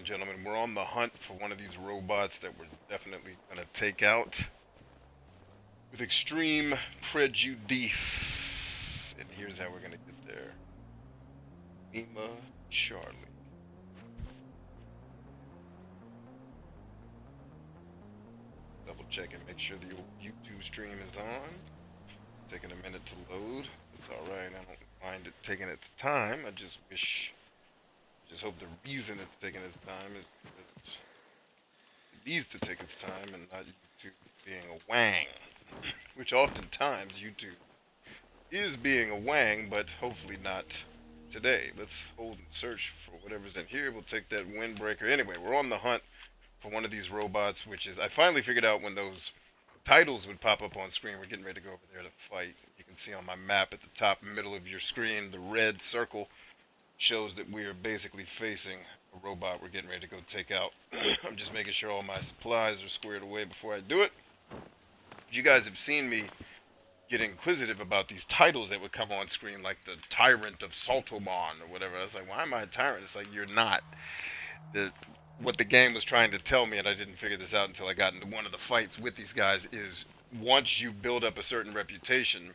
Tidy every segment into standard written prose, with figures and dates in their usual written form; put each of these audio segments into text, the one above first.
and gentlemen, we're on the hunt for one of these robots that we're definitely going to take out with extreme prejudice. And here's how we're going to get there. Lima Charlie. Double check and make sure the old YouTube stream is on. Taking a minute to load. It's alright, I don't mind it taking its time. I just hope the reason it's taking its time is because it needs to take its time and not YouTube being a wang. Which oftentimes YouTube is being a wang, but hopefully not today. Let's hold and search for whatever's in here. We'll take that windbreaker. Anyway, we're on the hunt for one of these robots, which is, I finally figured out when those titles would pop up on screen. We're getting ready to go over there to fight. You can see on my map at the top middle of your screen, the red circle shows that we are basically facing a robot we're getting ready to go take out. I'm just making sure all my supplies are squared away before I do it. You guys have seen me get inquisitive about these titles that would come on screen, like the Tyrant of Saltomon or whatever. I was like, why am I a tyrant? It's like, you're not. What the game was trying to tell me, and I didn't figure this out until I got into one of the fights with these guys, is once you build up a certain reputation,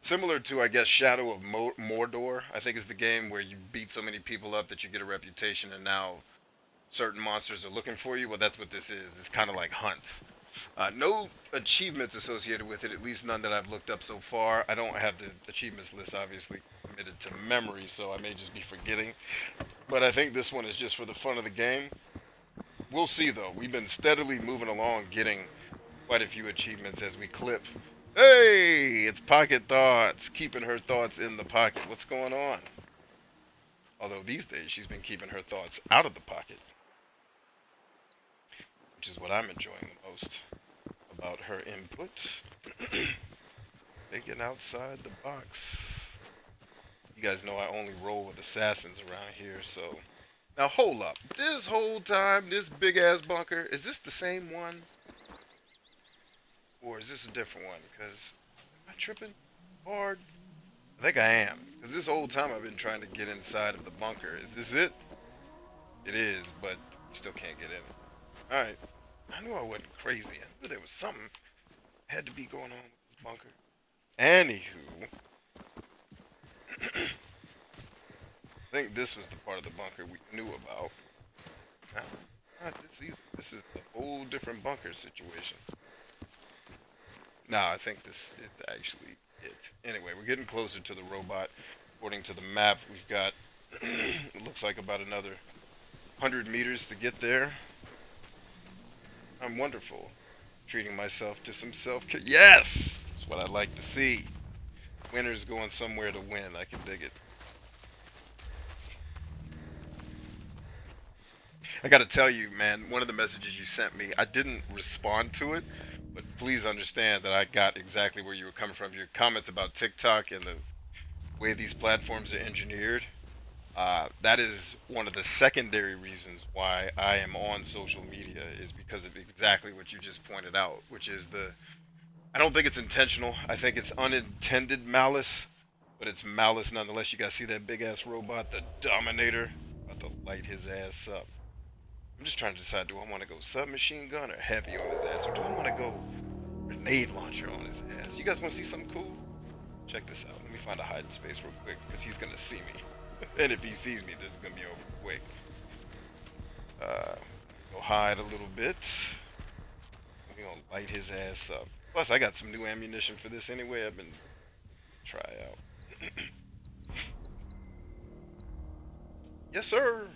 similar to, I guess, Shadow of Mordor, I think is the game where you beat so many people up that you get a reputation and now certain monsters are looking for you. Well, that's what this is. It's kind of like Hunt. No achievements associated with it, at least none that I've looked up so far. I don't have the achievements list obviously committed to memory, so I may just be forgetting. But I think this one is just for the fun of the game. We'll see though. We've been steadily moving along, getting quite a few achievements as we clip. Hey, it's Pocket Thoughts, keeping her thoughts in the pocket. What's going on? Although these days she's been keeping her thoughts out of the pocket, which is what I'm enjoying the most about her input. Thinking outside the box. You guys know I only roll with assassins around here, so... Now hold up. This whole time, this big ass bunker, is this the same one? Or is this a different one? Because, am I tripping hard? I think I am. Because this whole time I've been trying to get inside of the bunker. Is this it? It is, but you still can't get in. Alright. I knew I wasn't crazy. I knew there was something had to be going on with this bunker. Anywho. I think this was the part of the bunker we knew about. No, not this either. This is a whole different bunker situation. No, I think this is actually it. Anyway, we're getting closer to the robot. According to the map, we've got, it looks like about another 100 meters to get there. I'm wonderful. Treating myself to some self-care. Yes! That's what I like to see. Winners going somewhere to win. I can dig it. I gotta tell you, man, one of the messages you sent me, I didn't respond to it, but please understand that I got exactly where you were coming from. Your comments about TikTok and the way these platforms are engineered, that is one of the secondary reasons why I am on social media, is because of exactly what you just pointed out, which is I don't think it's intentional. I think it's unintended malice, but it's malice nonetheless. You guys see that big ass robot, the Dominator? About to light his ass up. I'm just trying to decide, do I want to go submachine gun or heavy on his ass, or do I want to go grenade launcher on his ass? You guys want to see something cool? Check this out. Let me find a hiding space real quick, because he's going to see me. And if he sees me, this is going to be over quick. Go hide a little bit. We're going to light his ass up. Plus, I got some new ammunition for this anyway. I've been try out. Yes, sir.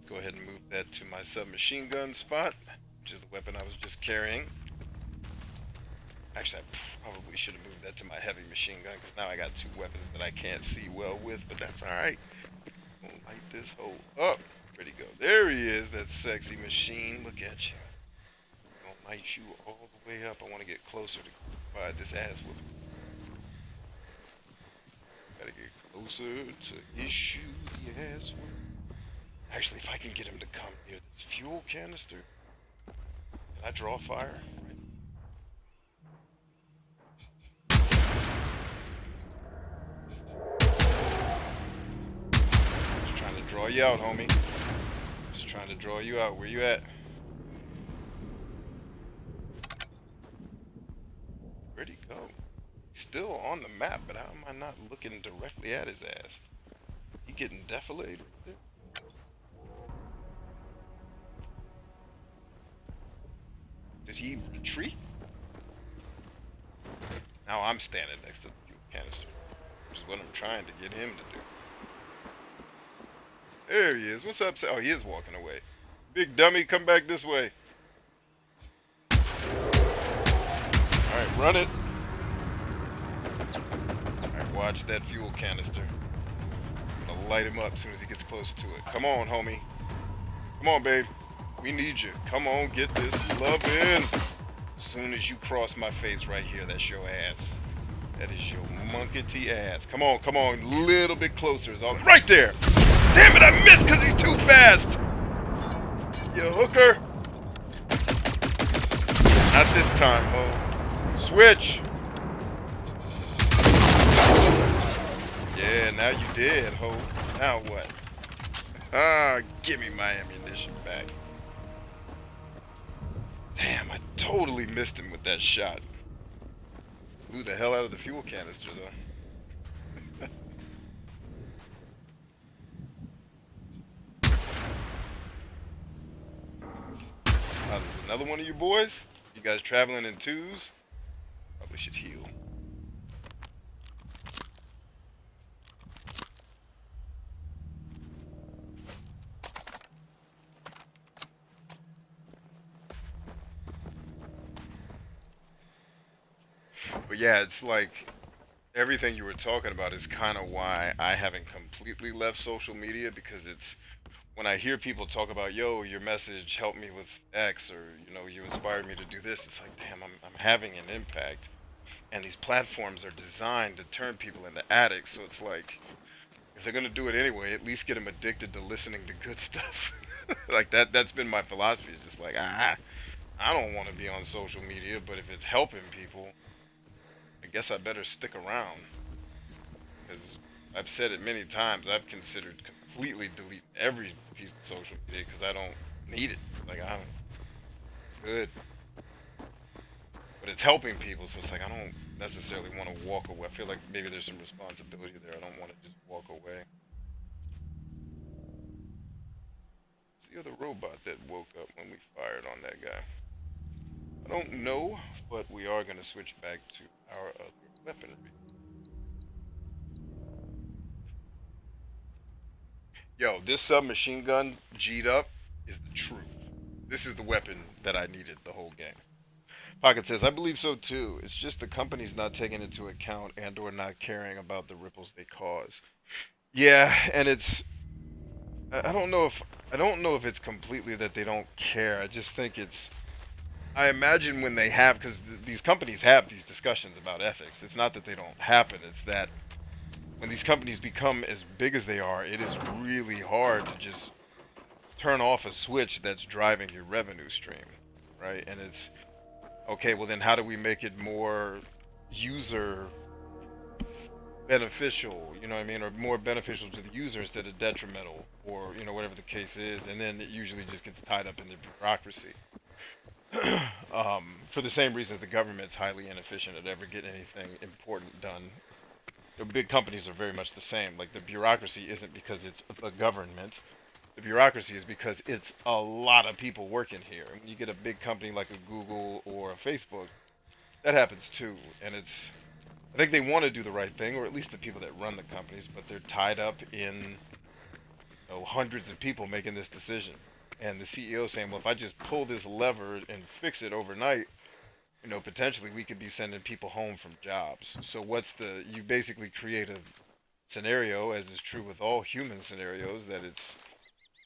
Go ahead and move that to my submachine gun spot, which is the weapon I was just carrying. Actually, I probably should have moved that to my heavy machine gun, because now I got two weapons that I can't see well with, but that's alright. Gonna light this hole up. Where'd he go? There he is, that sexy machine. Look at you. Gonna light you all the way up. I want to get closer to provide this ass whooping. Gotta get closer to issue the ass whooping. Actually, if I can get him to come near this fuel canister, can I draw fire? Just trying to draw you out, homie. Just trying to draw you out. Where you at? Where'd he go? He's still on the map, but how am I not looking directly at his ass? He getting defilated? Did he retreat? Now I'm standing next to the fuel canister, which is what I'm trying to get him to do. There he is. What's up? Oh, he is walking away. Big dummy, come back this way. Alright, run it. Alright, watch that fuel canister. I'm gonna light him up as soon as he gets close to it. Come on, homie. Come on, babe. We need you. Come on, get this love in. As soon as you cross my face right here, that's your ass. That is your monkey ass. Come on, come on. A little bit closer is all. Right there! Damn it, I missed because he's too fast! You hooker! Not this time, ho. Switch! Yeah, now you did, ho. Now what? Give me my ammunition back. Damn, I totally missed him with that shot. Blew the hell out of the fuel canister, though. There's another one of you boys. You guys traveling in twos? Probably should heal. But yeah, it's like everything you were talking about is kind of why I haven't completely left social media, because it's when I hear people talk about, yo, your message helped me with X, or, you know, you inspired me to do this, it's like, damn, I'm having an impact. And these platforms are designed to turn people into addicts, so it's like, if they're going to do it anyway, at least get them addicted to listening to good stuff. Like, that's been my philosophy. It's just like, I don't want to be on social media, but if it's helping people, I guess I better stick around. Because I've said it many times, I've considered completely deleting every piece of social media because I don't need it. Like, I'm good. But it's helping people, so it's like I don't necessarily want to walk away. I feel like maybe there's some responsibility there. I don't want to just walk away. It's the other robot that woke up when we fired on that guy. I don't know, but we are going to switch back to our other weaponry. Yo, this submachine gun, G'd up, is the truth. This is the weapon that I needed the whole game. Pocket says, I believe so too. It's just the company's not taking into account and or not caring about the ripples they cause. Yeah, and it's I don't know if it's completely that they don't care. I just think it's I imagine when they have, because these companies have these discussions about ethics. It's not that they don't happen, it's that when these companies become as big as they are, it is really hard to just turn off a switch that's driving your revenue stream, right? And it's, okay, well then how do we make it more user beneficial, you know what I mean? Or more beneficial to the user instead of detrimental, or, you know, whatever the case is. And then it usually just gets tied up in the bureaucracy. For the same reasons the government's highly inefficient at ever getting anything important done. The big companies are very much the same. Like, the bureaucracy isn't because it's the government. The bureaucracy is because it's a lot of people working here. When you get a big company like a Google or a Facebook, that happens too. And it's, I think they want to do the right thing, or at least the people that run the companies, but they're tied up in, you know, hundreds of people making this decision. And the CEO saying, well, if I just pull this lever and fix it overnight, you know, potentially we could be sending people home from jobs. So you basically create a scenario, as is true with all human scenarios, that it's,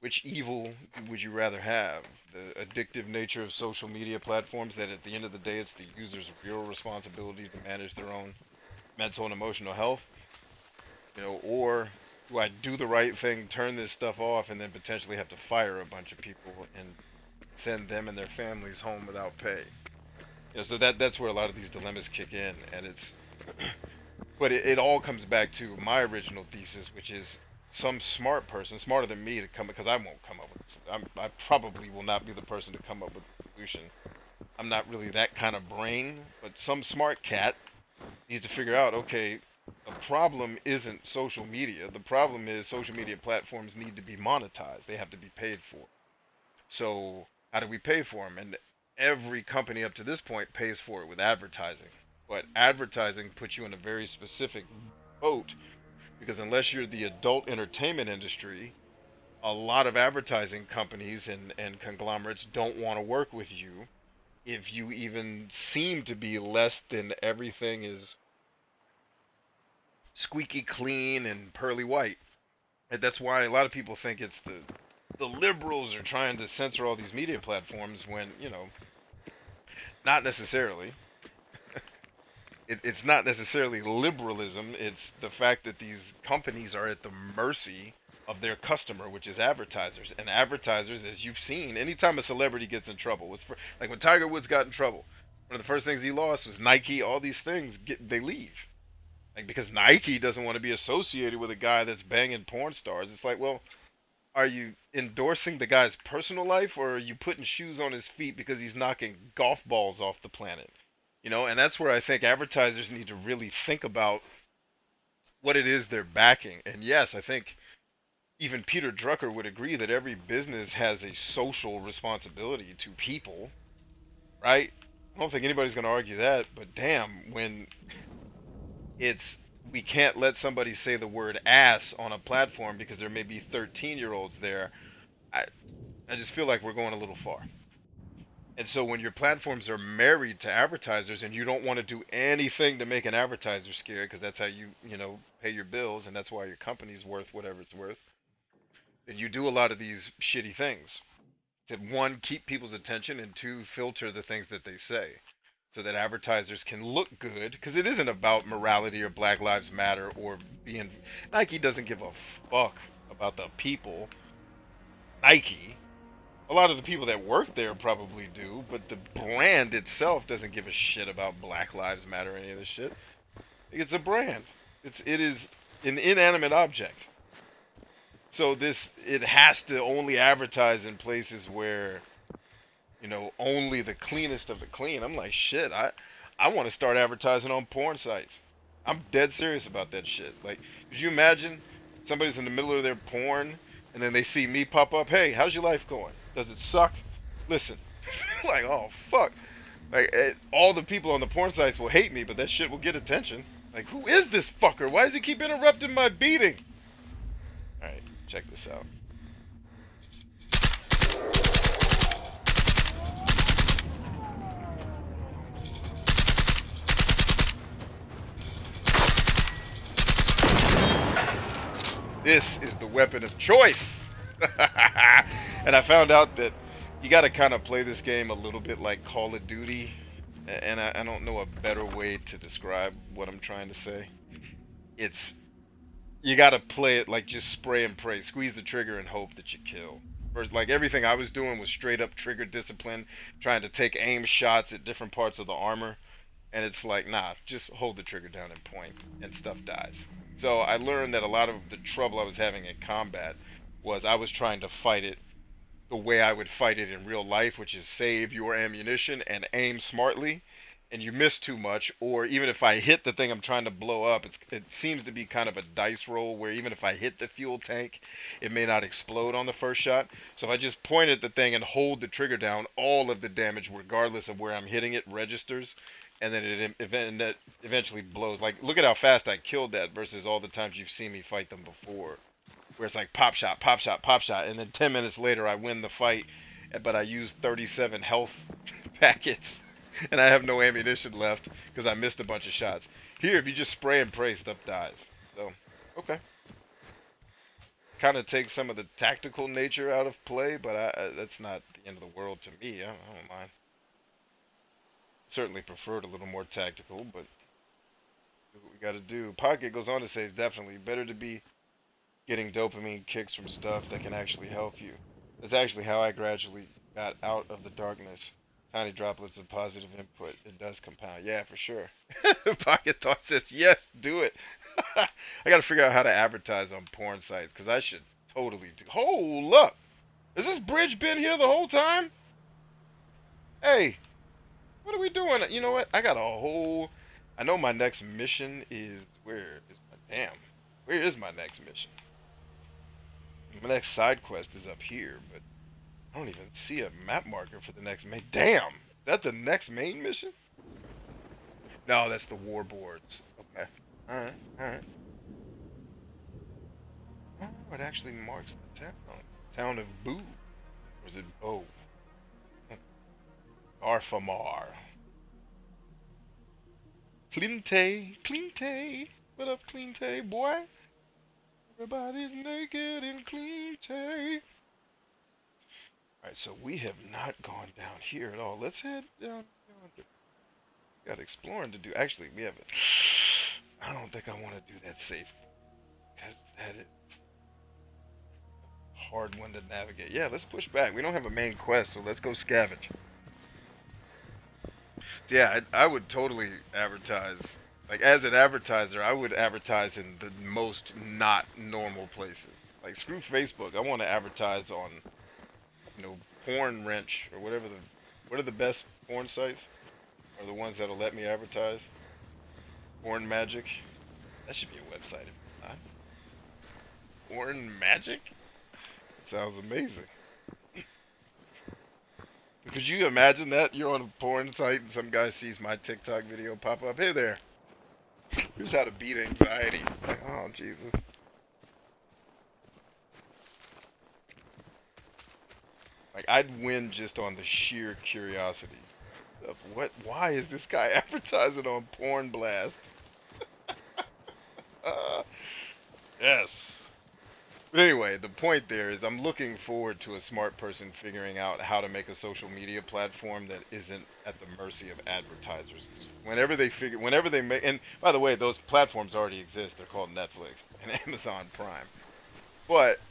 which evil would you rather have? The addictive nature of social media platforms, that at the end of the day it's the user's real responsibility to manage their own mental and emotional health, you know, or do I do the right thing, turn this stuff off, and then potentially have to fire a bunch of people and send them and their families home without pay? You know, so that's where a lot of these dilemmas kick in, and it's, but it all comes back to my original thesis, which is some smart person, smarter than me, to come, because I won't come up with I probably will not be the person to come up with the solution. I'm not really that kind of brain, but some smart cat needs to figure out, okay, the problem isn't social media. The problem is social media platforms need to be monetized. They have to be paid for. So how do we pay for them? And every company up to this point pays for it with advertising. But advertising puts you in a very specific boat because unless you're the adult entertainment industry, a lot of advertising companies and conglomerates don't want to work with you if you even seem to be less than everything is squeaky clean and pearly white. And that's why a lot of people think it's the liberals are trying to censor all these media platforms when, not necessarily. It's not necessarily liberalism. It's the fact that these companies are at the mercy of their customer, which is advertisers. And advertisers, as you've seen, anytime a celebrity gets in trouble, like when Tiger Woods got in trouble, one of the first things he lost was Nike. All these things they leave, like because Nike doesn't want to be associated with a guy that's banging porn stars. It's like, well, are you endorsing the guy's personal life, or are you putting shoes on his feet because he's knocking golf balls off the planet? And that's where I think advertisers need to really think about what it is they're backing. And yes, I think even Peter Drucker would agree that every business has a social responsibility to people, right? I don't think anybody's going to argue that, but damn, when it's we can't let somebody say the word ass on a platform because there may be 13-year-olds there. I I just feel like we're going a little far. And so when your platforms are married to advertisers and you don't want to do anything to make an advertiser scared because that's how pay your bills and that's why your company's worth whatever it's worth, then you do a lot of these shitty things to one, keep people's attention, and two, filter the things that they say so that advertisers can look good because it isn't about morality or Black Lives Matter or being Nike doesn't give a fuck about the people. Nike, a lot of the people that work there probably do, but the brand itself doesn't give a shit about Black Lives Matter or any of this shit. It's a brand. It is an inanimate object. So it has to only advertise in places where only the cleanest of the clean. I'm like, shit, I want to start advertising on porn sites. I'm dead serious about that shit. Like, could you imagine somebody's in the middle of their porn and then they see me pop up? Hey, how's your life going? Does it suck? Listen, like, oh fuck. Like, all the people on the porn sites will hate me, but that shit will get attention. Like, who is this fucker? Why does he keep interrupting my beating? All right, check this out. This is the weapon of choice. And I found out that you got to kind of play this game a little bit like Call of Duty. And I don't know a better way to describe what I'm trying to say. It's you got to play it like just spray and pray, squeeze the trigger and hope that you kill. First, like everything I was doing was straight up trigger discipline, trying to take aim shots at different parts of the armor. And it's like, nah, just hold the trigger down and point, and stuff dies. So I learned that a lot of the trouble I was having in combat was I was trying to fight it the way I would fight it in real life, which is save your ammunition and aim smartly, and you miss too much, or even if I hit the thing I'm trying to blow up, it seems to be kind of a dice roll where even if I hit the fuel tank, it may not explode on the first shot. So if I just point at the thing and hold the trigger down, all of the damage, regardless of where I'm hitting it, registers, and then it eventually blows. Like, look at how fast I killed that versus all the times you've seen me fight them before, where it's like pop shot, pop shot, pop shot, and then 10 minutes later I win the fight, but I used 37 health packets and I have no ammunition left because I missed a bunch of shots. Here, if you just spray and pray, stuff dies. So, okay. Kind of takes some of the tactical nature out of play, but that's not the end of the world to me. I don't mind. Certainly preferred a little more tactical, but do what we got to do. Pocket goes on to say it's definitely better to be getting dopamine kicks from stuff that can actually help you. That's actually how I gradually got out of the darkness. Tiny droplets of positive input. It does compound. Yeah, for sure. Pocket Thought says, yes, do it. I got to figure out how to advertise on porn sites because I should totally do. Hold up. Has this bridge been here the whole time? Hey, what are we doing? You know what? I got a whole. I know my next mission is. Where is my. Damn. Where is my next mission? My next side quest is up here, but I don't even see a map marker for the next main. Damn! Is that the next main mission? No, that's the war boards. Okay. Alright, alright. Oh, it actually marks the town. Town of Boo. Or is it Bo? Arfamar. Clintay, Clintay. What up, Clintay, boy? Everybody's naked in Clintay. Alright, so we have not gone down here at all. Let's head down yonder. Got exploring to do. Actually, we have it. I don't think I want to do that safe. Because that is a hard one to navigate. Yeah, let's push back. We don't have a main quest, so let's go scavenge. So yeah, I would totally advertise. Like, as an advertiser, I would advertise in the most not normal places. Like, screw Facebook. I want to advertise on, Porn Wrench or whatever the. What are the best porn sites? Are the ones that'll let me advertise? Porn Magic. That should be a website if it's not. Porn Magic? Sounds amazing. Could you imagine that? You're on a porn site and some guy sees my TikTok video pop up. Hey there. Here's how to beat anxiety. Like, oh, Jesus. Like, I'd win just on the sheer curiosity of why is this guy advertising on Porn Blast? Yes. But anyway, the point there is I'm looking forward to a smart person figuring out how to make a social media platform that isn't at the mercy of advertisers. Whenever they make, and by the way, those platforms already exist. They're called Netflix and Amazon Prime. But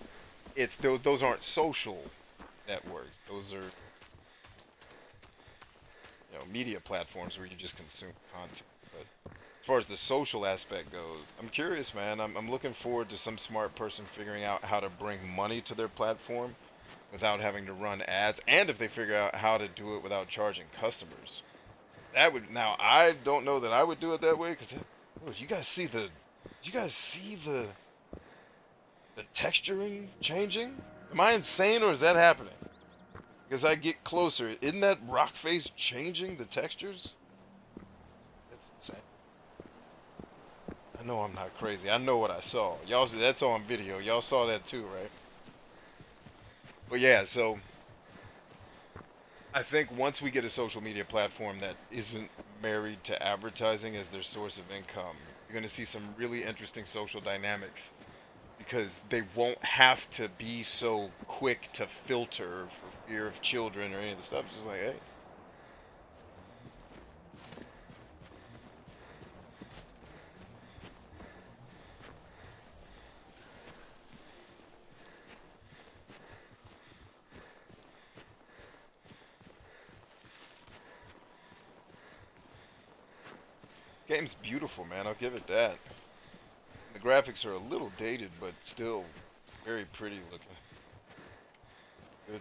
those aren't social networks. Those are media platforms where you just consume content. But as far as the social aspect goes, I'm curious, man. I'm looking forward to some smart person figuring out how to bring money to their platform without having to run ads, and if they figure out how to do it without charging customers. Now I don't know that I would do it that way because you guys see the texturing changing? Am I insane or is that happening? Because I get closer, isn't that rock face changing the textures? That's insane. I know I'm not crazy. I know what I saw. Y'all, that's on video. Y'all saw that too, right? But yeah, so I think once we get a social media platform that isn't married to advertising as their source of income, you're going to see some really interesting social dynamics because they won't have to be so quick to filter for fear of children or any of the stuff. It's just like, hey. Game's beautiful, man. I'll give it that. The graphics are a little dated, but still very pretty looking. Good.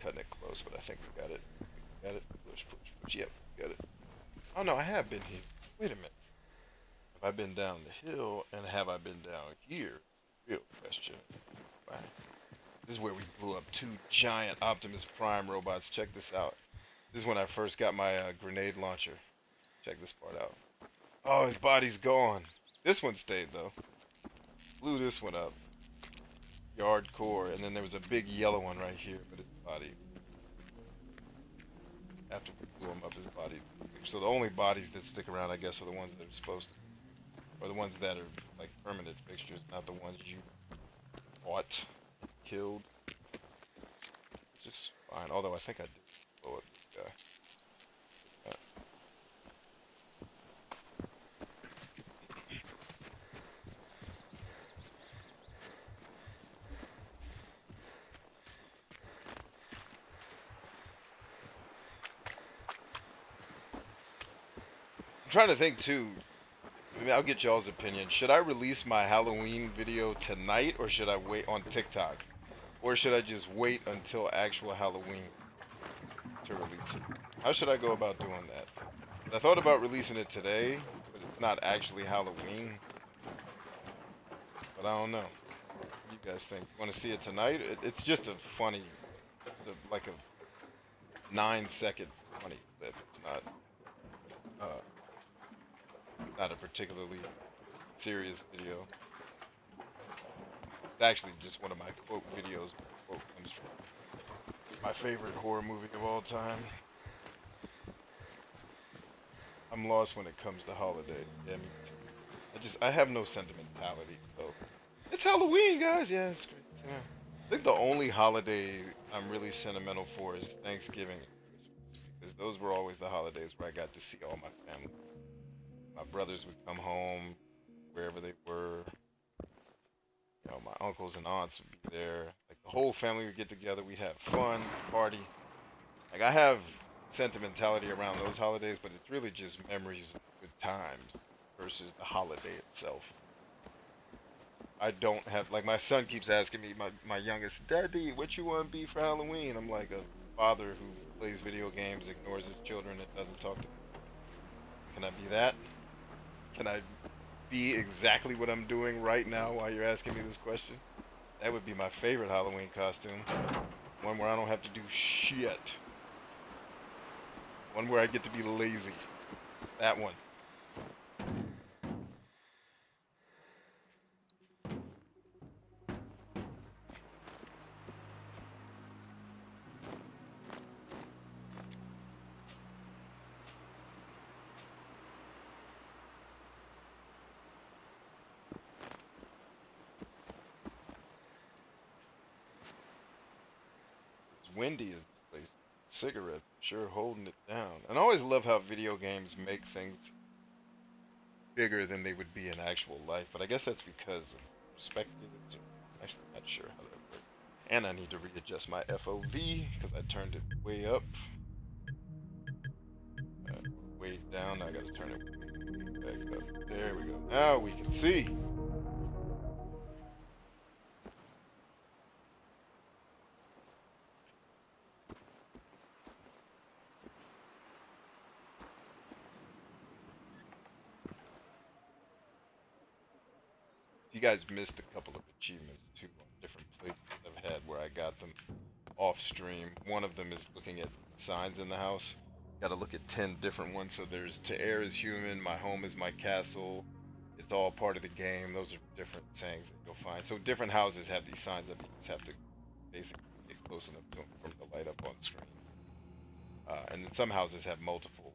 Cutting it close, but I think we got it. Got it. Push, push, push. Yep, got it. Oh no, I have been here. Wait a minute. Have I been down the hill and have I been down here? Real question. Wow. This is where we blew up 2 giant Optimus Prime robots. Check this out. This is when I first got my grenade launcher. Check this part out. Oh, his body's gone. This one stayed though. Blew this one up. Yard core, and then there was a big yellow one right here, but his body. After we blew him up, his body. So the only bodies that stick around, I guess, are the ones that are supposed to. Or the ones that are like permanent fixtures, not the ones you bought, killed. Just fine. Although I think I did blow up this guy. I'm trying to think too. I mean, I'll get y'all's opinion. Should I release my Halloween video tonight, or should I wait on TikTok, or should I just wait until actual Halloween to release it? How should I go about doing that? I thought about releasing it today, but it's not actually Halloween. But I don't know. What do you guys think? Want to see it tonight? It's just a funny, like a 9-second funny clip. It's uh, not a particularly serious video. It's actually just one of my quote videos. Quote comes from my favorite horror movie of all time. I'm lost when it comes to holiday. Yeah, me too. I have no sentimentality, so it's Halloween, guys. Yeah, it's great. Yeah. I think the only holiday I'm really sentimental for is Thanksgiving and Christmas, because those were always the holidays where I got to see all my family. My brothers would come home wherever they were. You know, my uncles and aunts would be there. Like the whole family would get together. We'd have fun, party. Like I have sentimentality around those holidays, but it's really just memories of good times versus the holiday itself. I don't have like my son keeps asking me, my youngest, Daddy, what you want to be for Halloween? I'm like a father who plays video games, ignores his children, and doesn't talk to them. Can I be that? Can I be exactly what I'm doing right now while you're asking me this question? That would be my favorite Halloween costume. One where I don't have to do shit. One where I get to be lazy. That one. It's windy as this place. Cigarettes, sure holding it down. And I always love how video games make things bigger than they would be in actual life. But I guess that's because of perspectives. I'm actually not sure how that works. And I need to readjust my FOV because I turned it way up. Way down. I gotta turn it back up. There we go. Now we can see. You guys missed a couple of achievements too on different playthroughs I've had where I got them off stream. One of them is looking at signs in the house. Got to look at 10 different ones. So there's "To err is human," "My home is my castle," "It's all part of the game." Those are different sayings that you'll find. So different houses have these signs up. You just have to basically get close enough to them for them to light up on screen. And then some houses have multiple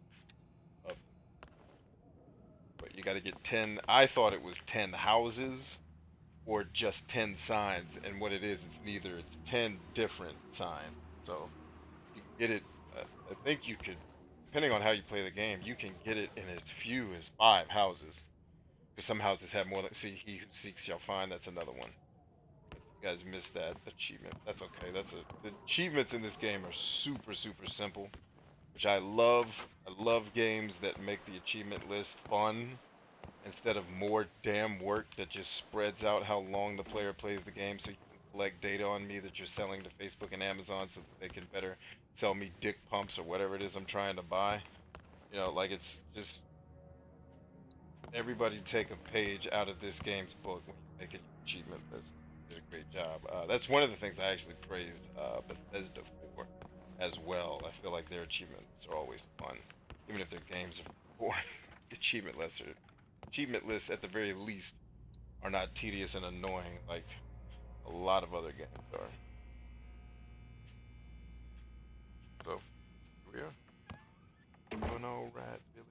of them. But you got to get 10. I thought it was 10 houses or just 10 signs, and what it is, it's neither. It's 10 different signs. So you can get it. I think you could, depending on how you play the game, you can get it in as few as 5 houses. Because some houses have more than. See, he who seeks shall find. That's another one. You guys missed that achievement. That's okay. The achievements in this game are super super simple, which I love. I love games that make the achievement list fun instead of more damn work that just spreads out how long the player plays the game, so you can collect data on me that you're selling to Facebook and Amazon so that they can better sell me dick pumps or whatever it is I'm trying to buy. You know, like it's just everybody take a page out of this game's book when you make an achievement list. Did a great job. That's one of the things I actually praised Bethesda for as well. I feel like their achievements are always fun, even if their games are boring. Achievement lists at the very least are not tedious and annoying like a lot of other games are. So here we are. Doing all right, Billy.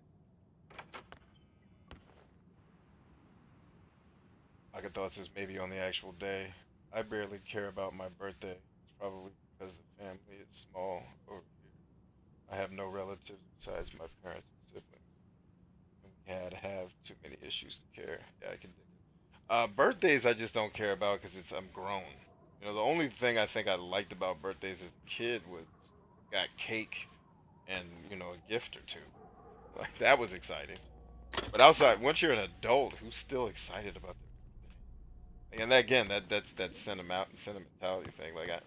Like I thought this maybe on the actual day. I barely care about my birthday. It's probably because the family is small over here. I have no relatives besides my parents and siblings. And we had have too many issues to care. Yeah, I can dig it. Birthdays I just don't care about because I'm grown. You know, the only thing I think I liked about birthdays as a kid was got cake and a gift or two. Like that was exciting. But outside, once you're an adult, who's still excited about that? And that, again, that's that sentimentality thing. Like, I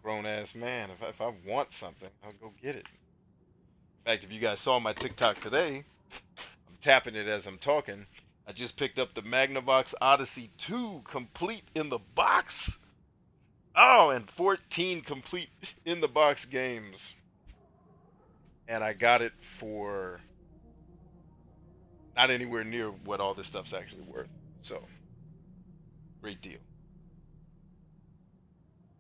grown ass man, if I want something, I'll go get it. In fact, if you guys saw my TikTok today, I'm tapping it as I'm talking. I just picked up the Magnavox Odyssey 2 complete in the box. Oh, and 14 complete in the box games. And I got it for not anywhere near what all this stuff's actually worth. So, great deal.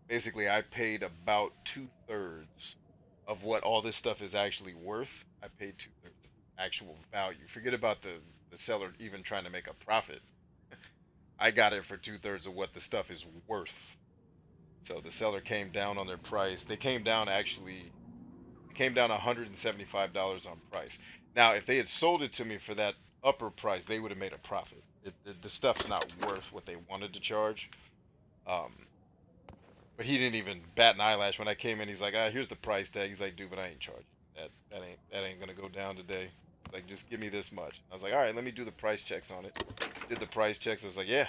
Basically, I paid about 2/3 of what all this stuff is actually worth. I paid 2/3 of actual value. Forget about the seller even trying to make a profit. I got it for 2/3 of what the stuff is worth. So the seller came down on their price. They came down actually, came down $175 on price. Now, if they had sold it to me for that upper price, they would have made a profit. The stuff's not worth what they wanted to charge. Um, but he didn't even bat an eyelash when I came in. He's like, "Ah, here's the price tag." He's like, "Dude, but I ain't charging. That ain't gonna go down today. Like, just give me this much." I was like, "All right, let me do the price checks on it." Did the price checks. I was like, "Yeah,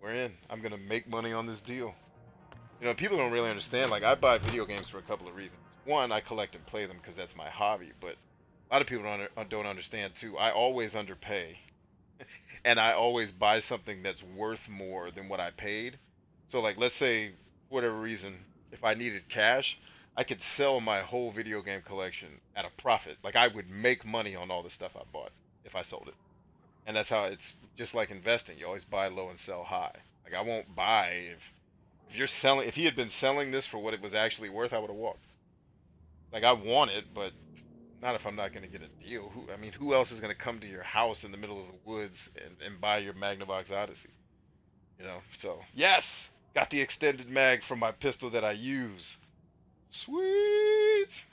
we're in. I'm gonna make money on this deal." You know, people don't really understand. Like, I buy video games for a couple of reasons. One, I collect and play them because that's my hobby. But a lot of people don't understand too. I always underpay, and I always buy something that's worth more than what I paid. So, like, let's say, for whatever reason, if I needed cash, I could sell my whole video game collection at a profit. Like, I would make money on all the stuff I bought if I sold it. And that's how it's just like investing. You always buy low and sell high. Like, I won't buy if you're selling. If he had been selling this for what it was actually worth, I would have walked. Like, I want it, but not if I'm not going to get a deal. I mean, who else is going to come to your house in the middle of the woods and buy your Magnavox Odyssey? You know. So yes, got the extended mag from my pistol that I use. Sweet.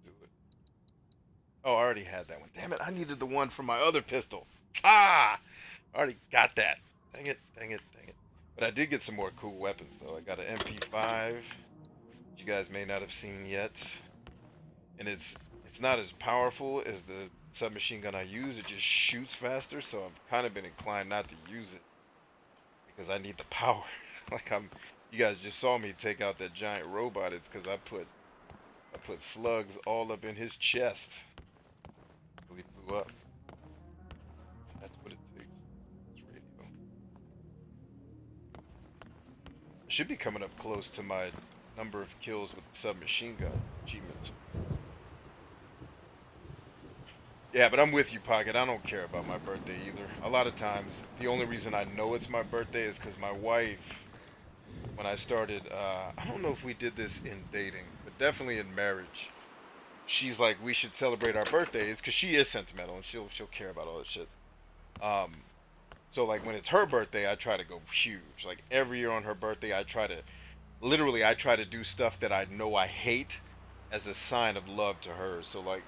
Do it. Oh, I already had that one. Damn it! I needed the one from my other pistol. Ah, I already got that. Dang it! Dang it! Dang it! But I did get some more cool weapons though. I got an MP5. You guys may not have seen yet, and it's not as powerful as the submachine gun I use. It just shoots faster, so I've kind of been inclined not to use it because I need the power. Like, you guys just saw me take out that giant robot. It's because I put slugs all up in his chest. Really blew up. That's what it takes. It's radio. I should be coming up close to my number of kills with the submachine gun achievement. Yeah, but I'm with you, Pocket. I don't care about my birthday either. A lot of times, the only reason I know it's my birthday is because my wife, when I started, I don't know if we did this in dating, but definitely in marriage. She's like, we should celebrate our birthdays because she is sentimental and she'll care about all that shit. Um, so like when it's her birthday, I try to go huge. Like every year on her birthday, I try to do stuff that I know I hate as a sign of love to her. So like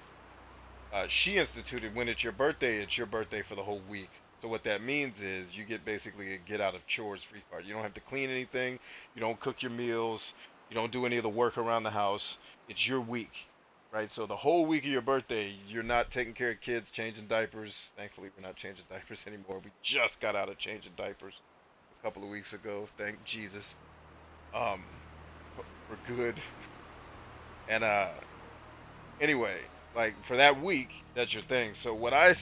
she instituted when it's your birthday for the whole week. So what that means is you get basically a get out of chores free card. You don't have to clean anything. You don't cook your meals. You don't do any of the work around the house. It's your week, right? So the whole week of your birthday, you're not taking care of kids, changing diapers. Thankfully, we're not changing diapers anymore. We just got out of changing diapers a couple of weeks ago. Thank Jesus. Um, we're good. And anyway, like for that week, that's your thing. So what I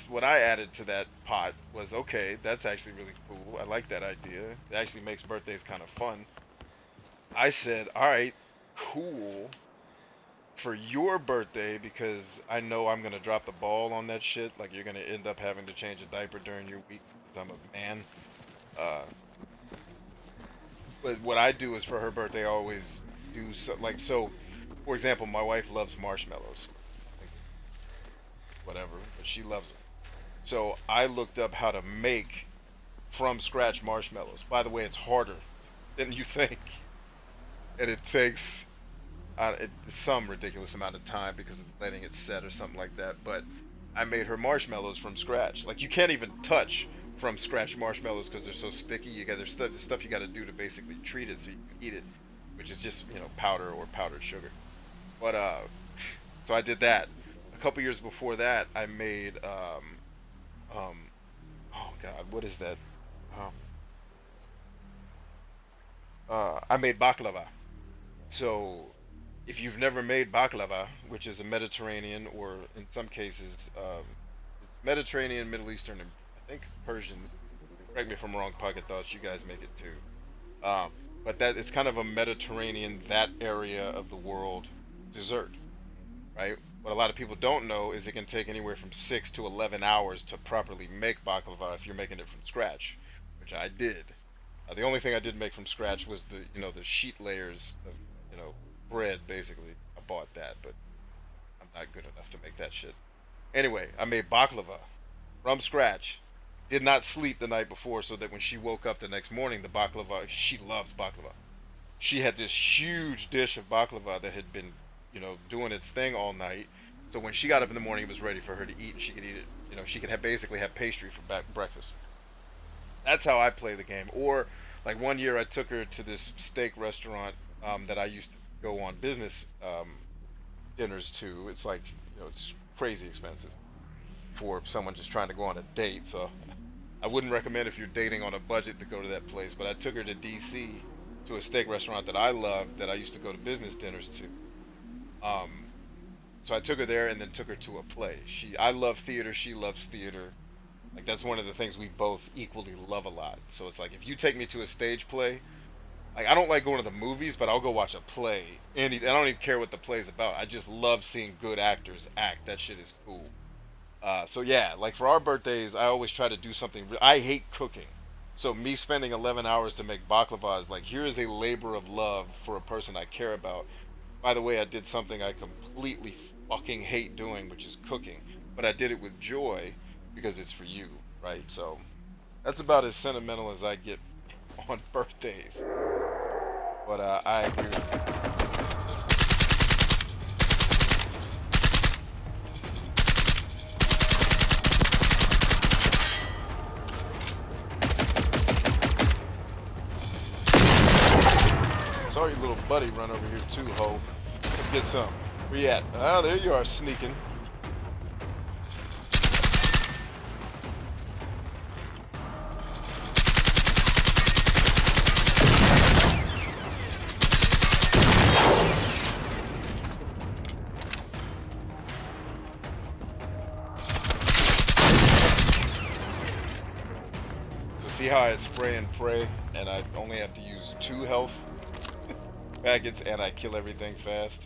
added to that pot was okay. That's actually really cool. I like that idea. It actually makes birthdays kind of fun. I said, all right, cool for your birthday because I know I'm gonna drop the ball on that shit. Like you're gonna end up having to change a diaper during your week because I'm a man. Uh, but what I do is for her birthday, I always do like so. For example, my wife loves marshmallows. Like, whatever, but she loves them. So I looked up how to make from scratch marshmallows. By the way, it's harder than you think, and it takes some ridiculous amount of time because of letting it set or something like that. But I made her marshmallows from scratch. Like you can't even touch from scratch marshmallows because they're so sticky. There's stuff you got to do to basically treat it so you can eat it, which is just powder or powdered sugar. But So I did that. A couple years before that, I made um oh god, what is that? Um, I made baklava. So if you've never made baklava, which is a Mediterranean or in some cases it's Mediterranean, Middle Eastern, and I think Persian. Correct me if I'm wrong, Pocket Thoughts. You guys make it too. But that it's kind of a Mediterranean, that area of the world dessert, right? What a lot of people don't know is it can take anywhere from 6 to 11 hours to properly make baklava if you're making it from scratch, which I did. The only thing I did make from scratch was the sheet layers of you know bread basically. I bought that, but I'm not good enough to make that shit. Anyway, I made baklava from scratch. Did not sleep the night before so that when she woke up the next morning, the baklava, she loves baklava. She had this huge dish of baklava that had been, doing its thing all night. So when she got up in the morning, it was ready for her to eat, and she could eat it. She could have basically have pastry for breakfast. That's how I play the game. Or like one year, I took her to this steak restaurant that I used to go on business dinners to. It's like it's crazy expensive for someone just trying to go on a date. So I wouldn't recommend if you're dating on a budget to go to that place. But I took her to D.C. to a steak restaurant that I loved that I used to go to business dinners to. So I took her there and then took her to a play. I love theater. She loves theater. Like that's one of the things we both equally love a lot. So it's like if you take me to a stage play, like I don't like going to the movies, but I'll go watch a play. And I don't even care what the play's about. I just love seeing good actors act. That shit is cool. So yeah, like for our birthdays, I always try to do something. I hate cooking, so me spending 11 hours to make baklava is like here is a labor of love for a person I care about. By the way, I did something I completely fucking hate doing, which is cooking, but I did it with joy because it's for you, right? So that's about as sentimental as I get on birthdays. But I agree with you. Saw your little buddy run over here too, ho. Let's get some. Where you at? Ah, there you are, sneaking. So see how I spray and pray, and I only have to use 2 health packets, and I kill everything fast.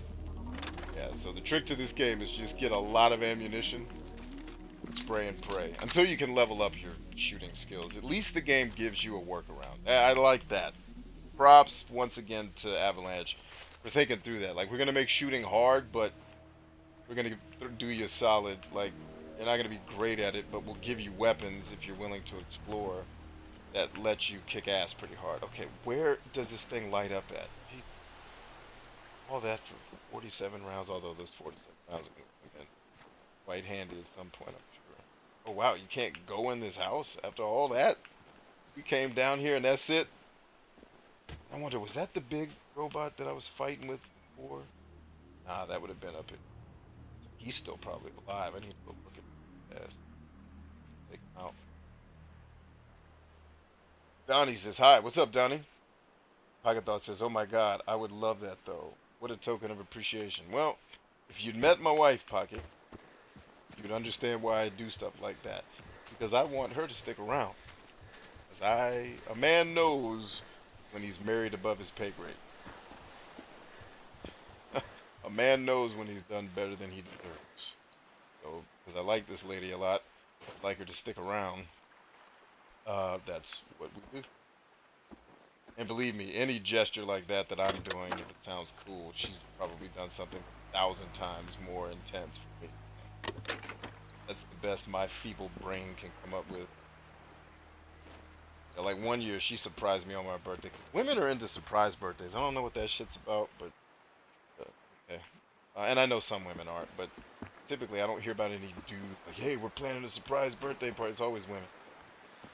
Yeah, so the trick to this game is just get a lot of ammunition, spray and pray, until you can level up your shooting skills. At least the game gives you a workaround. I like that. Props, once again, to Avalanche for thinking through that. Like, we're going to make shooting hard, but we're going to do you solid. Like, you're not going to be great at it, but we'll give you weapons if you're willing to explore that let you kick ass pretty hard. Okay, where does this thing light up at? All that for 47 rounds, although those 47 rounds are going to come in quite handy at some point, I'm sure. Oh wow, you can't go in this house after all that? You came down here and that's it? I wonder, was that the big robot that I was fighting with before? Nah, that would have been up here. So he's still probably alive. I need to go look at his ass. Take him out. Donnie says, hi. What's up, Donnie? Pocket Thought says, oh my god, I would love that though. What a token of appreciation. Well, if you'd met my wife, Pocket, you'd understand why I do stuff like that. Because I want her to stick around. Because a man knows when he's married above his pay grade. A man knows when he's done better than he deserves. So, because I like this lady a lot, I'd like her to stick around. That's what we do. And believe me, any gesture like that I'm doing, if it sounds cool, she's probably done something 1,000 times more intense for me. That's the best my feeble brain can come up with. Yeah, like one year, she surprised me on my birthday. Women are into surprise birthdays. I don't know what that shit's about, but okay. And I know some women aren't, but typically I don't hear about any dude like, hey, we're planning a surprise birthday party. It's always women.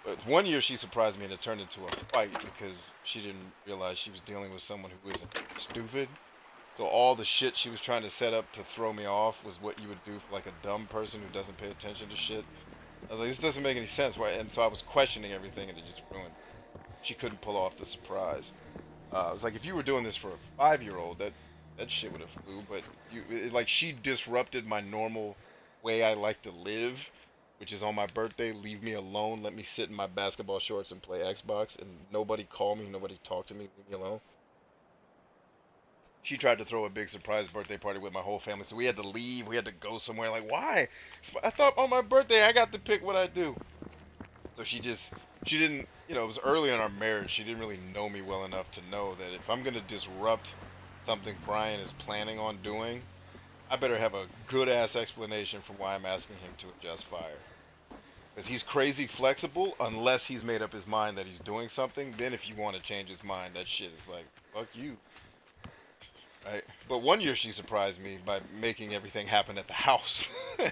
But one year she surprised me and it turned into a fight because she didn't realize she was dealing with someone who isn't stupid. So all the shit she was trying to set up to throw me off was what you would do for like a dumb person who doesn't pay attention to shit. I was like, this doesn't make any sense. Why? And so I was questioning everything, and it just ruined. She couldn't pull off the surprise. I was like, if you were doing this for a 5-year-old, that shit would have flew. But like she disrupted my normal way I like to live, which is on my birthday, leave me alone, let me sit in my basketball shorts and play Xbox, and nobody call me, nobody talk to me, leave me alone. She tried to throw a big surprise birthday party with my whole family, so we had to leave. We had to go somewhere. Like, why? I thought on my birthday I got to pick what I do. So she didn't, it was early in our marriage. She didn't really know me well enough to know that if I'm gonna disrupt something Brian is planning on doing, I better have a good ass explanation for why I'm asking him to adjust fire. Because he's crazy flexible unless he's made up his mind that he's doing something. Then if you want to change his mind, that shit is like, fuck you. Right? But one year she surprised me by making everything happen at the house,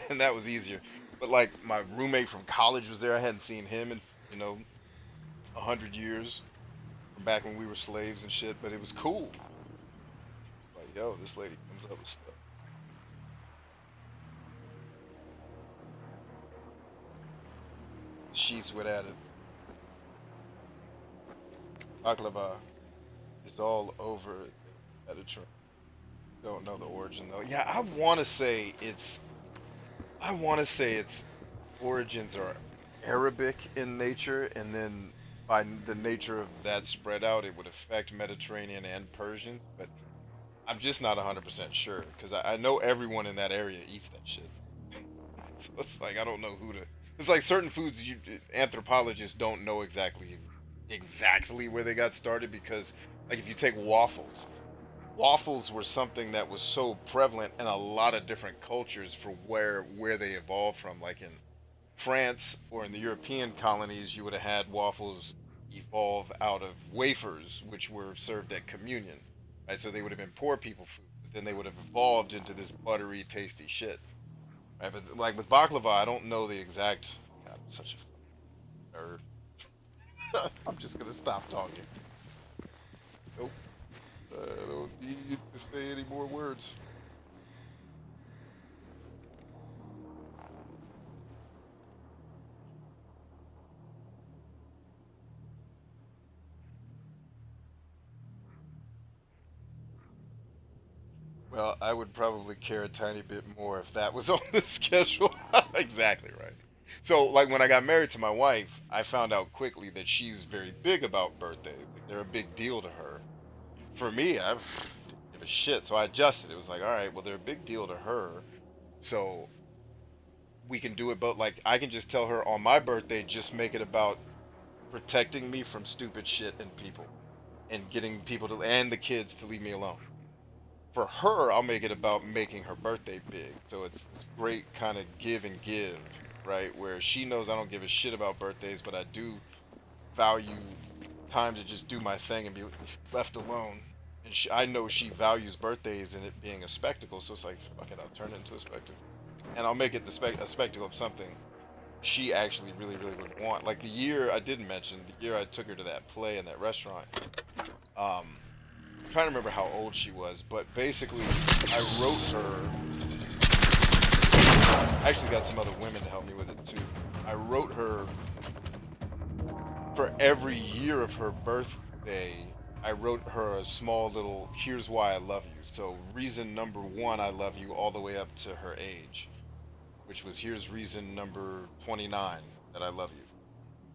and that was easier. But like my roommate from college was there. I hadn't seen him in 100 years from back when we were slaves and shit. But it was cool. Like, yo, this lady comes up with stuff. Sheets with added. Baklava is all over the Mediterranean. Don't know the origin though. Yeah, I want to say its origins are Arabic in nature, and then by the nature of that spread out, it would affect Mediterranean and Persian. But I'm just not 100% sure because I know everyone in that area eats that shit. So it's like I don't know who to. It's like certain foods anthropologists don't know exactly where they got started because like if you take waffles were something that was so prevalent in a lot of different cultures for where they evolved from. Like in France or in the European colonies, you would have had waffles evolve out of wafers, which were served at communion. Right, so they would have been poor people food, but then they would have evolved into this buttery, tasty shit. Right, but like with baklava, I don't know the exact. God, I'm such a nerd. I'm just gonna stop talking. Nope. I don't need to say any more words. Well, I would probably care a tiny bit more if that was on the schedule. Exactly right. So, like when I got married to my wife, I found out quickly that she's very big about birthdays. Like, they're a big deal to her. For me, I didn't give a shit, so I adjusted. It was like, all right, well, they're a big deal to her, so we can do it. But like, I can just tell her on my birthday, just make it about protecting me from stupid shit and people, and getting people to and the kids to leave me alone. For her, I'll make it about making her birthday big. So it's this great kind of give and give, right? Where she knows I don't give a shit about birthdays, but I do value time to just do my thing and be left alone. And I know she values birthdays and it being a spectacle, so it's like, fuck it, I'll turn it into a spectacle. And I'll make it a spectacle of something she actually really, really would want. Like the year I didn't mention, the year I took her to that play in that restaurant. Um, I'm trying to remember how old she was, but basically, I wrote her. I actually got some other women to help me with it too. I wrote her for every year of her birthday. I wrote her a small little "Here's why I love you." So reason number one, I love you, all the way up to her age, which was here's reason number 29 that I love you.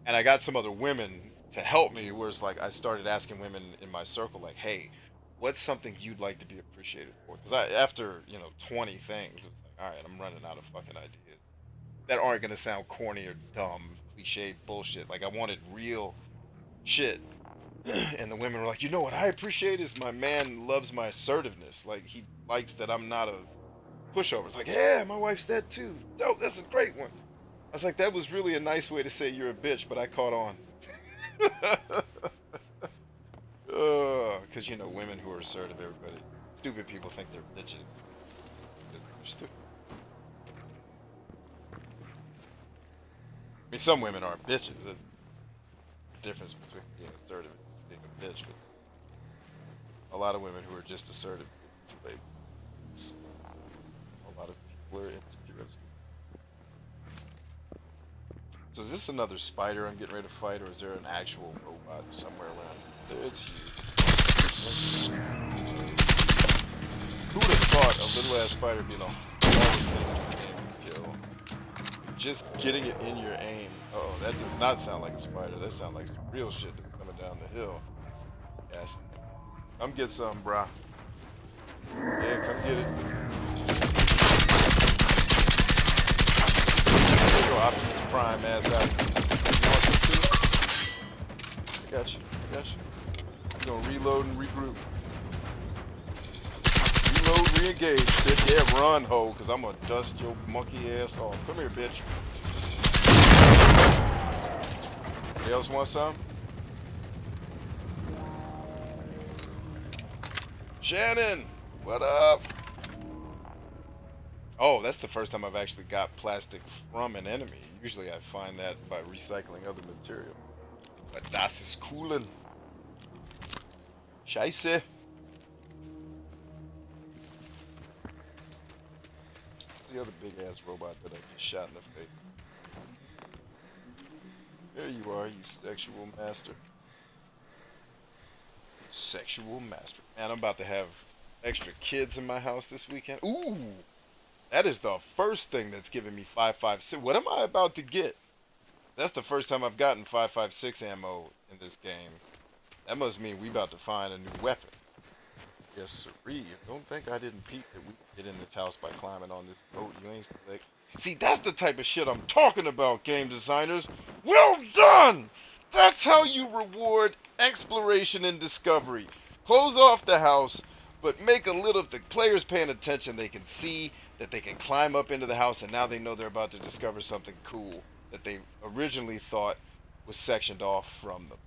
And I got some other women to help me. Where it's like I started asking women in my circle, like, "Hey, what's something you'd like to be appreciated for?" Because after 20 things, it's like, all right, I'm running out of fucking ideas that aren't gonna sound corny or dumb, cliche bullshit. Like I wanted real shit, and the women were like, "You know what I appreciate is my man loves my assertiveness. Like he likes that I'm not a pushover." It's like, yeah, my wife's that too. Dope, that's a great one. I was like, that was really a nice way to say you're a bitch, but I caught on. Because women who are assertive, everybody, stupid people think they're bitches. Because they're stupid. I mean, some women are bitches. The difference between being assertive and just being a bitch. But a lot of women who are just assertive, Like, a lot of people are insecure. So is this another spider I'm getting ready to fight, or is there an actual robot somewhere around? It's you. Who would have thought a little ass spider being the hardest thing in this game to kill? Just getting it in your aim. Oh, that does not sound like a spider. That sounds like some real shit that's coming down the hill. Yes. Come get some, brah. Yeah, come get it. There you go, Optimus Prime ass out. You want this too? I got you. I got you. We're gonna reload and regroup. Reload, re-engage, bitch. Yeah, run, ho, cause I'm gonna dust your monkey ass off. Come here, bitch. Anybody else want some? Shannon, what up? Oh, that's the first time I've actually got plastic from an enemy. Usually I find that by recycling other material. But das ist coolen. Scheiße. What's the other big ass robot that I just shot in the face? There you are, you sexual master. Sexual master. Man, I'm about to have extra kids in my house this weekend. Ooh! That is the first thing that's giving me 5.56. What am I about to get? That's the first time I've gotten 5.56 ammo in this game. That must mean we about to find a new weapon. Yes, sirree. Don't think I didn't peep that we could get in this house by climbing on this boat. You ain't slick. See, that's the type of shit I'm talking about, game designers. Well done! That's how you reward exploration and discovery. Close off the house, but make a little, if the player's paying attention, they can see that they can climb up into the house, and now they know they're about to discover something cool that they originally thought was sectioned off from them.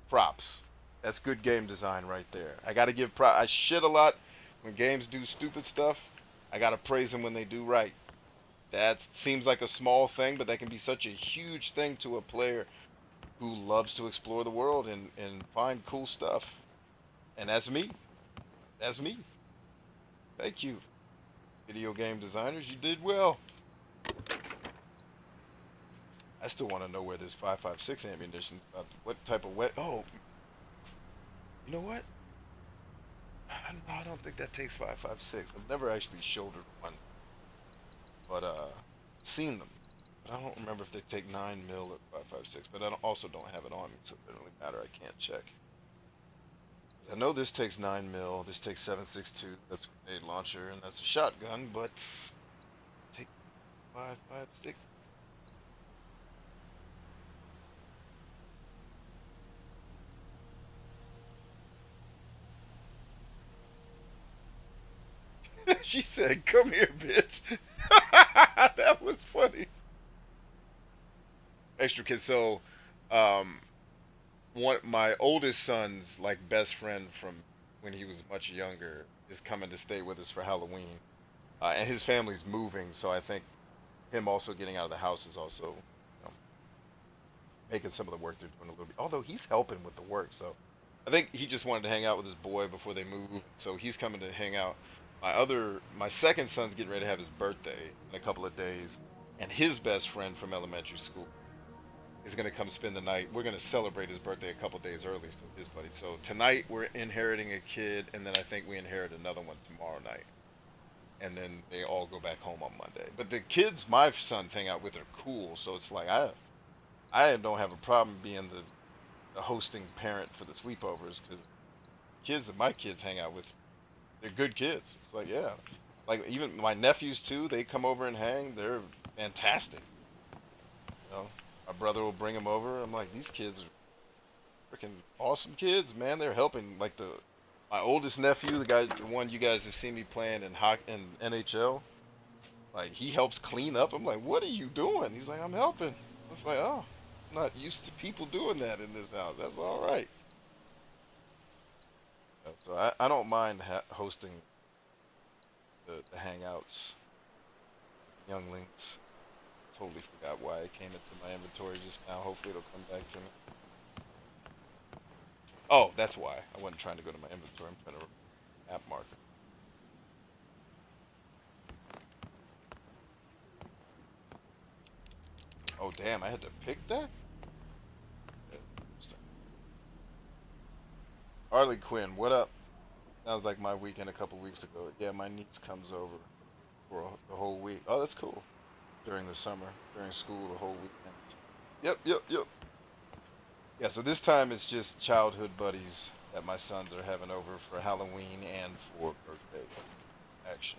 Props. That's good game design right there. I gotta give props. I shit a lot when games do stupid stuff. I gotta praise them when they do right. That seems like a small thing, but that can be such a huge thing to a player who loves to explore the world and find cool stuff. And that's me. That's me. Thank you. Video game designers, you did well. I still want to know where this 5.56 ammunition is. What type of Oh, you know what? I don't think that takes 5.56. I've never actually shouldered one, but seen them. But I don't remember if they take 9 mil or 5.56. But I also don't have it on me, so it doesn't really matter. I can't check. I know this takes 9 mil. This takes 7.62. That's a grenade launcher, and that's a shotgun. But take 5.56. She said, "Come here, bitch." That was funny. Extra kids. So, my oldest son's like best friend from when he was much younger is coming to stay with us for Halloween, and his family's moving. So I think him also getting out of the house is also, making some of the work they're doing a little bit. Although he's helping with the work, so I think he just wanted to hang out with his boy before they move. So he's coming to hang out. My second son's getting ready to have his birthday in a couple of days, and his best friend from elementary school is going to come spend the night. We're going to celebrate his birthday a couple days early, so his buddy. So tonight we're inheriting a kid, and then I think we inherit another one tomorrow night, and then they all go back home on Monday. But the kids my sons hang out with are cool, so it's like I don't have a problem being the hosting parent for the sleepovers because kids that my kids hang out with, they're good kids. It's like, yeah, like even my nephews too. They come over and hang. They're fantastic. My brother will bring them over. I'm like, these kids are freaking awesome kids, man. They're helping. Like my oldest nephew, the one you guys have seen me playing in NHL. Like he helps clean up. I'm like, what are you doing? He's like, I'm helping. I was like, oh, I'm not used to people doing that in this house. That's all right. So I don't mind hosting the hangouts, younglings. Totally forgot why it came into my inventory just now. Hopefully it'll come back to me. Oh, that's why. I wasn't trying to go to my inventory. I'm trying to map marker. Oh damn, I had to pick that. Harley Quinn, what up? That was like my weekend a couple weeks ago. Yeah, my niece comes over for the whole week. Oh, that's cool. During the summer, during school, the whole weekend. Yep, yep, yep. Yeah, so this time it's just childhood buddies that my sons are having over for Halloween and for birthday action.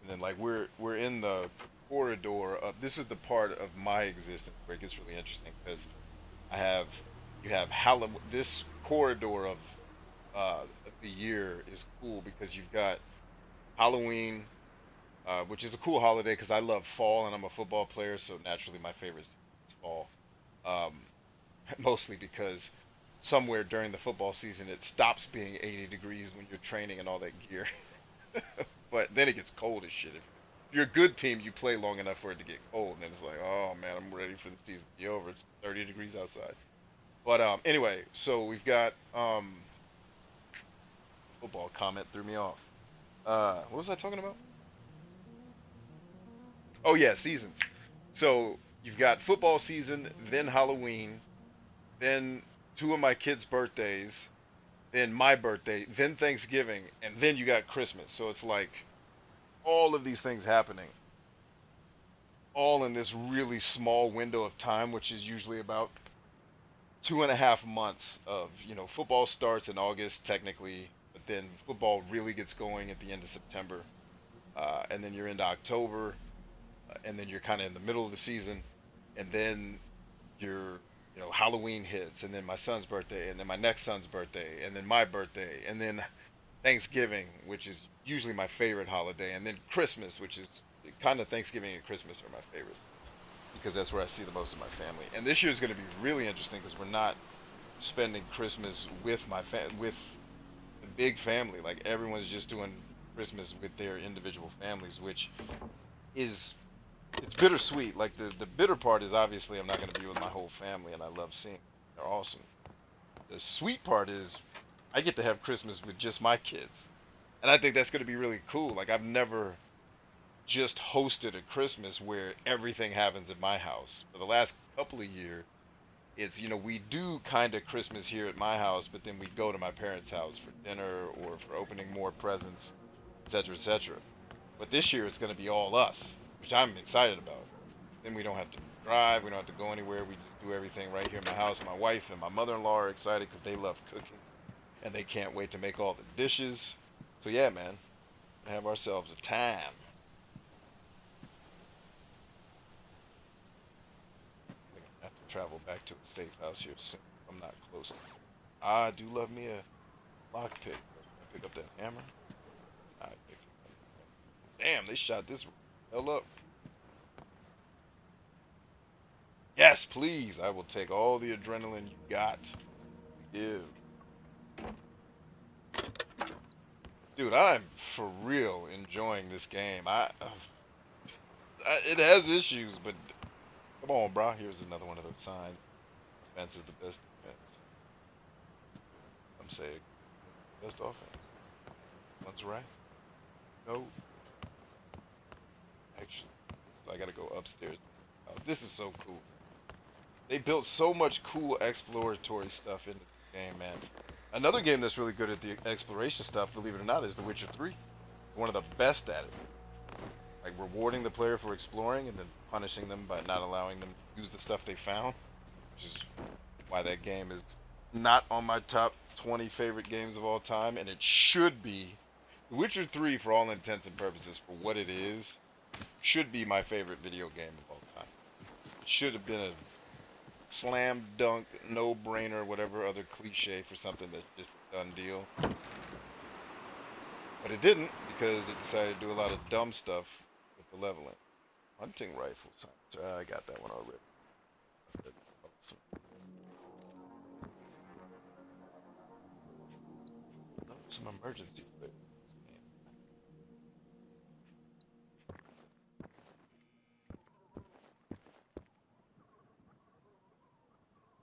And then like we're in the corridor of this is the part of my existence where it gets really interesting because I have you have Halloween. This corridor of the year is cool because you've got Halloween, which is a cool holiday because I love fall and I'm a football player, so naturally my favorite is fall. Um, Mostly because somewhere during the football season it stops being 80 degrees when you're training and all that gear. But then it gets cold as shit. If you're a good team, you play long enough for it to get cold, and then it's like, oh man, I'm ready for the season to be over. It's 30 degrees outside. But anyway, so we've got football comment threw me off. What was I talking about? Oh yeah, seasons. So you've got football season, then Halloween, then two of my kids' birthdays, then my birthday, then Thanksgiving, and then you got Christmas. So it's like all of these things happening, all in this really small window of time, which is usually about 2.5 months of, football starts in August technically, but then football really gets going at the end of September. And then you're into October, and then you're kind of in the middle of the season, and then your Halloween hits, and then my son's birthday, and then my next son's birthday, and then my birthday, and then Thanksgiving, which is usually my favorite holiday, and then Christmas, which is kind of Thanksgiving and Christmas are my favorites because that's where I see the most of my family. And this year is going to be really interesting because we're not spending Christmas with with the big family. Like everyone's just doing Christmas with their individual families, which is it's bittersweet. Like the bitter part is obviously I'm not going to be with my whole family, and I love seeing them. They're awesome. The sweet part is I get to have Christmas with just my kids, and I think that's going to be really cool. Like I've never just hosted a Christmas where everything happens at my house. For the last couple of years, it's we do kind of Christmas here at my house, but then we go to my parents' house for dinner or for opening more presents, etc., etc. But this year it's going to be all us, which I'm excited about. Then we don't have to drive, we don't have to go anywhere. We just do everything right here in my house. My wife and my mother-in-law are excited because they love cooking and they can't wait to make all the dishes. So yeah, man, have ourselves a time. I think I have to travel back to the safe house here soon. I'm not close. I do love me a lockpick. Pick up that hammer. I pick it up. Damn, they shot this hell up. Yes, please. I will take all the adrenaline you got. Ew. Dude, I'm for real enjoying this game. It has issues, but come on, bro. Here's another one of those signs. Offense is the best defense. I'm saying best offense. One's right. No. Actually, so I gotta go upstairs. This is so cool. They built so much cool exploratory stuff into the game, man. Another game that's really good at the exploration stuff, believe it or not, is The Witcher 3. One of the best at it. Like rewarding the player for exploring and then punishing them by not allowing them to use the stuff they found, which is why that game is not on my top 20 favorite games of all time, and it should be. The Witcher 3, for all intents and purposes, for what it is, should be my favorite video game of all time. It should have been a slam dunk, no brainer, whatever other cliche for something that's just a done deal. But it didn't because it decided to do a lot of dumb stuff with the leveling. Hunting rifle silencer. I got that one already. Awesome. Oh, some emergency flares.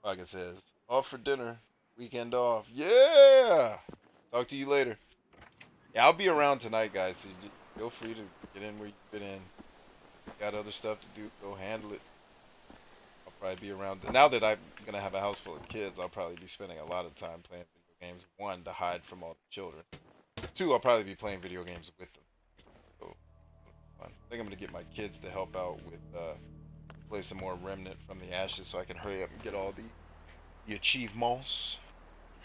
Like it says, off for dinner. Weekend off. Yeah! Talk to you later. Yeah, I'll be around tonight, guys. So feel free to get in where you fit in. Got other stuff to do, go handle it. I'll probably be around. Now that I'm gonna have a house full of kids, I'll probably be spending a lot of time playing video games. One, to hide from all the children. Two, I'll probably be playing video games with them. So fun. I think I'm gonna get my kids to help out with play some more Remnant from the Ashes, so I can hurry up and get all the achievements.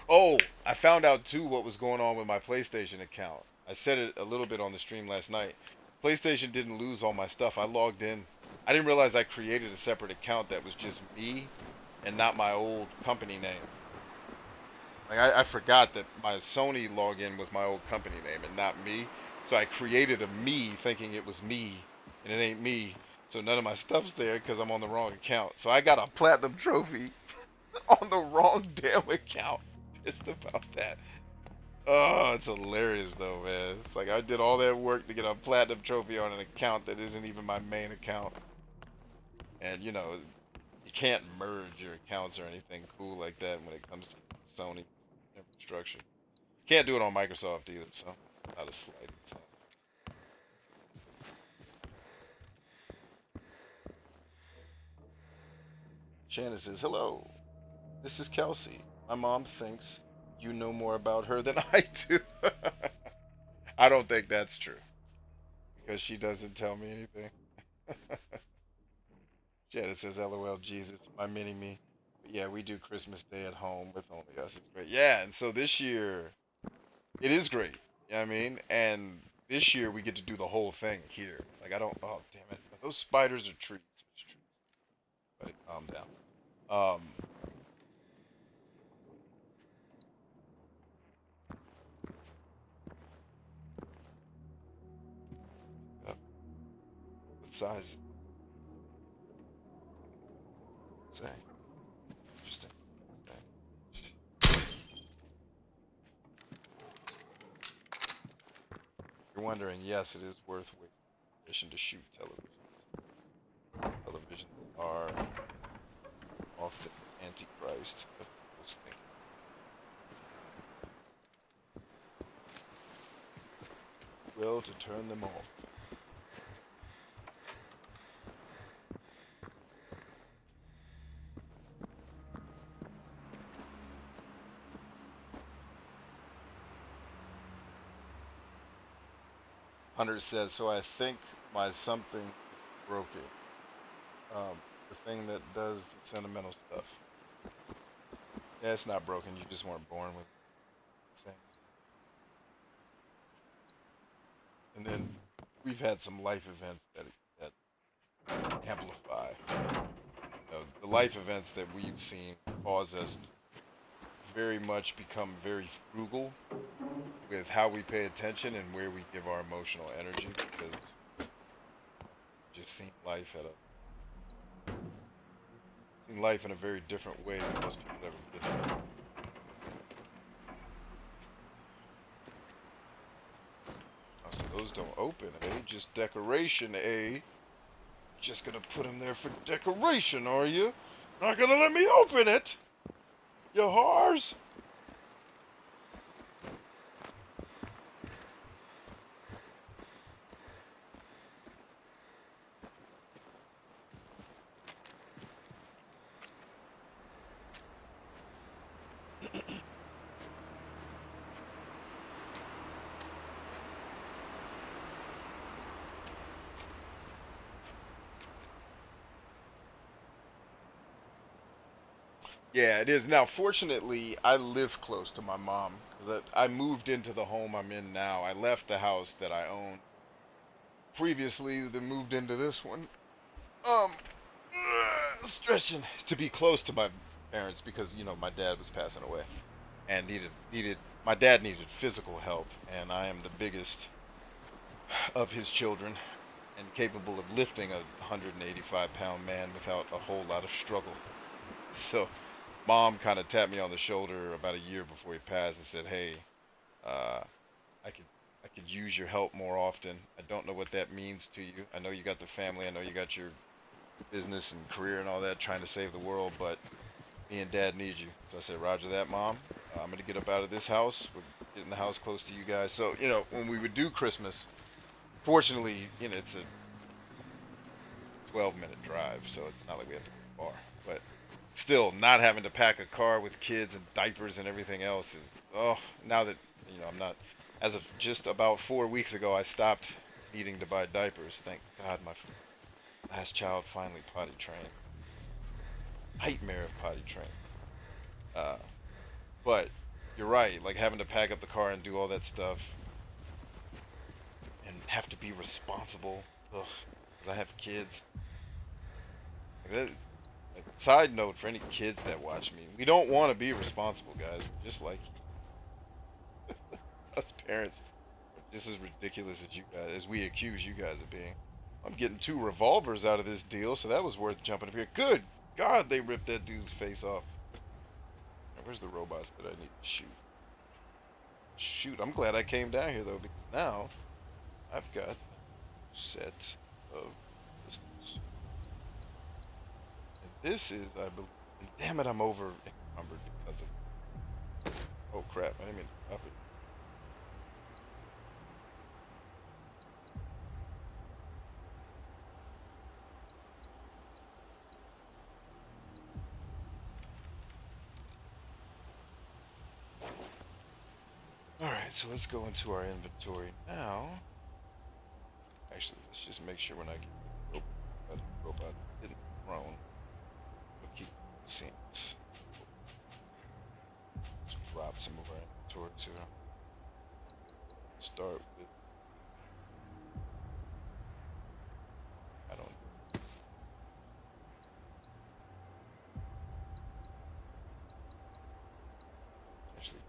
Oh, I found out too what was going on with my PlayStation account. I said it a little bit on the stream last night. PlayStation didn't lose all my stuff. I logged in. I didn't realize I created a separate account that was just me and not my old company name. Like I forgot that my Sony login was my old company name and not me. So I created a me thinking it was me, and it ain't me. So none of my stuff's there because I'm on the wrong account. So I got a platinum trophy on the wrong damn account. Pissed about that. Oh, it's hilarious though, man. It's like I did all that work to get a platinum trophy on an account that isn't even my main account. And you know, you can't merge your accounts or anything cool like that when it comes to Sony infrastructure. Can't do it on Microsoft either, so not a slight. So. Shannon says, "Hello, this is Kelsey. My mom thinks you know more about her than I do." I don't think that's true because she doesn't tell me anything. Shannon says, "LOL, Jesus, my mini me." But yeah, we do Christmas Day at home with only us. It's great. Yeah, and so this year it is great. You know what I mean? And this year we get to do the whole thing here. Like I don't. Oh damn it! Those spiders are trees. It's true. But calm down. Um, what size is it? Say. Interesting. You're wondering, yes, it is worth wasting to shoot television. Televisions are often antichrist. Will to turn them off. Hunter says, so I think my something is broken. The thing that does the sentimental stuff. Yeah, it's not broken. You just weren't born with it. And then we've had some life events that amplify. You know, the life events that we've seen cause us to very much become very frugal with how we pay attention and where we give our emotional energy because just seen life in a very different way than most people ever did. Oh, so those don't open, eh? Just decoration, eh? Just gonna put them there for decoration, are you? Not gonna let me open it? You whores? Yeah, it is. Now, fortunately, I live close to my mom because I moved into the home I'm in now. I left the house that I owned previously, then moved into this one. Um, stretching to be close to my parents because my dad was passing away and needed my dad needed physical help, and I am the biggest of his children and capable of lifting a 185-pound man without a whole lot of struggle. So mom kind of tapped me on the shoulder about a year before he passed and said, "Hey, uh, I could I could use your help more often. I don't know what that means to you. I know you got the family. I know you got your business and career and all that, trying to save the world, but me and Dad need you." So I said, "Roger that, Mom. I'm gonna get up out of this house. We're getting the house close to you guys. So, you know, when we would do Christmas, fortunately, you know, it's a 12-minute drive, so it's not like we have to go far. But still, not having to pack a car with kids and diapers and everything else is, oh, now that, you know, I'm not, as of just about 4 weeks ago, I stopped needing to buy diapers. Thank God my last child finally potty trained. Nightmare of potty training. Uh, but you're right, like having to pack up the car and do all that stuff and have to be responsible. Ugh, 'cause I have kids. Like that, like, side note for any kids that watch me, we don't want to be responsible, guys. We're just like us parents. We're just as ridiculous as you guys, as we accuse you guys of being. I'm getting 2 revolvers out of this deal, so that was worth jumping up here. Good God, they ripped that dude's face off. Now, where's the robots that I need to shoot? Shoot, I'm glad I came down here though, because now I've got a set of pistols. And this is, I believe, and damn it, I'm over encumbered because of. Oh crap! I didn't mean to up it. All right, so let's go into our inventory now. Actually, let's just make sure we're not getting robot getting thrown. We'll keep seeing it. Let's drop some of our inventory too. Start with, I don't. Actually,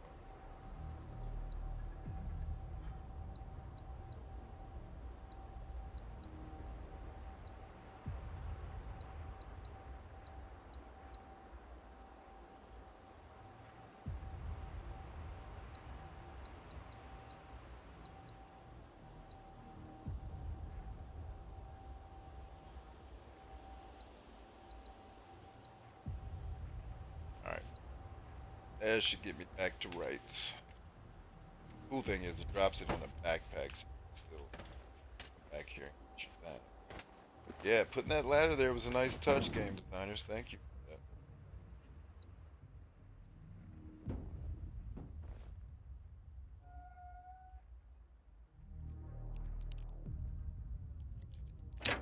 all right. That should get me back to rights. Cool thing is, it drops it on a backpack, so it's still back here. That. Yeah, putting that ladder there was a nice touch, game designers. Thank you for that.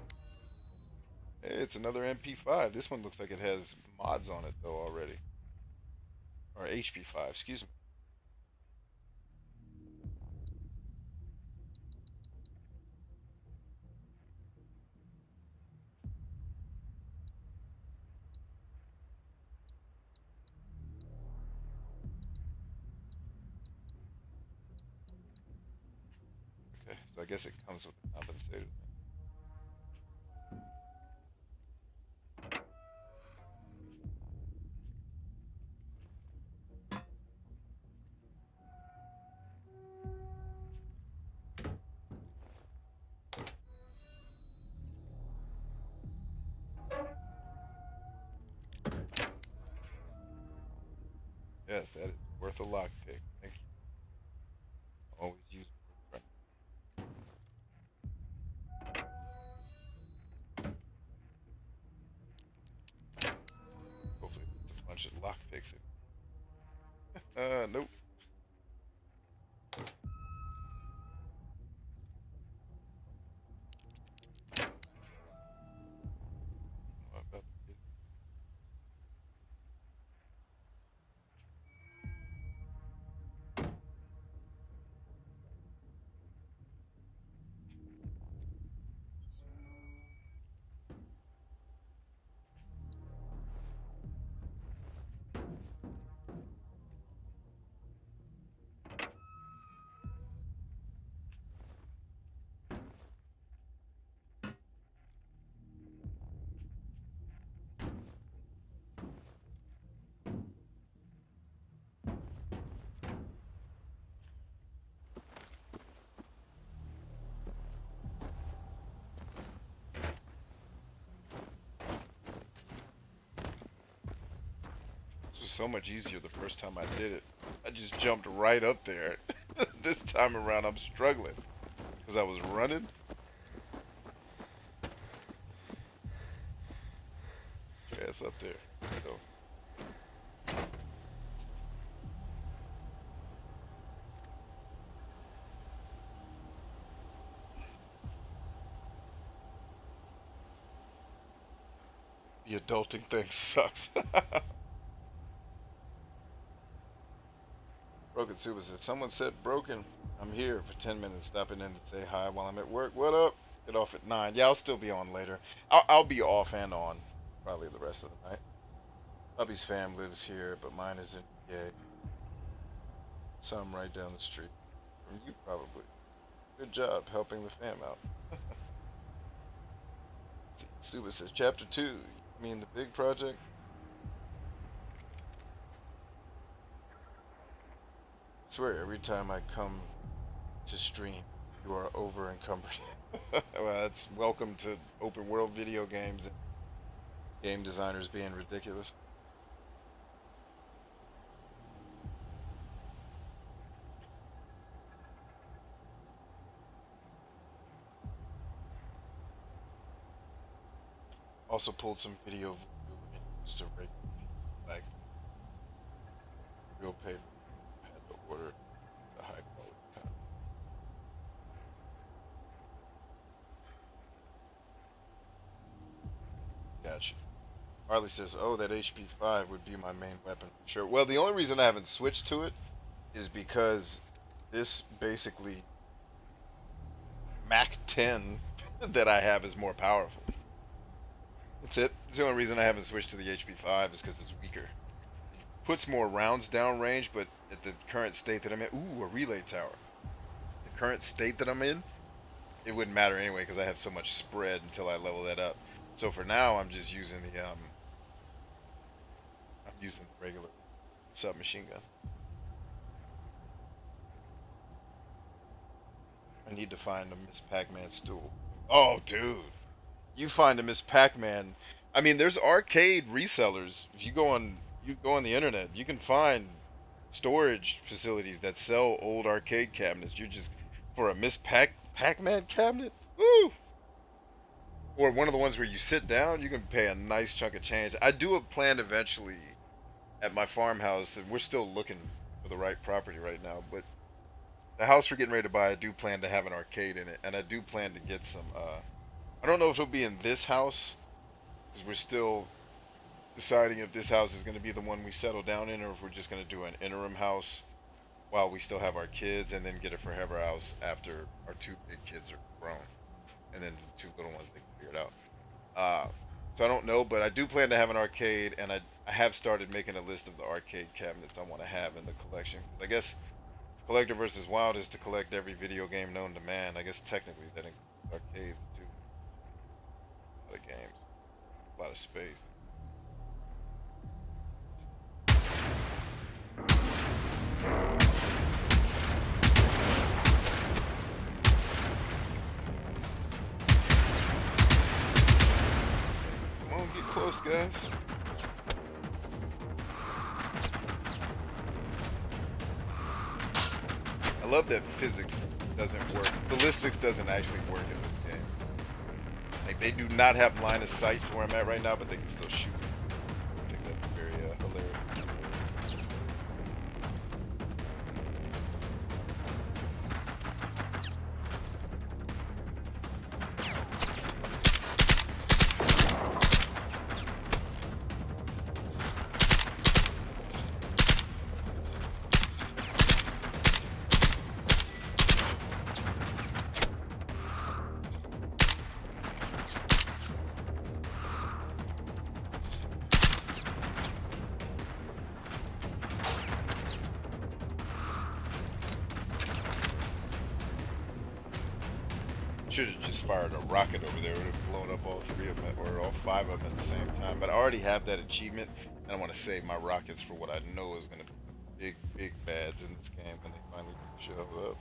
Hey, it's another MP5. This one looks like it has mods on it though already, or HP5. Excuse me. Okay, so I guess it comes with a compensator. Yes, that is worth a lockpick. Thank you. Always use it. Hopefully, it's a bunch of lockpicks. Nope. What about the kid? This was so much easier the first time I did it. I just jumped right up there. This time around, I'm struggling because I was running. Get your ass up there. So. The adulting thing sucks. Broken Super said, someone said broken. I'm here for 10 minutes, stopping in to say hi while I'm at work. What up? Get off at 9. Yeah, I'll still be on later. I'll be off and on probably the rest of the night. Puppy's fam lives here, but mine is in PA. Some right down the street. From you, probably. Good job helping the fam out. Suba says, Chapter 2. You mean the big project? I swear, every time I come to stream, you are over encumbered. Well, that's welcome to open world video games and game designers being ridiculous. Also pulled some video and used to rake like real paper. Had to order the high quality kind. Gotcha. Harley says, "Oh, that HP5 would be my main weapon." Sure. Well, the only reason I haven't switched to it is because this basically Mac 10 that I have is more powerful. That's it. It's the only reason I haven't switched to the HP5 is because it's weaker. It puts more rounds down range, but at the current state that I'm in, ooh, a relay tower. The current state that I'm in, it wouldn't matter anyway because I have so much spread until I level that up. So for now, I'm just using the regular submachine gun. I need to find a Miss Pac-Man stool. Oh, dude. You find a Miss Pac-Man. I mean, there's arcade resellers. If you go on the internet, you can find storage facilities that sell old arcade cabinets. You just for a Miss Pac-Man cabinet, woo! Or one of the ones where you sit down, you can pay a nice chunk of change. I do plan eventually at my farmhouse, and we're still looking for the right property right now, but the house we're getting ready to buy, I do plan to have an arcade in it, and I do plan to get some I don't know if it'll be in this house, because we're still deciding if this house is going to be the one we settle down in, or if we're just going to do an interim house while we still have our kids, and then get a forever house after our two big kids are grown, and then the two little ones, they can figure it out. So I don't know, but I do plan to have an arcade, and I have started making a list of the arcade cabinets I want to have in the collection. I guess Collector vs. Wild is to collect every video game known to man. I guess technically that includes arcades too. A lot of games. A lot of space. Come on, get close, guys. I love that physics doesn't work. Ballistics doesn't actually work in this game. Like, they do not have line of sight to where I'm at right now, but they can still shoot. I think that's very hilarious. Should have just fired a rocket over there. It would have blown up all three of them, or all five of them at the same time. But I already have that achievement, and I want to save my rockets for what I know is going to be big bads in this game when they finally show up.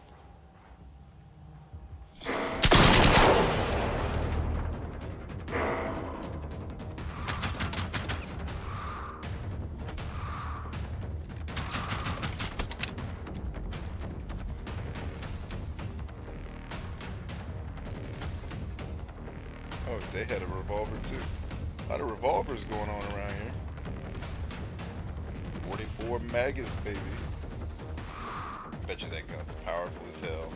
Oh, they had a revolver too. A lot of revolvers going on around here. 44 Magus, baby. Bet you that gun's powerful as hell.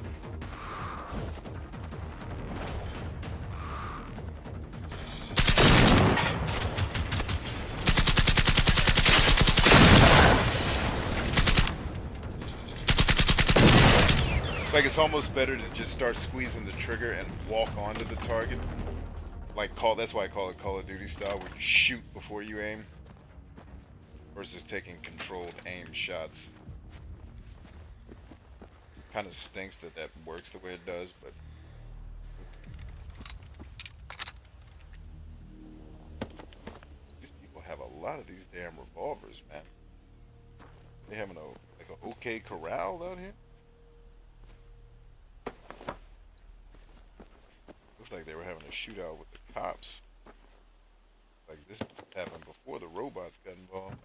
Like it's almost better to just start squeezing the trigger and walk onto the target. Like that's why I call it Call of Duty style, where you shoot before you aim, versus taking controlled aim shots. Kind of stinks that that works the way it does, but these people have a lot of these damn revolvers, man. They having like a OK Corral out here. Looks like they were having a shootout with the cops. Like this happened before the robots got involved.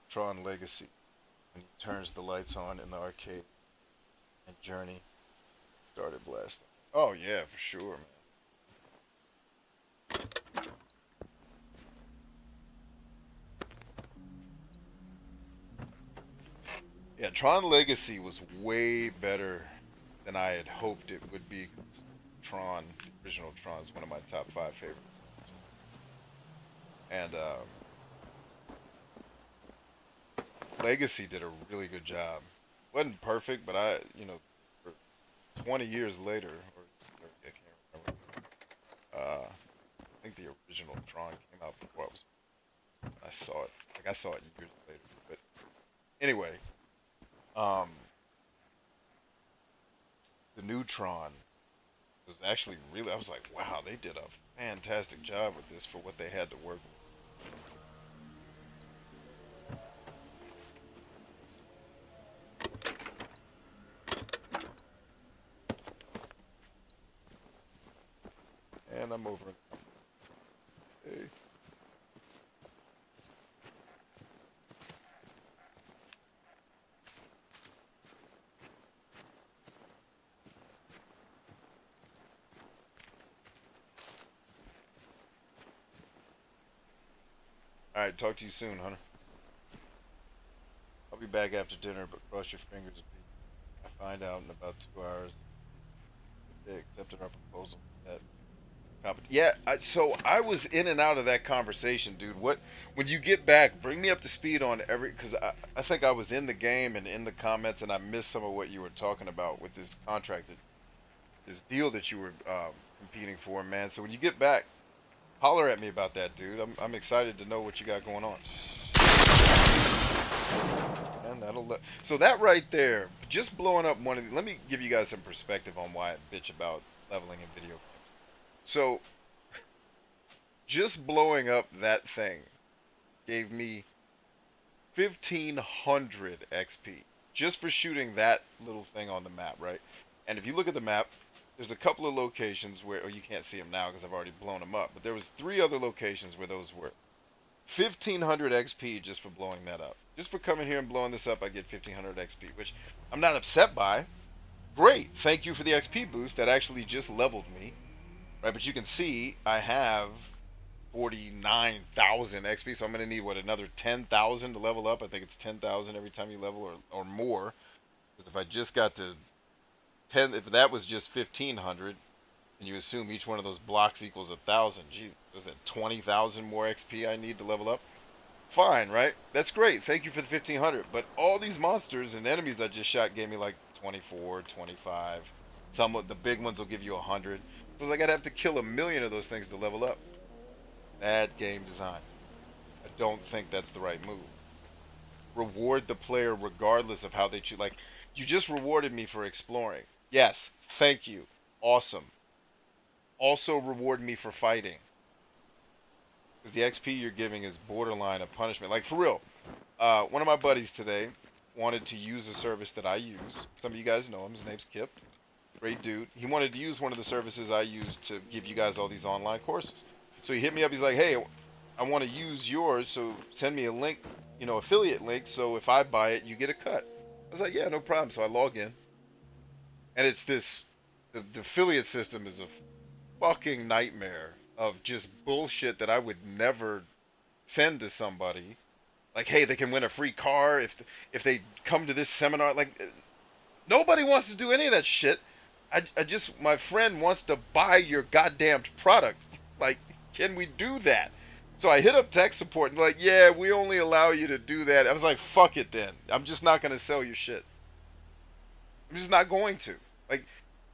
Tron Legacy, when he turns the lights on in the arcade and Journey started blasting. Oh yeah, for sure, man. Yeah, Tron Legacy was way better than I had hoped it would be. Tron, the original Tron, is one of my top 5 favorites. And Legacy did a really good job. Wasn't perfect, but for 20 years later, or 30, I can't remember. I think the original Tron came out before I saw it. Like I saw it years later. But anyway, the new Tron was actually really. I was like, wow, they did a fantastic job with this for what they had to work with. And I'm over. Hey. Alright, talk to you soon, Hunter. I'll be back after dinner, but cross your fingers. I find out in about 2 hours if they accepted our proposal. Yeah, so I was in and out of that conversation, dude. When you get back, bring me up to speed on because I think I was in the game and in the comments, and I missed some of what you were talking about with this contract, this deal that you were competing for, man. So when you get back, holler at me about that, dude. I'm excited to know what you got going on. And so that right there, just blowing up one of the, let me give you guys some perspective on why I bitch about leveling in video games. So, just blowing up that thing gave me 1,500 XP just for shooting that little thing on the map, right? And if you look at the map, there's a couple of locations where, you can't see them now because I've already blown them up, but there was 3 other locations where those were. 1,500 XP just for blowing that up. Just for coming here and blowing this up, I get 1,500 XP, which I'm not upset by. Great, thank you for the XP boost. That actually just leveled me. Right, but you can see I have 49,000 XP, so I'm going to need, another 10,000 to level up? I think it's 10,000 every time you level, or more. Because if I just got to 10, if that was just 1,500, and you assume each one of those blocks equals 1,000, geez, is that 20,000 more XP I need to level up? Fine, right? That's great. Thank you for the 1,500. But all these monsters and enemies I just shot gave me like 24, 25. Some of the big ones will give you 100. So like I'd have to kill 1,000,000 of those things to level up. Bad game design. I don't think that's the right move. Reward the player regardless of how they choose. Like, you just rewarded me for exploring. Yes, thank you. Awesome. Also reward me for fighting. Because the XP you're giving is borderline a punishment. Like, for real. One of my buddies today wanted to use a service that I use. Some of you guys know him. His name's Kip. Great dude. He wanted to use one of the services I use to give you guys all these online courses. So he hit me up. He's like, hey, I want to use yours, so send me a link, affiliate link, so if I buy it, you get a cut. I was like, yeah, no problem. So I log in. And it's this the affiliate system is a fucking nightmare of just bullshit that I would never send to somebody. Like, hey, they can win a free car if they come to this seminar. Like, nobody wants to do any of that shit. I just my friend wants to buy your goddamn product. Like, can we do that? So I hit up tech support and like, yeah, we only allow you to do that. I was like, fuck it then. I'm just not gonna sell your shit. I'm just not going to. Like,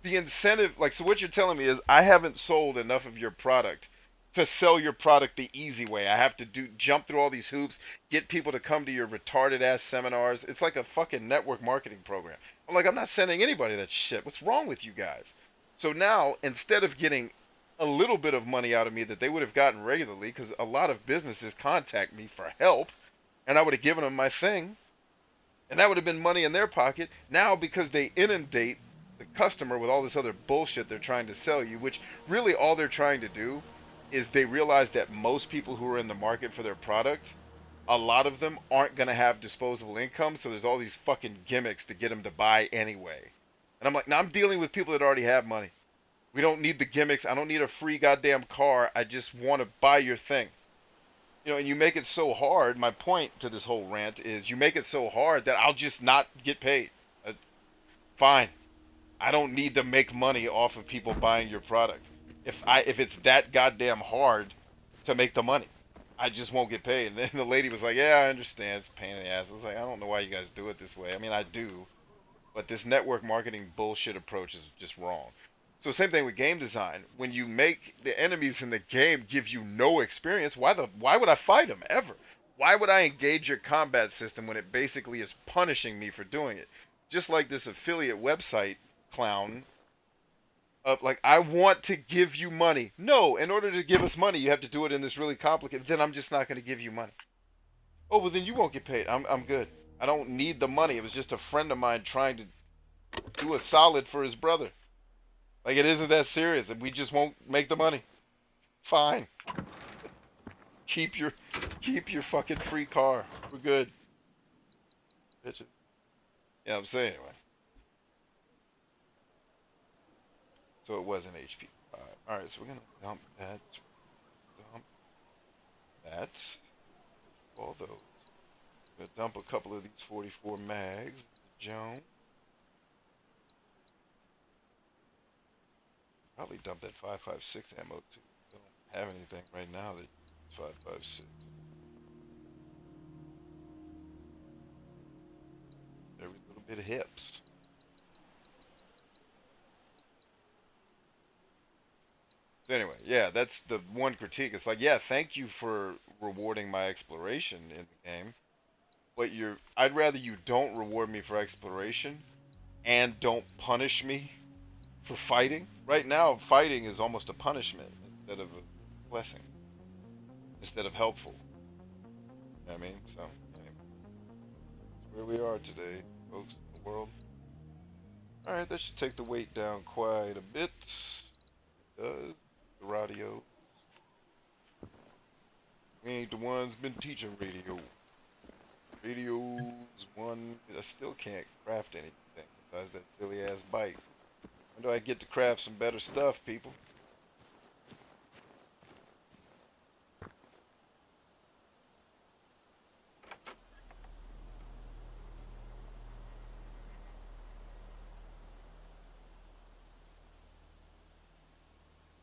the incentive, like, so what you're telling me is I haven't sold enough of your product to sell your product the easy way. I have to jump through all these hoops, get people to come to your retarded ass seminars. It's like a fucking network marketing program. I'm like, I'm not sending anybody that shit. What's wrong with you guys? So now, instead of getting a little bit of money out of me that they would have gotten regularly, because a lot of businesses contact me for help, and I would have given them my thing, and that would have been money in their pocket. Now, because they inundate the customer with all this other bullshit they're trying to sell you, which really all they're trying to do is they realize that most people who are in the market for their product, a lot of them aren't going to have disposable income, so there's all these fucking gimmicks to get them to buy anyway. And I'm like, now I'm dealing with people that already have money. We don't need the gimmicks. I don't need a free goddamn car. I just want to buy your thing. You know, and you make it so hard. My point to this whole rant is you make it so hard that I'll just not get paid. Fine. I don't need to make money off of people buying your product. If it's that goddamn hard to make the money, I just won't get paid. And then the lady was like, "Yeah, I understand. It's a pain in the ass." I was like, "I don't know why you guys do it this way. I mean, I do, but this network marketing bullshit approach is just wrong." So same thing with game design. When you make the enemies in the game give you no experience, why would I fight them ever? Why would I engage your combat system when it basically is punishing me for doing it? Just like this affiliate website clown. Like, I want to give you money. No, in order to give us money, you have to do it in this really complicated. Then I'm just not going to give you money. Oh, well then you won't get paid. I'm good. I don't need the money. It was just a friend of mine trying to do a solid for his brother. Like, it isn't that serious. We just won't make the money. Fine. Keep your keep your fucking free car. We're good. Bitches. Yeah, I'm saying anyway. So it was an HP 5. Alright, so we're gonna dump that. Dump that. All those. Gonna dump a couple of these 44 mags. Joan. Probably dump that 5.56 ammo too. Don't have anything right now that 5.56. Every little bit of hips. So anyway, yeah, that's the one critique. It's like, yeah, thank you for rewarding my exploration in the game, but I'd rather you don't reward me for exploration and don't punish me for fighting. Right now, fighting is almost a punishment instead of a blessing, instead of helpful. You know what I mean? So, anyway, where we are today, folks, in the world. Alright, that should take the weight down quite a bit. It does. The radio. We ain't the ones been teaching radio. Radio's one. I still can't craft anything besides that silly ass bike. When do I get to craft some better stuff, people?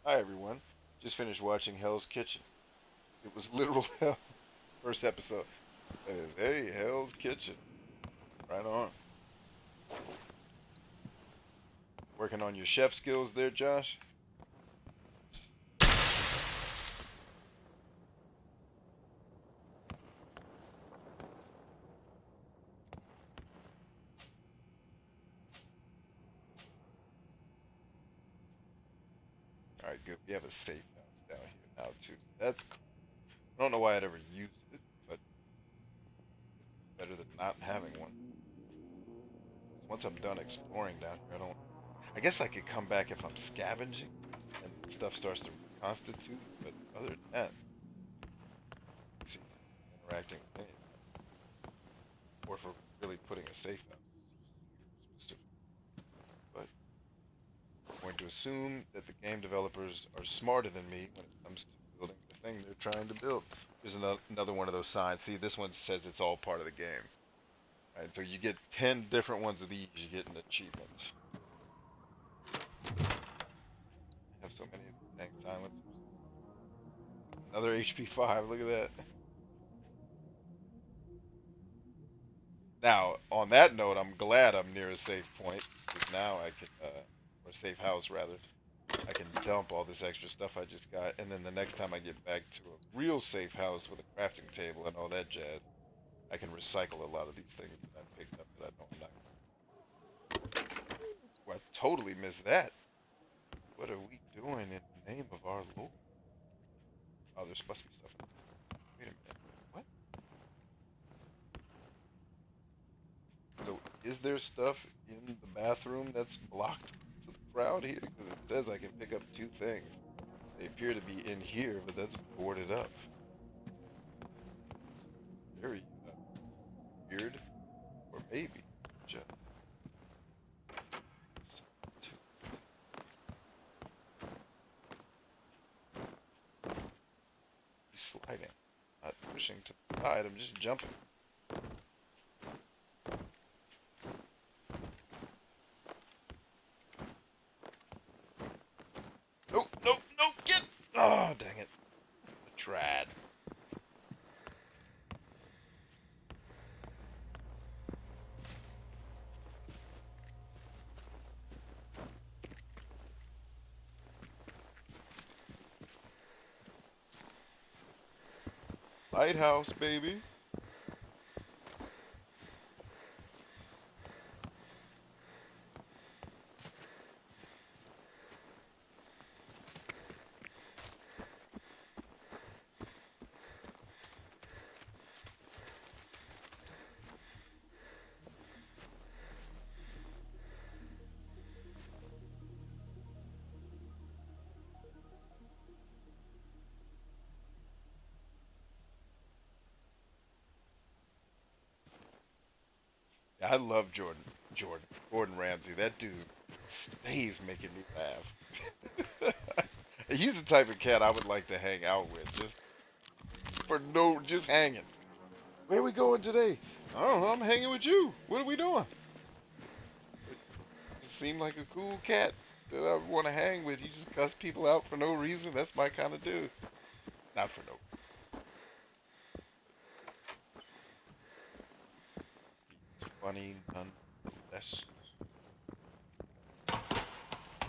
Hi everyone. Just finished watching Hell's Kitchen. It was literal hell. First episode. That is, hey, Hell's Kitchen. Right on. Working on your chef skills there, Josh? Alright, good. We have a safe house down here now, too. That's cool. I don't know why I'd ever used it, but it's better than not having one. Once I'm done exploring down here, I guess I could come back if I'm scavenging and stuff starts to reconstitute, but other than that, see, interacting with anything. Or if we're really putting a safe house. But to assume that the game developers are smarter than me when it comes to building the thing they're trying to build. There's another one of those signs. See, this one says it's all part of the game. Right, so you get 10 different ones of these, you get an achievement. I have so many of these dang silencers. Another HP 5, look at that. Now, on that note, I'm glad I'm near a safe point, because now I can, or a safe house rather, I can dump all this extra stuff I just got, and then the next time I get back to a real safe house with a crafting table and all that jazz, I can recycle a lot of these things that I picked up that I know I'm not. Ooh, I totally missed that. What are we doing in the name of our Lord? Oh, there's supposed to be stuff. Wait a minute. What? So, is there stuff in the bathroom that's blocked to the crowd here? Because it says I can pick up 2 things. They appear to be in here, but that's boarded up. Very weird. Or maybe just sliding. Not pushing to the side, I'm just jumping. Nope, nope, nope, get! Oh, dang it. I tried. Lighthouse, baby. I love Gordon Ramsay. That dude stays making me laugh. He's the type of cat I would like to hang out with, just hanging. Where are we going today? I don't know. I'm hanging with you. What are we doing? You seem like a cool cat that I would want to hang with. You just cuss people out for no reason. That's my kind of dude. Not for no. It's funny nonetheless.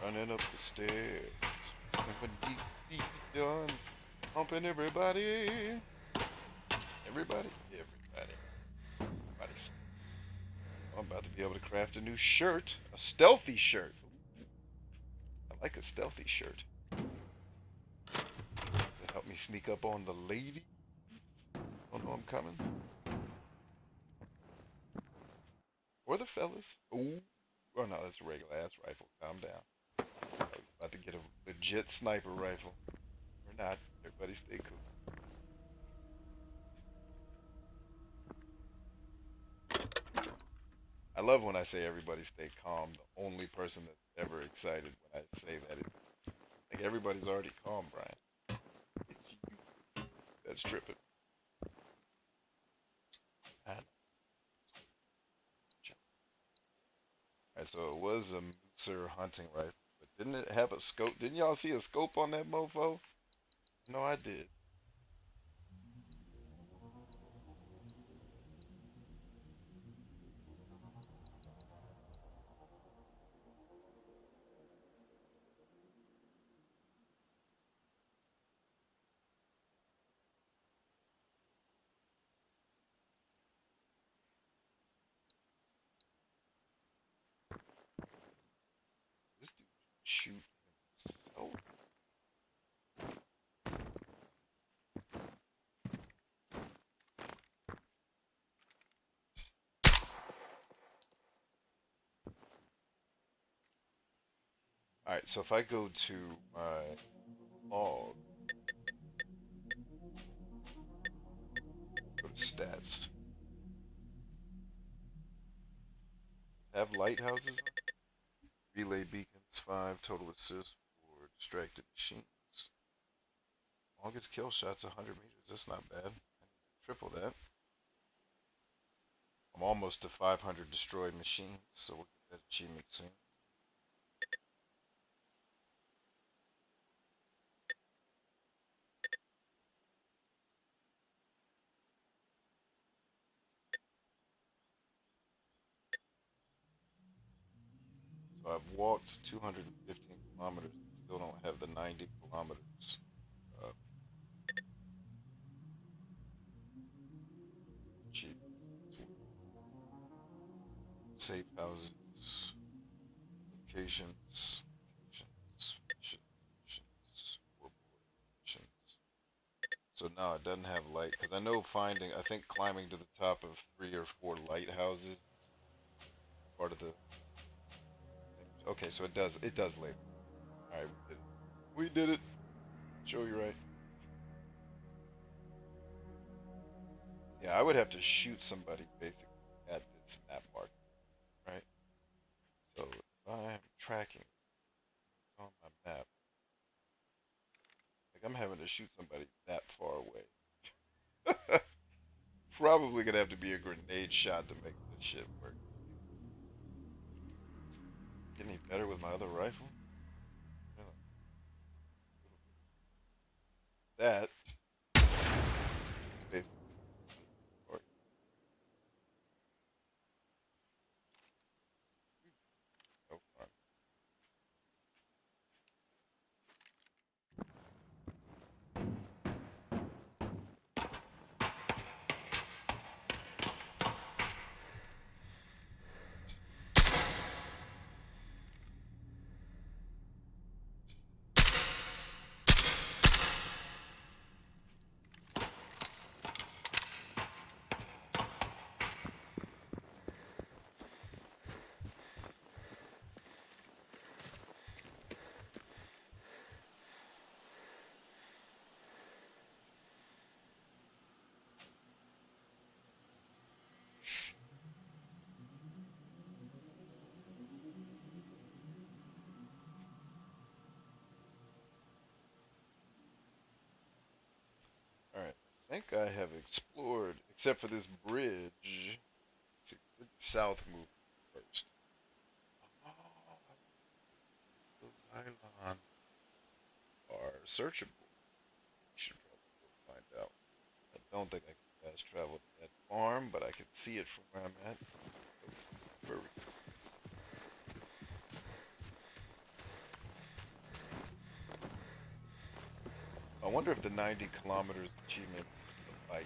Running up the stairs. When we done humping everybody. Everybody? Everybody. Everybody's. I'm about to be able to craft a new shirt. A stealthy shirt. I like a stealthy shirt. To help me sneak up on the ladies. Oh no, I'm coming. Or the fellas. Ooh. Oh no, that's a regular ass rifle. Calm down. I was about to get a legit sniper rifle. Or not. Everybody stay cool. I love when I say everybody stay calm. The only person that's ever excited when I say that is like everybody's already calm, Brian. It's you that's tripping. Alright, so it was a Mooser hunting rifle, but didn't it have a scope? Didn't y'all see a scope on that mofo? No, I did. This dude shoot himself. Alright, so if I go to my log, go to stats, have lighthouses on? Relay beacons. 5 total assists for distracted machines. Longest kill shot's 100 meters. That's not bad. I need to triple that. I'm almost to 500 destroyed machines, so we'll get that achievement soon. So I've walked 215 kilometers and still don't have the 90 kilometers. Uh, Safe houses, locations, missions, missions. So no, it doesn't have light because I know I think climbing to the top of 3 or 4 lighthouses part of the thing. Okay, so it does label. All right, we did it. We did it. Show you right. Yeah, I would have to shoot somebody basically at this map mark, right? So if I'm tracking, it's on my map. Like I'm having to shoot somebody that far away. Probably gonna have to be a grenade shot to make this shit work. Get any better with my other rifle? That basically or no fun. Alright, I think I have explored, except for this bridge. Let's see, where did south move first? Oh, those islands are searchable. You should probably go find out. I don't think I can fast travel to that farm, but I can see it from where I'm at. Furry. I wonder if the 90 kilometers achievement is a bike.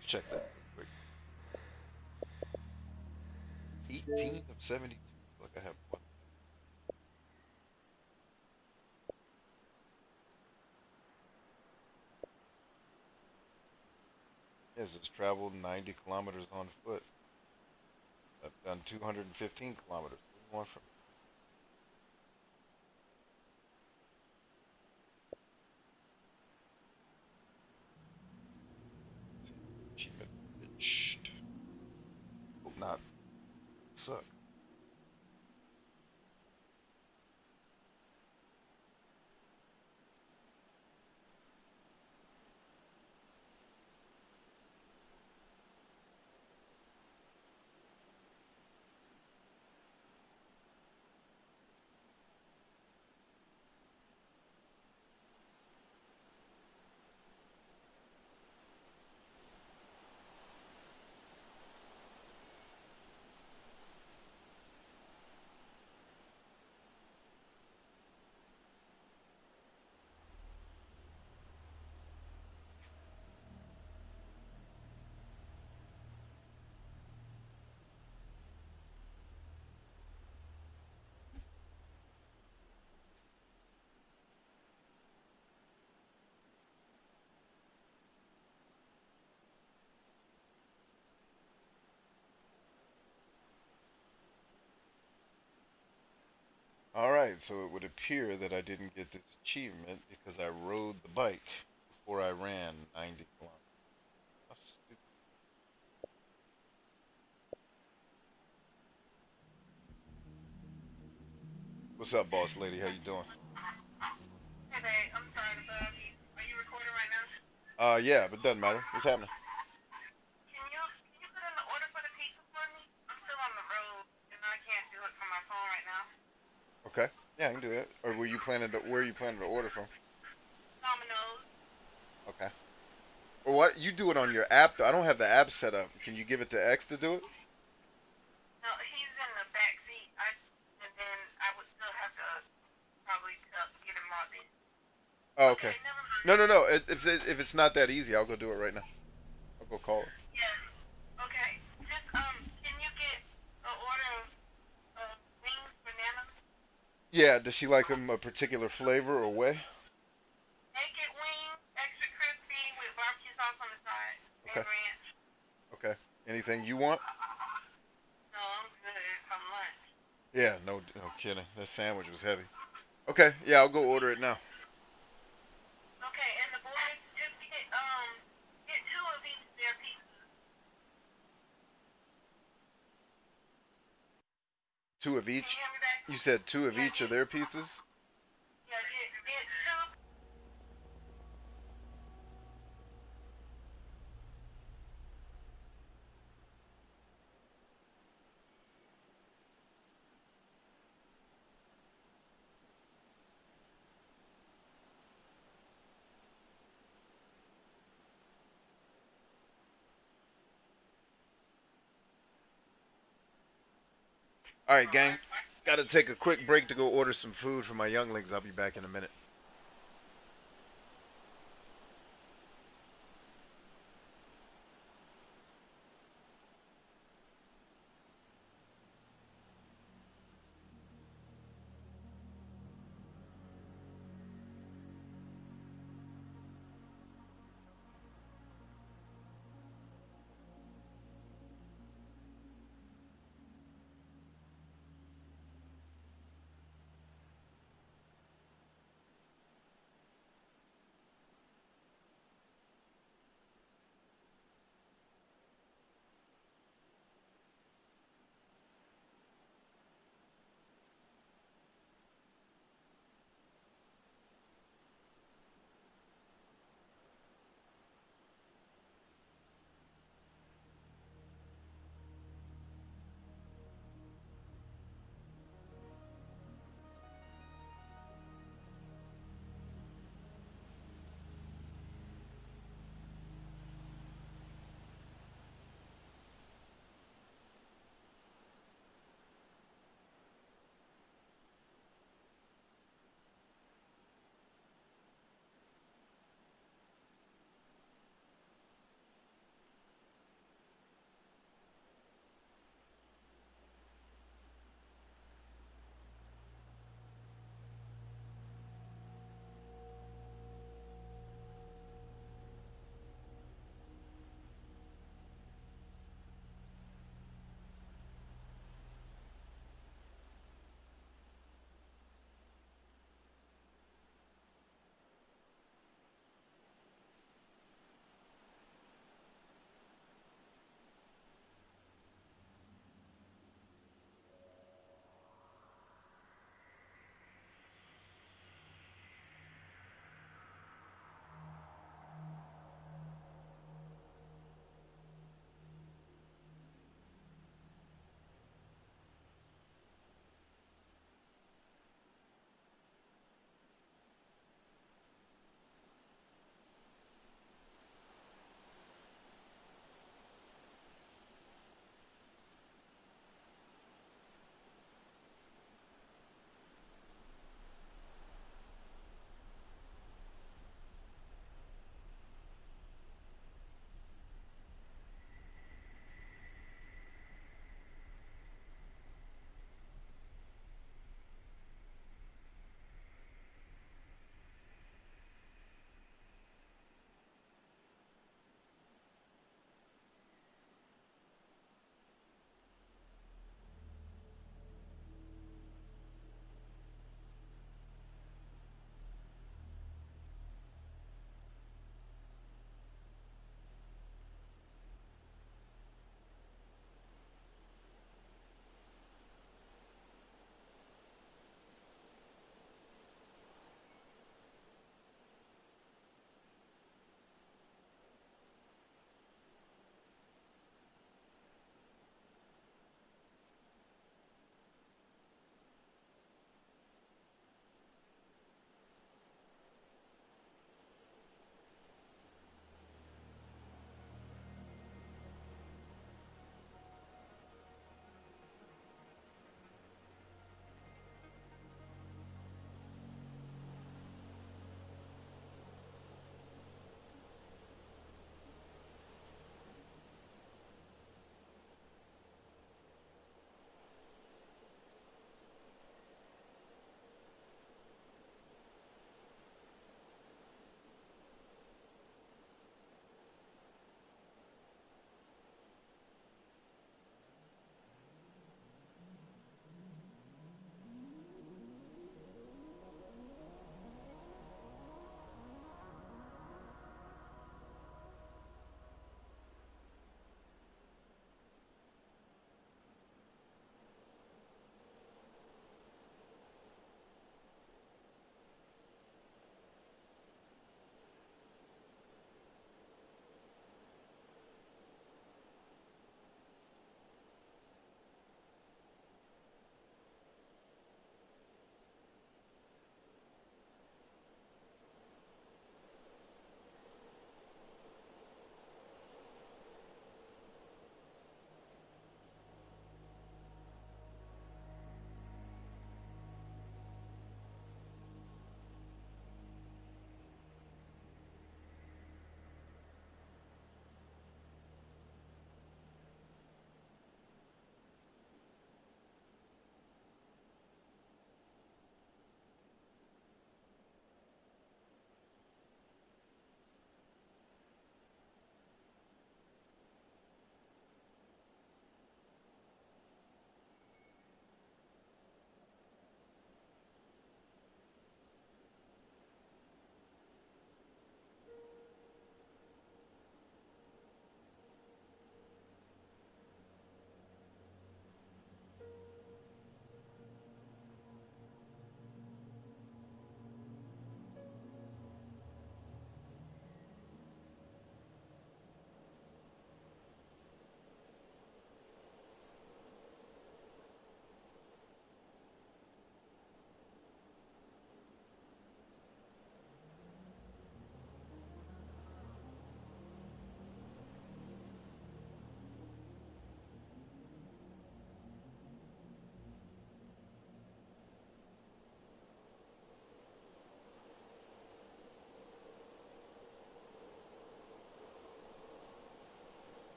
Let's check that real quick. 18 of 72. Like I have one. Yes, it's traveled 90 kilometers on foot. I've done 215 kilometers. What do you want from me? Achievements glitched. Hope not. Suck. Alright, so it would appear that I didn't get this achievement because I rode the bike before I ran 90 kilometers. How stupid. What's up, boss lady? How you doing? Hey babe, I'm sorry to bother you. Are you recording right now? Yeah, but doesn't matter. What's happening? Can you put in the order for the pizza for me? I'm still on the road and I can't do it from my phone right now. Okay. Yeah, I can do that. Or were you planning to? Where are you planning to order from? Domino's. Okay. Or what? You do it on your app. Though. I don't have the app set up. Can you give it to X to do it? No, he's in the back seat. And then I would still have to probably get him logged in. Oh, Okay, okay. never mind. No, no, no. If it's not that easy, I'll go do it right now. I'll go call her. Yeah. Okay. Just can you get an order of wings, bananas? Yeah. Does she like them a particular flavor or way? Naked wings, extra crispy with barbecue sauce on the side and Okay. ranch. Okay. Anything you want? No, I'm good from lunch. Yeah. No. No kidding. That sandwich was heavy. Okay. Yeah, I'll go order it now. Okay, and the boys just get two of each of their pizzas. Two of Can you each. hear me back? You said two of Yeah, each of their pizzas. get two. All right, gang. Got to take a quick break to go order some food for my younglings. I'll be back in a minute.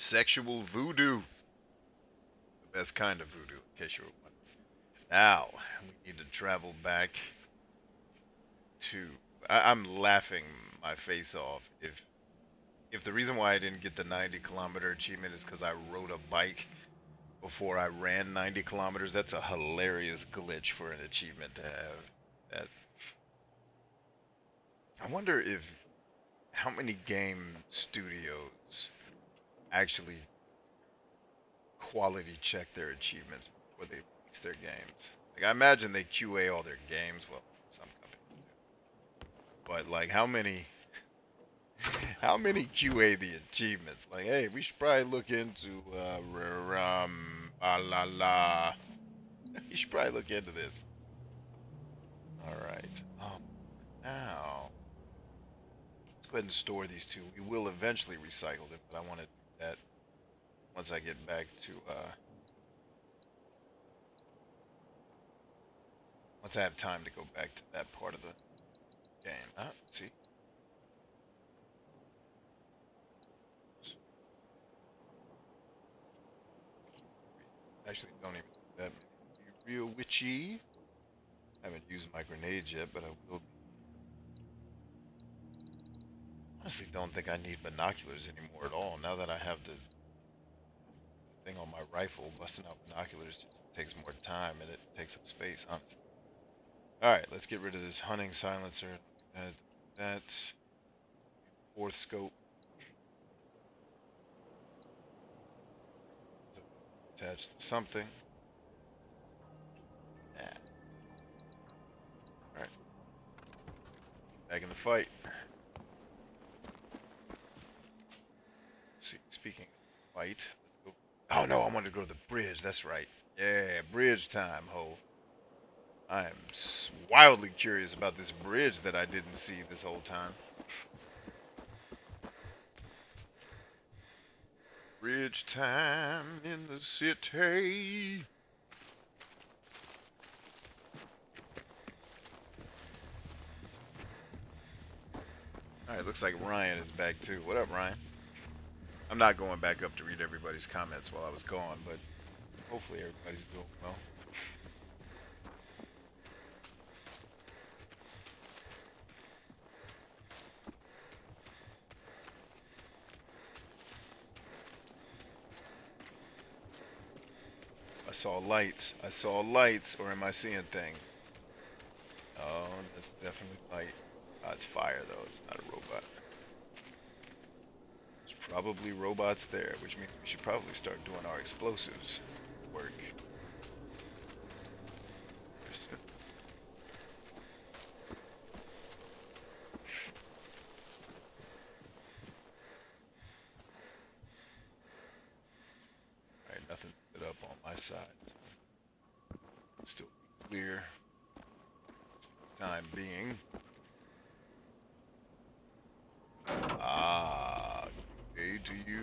sexual voodoo. The best kind of voodoo, in case you were wondering. Now, we need to travel back to... I'm laughing my face off. If the reason why I didn't get the 90-kilometer achievement is because I rode a bike before I ran 90 kilometers, that's a hilarious glitch for an achievement to have. That I wonder if how many game studios actually quality check their achievements before they release their games. Like I imagine they QA all their games. Well, some companies do. But like how many QA the achievements? Like, hey, we should probably look into la la. You should probably look into this. All right. Now let's go ahead and store these two. We will eventually recycle them, but I want to do that once I get back to once I have time to go back to that part of the game. See. Actually, don't even do that. Be real witchy. I haven't used my grenades yet, but I will. Honestly, don't think I need binoculars anymore at all. Now that I have the thing on my rifle, busting out binoculars just takes more time and it takes up space, honestly. Alright, let's get rid of this hunting silencer. Add that. Fourth scope. Attached to something. Nah. Alright. Back in the fight. Let's see, speaking of fight, let's go. Oh no, I wanted to go to the bridge, that's right. Yeah, bridge time, ho. I am wildly curious about this bridge that I didn't see this whole time. Bridge time in the city. Alright, looks like Ryan is back too. What up, Ryan? I'm not going back up to read everybody's comments while I was gone, but hopefully everybody's doing well. I saw lights, or am I seeing things? Oh, that's definitely light. Oh, it's fire, though. It's not a robot. There's probably robots there, which means we should probably start doing our explosives work. Alright, nothing's lit up on my side. Still clear. Time being. Good to you.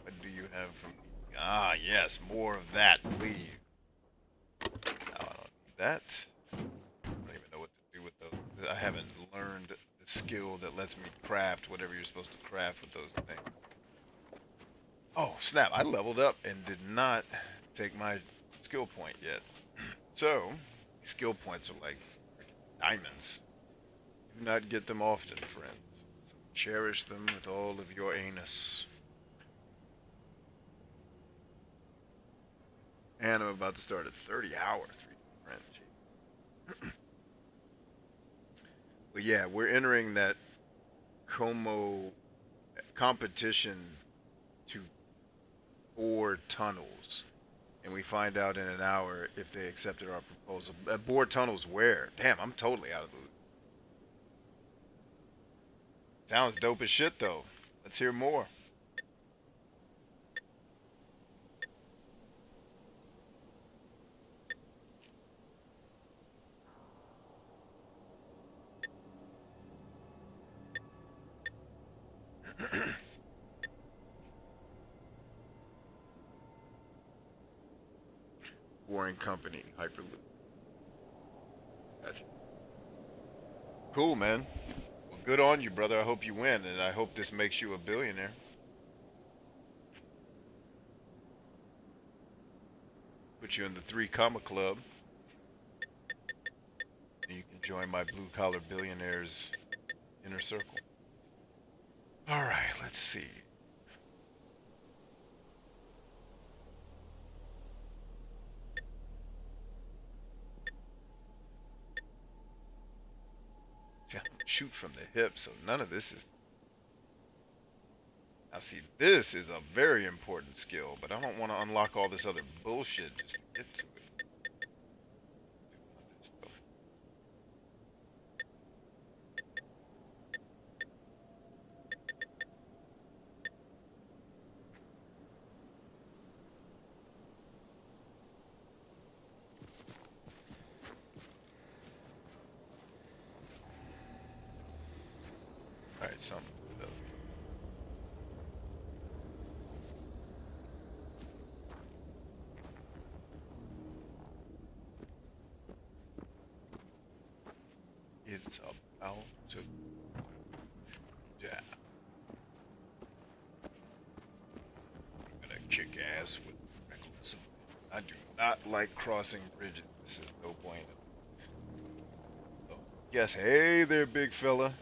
What do you have from me? Ah, yes, more of that, please. No, I don't need that. I don't even know what to do with those. I haven't learned the skill that lets me craft whatever you're supposed to craft with those things. Oh, snap, I leveled up and did not take my skill point yet. So, skill points are like diamonds. Do not get them often, friends. So cherish them with all of your anus. And I'm about to start a 30-hour friend. But yeah, we're entering that Como competition to bore tunnels. And we find out in an hour if they accepted our proposal. Bore tunnels where? Damn, I'm totally out of the loop. Sounds dope as shit, though. Let's hear more. Warring Company, Hyperloop. Gotcha. Cool, man. Well, good on you, brother. I hope you win, and I hope this makes you a billionaire. Put you in the 3 comma club. And you can join my blue collar billionaires inner circle. Alright, let's see. See, I'm gonna shoot from the hip, so none of this is. Now, see, this is a very important skill, but I don't want to unlock all this other bullshit just to get to it. Alright, something. It's about to die. I'm gonna kick ass with reckless. I do not like crossing bridges. This is no point. So, yes, hey there, big fella.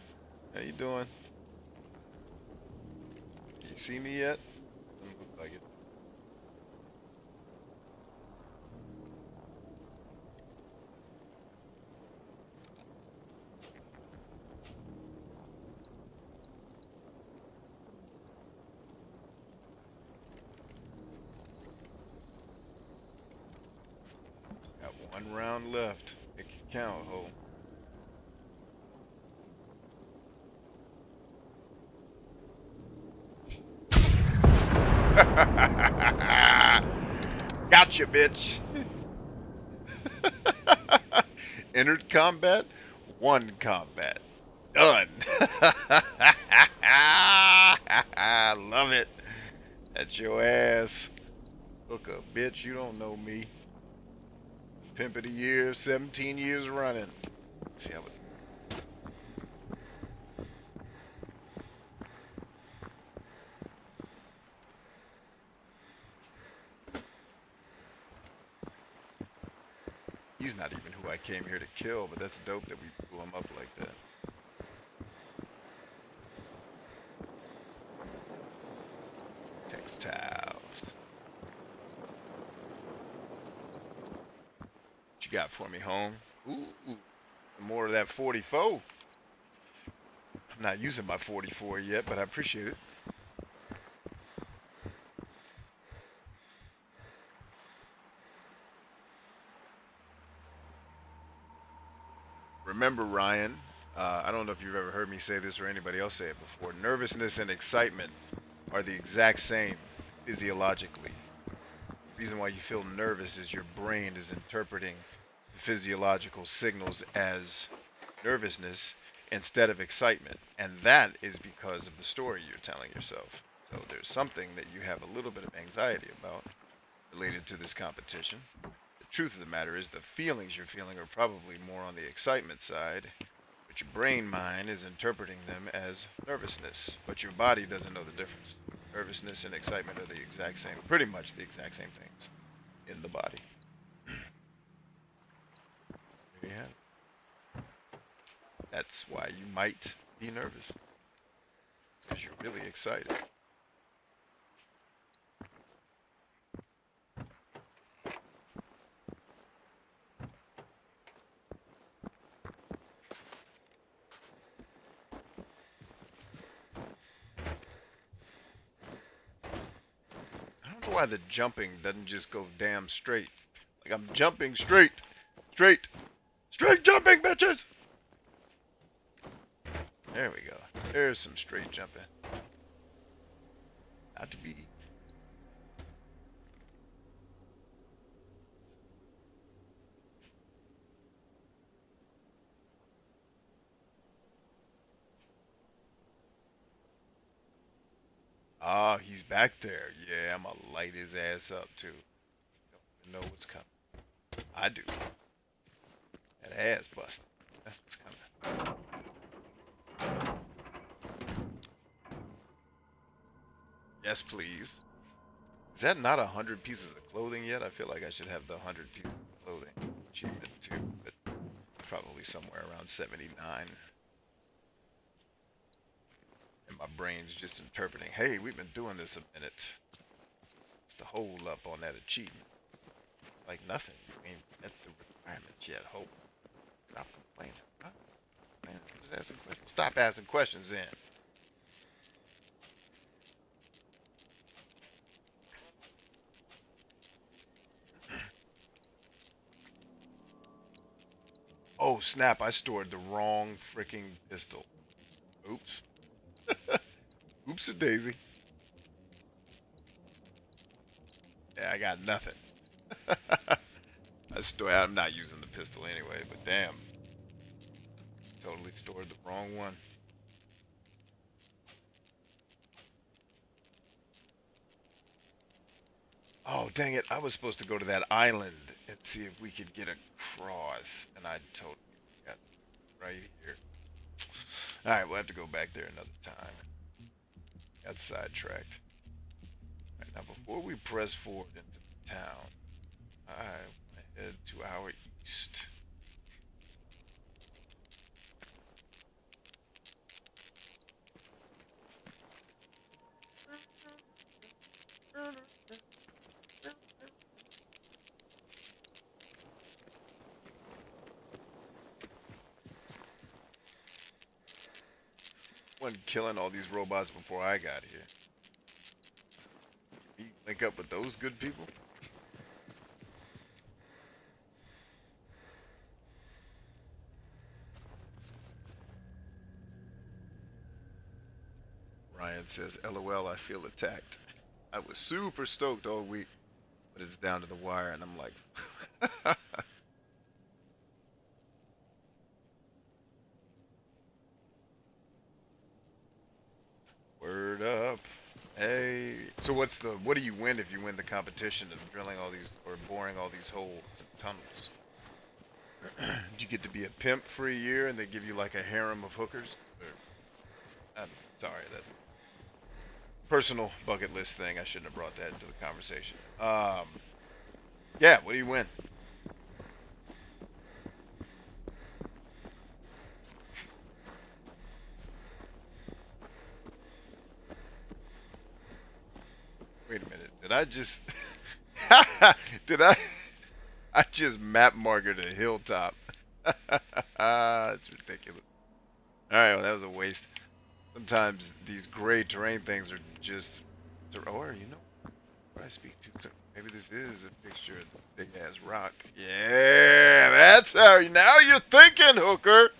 How you doing? Can you see me yet? Doesn't look like it. Got 1 round left. Make it count, ho. Gotcha, bitch. Entered combat, 1 combat. Done. Love it. That's your ass. Look up, bitch. You don't know me. Pimp of the year, 17 years running. See how it. He's not even who I came here to kill, but that's dope that we blew him up like that. Textiles. What you got for me, home? Ooh, more of that 44. I'm not using my 44 yet, but I appreciate it. Remember, Ryan, I don't know if you've ever heard me say this or anybody else say it before. Nervousness and excitement are the exact same physiologically. The reason why you feel nervous is your brain is interpreting the physiological signals as nervousness instead of excitement. And that is because of the story you're telling yourself. So there's something that you have a little bit of anxiety about related to this competition. The truth of the matter is the feelings you're feeling are probably more on the excitement side, but your brain mind is interpreting them as nervousness, but your body doesn't know the difference. Nervousness and excitement are the exact same, pretty much the exact same things in the body. There you have it. That's why you might be nervous, because you're really excited. Why the jumping doesn't just go damn straight. Like I'm jumping straight jumping, bitches. There we go. There's some straight jumping. Not to be. Ah, he's back there. Yeah, I'm gonna light his ass up too. Don't even know what's coming. I do. That ass busted. That's what's coming. Yes, please. Is that not 100 pieces of clothing yet? I feel like I should have the 100 pieces of clothing achievement too, but probably somewhere around 79. And my brain's just interpreting, hey, we've been doing this a minute. What's the hold up on that achievement? Like nothing. We ain't met the requirements yet. Hope. Stop complaining. Huh? Man, just asking questions. Stop asking questions then. Oh snap, I stored the wrong freaking pistol. Oops. Oops a daisy. Yeah, I got nothing. I'm not using the pistol anyway, but damn. Totally stored the wrong one. Oh, dang it. I was supposed to go to that island and see if we could get across. And I totally got right here. Alright, we'll have to go back there another time. Got sidetracked. Right, now, before we press forward into the town, I want to head to our east. Wasn't killing all these robots before I got here. You link up with those good people? Ryan says, LOL, I feel attacked. I was super stoked all week, but it's down to the wire, and I'm like, word up. Hey, so what do you win if you win the competition of drilling all these, or boring all these holes and tunnels? Do you get to be a pimp for a year and they give you like a harem of hookers? Or, I'm sorry, that personal bucket list thing. I shouldn't have brought that into the conversation. Yeah, what do you win? Wait a minute. Did I just did I just map markered a hilltop? It's ridiculous. All right, well that was a waste. Sometimes these gray terrain things are just, or you know what I speak to. So maybe this is a picture of the big ass rock. Yeah, that's how. Now you're thinking, hooker.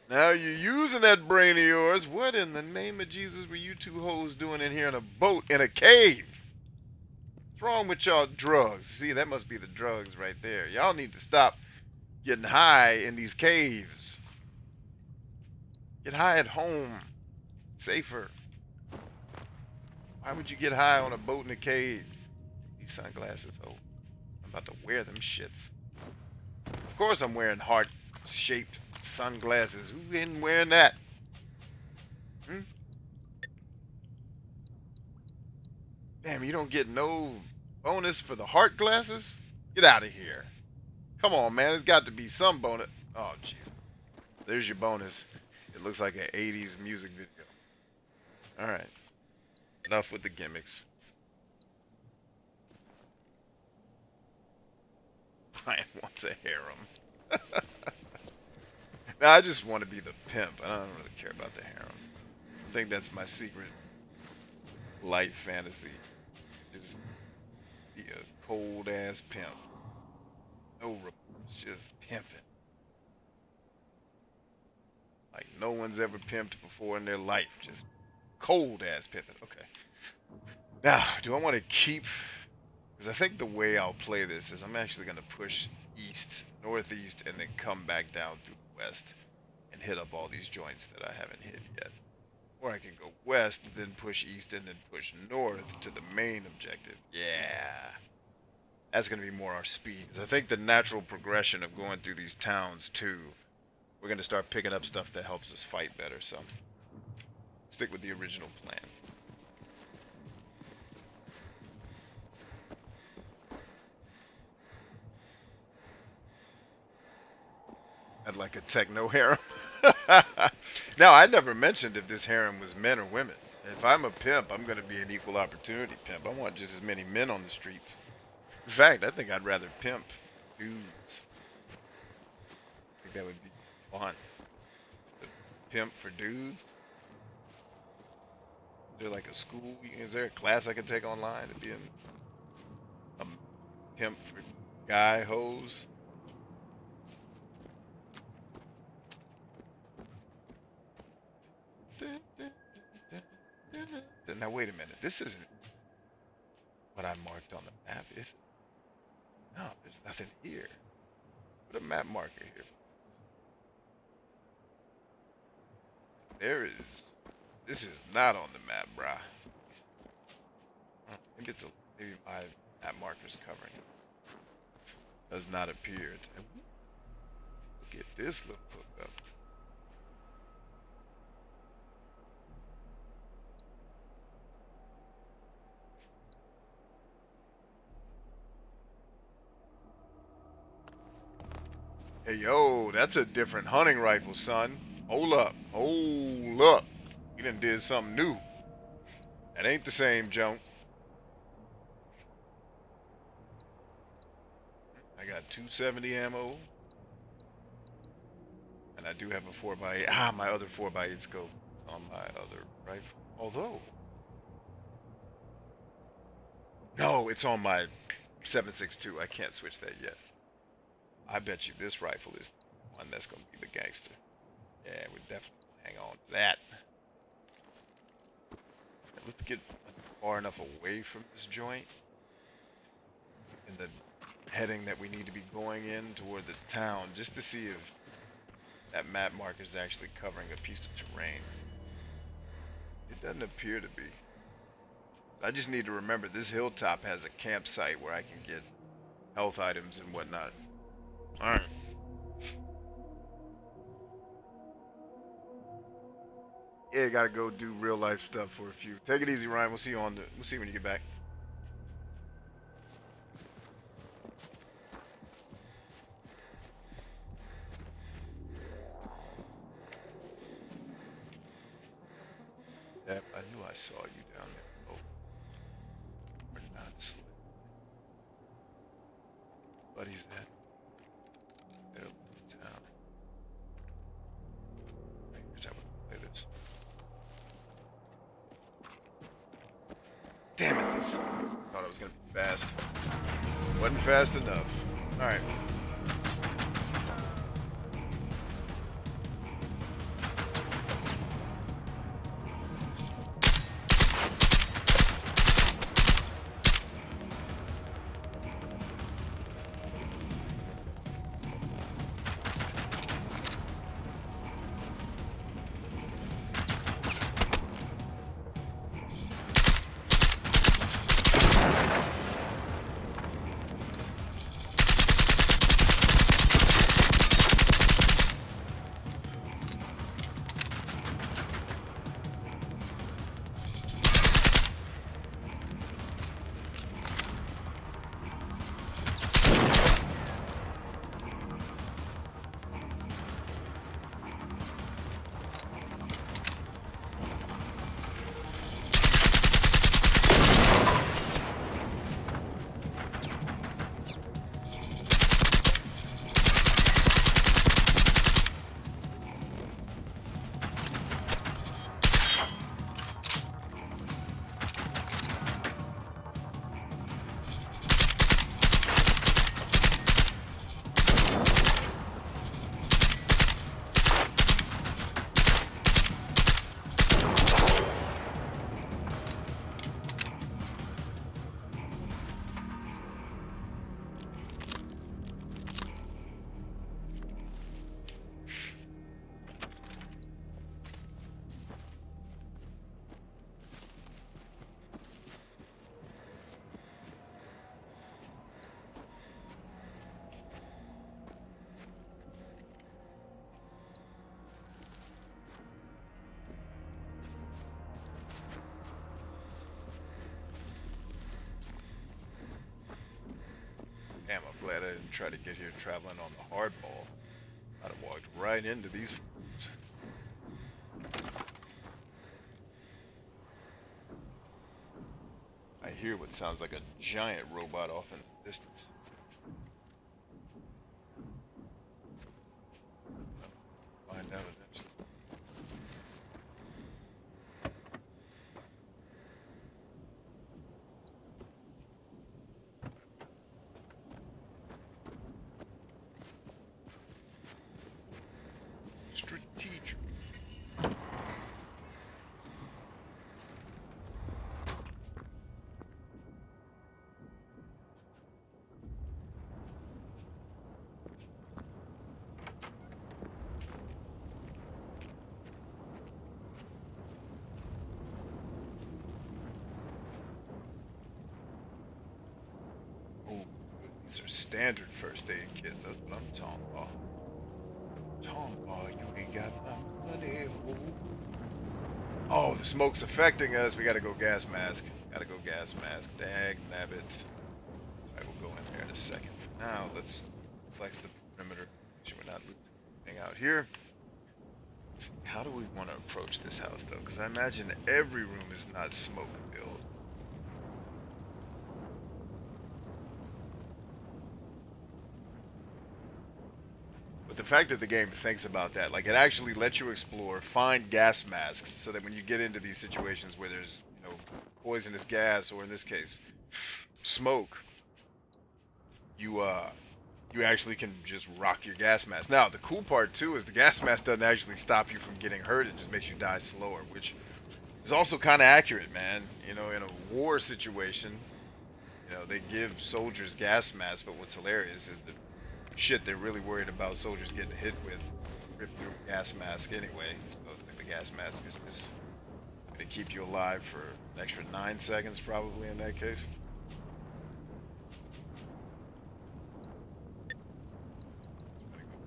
Now you're using that brain of yours. What in the name of Jesus were you two hoes doing in here in a boat in a cave? What's wrong with y'all drugs? See, that must be the drugs right there. Y'all need to stop getting high in these caves. Get high at home. Safer. Why would you get high on a boat in a cave? These sunglasses, oh. I'm about to wear them shits. Of course I'm wearing heart-shaped sunglasses. Who isn't wearing that? Hmm? Damn, you don't get no bonus for the heart glasses? Get out of here. Come on, man. There's got to be some bonus. Oh, jeez. There's your bonus. It looks like an 80s music video. Alright. Enough with the gimmicks. Ryan wants a harem. Now, I just want to be the pimp. I don't really care about the harem. I think that's my secret life fantasy. Just be a cold ass pimp. No reports, just pimping. Like no one's ever pimped before in their life. Just cold ass pimping. Okay. Now, do I want to keep? Because I think the way I'll play this is I'm actually going to push east, northeast, and then come back down through the west and hit up all these joints that I haven't hit yet. Or I can go west, then push east, and then push north to the main objective. Yeah. That's going to be more our speed. 'Cause I think the natural progression of going through these towns, too, we're going to start picking up stuff that helps us fight better. So, stick with the original plan. At like a techno harem. Now, I never mentioned if this harem was men or women. If I'm a pimp, I'm going to be an equal opportunity pimp. I want just as many men on the streets. In fact, I think I'd rather pimp dudes. I think that would be fun. Just a pimp for dudes. Is there like a school? Is there a class I could take online to be a pimp for guy hoes? Now wait a minute. This isn't what I marked on the map, is it? No, there's nothing here. Put a map marker here. There is. This is not on the map, brah. Maybe it's maybe my map marker's covering it. Does not appear. Look at this little hookup. Hey, yo, that's a different hunting rifle, son. Hold up. Hold up. You done did something new. That ain't the same junk. I got 270 ammo. And I do have a 4x8. Ah, my other 4x8 scope is on my other rifle. Although... No, it's on my 7.62. I can't switch that yet. I bet you this rifle is the one that's going to be the gangster. Yeah, we definitely hang on to that. Let's get far enough away from this joint. In the heading that we need to be going in toward the town, just to see if that map marker is actually covering a piece of terrain. It doesn't appear to be. I just need to remember this hilltop has a campsite where I can get health items and whatnot. Alright. Yeah, gotta go do real life stuff for a few. Take it easy, Ryan. We'll see you we'll see you when you get back. Yep, I knew I saw you down there. Oh, we're not slick. Buddy's at their town. Wait, here's how we play this. Damn it! This thought I was gonna be fast. Wasn't fast enough. All right. Damn, I'm glad I didn't try to get here traveling on the hardball. I'd have walked walked right into these fools. I hear what sounds like a giant robot off in the distance. Find out eventually. Strategic. Oh, these are standard first aid kits. That's what I'm talking about. You ain't got my money. Oh, the smoke's affecting us. We gotta go gas mask. Gotta go gas mask. Dag nabbit. I will go in there in a second. For now, let's flex the perimeter. Make sure we're not losing anything out here. How do we want to approach this house, though? Because I imagine every room is not smoke filled. But the fact that the game thinks about that, like it actually lets you explore, find gas masks, so that when you get into these situations where there's, poisonous gas, or in this case, smoke, you actually can just rock your gas mask. Now, the cool part too is the gas mask doesn't actually stop you from getting hurt; it just makes you die slower, which is also kind of accurate, man. In a war situation, they give soldiers gas masks, but what's hilarious is the shit they're really worried about soldiers getting hit with ripped through a gas mask anyway. So it's like the gas mask is just gonna keep you alive for an extra 9 seconds probably in that case.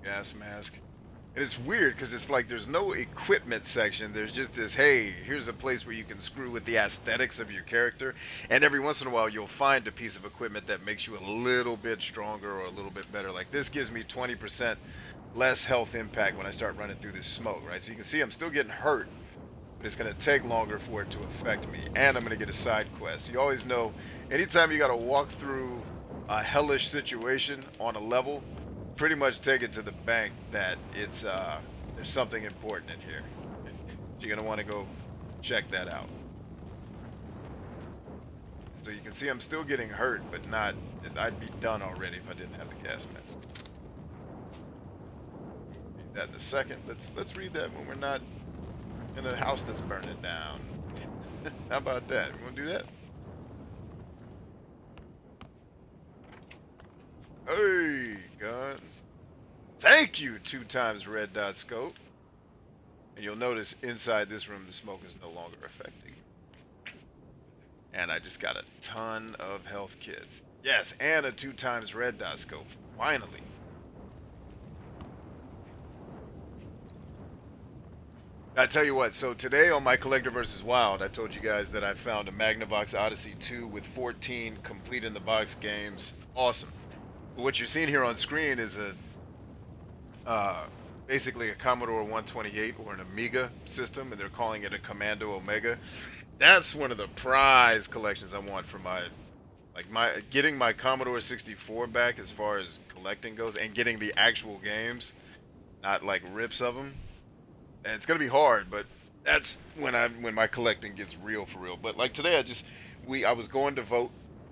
Gas mask. And it's weird because it's like there's no equipment section. There's just this, hey, here's a place where you can screw with the aesthetics of your character. And every once in a while you'll find a piece of equipment that makes you a little bit stronger or a little bit better. Like this gives me 20% less health impact when I start running through this smoke, right? So you can see I'm still getting hurt, but it's going to take longer for it to affect me. And I'm going to get a side quest. You always know, anytime you got to walk through a hellish situation on a level, pretty much take it to the bank that it's there's something important in here. You're gonna want to go check that out. So you can see I'm still getting hurt, but not. I'd be done already if I didn't have the gas mask. Read that in a second. Let's read that when we're not in a house that's burning down. How about that? You wanna do that? Hey, guns. Thank you, 2x red dot scope. And you'll notice inside this room the smoke is no longer affecting. And I just got a ton of health kits. Yes, and a 2x red dot scope. Finally. I tell you what, so today on my Collector vs. Wild, I told you guys that I found a Magnavox Odyssey 2 with 14 complete in the box games. Awesome. What you're seeing here on screen is basically a Commodore 128 or an Amiga system, and they're calling it a Commando Omega. That's one of the prize collections I want for getting my Commodore 64 back as far as collecting goes, and getting the actual games, not like rips of them. And it's gonna be hard, but that's when my collecting gets real for real. But like today, I was going to vote.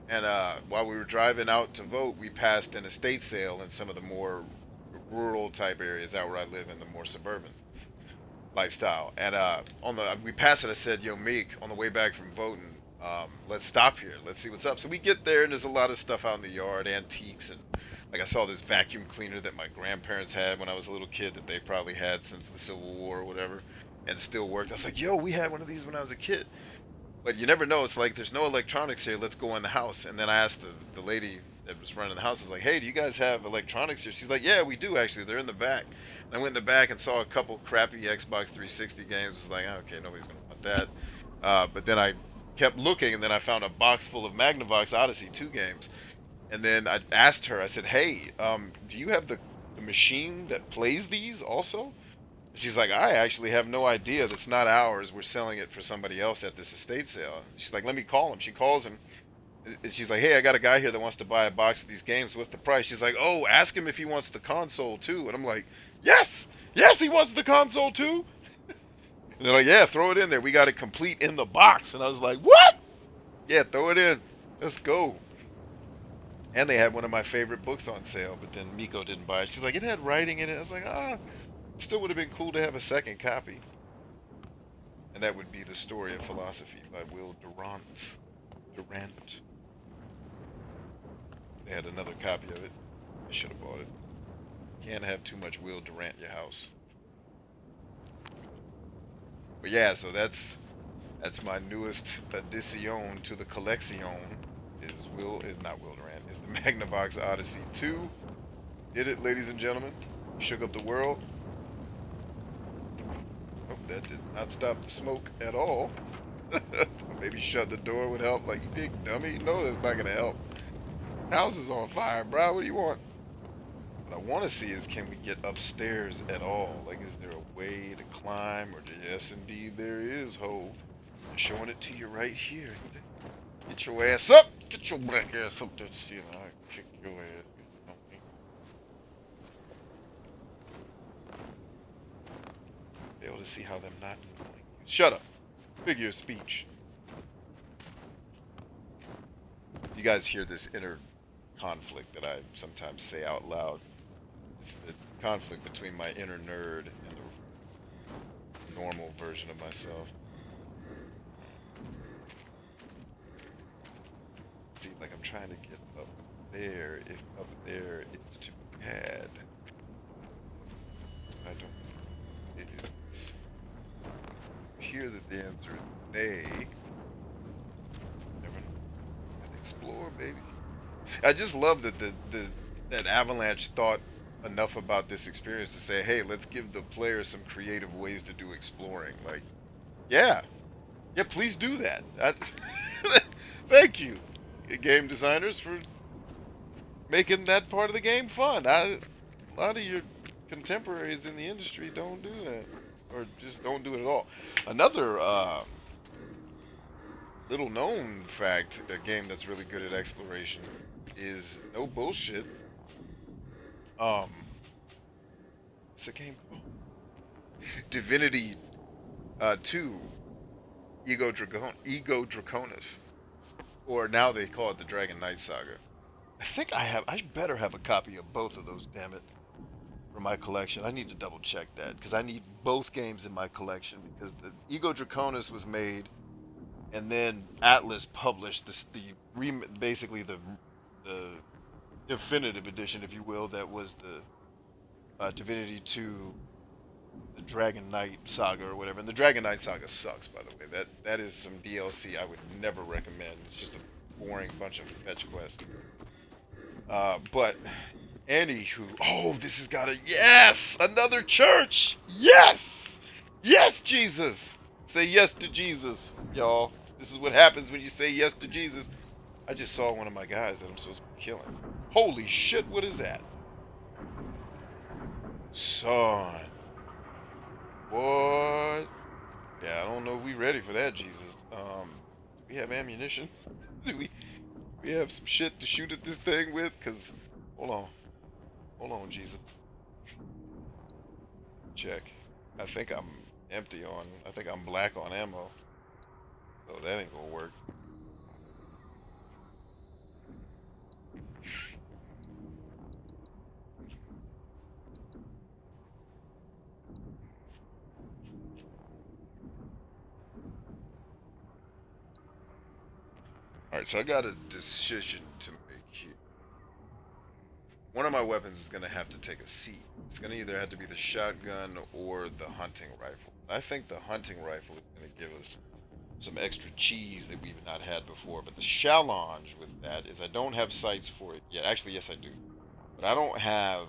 And while we were driving out to vote, we passed an estate sale in some of the more rural type areas out where I live, in the more suburban lifestyle. And we passed it. I said, "Yo, Meek, on the way back from voting, let's stop here. Let's see what's up." So we get there, and there's a lot of stuff out in the yard, antiques, and like I saw this vacuum cleaner that my grandparents had when I was a little kid that they probably had since the Civil War or whatever, and still worked. I was like, "Yo, we had one of these when I was a kid." But you never know. It's like, there's no electronics here. Let's go in the house. And then I asked the lady that was running the house, I was like, "Hey, do you guys have electronics here?" She's like, "Yeah, we do actually. They're in the back." And I went in the back and saw a couple crappy Xbox 360 games. I was like, oh, okay, nobody's going to want that. But then I kept looking, and then I found a box full of Magnavox Odyssey 2 games. And then I asked her, I said, "Hey, do you have the the machine that plays these also. She's like, I actually have no idea. That's not ours. We're selling it for somebody else at this estate sale. She's like, let me call him. She calls him. And she's like, hey, I got a guy here that wants to buy a box of these games. What's the price? She's like, oh, ask him if he wants the console too. And I'm like, yes, yes, he wants the console too. And they're like, yeah, throw it in there. We got it complete in the box. And I was like, what? Yeah, throw it in. Let's go. And they had one of my favorite books on sale, but then Miko didn't buy it. She's like, it had writing in it. I was like, still would have been cool to have a second copy. And that would be The Story of Philosophy by Will Durant. They had another copy of it. I should have bought it. Can't have too much Will Durant in your house. But yeah, so that's my newest addition to the collection. Is not Will Durant. Is the Magnavox Odyssey 2. Did it, ladies and gentlemen. Shook up the world. Oh, that did not stop the smoke at all. Maybe shut the door would help. Like, you big dummy. No, that's not gonna help. House is on fire, bro. What do you want? What I want to see is, can we get upstairs at all? Like, is there a way to climb? Or yes, indeed, there is, ho. I'm showing it to you right here. Get your ass up! Get your black ass up that ceiling. I'll kick your ass. Be able to see how them not annoying. Shut up. Figure of speech. You guys hear this inner conflict that I sometimes say out loud. It's the conflict between my inner nerd and the normal version of myself. See, like I'm trying to get up there, if up there is too bad. I don't. It is. Hear that the answer is nay. Never know. Explore, baby. I just love that that Avalanche thought enough about this experience to say, hey, let's give the player some creative ways to do exploring. Like, yeah, please do that. Thank you, game designers, for making that part of the game fun. A lot of your contemporaries in the industry don't do that, or just don't do it at all. Another little known fact, a game that's really good at exploration, is no bullshit. What's the game called? Divinity 2 Ego Draconis. Or now they call it the Dragon Knight Saga. I better have a copy of both of those, damn it, for my collection. I need to double check that, because I need both games in my collection, because the Ego Draconis was made, and then Atlas published basically the definitive edition, if you will, that was the Divinity 2, the Dragon Knight Saga or whatever. And the Dragon Knight Saga sucks, by the way. That is some DLC I would never recommend. It's just a boring bunch of fetch quests. But anywho, oh, this has got yes, another church. Yes, yes, Jesus. Say yes to Jesus, y'all. This is what happens when you say yes to Jesus. I just saw one of my guys that I'm supposed to be killing. Holy shit, what is that? Son. What? Yeah, I don't know if we ready for that, Jesus. Do we have ammunition? Do we have some shit to shoot at this thing with? Cause, hold on, Jesus. Check. I think I'm empty on, I think I'm black on ammo. So that ain't gonna work. Alright, so I got a decision to make here. One of my weapons is going to have to take a seat. It's going to either have to be the shotgun or the hunting rifle. I think the hunting rifle is going to give us some extra cheese that we've not had before. But the challenge with that is I don't have sights for it yet. Actually, yes, I do. But I don't have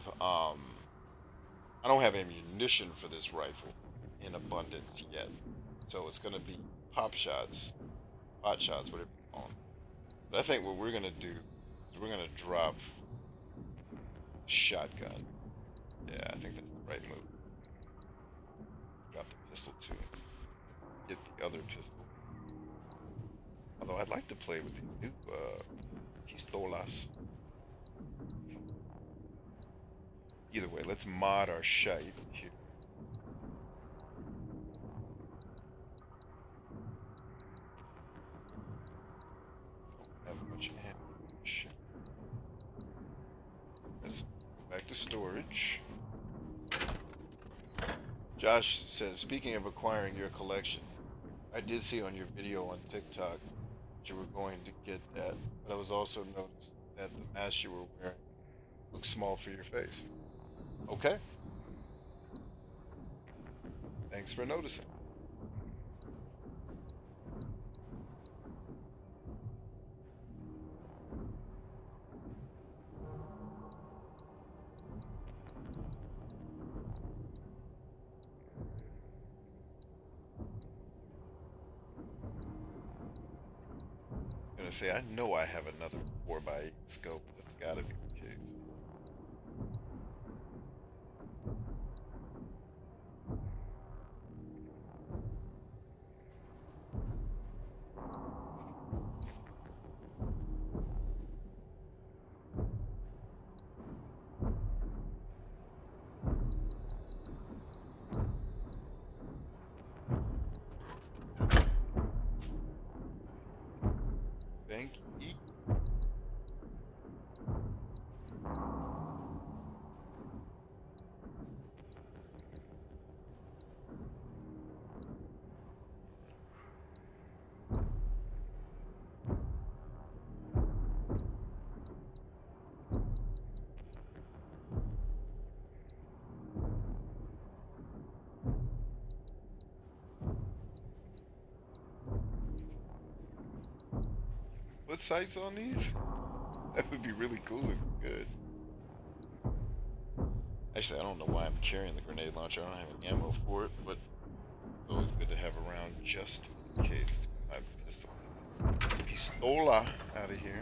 ammunition for this rifle in abundance yet. So it's going to be pot shots, whatever you call them. But I think what we're going to do is we're going to drop shotgun. Yeah, I think that's the right move. Drop the pistol too. Get the other pistol. Although I'd like to play with these new pistolas. Either way, let's mod our shite here. Don't have much ammunition. Let's go back to storage. Josh says, speaking of acquiring your collection, I did see on your video on TikTok that you were going to get that, but I was also noticed that the mask you were wearing looks small for your face. Okay. Thanks for noticing. I'm gonna say I know I have another 4x8 scope. That's gotta be the case. Thank you. Put sights on these? That would be really cool if we could. Actually, I don't know why I'm carrying the grenade launcher. I don't have any ammo for it, but it's always good to have around just in case. My pistol. Pistola out of here.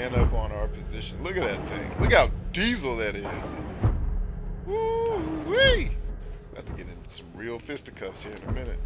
Up on our position. Look at that thing. Look how diesel that is. Woo-wee! About to get into some real fisticuffs here in a minute.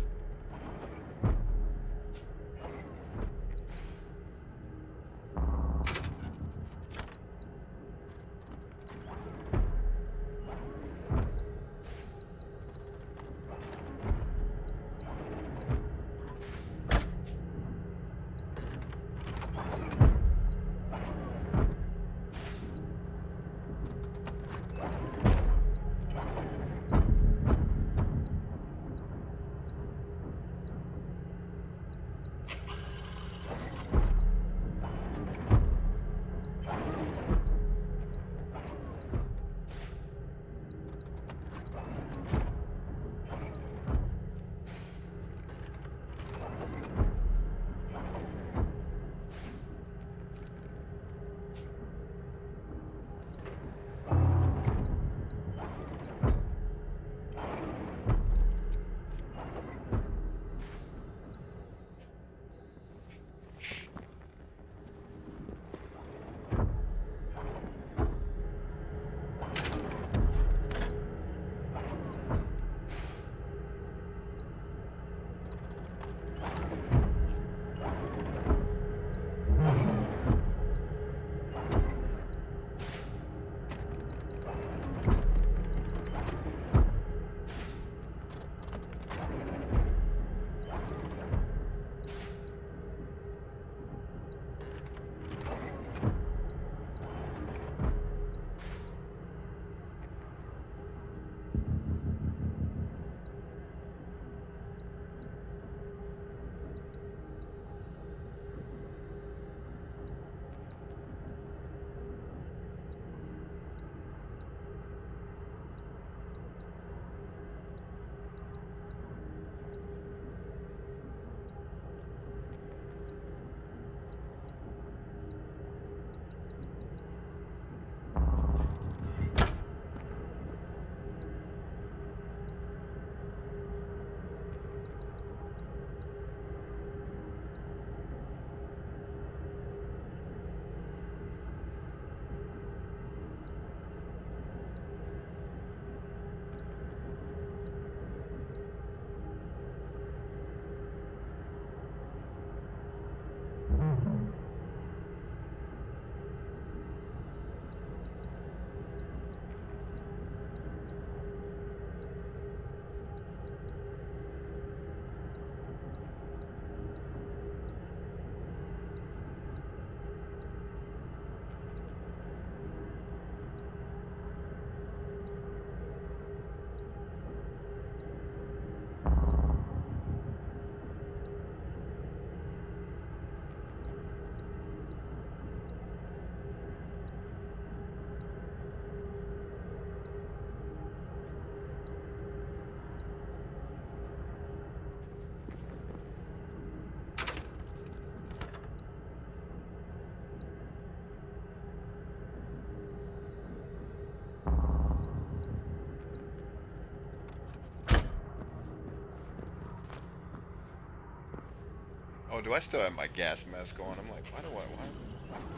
Oh, do I still have my gas mask on? I'm like, why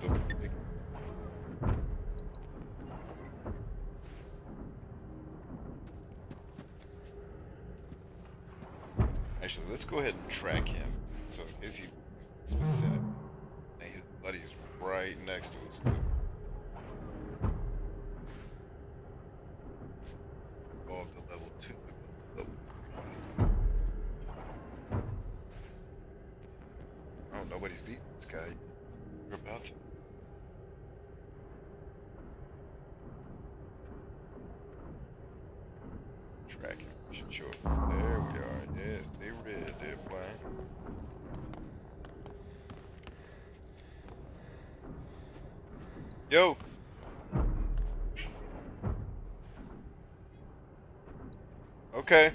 so big? Actually, let's go ahead and track him. So in case he moves specific. And his buddy's right next to us too. Evolved to level 2. Oh, nobody's beating this guy. We're about to. Tracking. Should show it. There we are. Yes, they red. They're flying. Yo! Okay.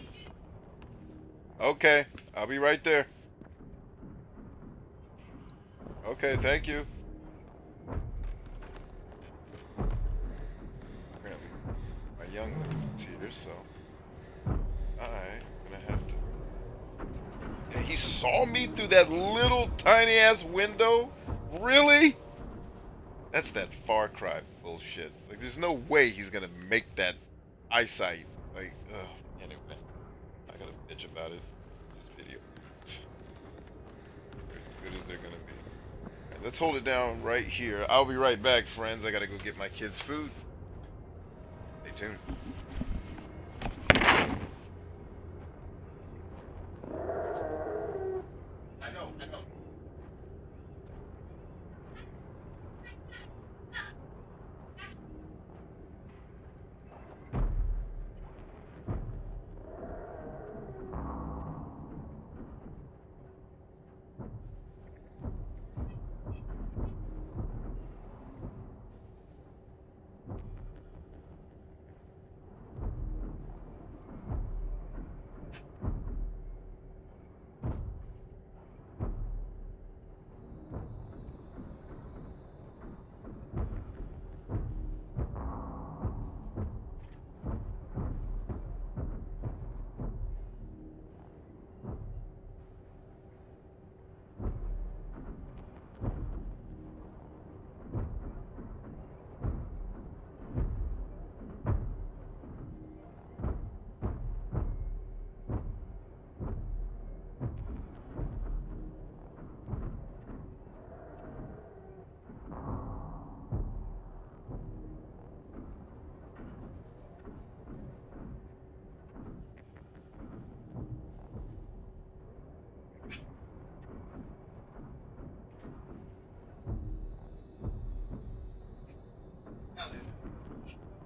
Okay. I'll be right there. Okay, thank you. Apparently, my younglings is here, so I'm gonna have to. And he saw me through that little tiny ass window? Really? That's that Far Cry bullshit. Like, there's no way he's gonna make that eyesight. Like, ugh. Anyway, I gotta bitch about it. This video. They're as good as they're gonna be. Alright, let's hold it down right here. I'll be right back, friends. I gotta go get my kids food. Stay tuned. I know.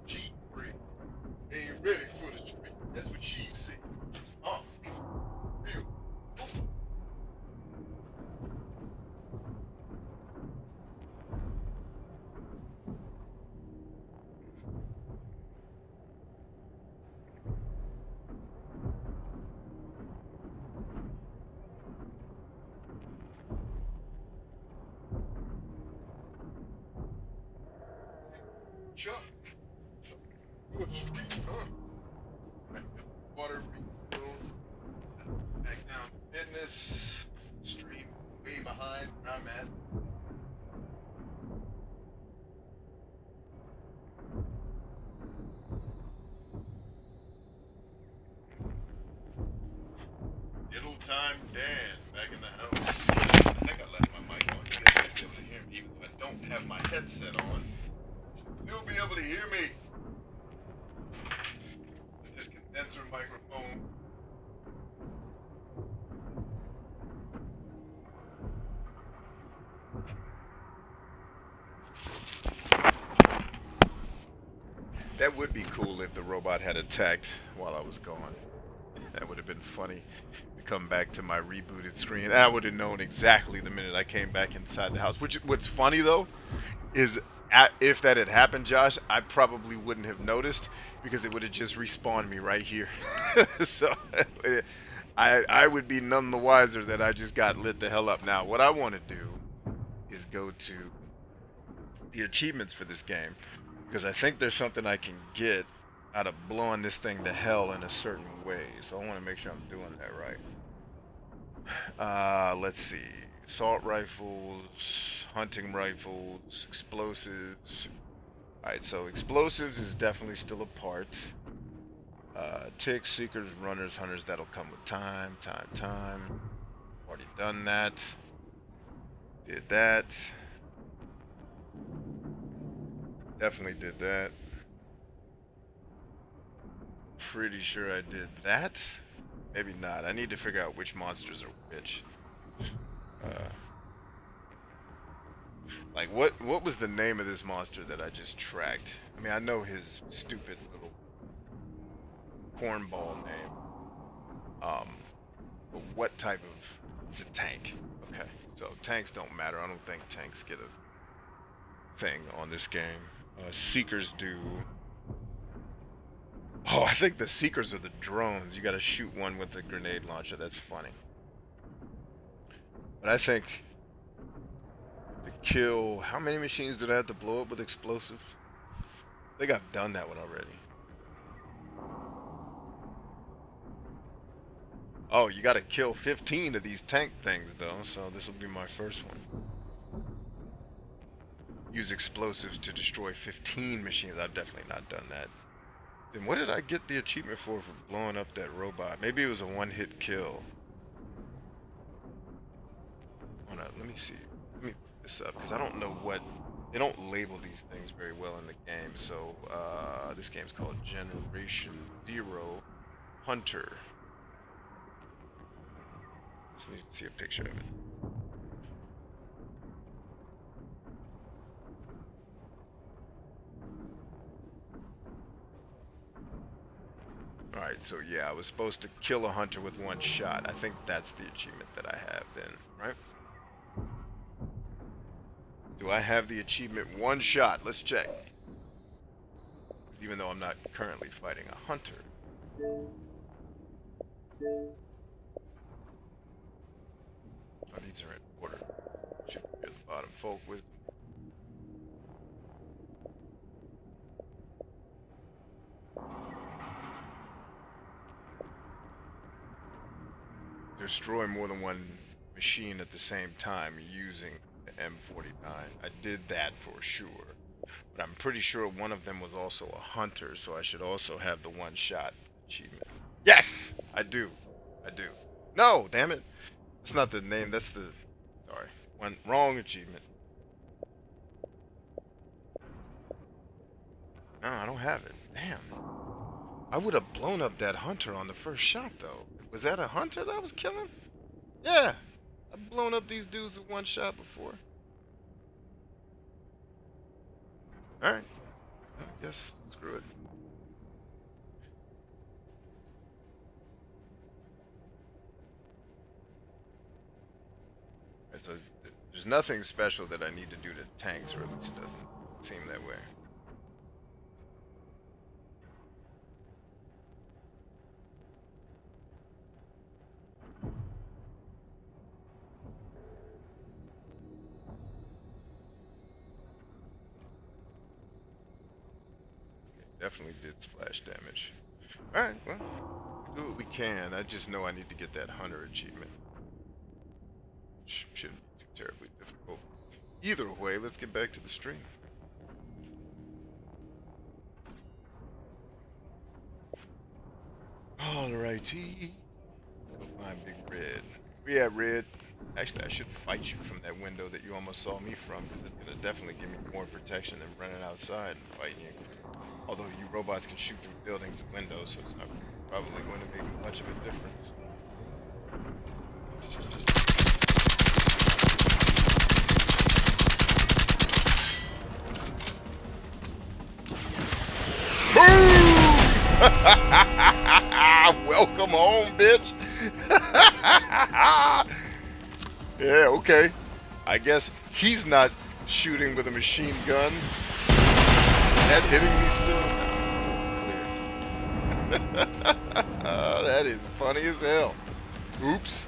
Cheese free. Ain't ready for the street. That's what she said. Real. Chuck. Good street, huh? Right up water, refill. Back down to fitness. Stream way behind where I'm at. Good old time Dan back in the house. I think I left my mic on. You guys should be able to hear me. Even though I don't have my headset on, you should still be able to hear me. With this condenser microphone. That would be cool if the robot had attacked while I was gone. That would have been funny. To come back to my rebooted screen. I would have known exactly the minute I came back inside the house. What's funny though is if that had happened, Josh, I probably wouldn't have noticed because it would have just respawned me right here. So I would be none the wiser that I just got lit the hell up. Now, what I want to do is go to the achievements for this game because I think there's something I can get out of blowing this thing to hell in a certain way. So I want to make sure I'm doing that right. Let's see. Assault rifles, hunting rifles, explosives. Alright, so explosives is definitely still a part. Ticks, seekers, runners, hunters, that'll come with time. Already done that. Did that. Definitely did that. Pretty sure I did that. Maybe not. I need to figure out which monsters are which. Like, what was the name of this monster that I just tracked? I mean, I know his stupid little cornball name. But what type of... It's a tank. Okay, so tanks don't matter. I don't think tanks get a thing on this game. Seekers do. Oh, I think the Seekers are the drones. You gotta shoot one with a grenade launcher. That's funny. But I think to kill... How many machines did I have to blow up with explosives? I think I've done that one already. Oh, you gotta kill 15 of these tank things, though, so this will be my first one. Use explosives to destroy 15 machines. I've definitely not done that. Then what did I get the achievement for blowing up that robot? Maybe it was a one-hit kill. Hold on, let me see. Let me look this up, because I don't know what... They don't label these things very well in the game, so this game's called Generation Zero Hunter. Just need to see a picture of it. Alright, so yeah, I was supposed to kill a hunter with one shot. I think that's the achievement that I have then, right? Do I have the achievement one shot? Let's check. Even though I'm not currently fighting a hunter. Oh, these are in order. Should be at the bottom. Folk wisdom. Destroy more than one machine at the same time using the M49. I did that for sure. But I'm pretty sure one of them was also a hunter, so I should also have the one shot achievement. Yes! I do. I do. No! Damn it! That's not the name, that's the... Sorry. One wrong achievement. No, I don't have it. Damn. I would have blown up that hunter on the first shot, though. Was that a hunter that I was killing? Yeah. I've blown up these dudes with one shot before. Alright. I guess. Screw it. Right, so there's nothing special that I need to do to tanks, or at least it doesn't seem that way. Definitely did splash damage. Alright, well, do what we can. I just know I need to get that hunter achievement. Shouldn't be too terribly difficult. Either way, let's get back to the stream. Alrighty. Let's go find Big Red. Where you at, Red? Actually, I should fight you from that window that you almost saw me from, because it's going to definitely give me more protection than running outside and fighting you. Although you robots can shoot through buildings and windows, so it's not probably going to make much of a difference. Welcome home, bitch. Yeah, okay. I guess he's not shooting with a machine gun. That hitting me still? Clear. That is funny as hell. Oops.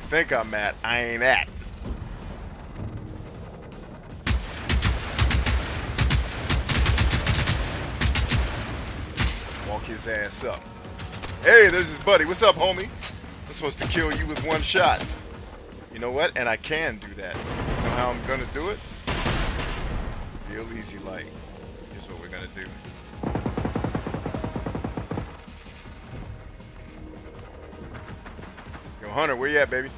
think I'm at, I ain't at. Walk his ass up. Hey, there's his buddy. What's up, homie? I'm supposed to kill you with one shot. You know what? And I can do that. You know how I'm gonna do it? Real easy like. Here's what we're gonna do. Yo, Hunter, where you at, baby?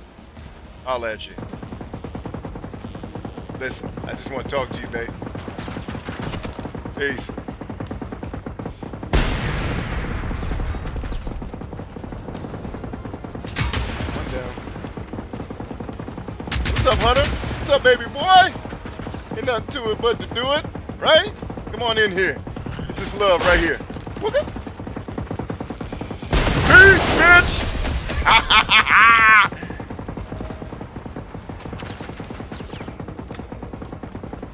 I'll at you. Listen, I just want to talk to you, babe. Peace. One down. What's up, Hunter? What's up, baby boy? Ain't nothing to it but to do it, right? Come on in here. It's this love right here. Wooka. Peace, bitch!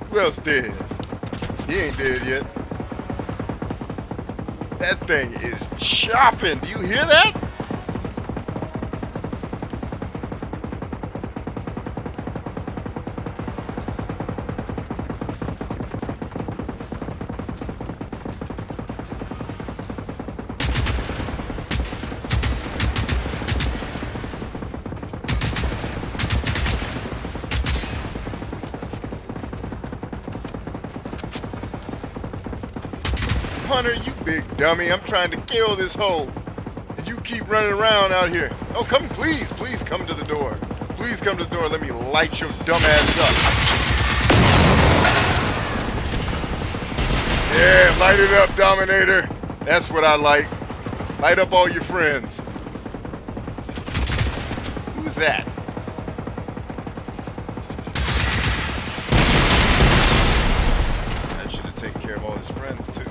Who else dead? He ain't dead yet. That thing is chopping. Do you hear that? Hunter, you big dummy. I'm trying to kill this hoe. And you keep running around out here. Oh, come, please come to the door. Please come to the door. Let me light your dumb ass up. Yeah, light it up, Dominator. That's what I like. Light up all your friends. Who's that? That should have taken care of all his friends, too.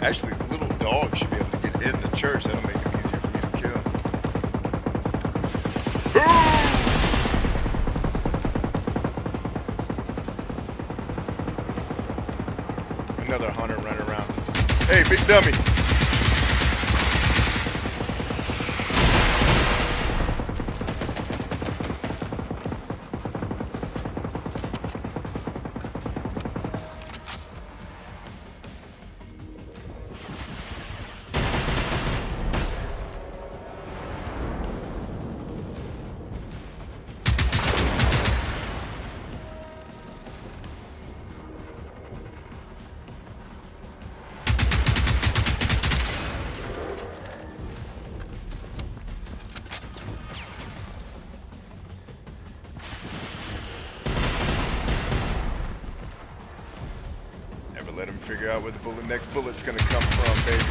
Actually, the little dog should be able to get in the church. That'll make it easier for me to kill. Another hunter running around. Hey, big dummy. Let him figure out where the next bullet's gonna come from, baby.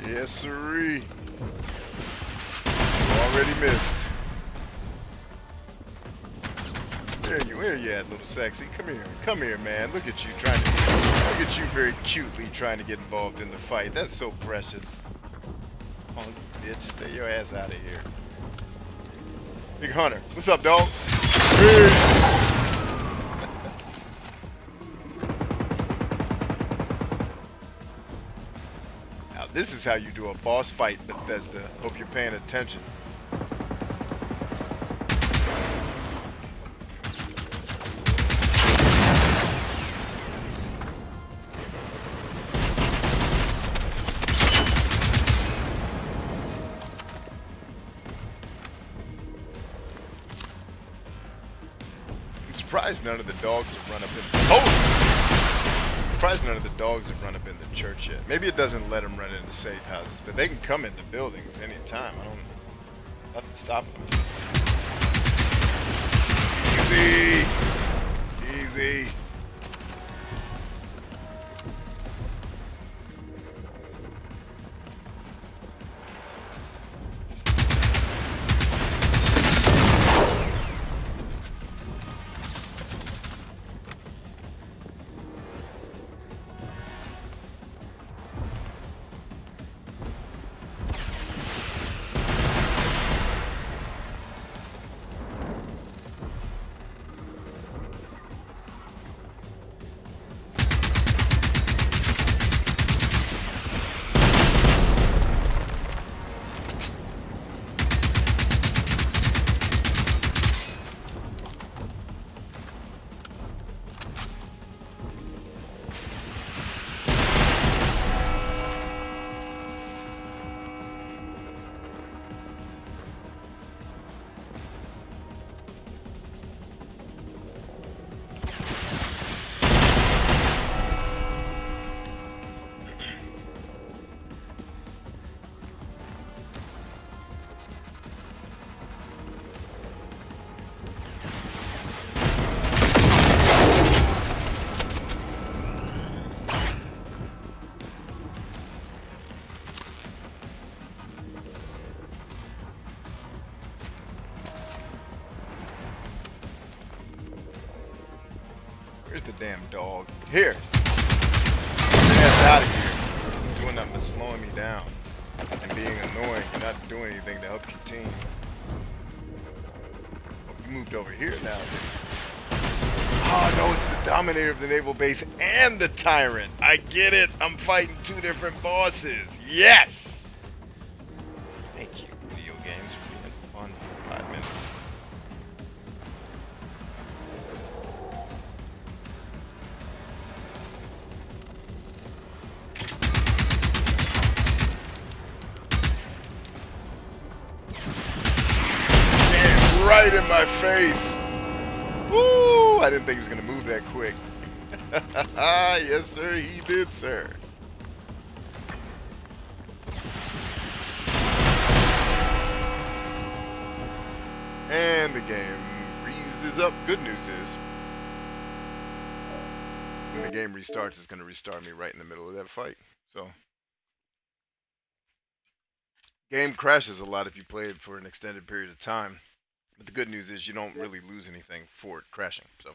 Yes, sirree. You already missed. Where you at, little sexy? Come here, man. Look at you very cutely trying to get involved in the fight. That's so precious. Oh, bitch, stay your ass out of here. Big Hunter, what's up, dog? Hey. This is how you do a boss fight, Bethesda. Hope you're paying attention. I'm surprised none of the dogs have run up in the... Surprised none of the dogs have run up in the church yet. Maybe it doesn't let them run into safe houses, but they can come into buildings anytime. Nothing stopping them. Easy. Where's the damn dog? Here. Get out of here. You're doing nothing but slowing me down and being annoying. You're not doing anything to help your team. Oh, you moved over here now. Oh no, it's the Dominator of the naval base and the Tyrant. I get it. I'm fighting two different bosses. Yes. Thank you, video games, for being fun for 5 minutes. Right in my face. Woo! I didn't think he was going to move that quick. Yes, sir, he did, sir. And the game freezes up. Good news is, when the game restarts, it's going to restart me right in the middle of that fight. So, game crashes a lot if you play it for an extended period of time. But the good news is you don't really lose anything for it crashing. So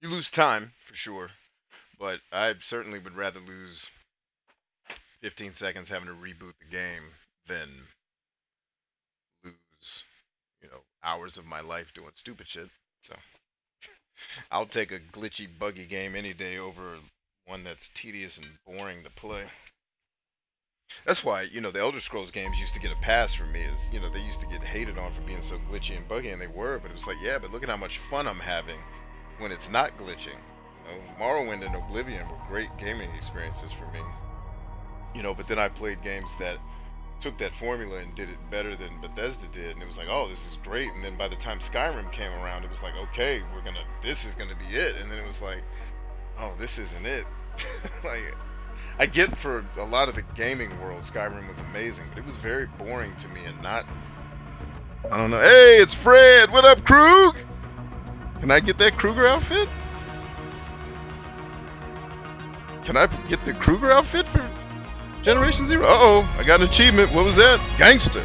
you lose time for sure, but I certainly would rather lose 15 seconds having to reboot the game than lose, hours of my life doing stupid shit. So I'll take a glitchy, buggy game any day over one that's tedious and boring to play. That's why, the Elder Scrolls games used to get a pass for me. Is, they used to get hated on for being so glitchy and buggy, and they were, but it was like, yeah, but look at how much fun I'm having when it's not glitching. Morrowind and Oblivion were great gaming experiences for me. But then I played games that took that formula and did it better than Bethesda did, and it was like, oh, this is great. And then by the time Skyrim came around, it was like, okay, this is gonna be it. And then it was like, oh, this isn't it. Like, I get for a lot of the gaming world, Skyrim was amazing, but it was very boring to me and not... I don't know. Hey, it's Fred! What up, Krug? Can I get that Kruger outfit? Can I get the Kruger outfit for Generation Zero? Uh-oh, I got an achievement. What was that? Gangster.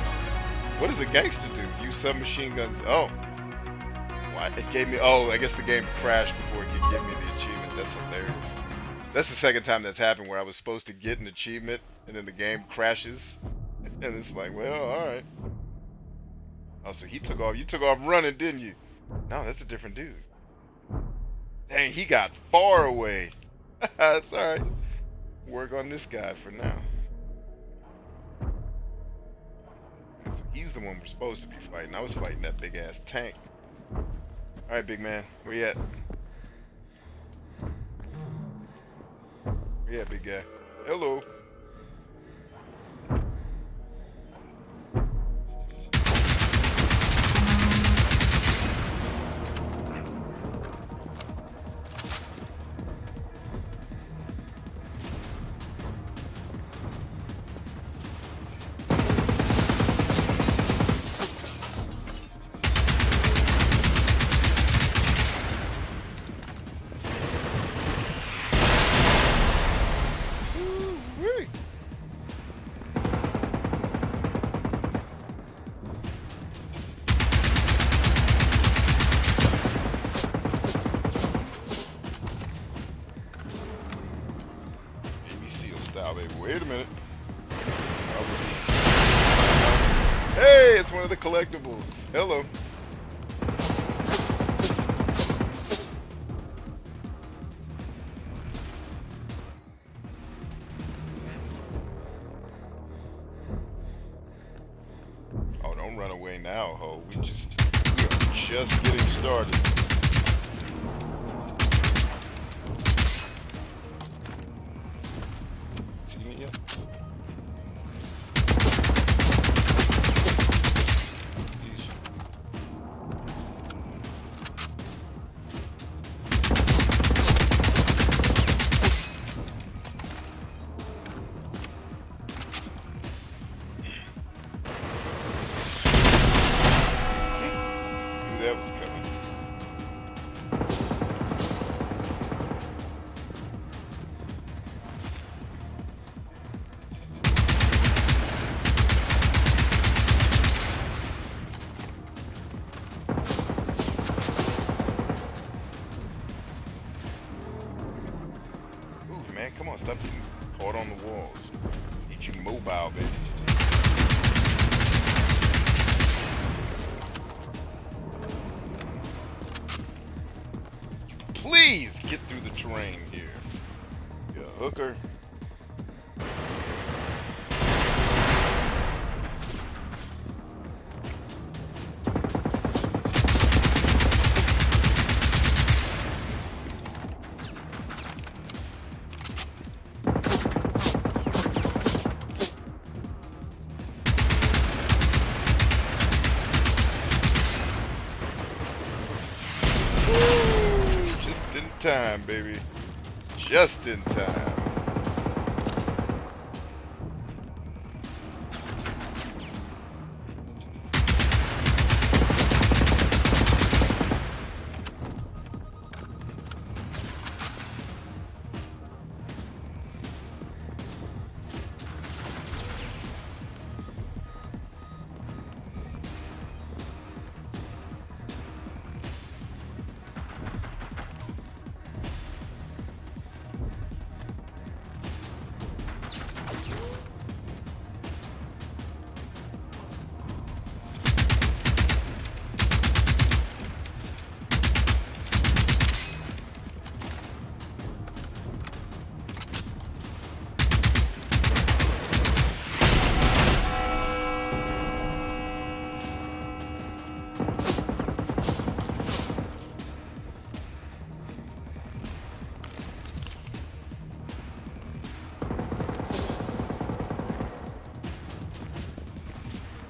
What does a gangster do? Use submachine guns. Oh. Why? It gave me... Oh, I guess the game crashed before it could give me the achievement. That's hilarious. That's the second time that's happened where I was supposed to get an achievement and then the game crashes. And it's like, well, alright. Oh, so he took off. You took off running, didn't you? No, that's a different dude. Dang, he got far away. That's alright. Work on this guy for now. So he's the one we're supposed to be fighting. I was fighting that big ass tank. Alright, big man. Where you at? Yeah, big guy. Hello. Wait a minute. Hey, it's one of the collectibles. Hello. Oh, don't run away now, ho. We are just getting started. That was coming. Caught on the walls. Need you mobile, baby. Please get through the terrain here. You hooker. Time, baby. Just in time.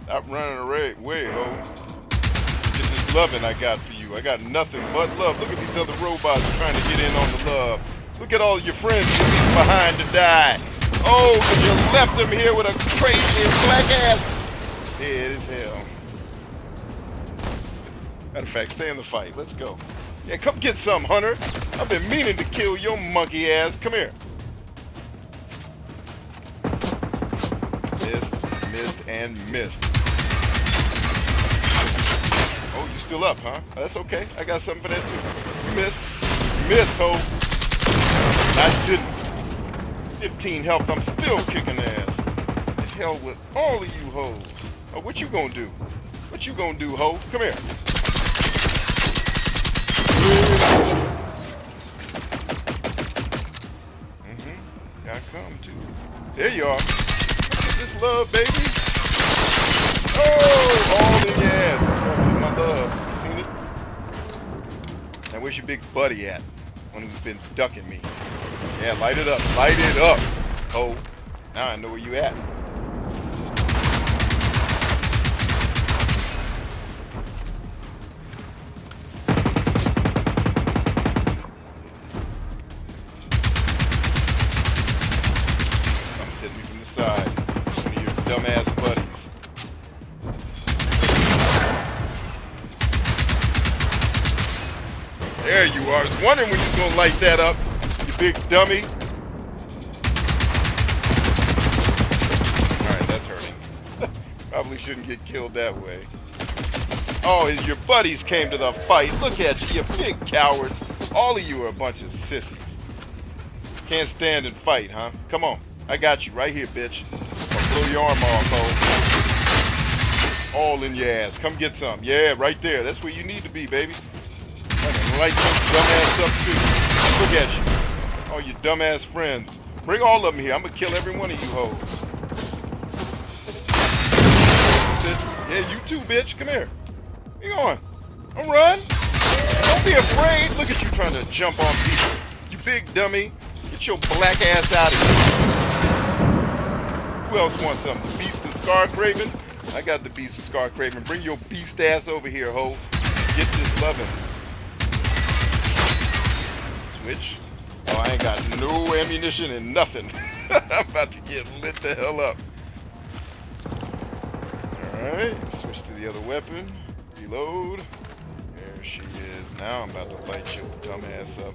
Stop running away, ho. Get this loving I got for you. I got nothing but love. Look at these other robots trying to get in on the love. Look at all your friends you leave behind to die. Oh, but you left them here with a crazy black ass. Dead as hell. Matter of fact, stay in the fight. Let's go. Yeah, come get some, Hunter. I've been meaning to kill your monkey ass. Come here. Missed, and missed. Oh, you still up, huh? That's okay. I got something for that too. You missed. You missed, ho. I didn't. 15 health. I'm still kicking ass. The hell with all of you hoes. Oh, what you gonna do? What you gonna do, ho? Come here. I come to. There you are. Get this love, baby. Oh, all in your ass. That's right, my love. You seen it? Now, where's your big buddy at? One who's been ducking me. Yeah, light it up. Light it up. Oh, now I know where you at. Hit me from the side. One of your dumbass buddies. There you are. I was wondering when you was gonna light that up, you big dummy. Alright, that's hurting. Probably shouldn't get killed that way. Oh, your buddies came to the fight. Look at you big cowards. All of you are a bunch of sissies. Can't stand and fight, huh? Come on. I got you right here, bitch. I'll blow your arm off, ho. All in your ass. Come get some. Yeah, right there. That's where you need to be, baby. I'm gonna light your dumbass up, too. Look at you. All your dumbass friends. Bring all of them here. I'm gonna kill every one of you hoes. Yeah, you too, bitch. Come here. Where you going? Don't run. Don't be afraid. Look at you trying to jump on people. You big dummy. Get your black ass out of here. Who else wants something? The Beast of Scarcraven? I got the Beast of Scarcraven. Bring your beast ass over here, ho. Get this lovin'. Switch. Oh, I ain't got no ammunition and nothing. I'm about to get lit the hell up. Alright, switch to the other weapon. Reload. There she is. Now I'm about to light your dumb ass up.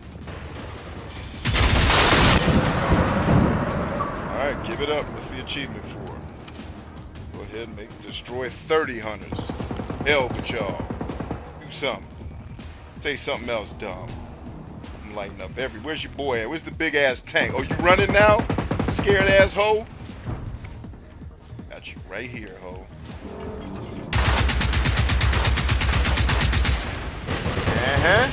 Alright, give it up. What's the achievement for? Go ahead and destroy 30 hunters. Hell with y'all. Do something. Say something else dumb. I'm lighting up every. Where's your boy at? Where's the big ass tank? Oh, you running now? Scared ass hoe? Got you right here, hoe. Uh-huh.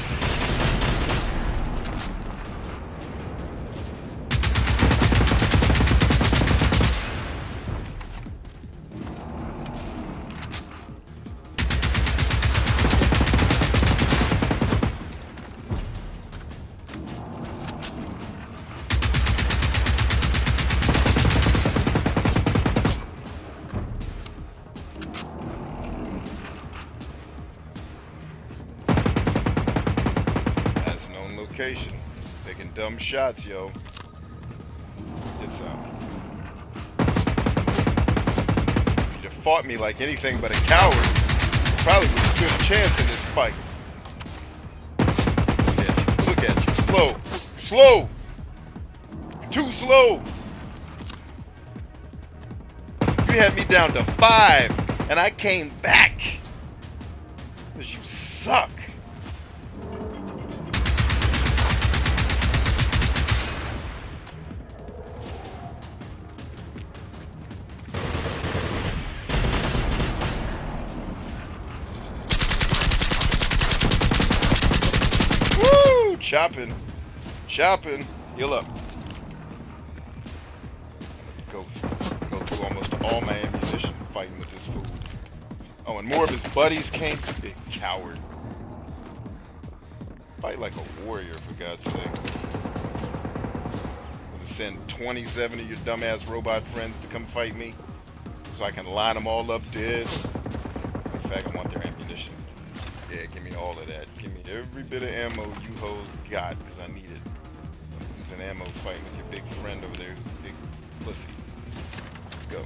Location. Taking dumb shots, yo. It's if you'd have fought me like anything but a coward, you probably would have stood a chance in this fight. Look at you. Slow. Slow! You're too slow! You had me down to 5, and I came back. Because you suck. Chopping. Chopping. Heal up. Go through almost all my ammunition fighting with this fool. Oh, and more of his buddies came. Big coward. Fight like a warrior, for God's sake. I'm gonna send 27 of your dumbass robot friends to come fight me so I can line them all up dead. In fact, I want their ammunition. Yeah, give me all of that. Give me every bit of ammo you hoes got, because I need it. I'm using ammo fighting with your big friend over there who's a big pussy. Let's go.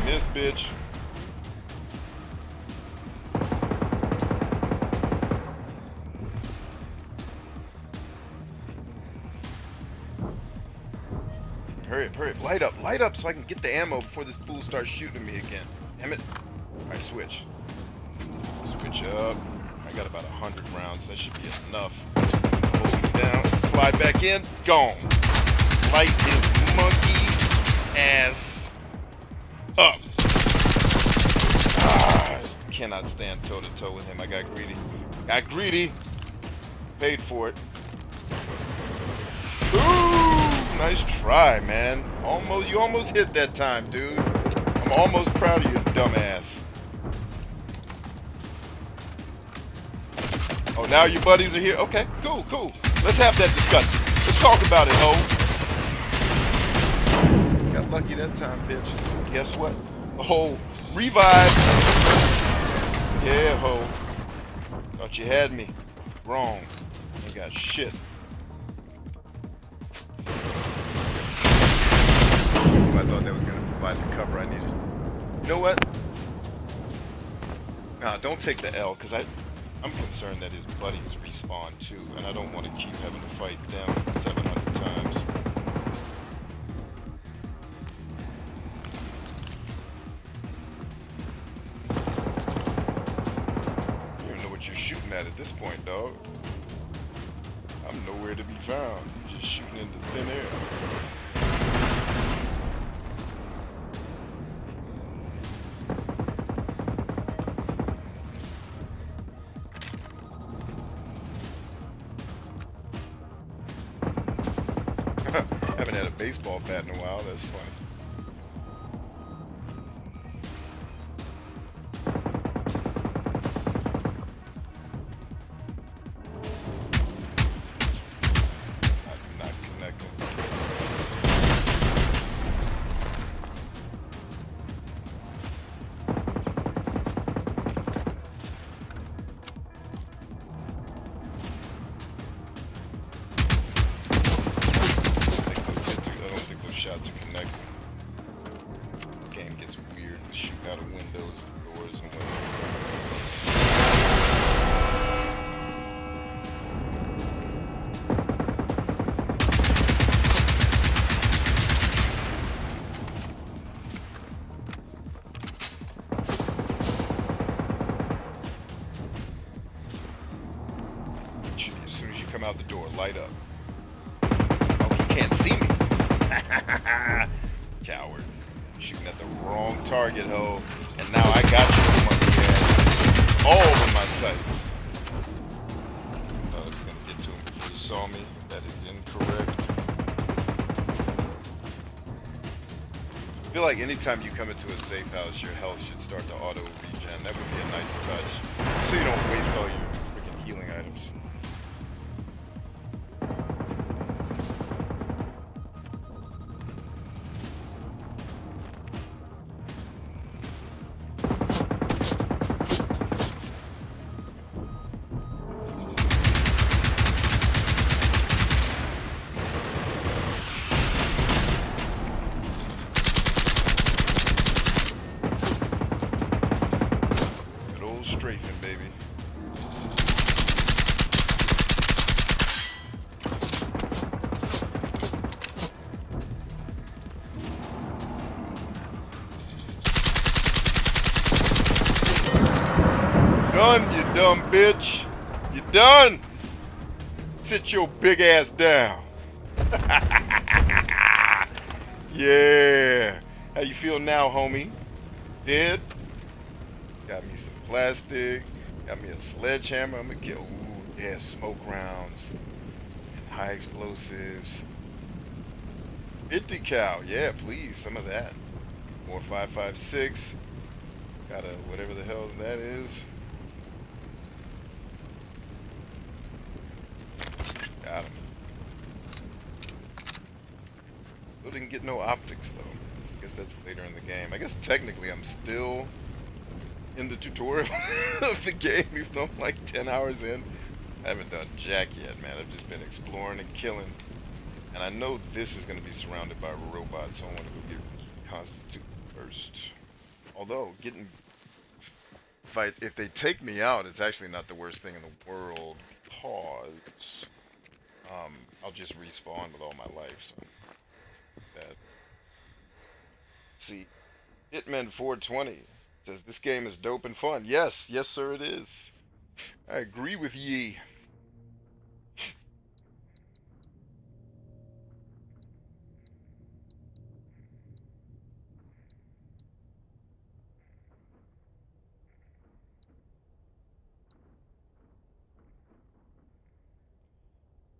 This bitch. Hurry up, light up so I can get the ammo before this fool starts shooting at me again. Damn it. Alright, switch up. I got about 100 rounds. That should be enough. Hold it down. Slide back in. Gone. Light his monkey ass up. Cannot stand toe to toe with him. I got greedy. Paid for it. Ooh, nice try, man. You almost hit that time, dude. I'm almost proud of you, dumbass. Oh, now your buddies are here? Okay, cool. Let's have that discussion. Let's talk about it, ho. Got lucky that time, bitch. Guess what? Oh, revive. Yeah, ho. Thought you had me. Wrong. You got shit. I thought that was going to provide the cover I needed. You know what? Nah, don't take the L, because I'm concerned that his buddies respawn too, and I don't want to keep having to fight them 700 times. You don't know what you're shooting at this point, dog. I'm nowhere to be found. You're just shooting into thin air. Haven't had a baseball bat in a while, that's funny. I'm not connecting. Shots are connected. This game gets weird with shooting out of windows and doors and come out the door. Light up. Oh, he can't see me. Coward. Shooting at the wrong target, ho. And now I got you, monkey ass. All of my sights. I was gonna get to him before he saw me. That is incorrect. I feel like anytime you come into a safe house, your health should start to auto regen. That would be a nice touch. So you don't waste all your freaking healing items. Good old strafing, baby. Done, you dumb bitch. You done? Sit your big ass down. Yeah. How you feel now, homie? Dead? Got me some plastic. Got me a sledgehammer. I'm gonna kill. Ooh, yeah, smoke rounds. High explosives. 50 cal. Yeah, please. Some of that. More 5.56. Got a whatever the hell that is. Got him. Still didn't get no optics though. I guess that's later in the game. I guess technically I'm still in the tutorial of the game, even though I'm like 10 hours in. I haven't done jack yet, man. I've just been exploring and killing. And I know this is going to be surrounded by robots, so I want to go get Constitute first. Although, if they take me out, it's actually not the worst thing in the world, because I'll just respawn with all my life. So that. See, Hitman 420 says this game is dope and fun. Yes, yes, sir, it is. I agree with ye.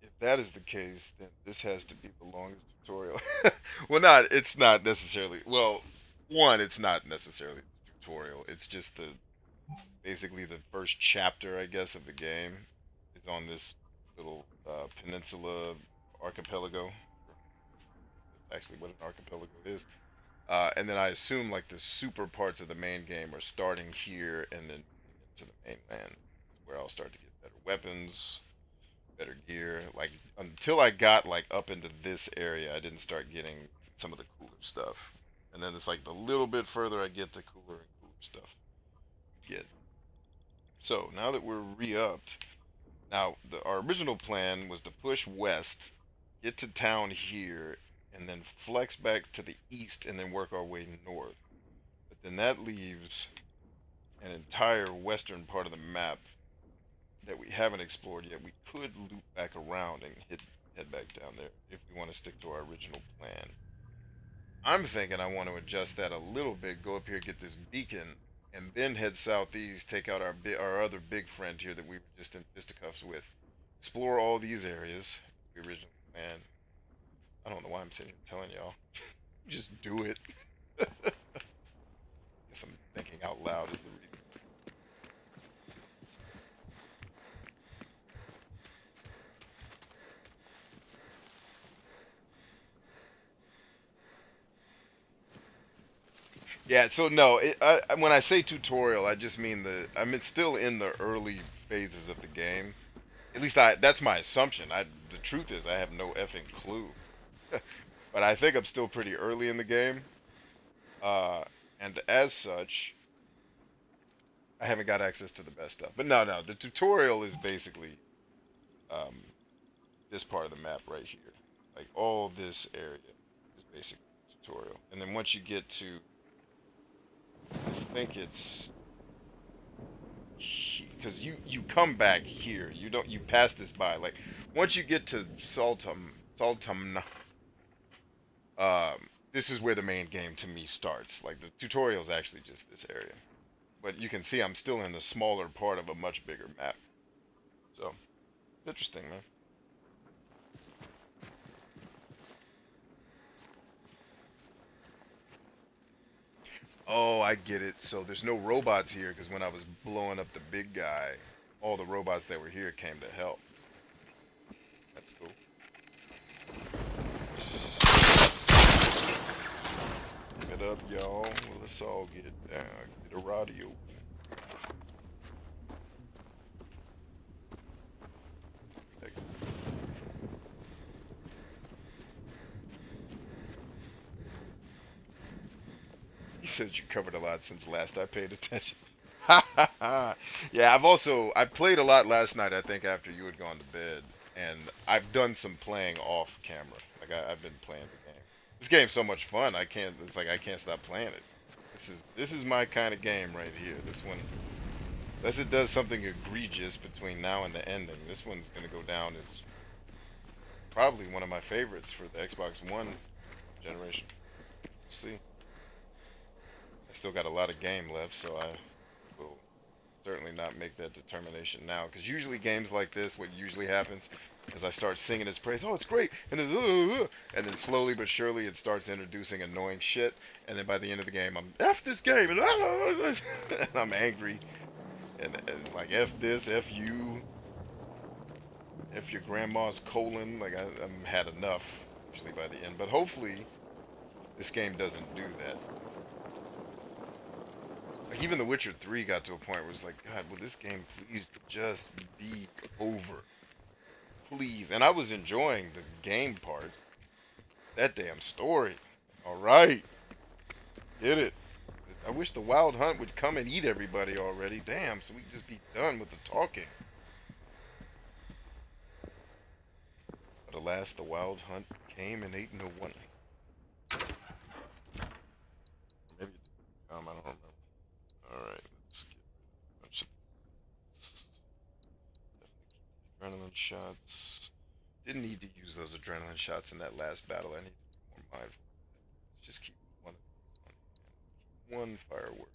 If that is the case, then this has to be the longest tutorial. Well, it's not necessarily. Well, one, it's not necessarily the tutorial. It's just basically the first chapter, I guess, of the game is on this little peninsula archipelago. That's actually what an archipelago is. And then I assume like the super parts of the main game are starting here and then into the mainland, where I'll start to get better weapons, better gear. Like until I got like up into this area, I didn't start getting some of the cooler stuff. And then it's like the little bit further I get, the cooler and cooler stuff you get. So now that we're re-upped, now our original plan was to push west, get to town here, and then flex back to the east and then work our way north. But then that leaves an entire western part of the map that we haven't explored yet. We could loop back around and head back down there if we want to stick to our original plan. I'm thinking I want to adjust that a little bit, go up here, get this beacon, and then head southeast, take out our other big friend here that we were just in fisticuffs with. Explore all these areas, the original plan. I don't know why I'm sitting here telling y'all. Just do it. Guess I'm thinking out loud is the reason. Yeah, so no, when I say tutorial, I just mean I'm still in the early phases of the game. At least that's my assumption. The truth is I have no effing clue. But I think I'm still pretty early in the game. Uh, and as such, I haven't got access to the best stuff. But no, the tutorial is basically um, this part of the map right here. Like all this area is basically the tutorial. And then once you get to, I think it's because you come back here. You pass this by. Like once you get to Saltum, this is where the main game to me starts. Like the tutorial is actually just this area, but you can see I'm still in the smaller part of a much bigger map. So interesting, man. Oh, I get it. So there's no robots here because when I was blowing up the big guy, all the robots that were here came to help. That's cool. Give it up, y'all. Well, let's all get down. Get a radio. He says you covered a lot since last I paid attention. Yeah, I played a lot last night. I think after you had gone to bed, and I've done some playing off camera. Like I've been playing the game. This game's so much fun. I can't. It's like I can't stop playing it. This is my kind of game right here. This one, unless it does something egregious between now and the ending, this one's gonna go down as probably one of my favorites for the Xbox One generation. We'll see. I still got a lot of game left, so I will certainly not make that determination now. Because usually games like this, what usually happens is I start singing its praise. Oh, it's great, and then slowly but surely it starts introducing annoying shit, and then by the end of the game, I'm F this game, and I'm angry, and like F this, F you, F your grandma's colon. Like I'm had enough usually by the end, but hopefully this game doesn't do that. Like even The Witcher 3 got to a point where it's like, God, will this game please just be over? Please. And I was enjoying the game parts. That damn story. Alright. Did it. I wish the Wild Hunt would come and eat everybody already. Damn, so we could just be done with the talking. But alas, the Wild Hunt came and ate no one. Maybe it didn't come, I don't remember. Alright, let's get definitely adrenaline shots. Didn't need to use those adrenaline shots in that last battle. I need to be more mindful. Let's just keep one firework.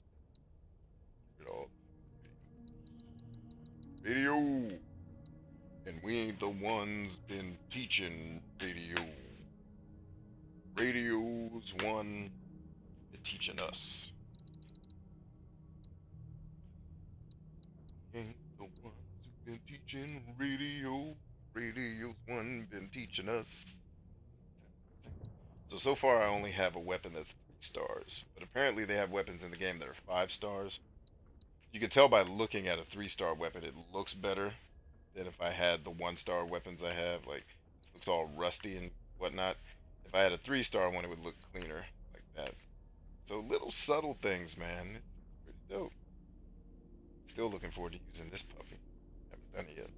Get all radio. And we ain't the ones been teaching radio. Radio's one been teaching us. Ain't the ones who been teaching radio. Radio's one been teaching us. So far I only have a weapon that's 3 stars. But apparently they have weapons in the game that are 5 stars. You can tell by looking at a 3-star weapon it looks better than if I had the 1-star weapons I have. Like, it looks all rusty and whatnot. If I had a 3-star one it would look cleaner like that. So little subtle things, man. It's pretty dope. Still looking forward to using this puppy. Haven't done it yet.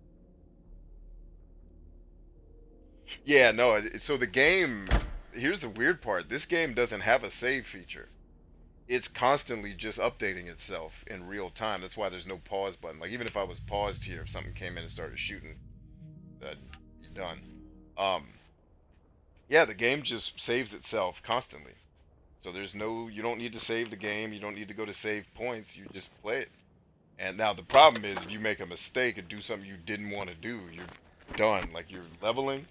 Yeah, no. So the game. Here's the weird part. This game doesn't have a save feature. It's constantly just updating itself in real time. That's why there's no pause button. Like even if I was paused here, if something came in and started shooting, that'd be done. Um, yeah, the game just saves itself constantly. So there's no. You don't need to save the game. You don't need to go to save points. You just play it. And now the problem is if you make a mistake and do something you didn't want to do, you're done. Like you're leveling.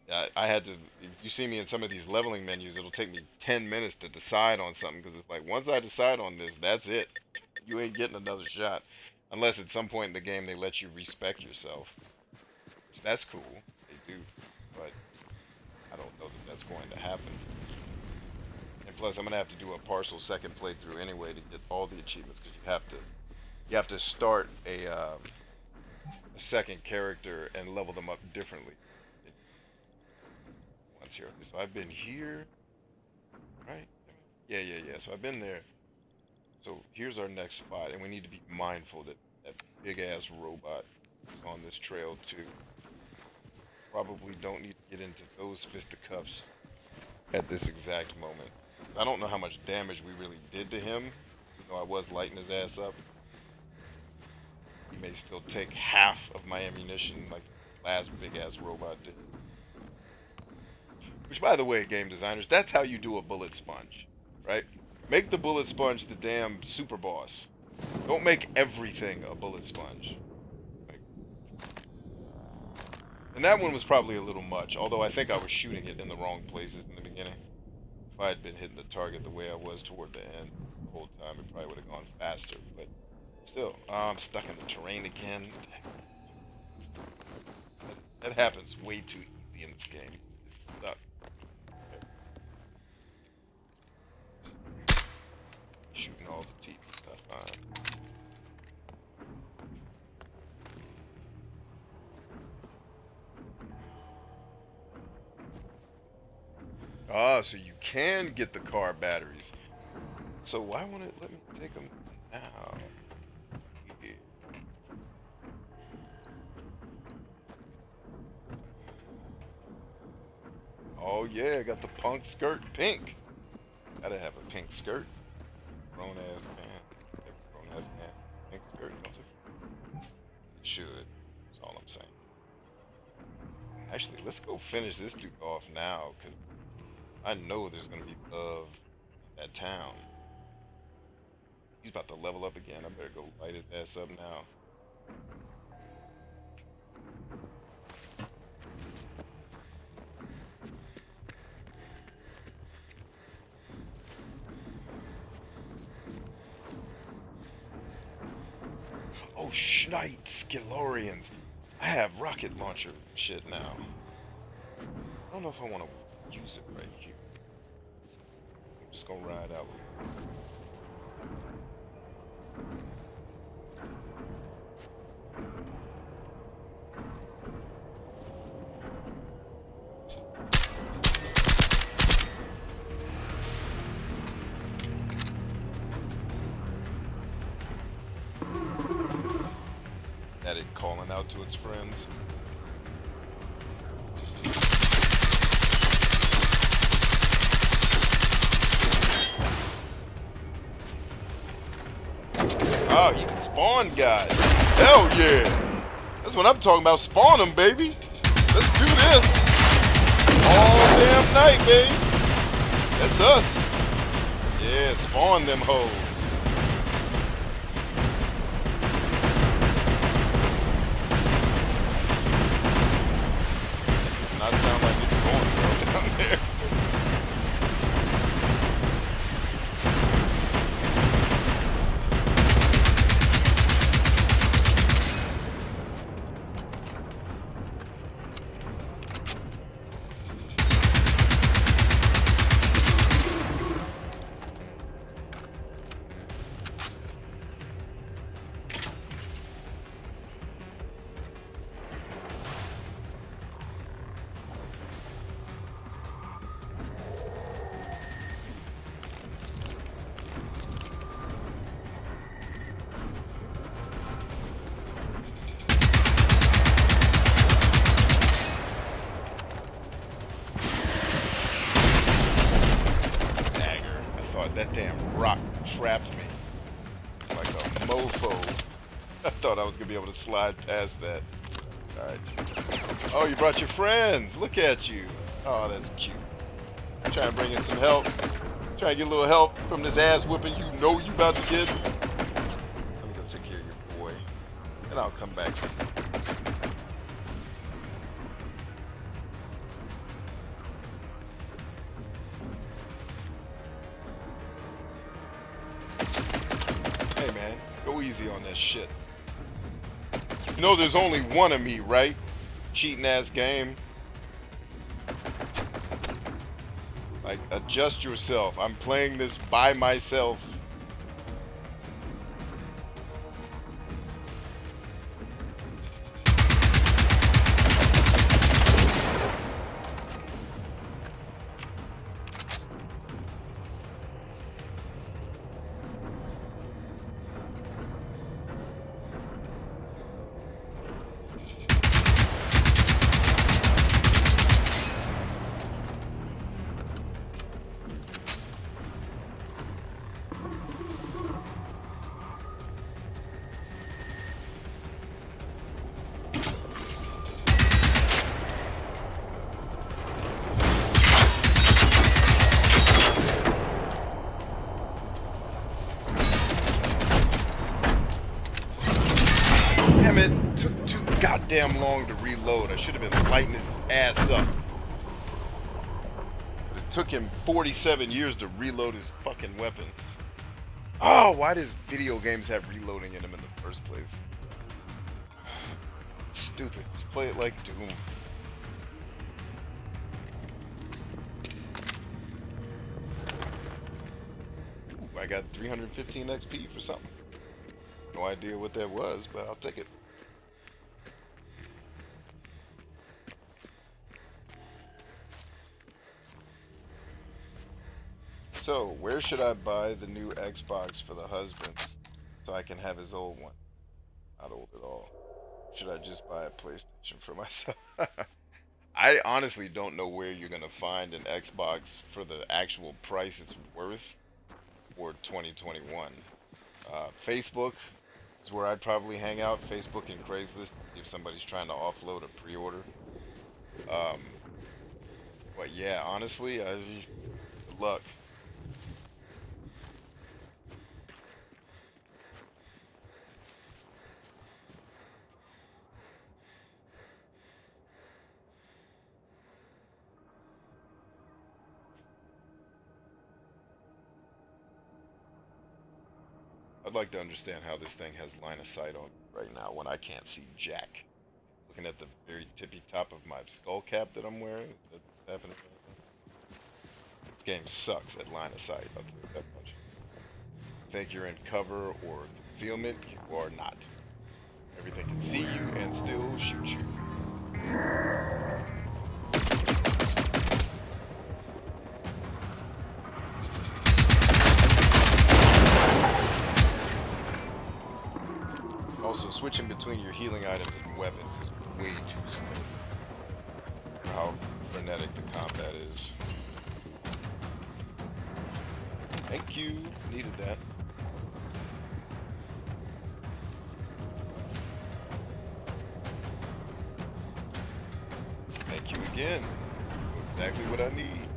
I had to. If you see me in some of these leveling menus, it'll take me 10 minutes to decide on something because it's like once I decide on this, that's it. You ain't getting another shot, unless at some point in the game they let you respec yourself. Which that's cool. They do, but I don't know that that's going to happen. And plus, I'm gonna have to do a partial second playthrough anyway to get all the achievements because you have to start a second character and level them up differently. Once here, so I've been here, right? Yeah. So I've been there. So here's our next spot, and we need to be mindful that that big ass robot is on this trail too. Probably don't need to get into those fisticuffs at this exact moment. I don't know how much damage we really did to him, even though I was lighting his ass up. may still take half of my ammunition like the last big ass robot did. Which, by the way, game designers, that's how you do a bullet sponge, right? Make the bullet sponge the damn super boss. Don't make everything a bullet sponge. Like, and that one was probably a little much, although I think I was shooting it in the wrong places in the beginning. If I had been hitting the target the way I was toward the end the whole time, it probably would have gone faster, but still. I'm stuck in the terrain again. That happens way too easy in this game. It's stuck. Shooting all the teeth and stuff. Ah, so you can get the car batteries. So why won't it let me take them now? Yeah. Oh yeah, I got the punk skirt pink. Gotta have a pink skirt. Grown ass man. Grown ass man. Pink skirt, don't it? It should. That's all I'm saying. Actually, let's go finish this dude off now, because I know there's gonna be love in that town. He's about to level up again. I better go light his ass up now. Oh, shite, Skilorians. I have rocket launcher shit now. I don't know if I want to use it right here. I'm just gonna ride out with it. At it calling out to its friends. Oh, you can spawn guys. Hell yeah. That's what I'm talking about. Spawn them, baby. Let's do this. All damn night, baby. That's us. Yeah, spawn them hoes. Not sound like it's going well down there. That damn rock trapped me like a mofo. I thought I was gonna be able to slide past that. Alright. Oh, you brought your friends. Look at you. Oh, that's cute. Trying to bring in some help. Trying to get a little help from this ass whooping you know you about to get. Let me go take care of your boy. And I'll come back. Hey man, go easy on that shit. You know there's only one of me, right? Cheating ass game. Like, adjust yourself. I'm playing this by myself. damn it! Took too goddamn long to reload. I should have been lighting his ass up. But it took him 47 years to reload his fucking weapon. Oh, why does video games have reloading in them in the first place? Stupid. Just play it like Doom. Ooh, I got 315 XP for something. No idea what that was, but I'll take it. So, where should I buy the new Xbox for the husband so I can have his old one? Not old at all. Should I just buy a PlayStation for myself? I honestly don't know where you're gonna find an Xbox for the actual price it's worth for 2021. Facebook is where I'd probably hang out. Facebook and Craigslist if somebody's trying to offload a pre-order. But yeah, honestly, good luck. I'd like to understand how this thing has line of sight on right now when I can't see jack. Looking at the very tippy top of my skull cap that I'm wearing, that's happening. This game sucks at line of sight, I'll tell you that much. Think you're in cover or concealment, you are not. Everything can see you and still shoot you. Also, switching between your healing items and weapons is way too slow for how frenetic the combat is. Thank you. Needed that. Thank you again. Exactly what I need.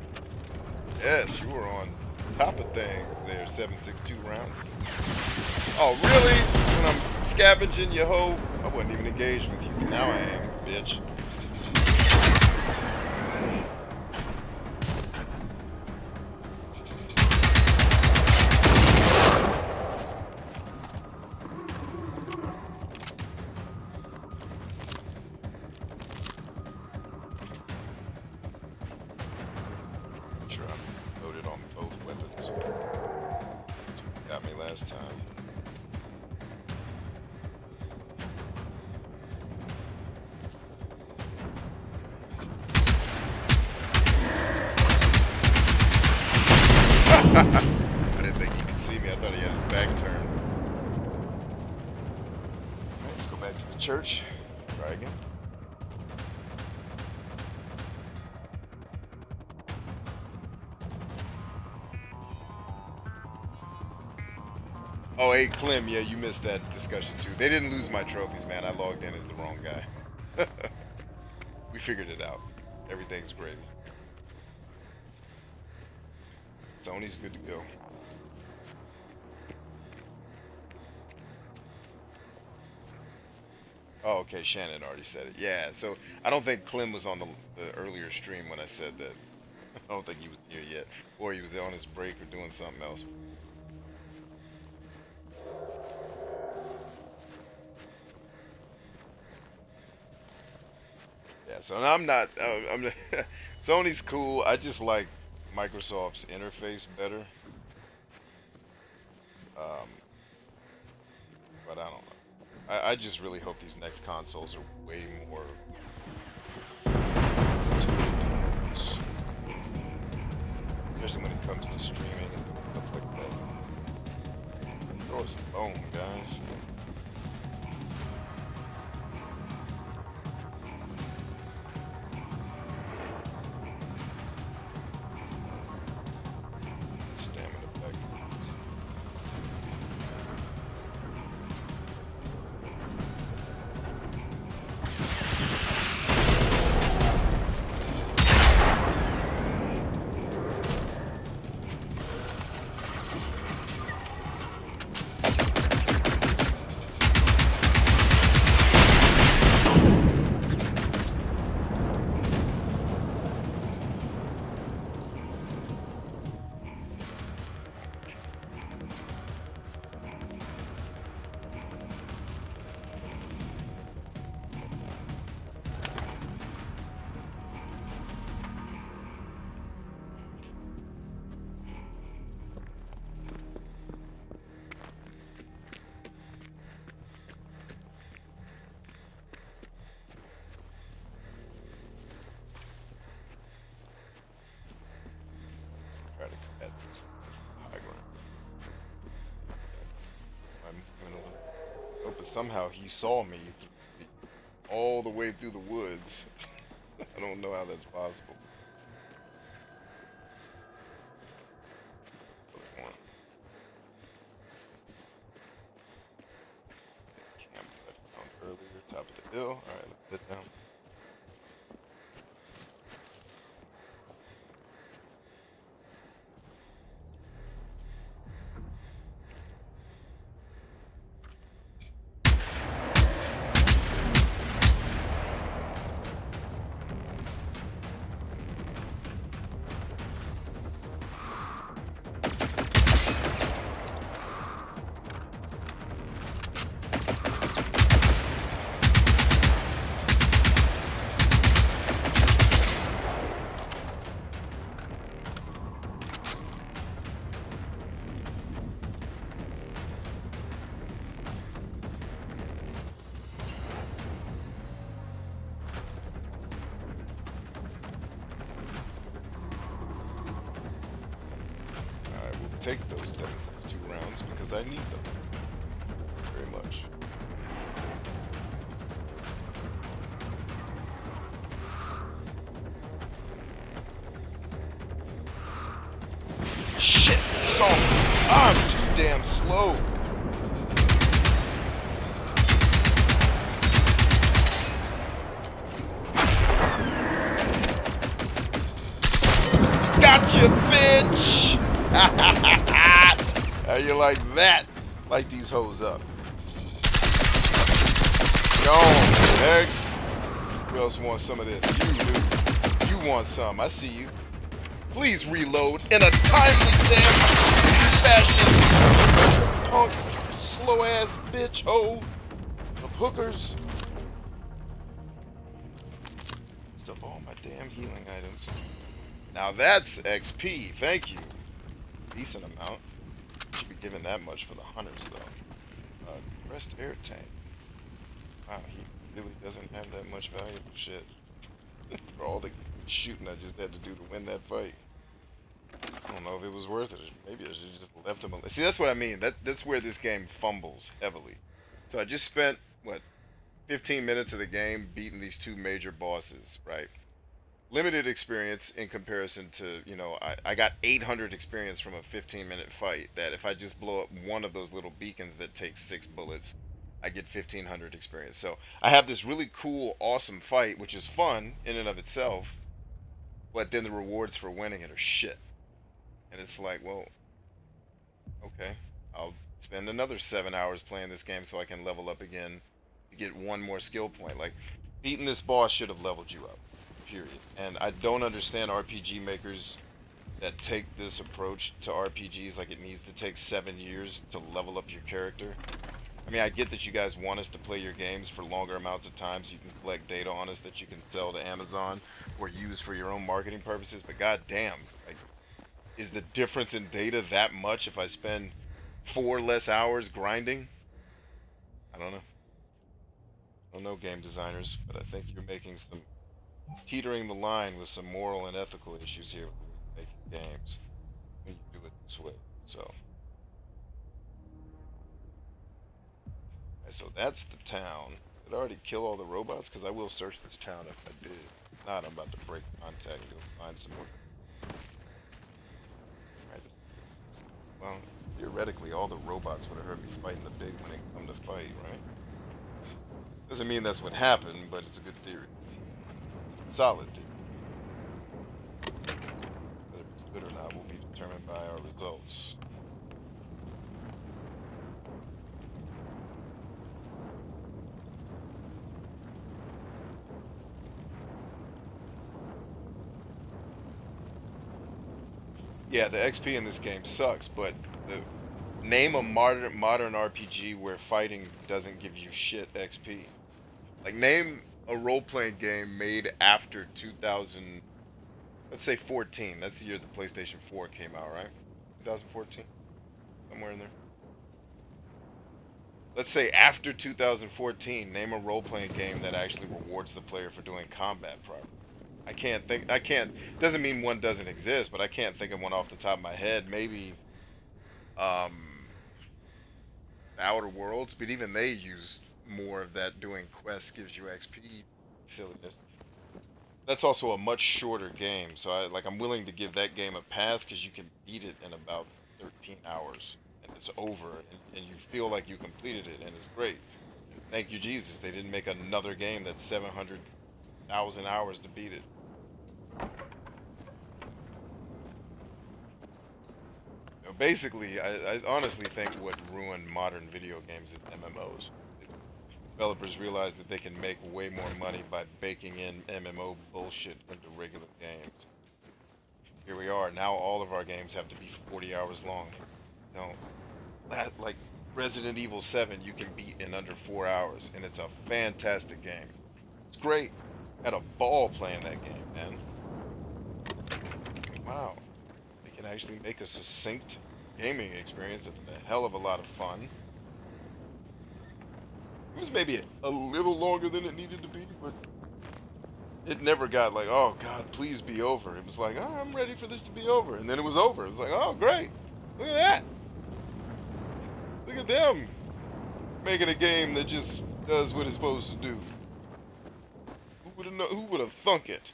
Yes, you were on top of things there, 7.62 rounds. Oh, really? When I'm scavenging your hoe, I wasn't even engaged with you. Now I am, bitch. Sure, I'm loaded on both weapons. That's what got me last time. I didn't think he could see me. I thought he had his back turned. Alright, let's go back to the church. Try again. Oh, hey, Clem, yeah, you missed that discussion too. They didn't lose my trophies, man. I logged in as the wrong guy. We figured it out. Everything's gravy. Sony's good to go. Oh, okay, Shannon already said it. Yeah, so I don't think Clem was on the earlier stream when I said that. I don't think he was here yet. Or he was on his break or doing something else. Yeah, so I'm not. Sony's cool. I just like Microsoft's interface better. But I don't know. I just really hope these next consoles are way more tools. Especially when it comes to streaming and stuff like that. Throw us a bone, guys. somehow he saw me all the way through the woods. I don't know how that's possible. Camp that I found earlier, top of the hill. Alright, let's head down. Take those 2 rounds because I need them very much. Shit! I'm too damn slow. Gotcha, bitch! How you like that? Light these hoes up. Go, next. Who else wants some of this? You do. You want some. I see you. Please reload in a timely damn fashion. Punk, slow ass bitch hoe of hookers. Stuff all my damn healing items. Now that's XP. Thank you. Decent amount. Should be given that much for the hunters though. Rest air tank. Wow, he really doesn't have that much valuable shit. For all the shooting I just had to do to win that fight. I don't know if it was worth it. Maybe I should have just left him alone. See, that's what I mean. That's where this game fumbles heavily. So I just spent, what, 15 minutes of the game beating these 2 major bosses, right? Limited experience in comparison to, you know, I got 800 experience from a 15-minute fight that if I just blow up one of those little beacons that takes 6 bullets, I get 1500 experience. So I have this really cool, awesome fight, which is fun in and of itself, but then the rewards for winning it are shit. And it's like, well, okay, I'll spend another 7 hours playing this game so I can level up again to get 1 more skill point. Like, beating this boss should have leveled you up. Period. And I don't understand RPG makers that take this approach to RPGs like it needs to take 7 years to level up your character. I mean, I get that you guys want us to play your games for longer amounts of time so you can collect data on us that you can sell to Amazon or use for your own marketing purposes, but goddamn, like, is the difference in data that much if I spend 4 less hours grinding? I don't know. I don't know, game designers, but I think you're making some teetering the line with some moral and ethical issues here with making games when you do it this way. So, right, so that's the town. Did I already kill all the robots? Because I will search this town if I did. If not, I'm about to break contact and go find some more. Right, well, theoretically, all the robots would have heard me fighting the big when they come to fight, right? Doesn't mean that's what happened, but it's a good theory. Solid theory. Whether it's good or not will be determined by our results. Yeah, the XP in this game sucks, but name a modern RPG where fighting doesn't give you shit XP. Like, name a role-playing game made after 2000, let's say 14. That's the year the PlayStation 4 came out, right? 2014? Somewhere in there. Let's say after 2014, name a role-playing game that actually rewards the player for doing combat properly. I can't, doesn't mean one doesn't exist, but I can't think of one off the top of my head. Maybe, um, Outer Worlds, but even they used more of that doing quests gives you XP silliness. That's also a much shorter game, so I'm willing to give that game a pass because you can beat it in about 13 hours and it's over and you feel like you completed it and it's great. Thank you Jesus, they didn't make another game that's 700,000 hours to beat it. Basically, I honestly think what ruined modern video games is MMOs. Developers realize that they can make way more money by baking in MMO bullshit into regular games. Here we are. Now all of our games have to be 40 hours long. Don't. Like Resident Evil 7, you can beat in under 4 hours, and it's a fantastic game. It's great. Had a ball playing that game, man. Wow. They can actually make a succinct gaming experience that's a hell of a lot of fun. It was maybe a little longer than it needed to be, but it never got like, oh God, please be over. It was like, oh, I'm ready for this to be over. And then it was over. It was like, oh, great. Look at that. Look at them making a game that just does what it's supposed to do. Who would have thunk it?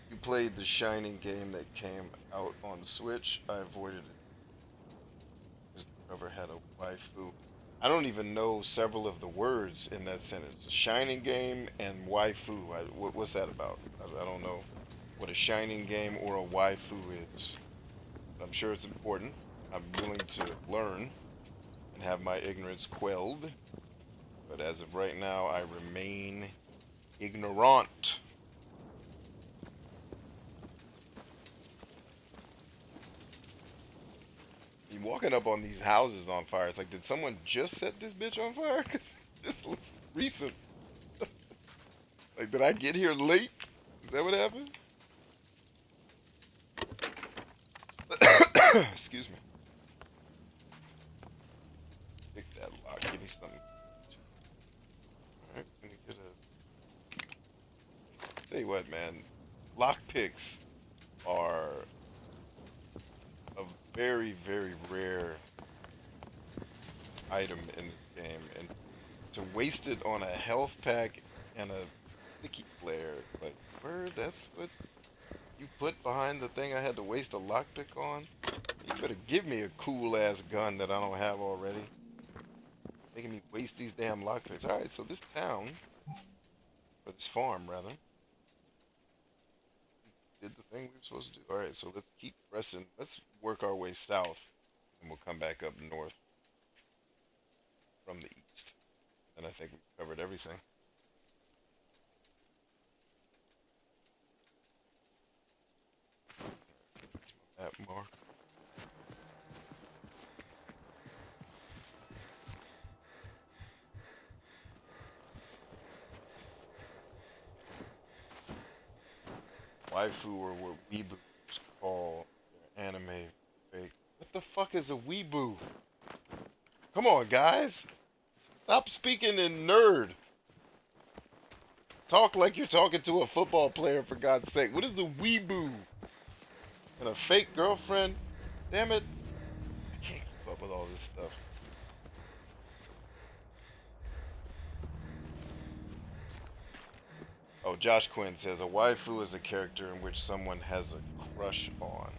You played the Shining game that came out on the Switch. I avoided it because the cover had a waifu. I don't even know several of the words in that sentence. A Shining game and waifu. What's that about? I don't know what a Shining game or a waifu is. But I'm sure it's important. I'm willing to learn and have my ignorance quelled. But as of right now, I remain ignorant. You walking up on these houses on fire. It's like, did someone just set this bitch on fire? Because this looks recent. Like, did I get here late? Is that what happened? Excuse me. Pick that lock. Give me something. Alright, let me get a... Tell you what, man. Lock picks are a very, very rare item in this game, and to waste it on a health pack and a sticky flare, like, where? That's what you put behind the thing I had to waste a lockpick on? You better give me a cool ass gun that I don't have already. Making me waste these damn lockpicks. Alright, so this town, or this farm rather, did the thing we were supposed to do. Alright, so let's keep pressing. Let's work our way south, and we'll come back up north from the east. And I think we've covered everything. Map mark. Waifu, or what weebus call their anime fake. What the fuck is a weeboo? Come on, guys. Stop speaking in nerd. Talk like you're talking to a football player, for God's sake. What is a weeboo? And a fake girlfriend? Damn it. I can't keep up with all this stuff. Oh, Josh Quinn says, a waifu is a character in which someone has a crush on.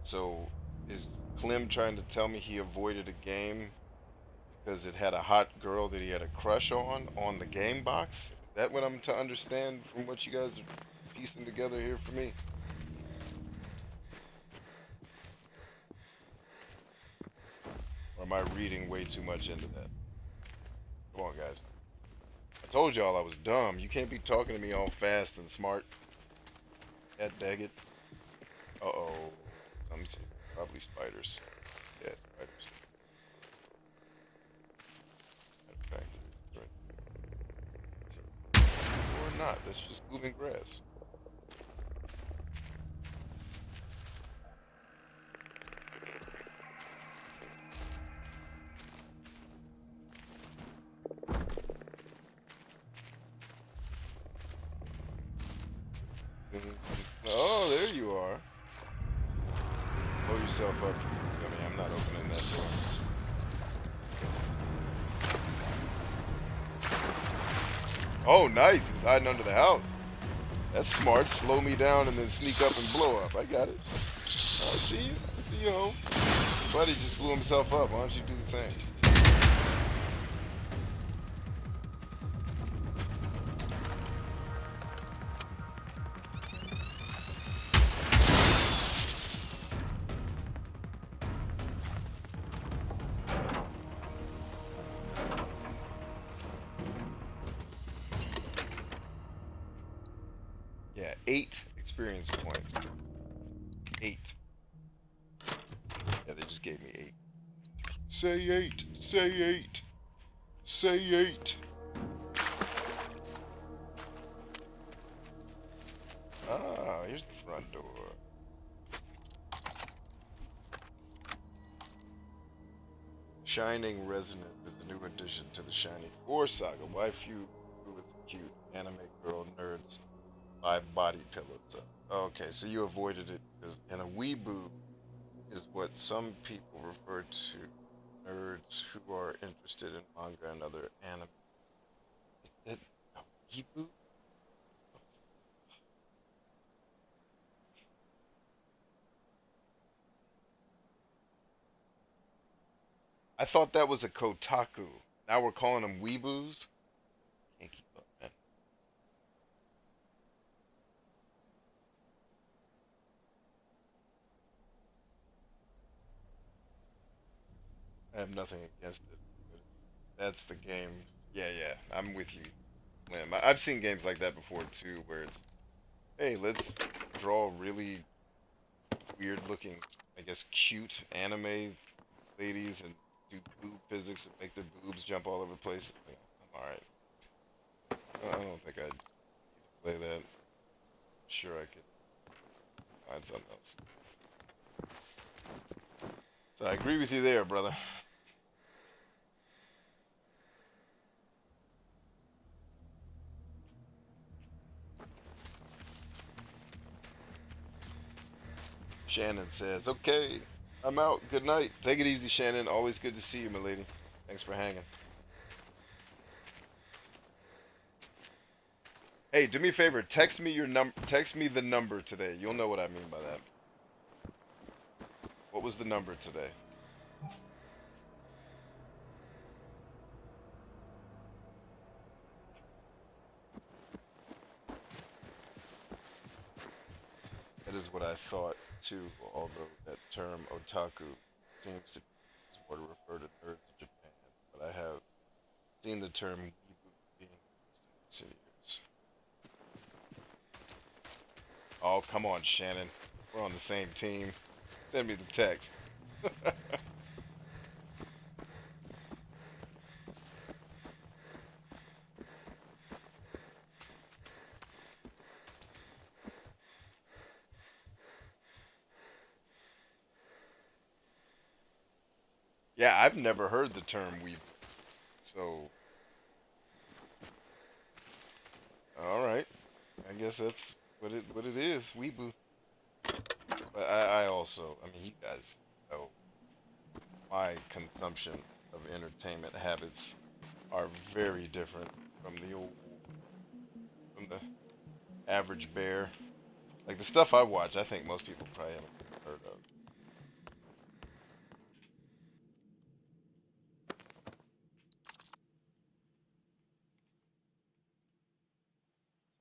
So, is Clem trying to tell me he avoided a game because it had a hot girl that he had a crush on the game box? Is that what I'm to understand from what you guys are piecing together here for me? Or am I reading way too much into that? Come on, guys. I told y'all I was dumb. You can't be talking to me all fast and smart. God dang it. Uh-oh. Let me see. Probably spiders. Yeah, spiders. Matter of fact, right. Or not. That's just moving grass. Oh, there you are. jump up. I mean, I'm not opening that door. Oh, nice. He was hiding under the house. That's smart. Slow me down and then sneak up and blow up. I got it. I see you. I see you, home. Buddy just blew himself up. Why don't you do the same? Yeah, 8 experience points. 8. Yeah, they just gave me 8. Say 8. Say 8. Say 8. Ah, here's the front door. Shining Resonance is a new addition to the Shining 4 saga. Why few with cute anime girl nerds buy body pillows? Okay, so you avoided it because, and a weeboo is what some people refer to nerds who are interested in manga and other anime. It, a weeboo? I thought that was a kotaku. Now we're calling them weeboos? Can't keep up, man. I have nothing against it. But that's the game. Yeah, yeah, I'm with you, Lim. I've seen games like that before too, where it's, hey, let's draw really weird looking, I guess, cute anime ladies and do boob physics and make their boobs jump all over the place. Like, I'm alright. I don't think I'd play that. Sure, I could find something else. So I agree with you there, brother. Shannon says, okay, I'm out. Good night. Take it easy, Shannon. Always good to see you, my lady. Thanks for hanging. Hey, do me a favor. Text me your Text me the number today. You'll know what I mean by that. What was the number today? That is what I thought too, although that term otaku seems to be more to refer to nerds in Japan. But I have seen the term weeboo being used in recent years. Oh, come on, Shannon. We're on the same team. Send me the text. Yeah, I've never heard the term weeboo. So, all right. I guess that's what it is. Weeboo. But I also, I mean, you guys know my consumption of entertainment habits are very different from the average bear. Like the stuff I watch, I think most people probably haven't heard of.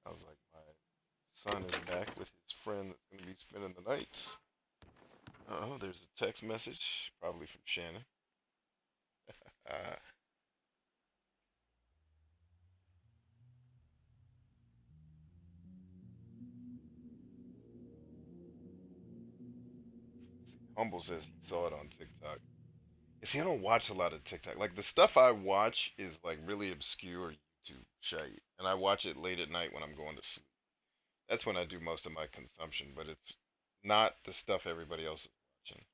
Sounds like my son is back with his friend that's going to be spending the night. Oh, there's a text message, probably from Shannon. Uh, Humble says he saw it on TikTok. You see, I don't watch a lot of TikTok. Like the stuff I watch is like really obscure YouTube shite, and I watch it late at night when I'm going to sleep. That's when I do most of my consumption, but it's not the stuff everybody else is watching.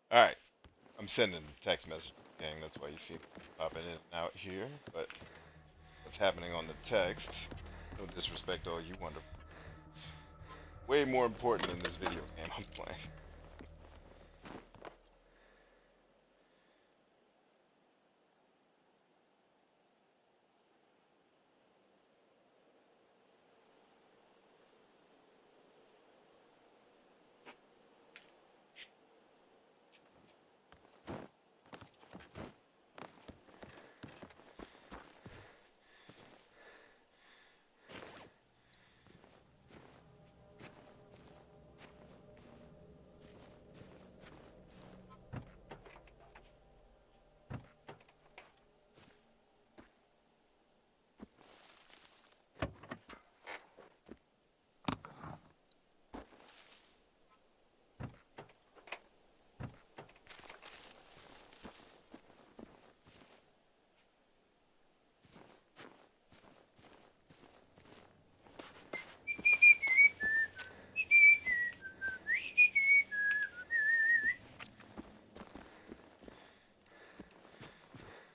All right, I'm sending text messages, gang. That's why you see me popping in and out here. But what's happening on the text? No disrespect to all you wonderful. It's way more important than this video game I'm playing.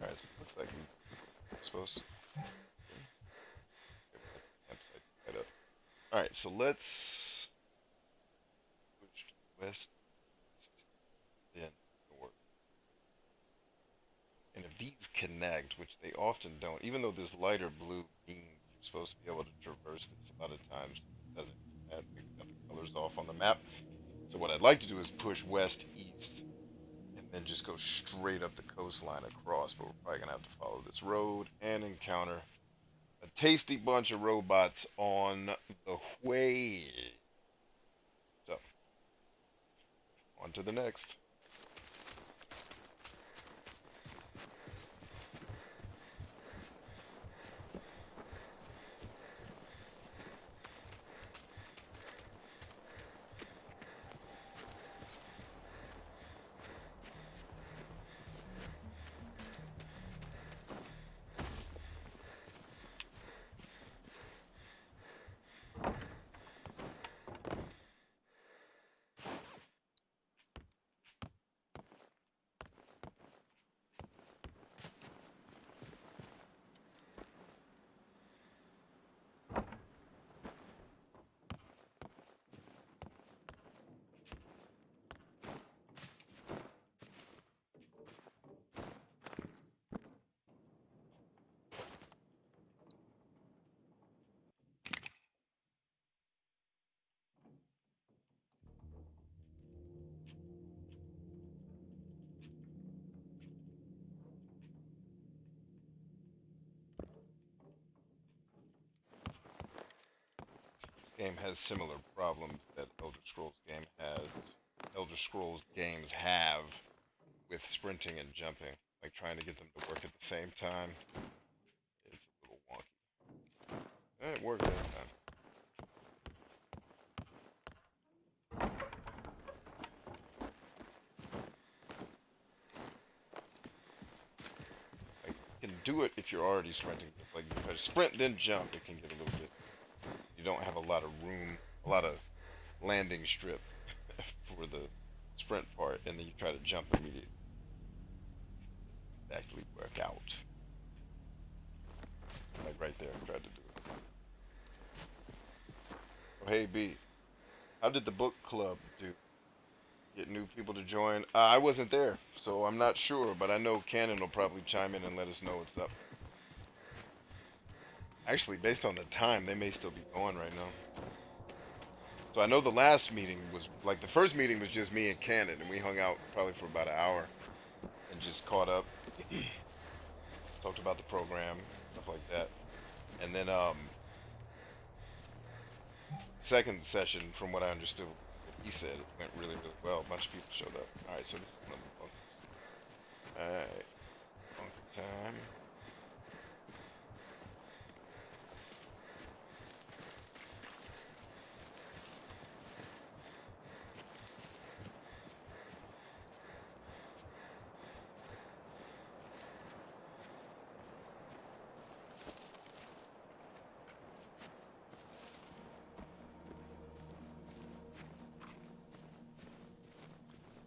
All right, so it looks like we're supposed to campsite right up. All right, so let's push west, then north. And if these connect, which they often don't, even though this lighter blue beam, you're supposed to be able to traverse this a lot of times, it doesn't. That got the colors off on the map. So what I'd like to do is push west, east, and then just go straight up the coastline across. But we're probably gonna have to follow this road and encounter a tasty bunch of robots on the way. So on to the next. Game has similar problems that Elder Scrolls games have with sprinting and jumping, like trying to get them to work at the same time. It's a little wonky. It worked that time. Like, you can do it if you're already sprinting. Like, if you sprint then jump, it can get a little bit. You don't have a lot of room, a lot of landing strip for the sprint part, and then you try to jump immediately. Actually work out. Like right there, I tried to do it. Oh, hey B, how did the book club do? Get new people to join? I wasn't there, so I'm not sure, but I know Cannon will probably chime in and let us know what's up. Actually, based on the time, they may still be going right now. So I know the last meeting was, like, the first meeting was just me and Cannon, and we hung out probably for about an hour and just caught up, talked about the program, stuff like that. And then, second session, from what I understood, what he said, it went really, really well. A bunch of people showed up. All right, so this is one of the bunkers. All right, bunker time.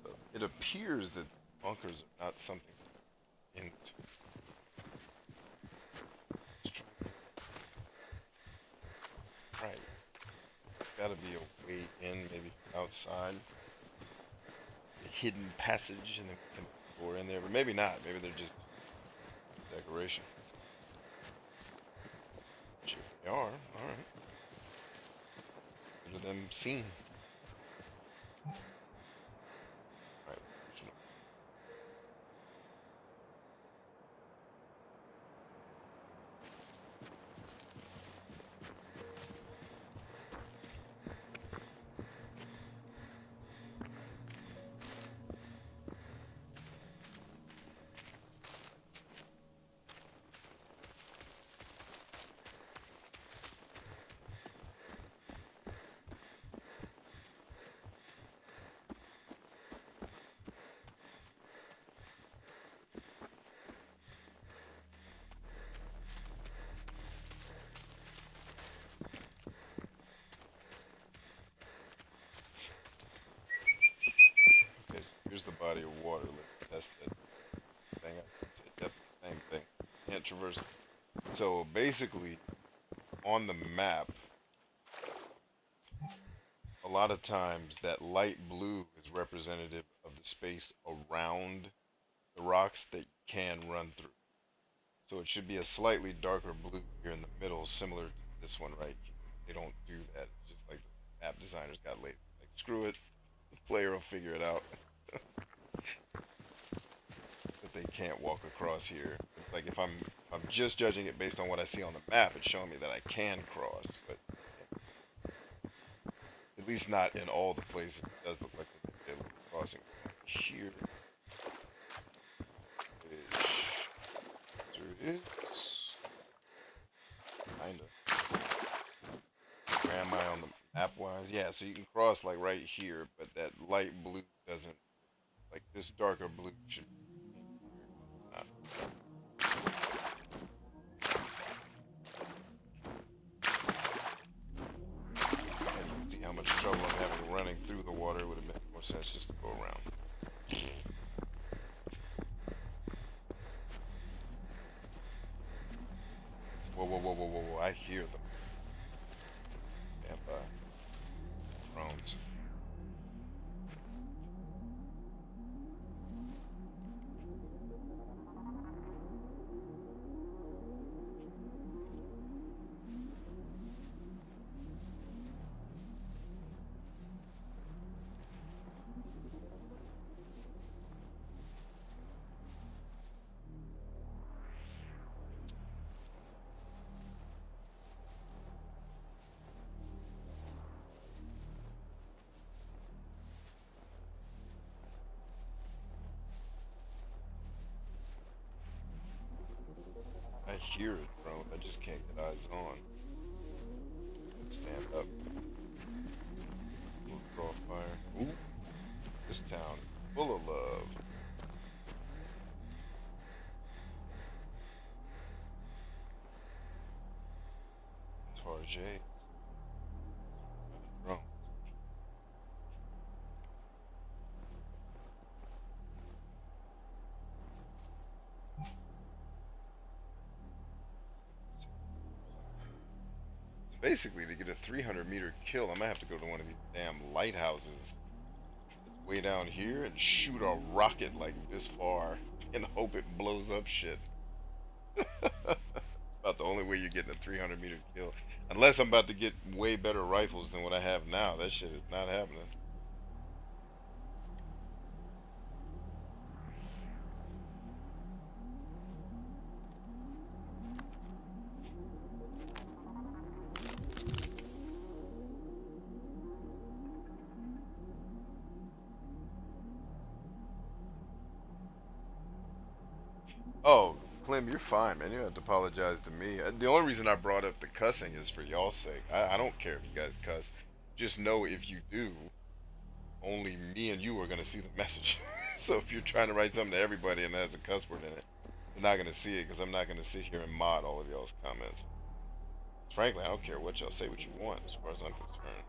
So it appears that bunkers are not something into. Right. Gotta be a way in, maybe from outside. A hidden passage, and then we can door in there. But maybe not. Maybe they're just decoration. Sure they are. Alright. Consider them seen. Right. Okay, so here's the body of water. Let's test that thing out. Say depth, same thing. Can't traverse. So basically, on the map, a lot of times that light blue is representative of the space around the rocks that you can run through. So it should be a slightly darker blue here in the middle, similar to this one right here. They don't do that. It's just like the map designers got lazy. Like, screw it. The player will figure it out. That they can't walk across here. It's like if I'm just judging it based on what I see on the map, it's showing me that I can cross, but at least not in all the places. It does look like a little crossing here. There it is. Kinda. Where am I on the map wise? Yeah, so you can cross like right here, but that light blue doesn't, like this darker blue should not. And you can see how much trouble I'm having running through the water. It would have made more sense just to go around. Whoa, whoa, whoa, whoa, whoa, whoa. I hear them. Stand by. Drones. I hear it, bro. I just can't get eyes on. Stand up. We'll draw fire. Ooh, this town is full of love. Tarjay. Bro. So basically, to get a 300-meter kill, I'm gonna have to go to one of these damn lighthouses way down here and shoot a rocket like this far and hope it blows up shit. About the only way you're getting a 300-meter kill. Unless I'm about to get way better rifles than what I have now. That shit is not happening. Oh, Clem, you're fine, man. You don't have to apologize to me. The only reason I brought up the cussing is for y'all's sake. I don't care if you guys cuss. Just know if you do, only me and you are going to see the message. So if you're trying to write something to everybody and it has a cuss word in it, they're not going to see it because I'm not going to sit here and mod all of y'all's comments. Frankly, I don't care what y'all say what you want as far as I'm concerned.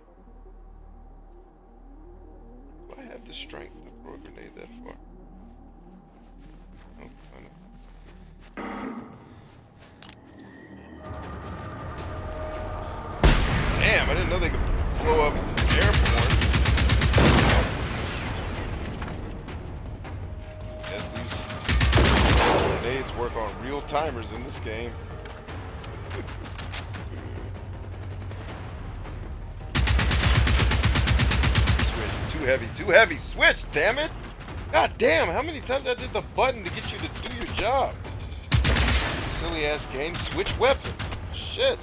I have the strength to throw a grenade that far? Oh, I know. Damn, I didn't know they could blow up airborne. Guess these grenades work on real timers in this game. Switch, too heavy, switch, damn it! God damn, how many times I did the button to get you to do your job? Silly ass game, switch weapons. Shit.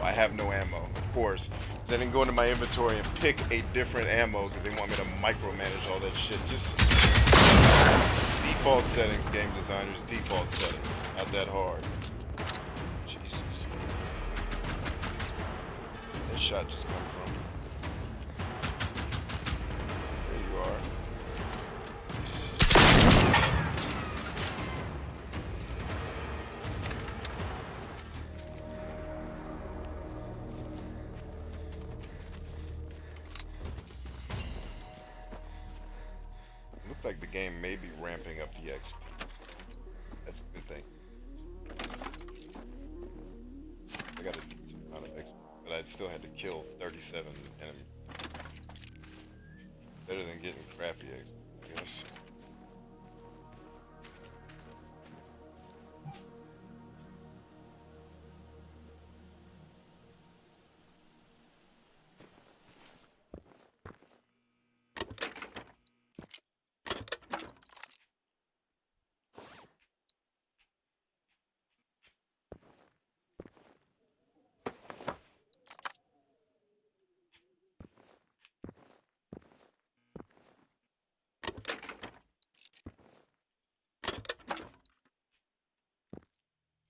I have no ammo, of course. I didn't go into my inventory and pick a different ammo because they want me to micromanage all that shit. Just default settings, game designers, default settings. Not that hard. Jesus. That shot just come from. There you are. Looks like the game may be ramping up the XP. That's a good thing. I got a decent amount of XP, but I still had to kill 37 enemies. Better than getting crappy XP, I guess.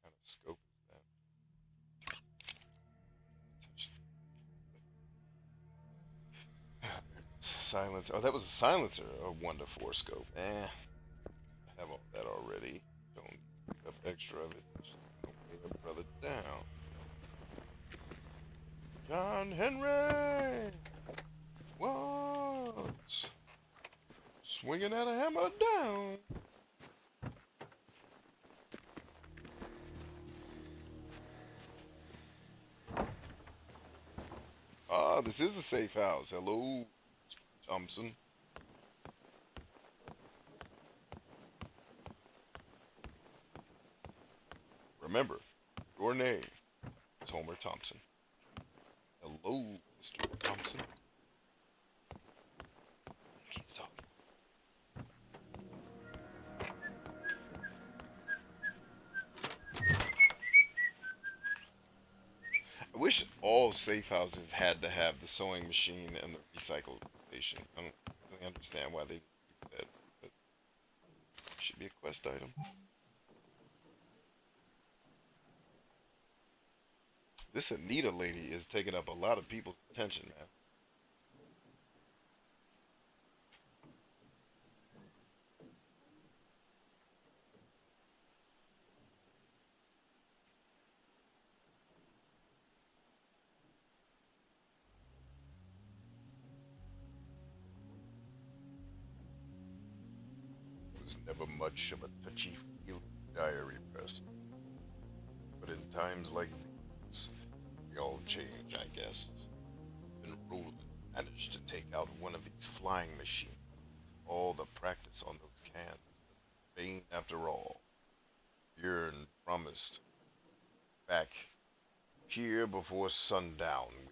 What kind of scope is that? Silence. Oh, that was a silencer. A 1 to 4 scope. I have all that already. Don't pick up extra of it. Just don't weigh a brother down. John Henry! What? Swinging at a hammer down. Ah, this is a safe house. Hello, Thompson. Remember, your name is Homer Thompson. Hello, Mr. Thompson. He's talking. I wish all safe houses had to have the sewing machine and the recycle station. I don't really understand why they do that, but it should be a quest item. This Anita lady is taking up a lot of people's attention, man. Was never much of a touchy-feely diary person, but in times like these, we all change, I guess. And Roland managed to take out one of these flying machines. All the practice on those cans was vain after all. Bjorn promised back here before sundown with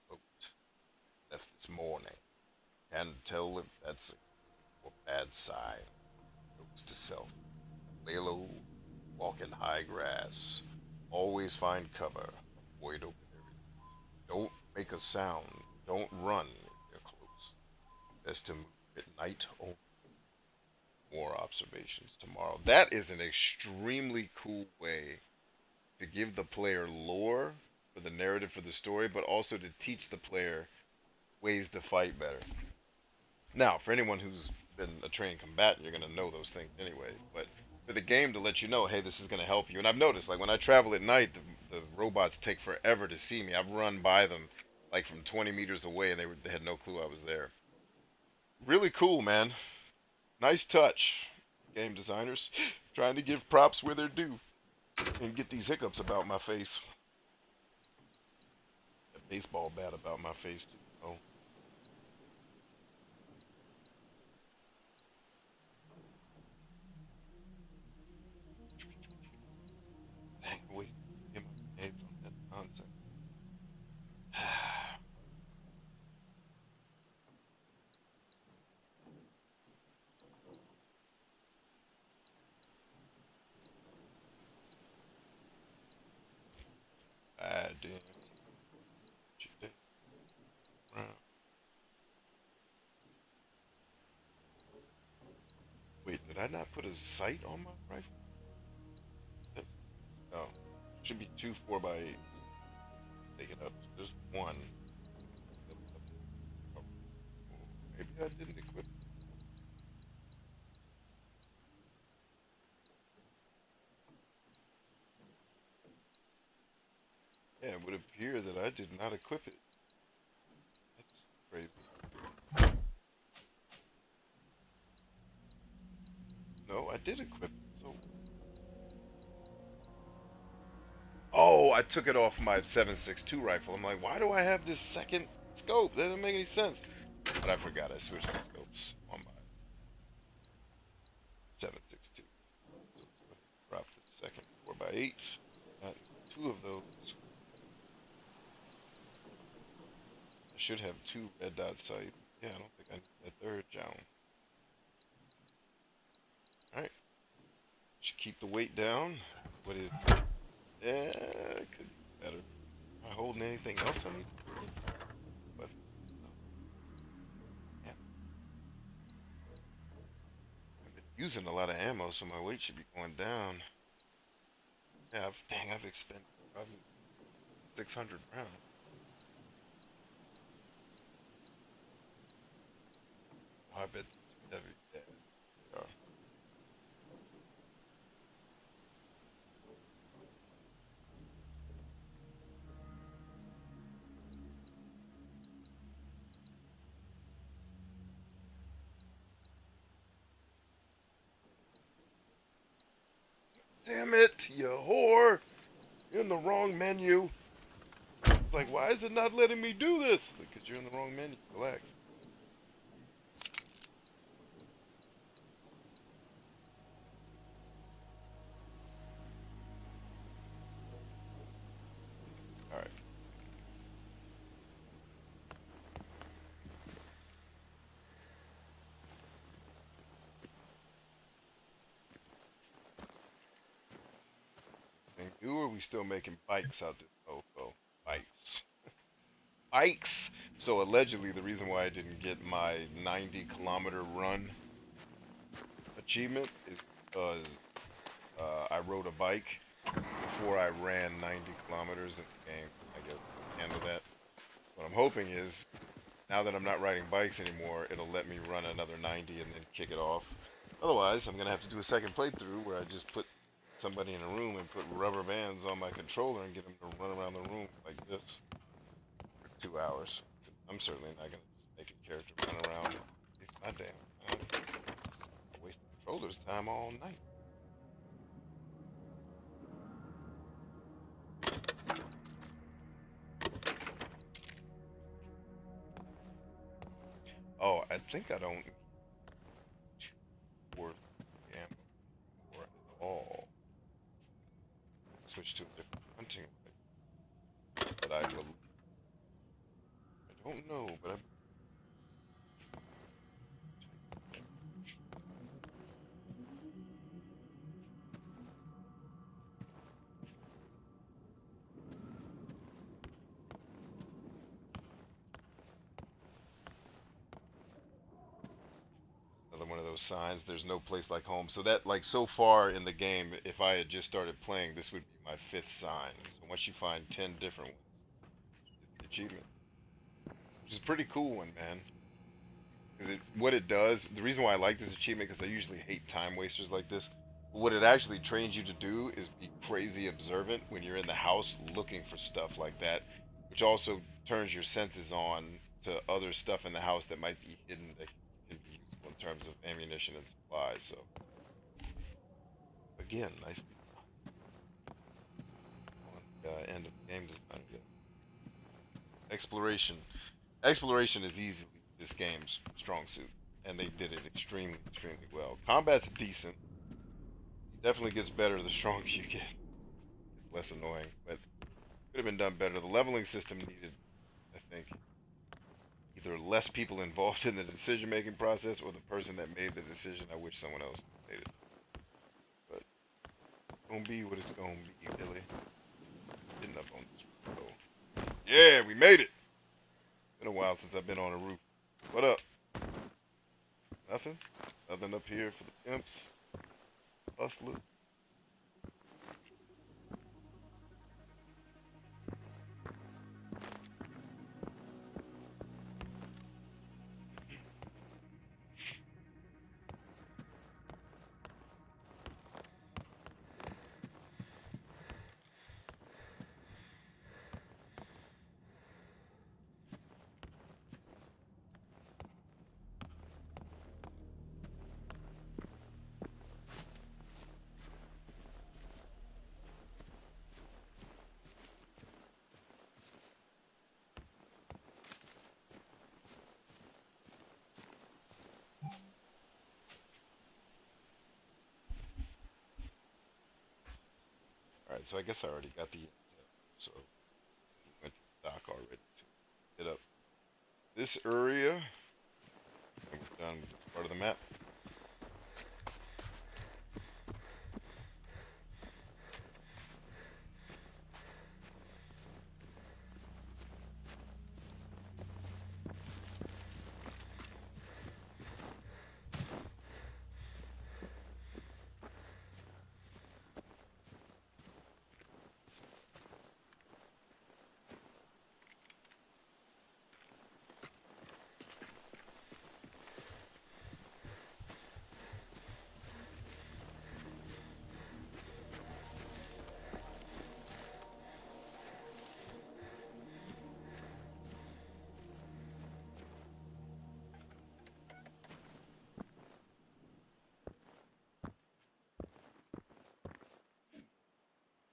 the boat. Left this morning. Can't tell if that's a good or bad sign. Notes to self. Lay low, walk in high grass. Always find cover. Avoid open areas. Don't make a sound. Don't run if you're close. Best to move at night only. More observations tomorrow. That is an extremely cool way to give the player lore for the narrative for the story, but also to teach the player ways to fight better. Now, for anyone who's been a trained combatant, you're gonna know those things anyway. But for the game to let you know, hey, this is gonna help you. And I've noticed, like when I travel at night, the robots take forever to see me. I've run by them like from 20 meters away, and they had no clue I was there. Really cool, man. Nice touch, game designers. Trying to give props where they're due and get these hiccups about my face. A baseball bat about my face too. Oh, dang, I wasted my grenades on that nonsense. Ah, damn. Wait, did I not put a sight on my rifle? No. Should be two 4x8. Take it up. There's one. Oh, maybe I didn't equip it. Yeah, it would appear that I did not equip it. That's crazy. No, I did equip it. So, oh, I took it off my 7.62 rifle. I'm like, why do I have this second scope? That didn't make any sense. But I forgot I switched the scopes on my 7.62. So let's go ahead and drop the second 4x8. Got two of those. I should have two red dot sights. Yeah, I don't think I need that third Jown. Alright. Should keep the weight down. What is it? Yeah, it could be better. Am I holding anything else I need to do? But no. Yeah. I've been using a lot of ammo, so my weight should be going down. Yeah, I've expended probably 600 rounds. Oh, I bet it's heavy. Yeah, they are. Damn it, you whore! You're in the wrong menu. It's like, why is it not letting me do this? Because you're in the wrong menu. Relax. Alright. And you are we still making bikes out this mofo? Bikes. Bikes! So allegedly the reason why I didn't get my 90-kilometer run achievement is because I rode a bike before I ran 90 kilometers in the game. I guess handle that. What I'm hoping is now that I'm not riding bikes anymore, it'll let me run another 90 and then kick it off. Otherwise, I'm gonna have to do a second playthrough where I just put somebody in a room and put rubber bands on my controller and get them to run around the room like this for 2 hours. I'm certainly not gonna just make a character run around and waste my damn time. I waste the controller's time all night. Oh, I think I don't worth ammo for at all. Switch to a different hunting rifle. But I believe I don't know, but I another one of those signs. There's no place like home. So that, like, so far in the game, if I had just started playing, this would be my fifth sign. So once you find 10 different ones, it's the achievement, which is a pretty cool one, man. Because what it does, the reason why I like this achievement, because I usually hate time wasters like this. What it actually trains you to do is be crazy observant when you're in the house looking for stuff like that, which also turns your senses on to other stuff in the house that might be hidden that can be useful in terms of ammunition and supplies. So again, nice on the end of game design. Yeah. Exploration. Exploration is easily this game's strong suit, and they did it extremely, extremely well. Combat's decent. It definitely gets better the stronger you get. It's less annoying, but could have been done better. The leveling system needed, I think, either less people involved in the decision-making process or the person that made the decision. I wish someone else made it. But it's gonna be what it's gonna be, Billy. Getting up on this roof, though. Yeah, we made it. Been a while since I've been on a roof. What up? Nothing? Nothing up here for the pimps, hustlers. Alright, so I guess I already got the intel. So we went to the dock already to hit up this area. And we're done with this part of the map.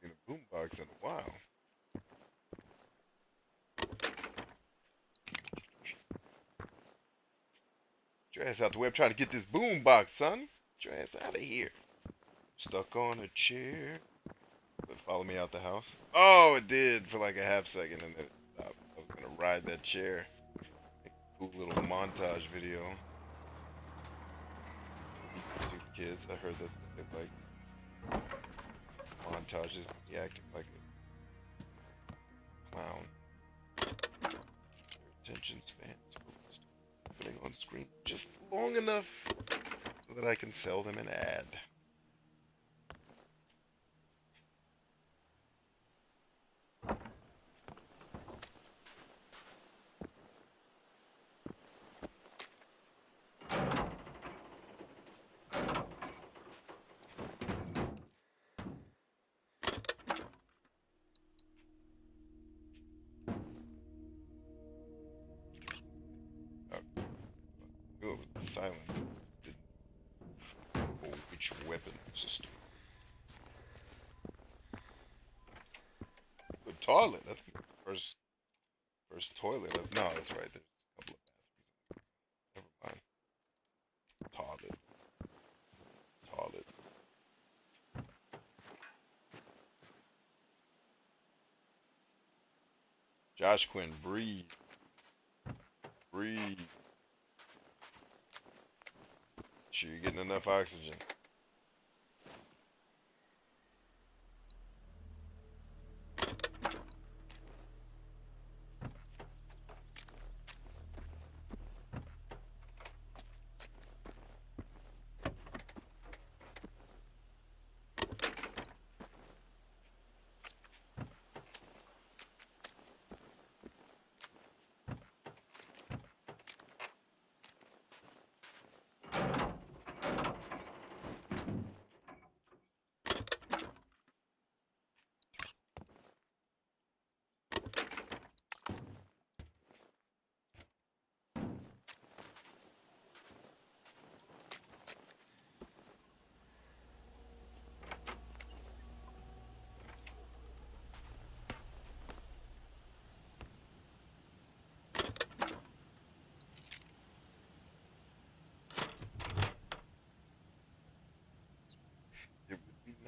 Seen a boombox in a while. Get your ass out the way. I'm trying to get this boombox, son. Get your ass out of here. Stuck on a chair. But follow me out the house. Oh, it did for like a half second and then it stopped. I was gonna ride that chair. Make a cool little montage video. Two kids. I heard that they like montages. He acting like a clown. Their attention spans focused. Putting on screen just long enough so that I can sell them an ad. Oh, it was the silence. Didn't know which weapon system. The toilet. I think it's the first toilet. No, that's right. There's a couple of bathrooms. Never mind. Toilet. Toilets. Josh Quinn, breathe. Breathe. Sure you're getting enough oxygen.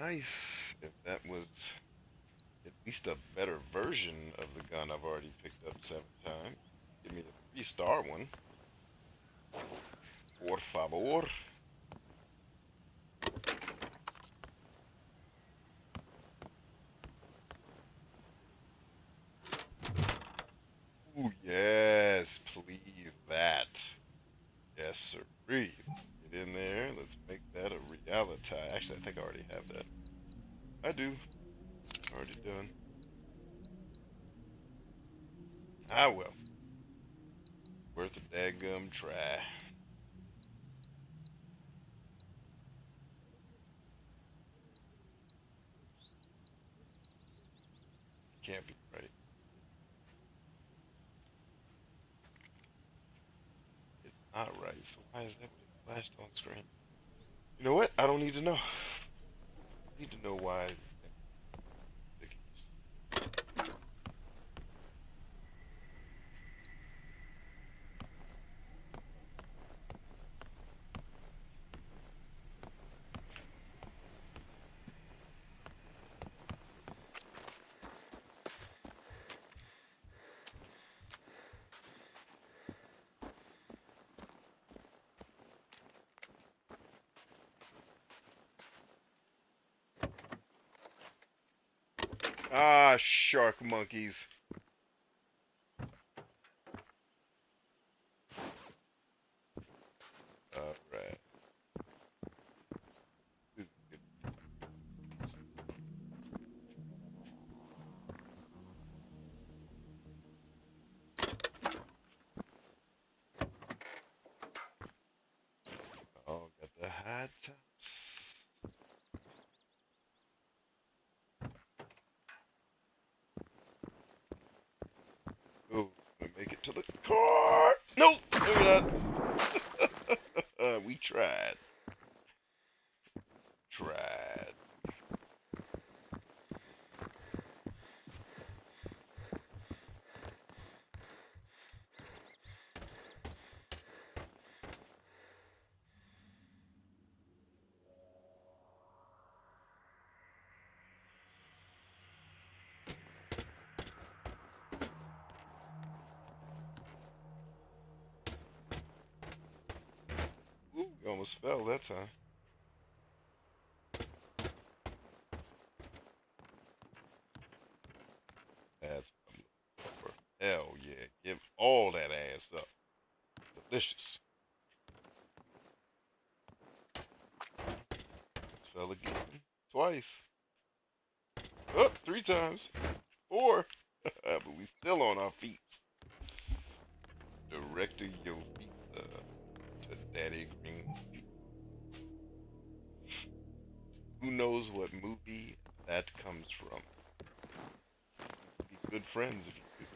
nice if that was at least a better version of the gun I've already picked up 7 times. Give me a 3-star one. Por favor. Ooh, yes, please, that. Yes, sir. Get in there. Let's make that a reality. Actually, I think I already have that. I do. Already done. Ah, well. Worth a daggum try. Can't be right. It's not right. So why is that what it flashed on screen? You know what? I don't need to know. I need to know why. Ah, shark monkeys. All right. This is good. Oh, got the high tops. Oh, gonna make it to the car. Nope, maybe not. We tried. Tried. Ooh, you almost fell that time. That's what I'm looking for. Hell yeah. Give all that ass up. Delicious. Fell again. Twice. Oh, 3 times. 4. But we still on our feet. Director your pizza to Daddy Green. Who knows what movie that comes from? Be good friends if you could.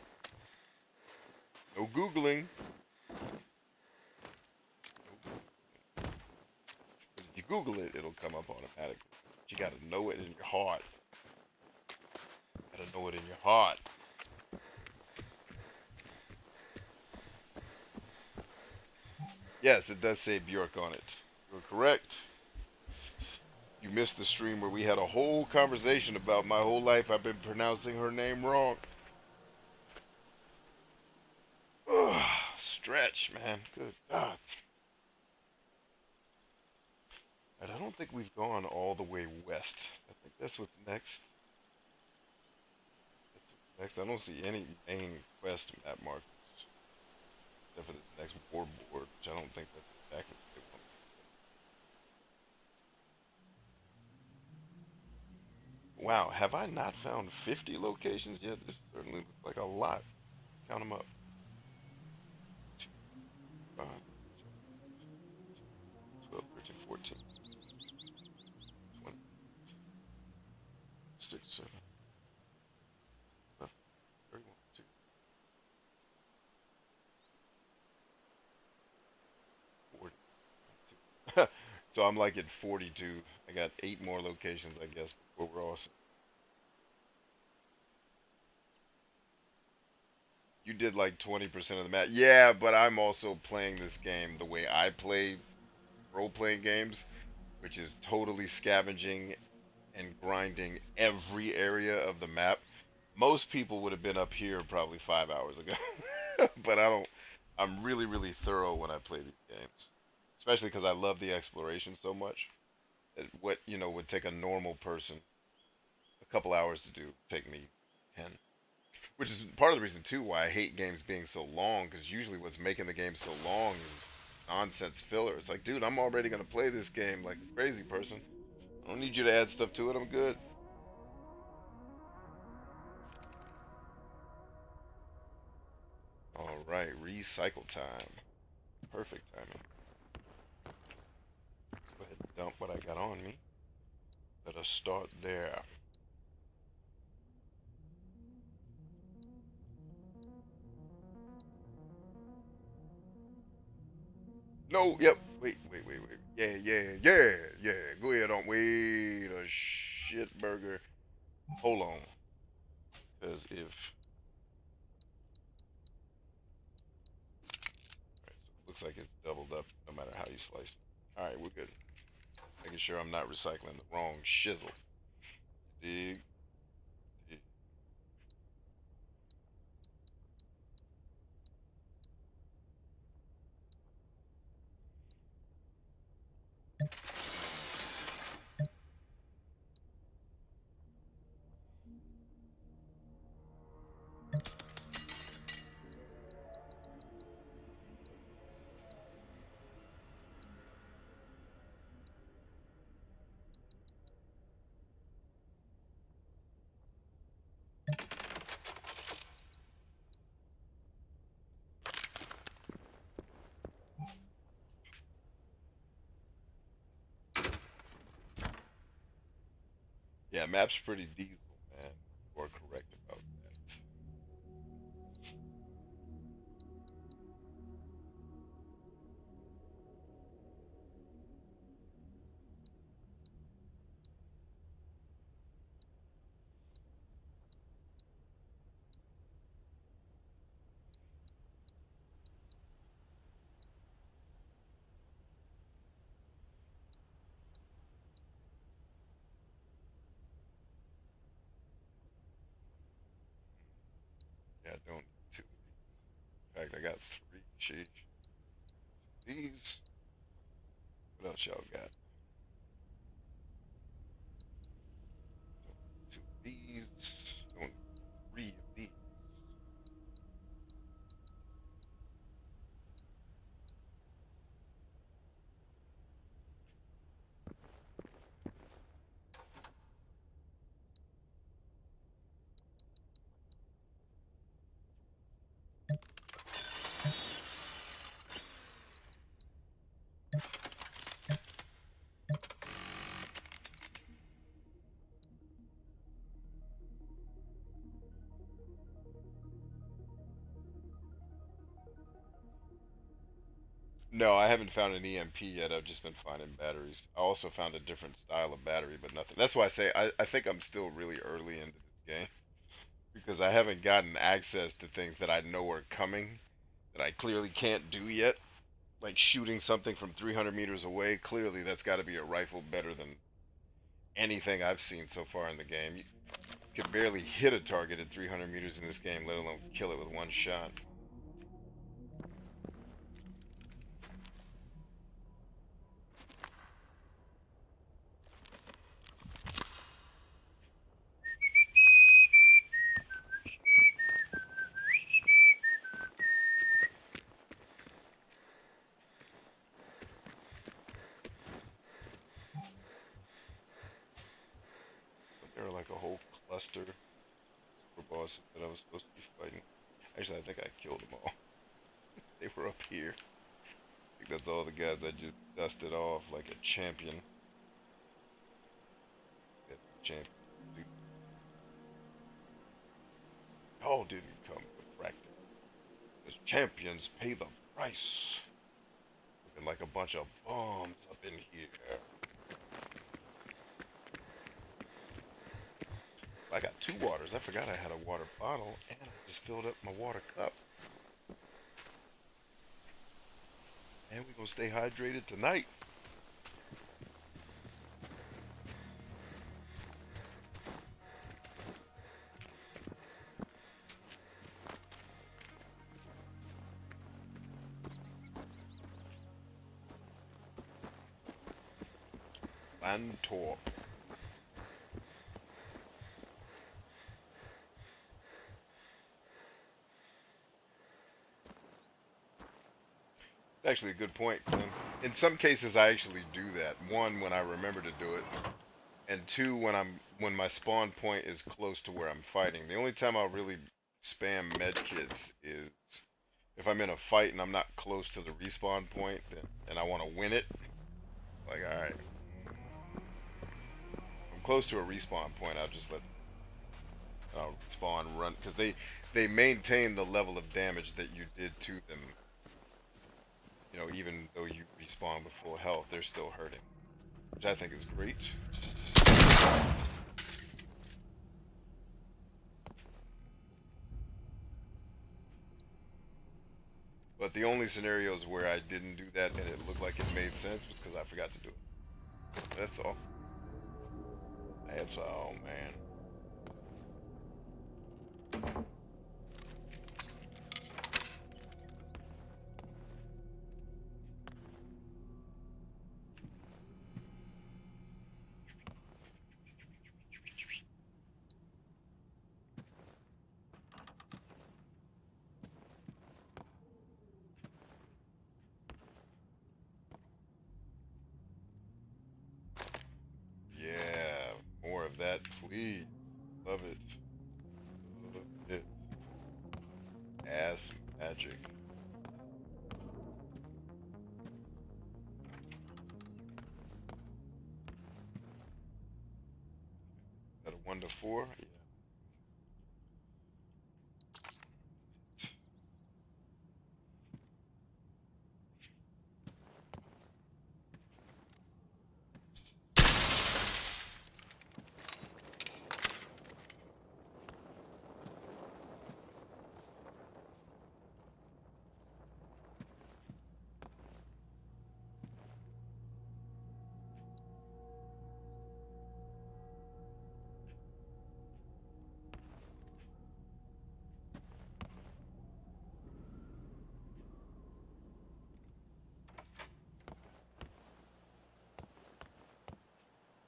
No Googling. Because if you Google it, it'll come up automatically. But you gotta know it in your heart. Gotta know it in your heart. Yes, it does say Bjork on it. You're correct. You missed the stream where we had a whole conversation about my whole life I've been pronouncing her name wrong. Ugh, stretch, man. Good God. And I don't think we've gone all the way west. I think that's what's next. That's what's next. I don't see any main quest map markers. Except for this next war board, which I don't think that's exactly what they want. Wow, have I not found 50 locations yet? This certainly looks like a lot. Count them up. 2, 5, 12, 13, 14, 20, 6, 7, 11, 31, 2, so I'm like at 42. I got 8 more locations, I guess, before we're all. You did like 20% of the map. Yeah, but I'm also playing this game the way I play role playing games, which is totally scavenging and grinding every area of the map, most people would have been up here probably 5 hours ago. But I don't. I'm really, really thorough when I play these games, especially because I love the exploration so much. What would take a normal person a couple hours to do take me 10. Which is part of the reason too why I hate games being so long, because usually what's making the game so long is nonsense filler. It's like, dude, I'm already gonna play this game like a crazy person. I don't need you to add stuff to it. I'm good. All right, recycle time. Perfect timing. Let's go ahead and dump what I got on me. Let us start there. No, yep. Wait. Yeah. Go ahead on. Wait a shit burger. Hold on. Because if. Alright, so it looks like it's doubled up no matter how you slice it. Alright, we're good. Making sure I'm not recycling the wrong shizzle. Dig, dig. Yeah, map's pretty diesel, man. You are correct about that. Yeah, I don't need two of these. In fact, I got three. Sheesh. These. What else y'all got? Don't need two of these. Don't need three of these. No, I haven't found an EMP yet. I've just been finding batteries. I also found a different style of battery, but nothing. That's why I say I think I'm still really early into this game because I haven't gotten access to things that I know are coming that I clearly can't do yet. Like shooting something from 300 meters away, clearly that's got to be a rifle better than anything I've seen so far in the game. You can barely hit a target at 300 meters in this game, let alone kill it with one shot. But there are like a whole cluster of super bosses that I was supposed to be fighting. Actually, I think I killed them all. They were up here. I think that's all the guys I just dusted off like a champion. That's the champion. All didn't come with practice. Because champions pay the price. Looking like a bunch of bums up in here. I got two waters. I forgot I had a water bottle, and I just filled up my water cup. And we're gonna stay hydrated tonight. Salvatore. Actually, a good point, Clem. In some cases, I actually do that. One, when I remember to do it, and two, when my spawn point is close to where I'm fighting. The only time I'll really spam medkits is if I'm in a fight and I'm not close to the respawn point, then and I want to win it. Like, all right, I'm close to a respawn point. I'll just let spawn run because they maintain the level of damage that you did to them. You know, even though you respawn with full health, they're still hurting, which I think is great. But the only scenarios where I didn't do that and it looked like it made sense was because I forgot to do it. That's all. That's all, man. Yeah, more of that, please. Love it. Love it. Ass magic. Is that a 1 to 4? Yeah.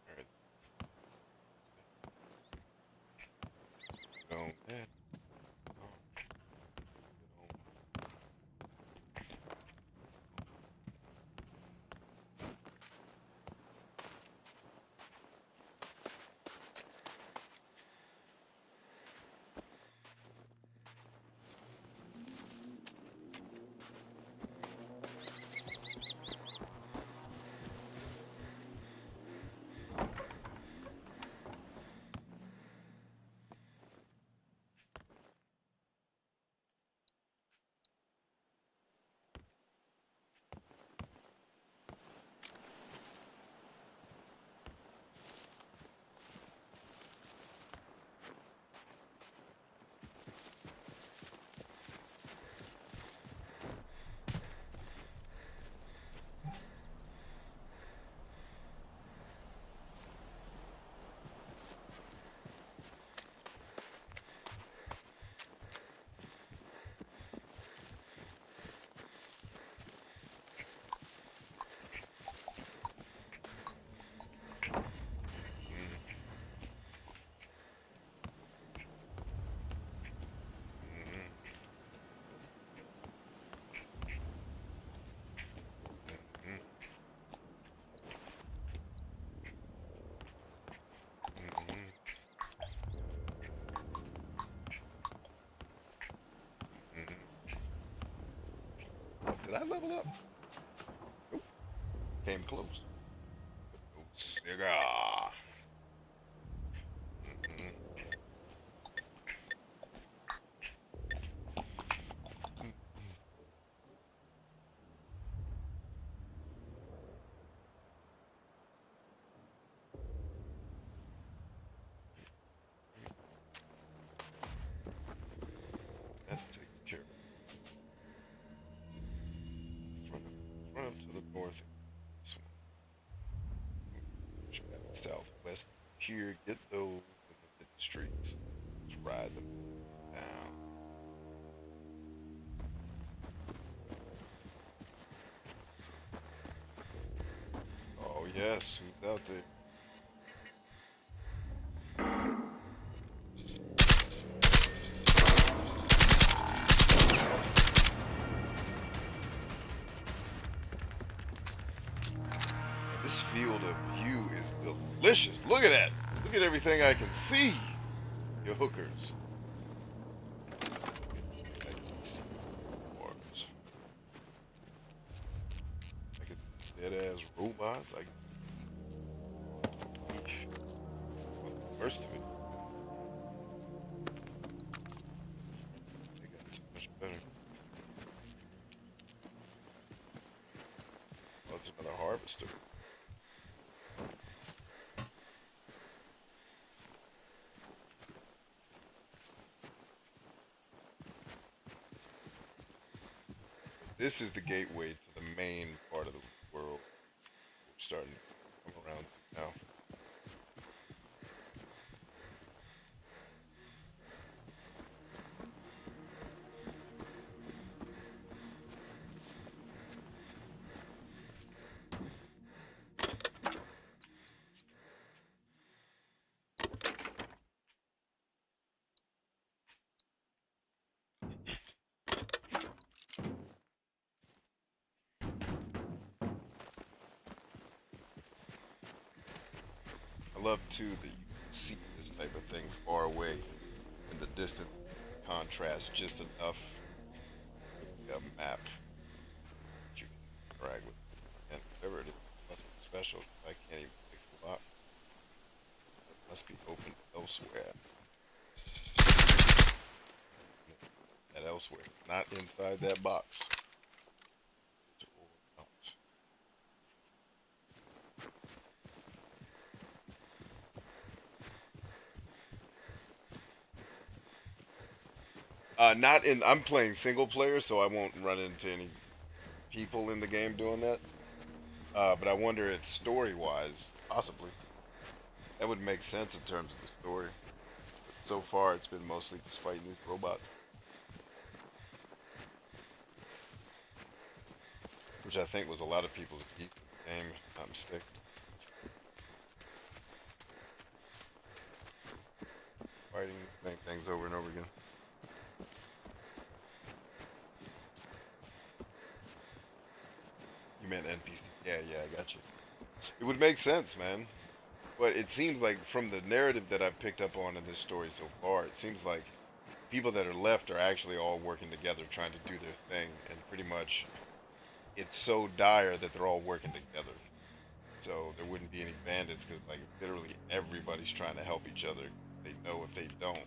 All right. Yeah. Oh, mm, mm, mm, mm, mm. Did I level up? Nope. Came close. No cigar. Mm, mm, that takes care of it. Let's run up to the north. This one. Push back southwest here. Get those and then hit the streets. Let's ride them down. Oh Yes, who's out there? This field of view is delicious. Look at that. Look at everything I can see. You hookers. I can see bars. I can see dead ass robots. I can see the worst of it. They got too much better. Oh, it's another harvester. This is the gateway to the main part of the world. We're starting to come around to now. I love too that you can see this type of thing far away in the distance. Contrast just enough. A map that you can drag with. And whatever it is, it must be special. I can't even pick the lock. It must be open elsewhere. And elsewhere. Not inside that box. Not in. I'm playing single player, so I won't run into any people in the game doing that. But I wonder if story-wise, possibly, that would make sense in terms of the story. But so far, it's been mostly just fighting these robots, which I think was a lot of people's beat game, if I'm not mistaken. Fighting the same things over and over again. You meant NPC? Yeah, yeah, I got you. It would make sense, man. But it seems like from the narrative that I've picked up on in this story so far, it seems like people that are left are actually all working together trying to do their thing, and pretty much it's so dire that they're all working together. So there wouldn't be any bandits because like literally everybody's trying to help each other. They know if they don't,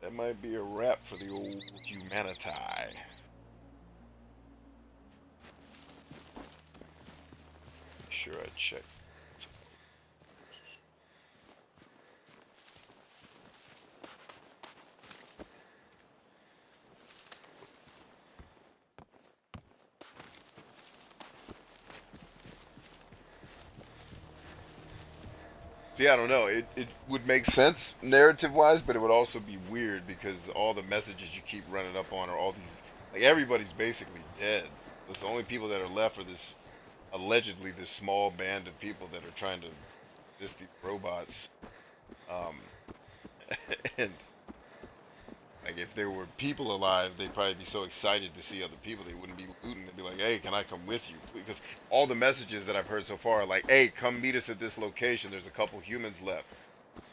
that might be a wrap for the old humanity. Sure, I check. So yeah, I don't know. It would make sense narrative wise, but it would also be weird because all the messages you keep running up on are all these like everybody's basically dead. So the only people that are left are this allegedly this small band of people that are trying to resist these robots. Um, and like if there were people alive, they'd probably be so excited to see other people they wouldn't be looting. They'd be like, "Hey, can I come with you?" Because all the messages that I've heard so far are like, "Hey, come meet us at this location. There's a couple humans left.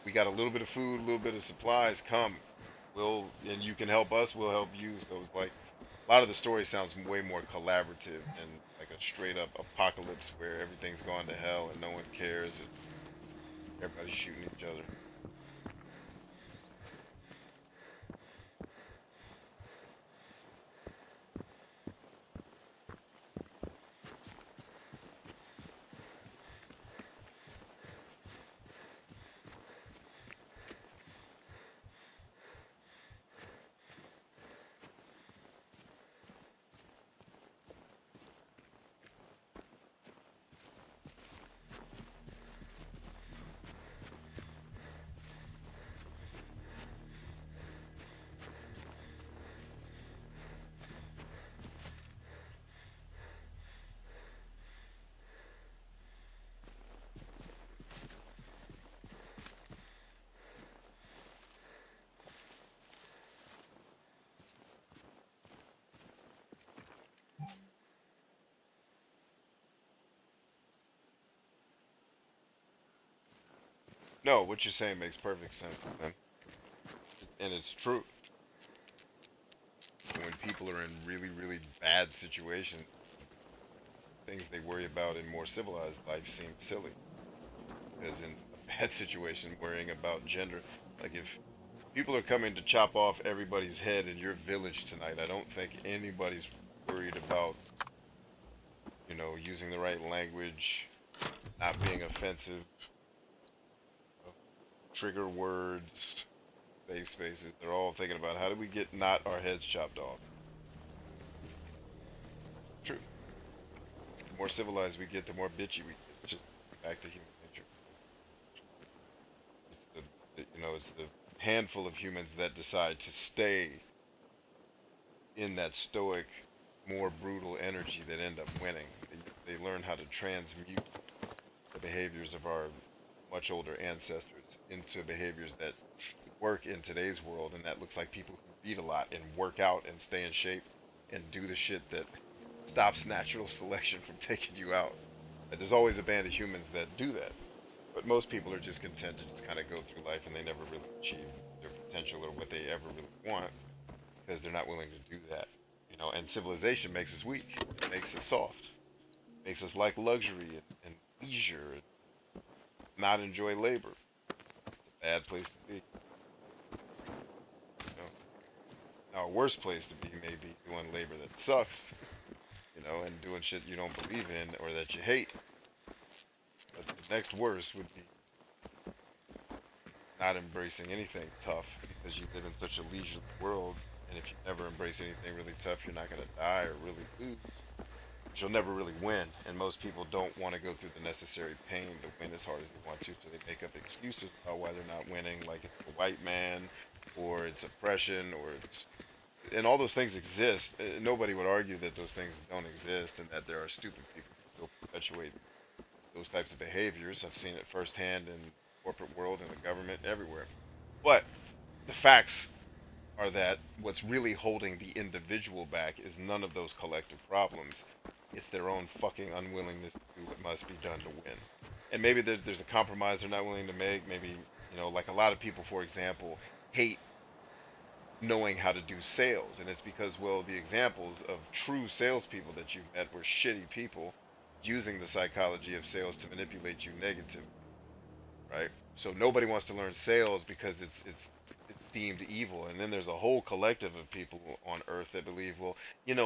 We got a little bit of food, a little bit of supplies. Come, and you can help us. We'll help you." So it's like a lot of the story sounds way more collaborative than like a straight up apocalypse where everything's gone to hell and no one cares and everybody's shooting each other. No, what you're saying makes perfect sense, man. And it's true. When people are in really, really bad situations, things they worry about in more civilized life seem silly. Because in a bad situation, worrying about gender, like if people are coming to chop off everybody's head in your village tonight, I don't think anybody's worried about, using the right language, not being offensive, trigger words, safe spaces. They're all thinking about how do we get not our heads chopped off. True. The more civilized we get, the more bitchy we get, which is back to human nature. It's the handful of humans that decide to stay in that stoic, more brutal energy that end up winning. They learn how to transmute the behaviors of our much older ancestors into behaviors that work in today's world, and that looks like people who eat a lot and work out and stay in shape and do the shit that stops natural selection from taking you out. And there's always a band of humans that do that. But most people are just content to just kind of go through life and they never really achieve their potential or what they ever really want because they're not willing to do that. And civilization makes us weak. It makes us soft. It makes us like luxury and leisure and not enjoy labor. It's a bad place to be. You know? Now, a worse place to be may be doing labor that sucks, and doing shit you don't believe in or that you hate. But the next worst would be not embracing anything tough because you live in such a leisurely world, and if you never embrace anything really tough, you're not going to die or really lose. But you'll never really win, and most people don't want to go through the necessary pain to win as hard as they want to, so they make up excuses about why they're not winning, like it's the white man, or it's oppression, or it's... And all those things exist. Nobody would argue that those things don't exist and that there are stupid people who still perpetuate those types of behaviors. I've seen it firsthand in the corporate world, in the government, everywhere. But the facts are that what's really holding the individual back is none of those collective problems. It's their own fucking unwillingness to do what must be done to win. And maybe there's a compromise they're not willing to make. Maybe, like a lot of people, for example, hate knowing how to do sales. And it's because, well, the examples of true salespeople that you've met were shitty people using the psychology of sales to manipulate you negatively, right? So nobody wants to learn sales because it's deemed evil. And then there's a whole collective of people on earth that believe, well,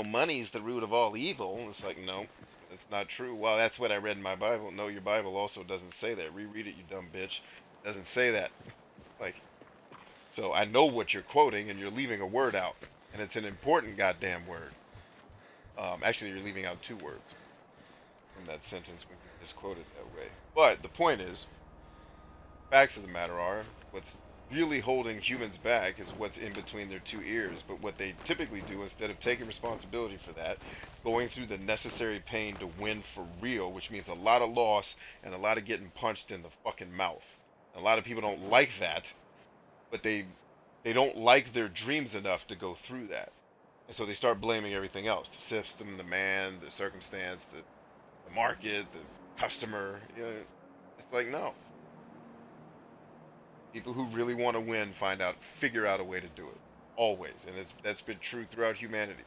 money's the root of all evil. And it's like, no, that's not true. Well, that's what I read in my Bible. No, your Bible also doesn't say that. Reread it, you dumb bitch. It doesn't say that. Like, so I know what you're quoting, and you're leaving a word out, and it's an important goddamn word. Actually, you're leaving out two words from that sentence when you misquote it that way. But the point is, facts of the matter are, what's really holding humans back is what's in between their two ears. But what they typically do, instead of taking responsibility for that, going through the necessary pain to win for real, which means a lot of loss and a lot of getting punched in the fucking mouth. A lot of people don't like that, but they don't like their dreams enough to go through that. And so they start blaming everything else: the system, the man, the circumstance, the market, the customer. It's like, no. People who really want to win figure out a way to do it. Always. And that's been true throughout humanity.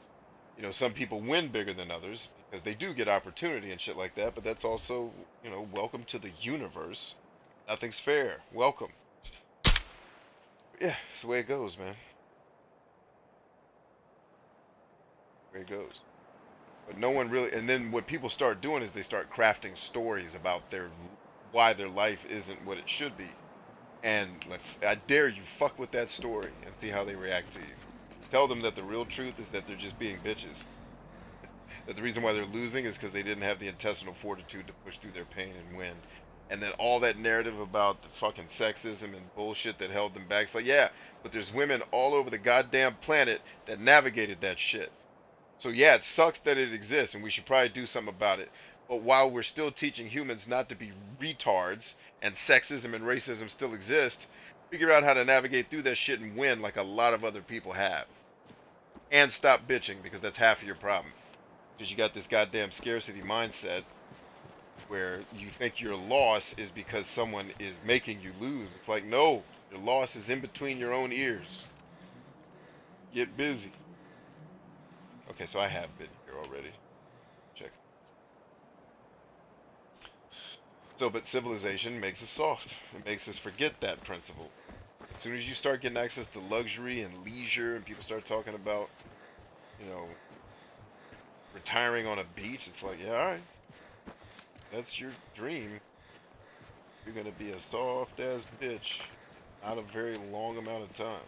Some people win bigger than others because they do get opportunity and shit like that, but that's also, welcome to the universe. Nothing's fair. Welcome. Yeah, it's the way it goes, man. The way it goes. But no one really. And then what people start doing is they start crafting stories about why their life isn't what it should be. And like, I dare you, fuck with that story and see how they react to you. Tell them that the real truth is that they're just being bitches. That the reason why they're losing is because they didn't have the intestinal fortitude to push through their pain and win. And then all that narrative about the fucking sexism and bullshit that held them back. It's like, yeah, but there's women all over the goddamn planet that navigated that shit. So yeah, it sucks that it exists, and we should probably do something about it. But while we're still teaching humans not to be retards, and sexism and racism still exist, figure out how to navigate through that shit and win like a lot of other people have. And stop bitching, because that's half of your problem. Because you got this goddamn scarcity mindset where you think your loss is because someone is making you lose. It's like, no, your loss is in between your own ears. Get busy. Okay, so I have been here already. Check. So, but civilization makes us soft. It makes us forget that principle. As soon as you start getting access to luxury and leisure, and people start talking about, you know, retiring on a beach, it's like, yeah, all right, that's your dream. You're gonna be a soft ass bitch, not a very long amount of time.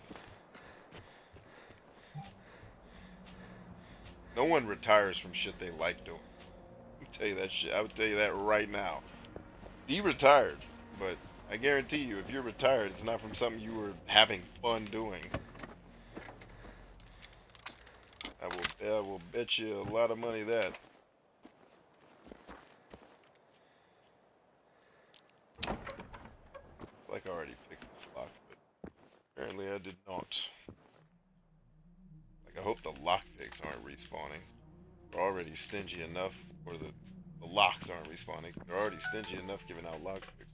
No one retires from shit they like doing. I'll tell you that shit. I would tell you that right now. Be retired, but I guarantee you, if you're retired, it's not from something you were having fun doing. I will bet you a lot of money that. Like I already picked this lock, but apparently I did not. Like I hope the lockpicks aren't respawning. They're already stingy enough, or the locks aren't respawning. They're already stingy enough giving out lockpicks.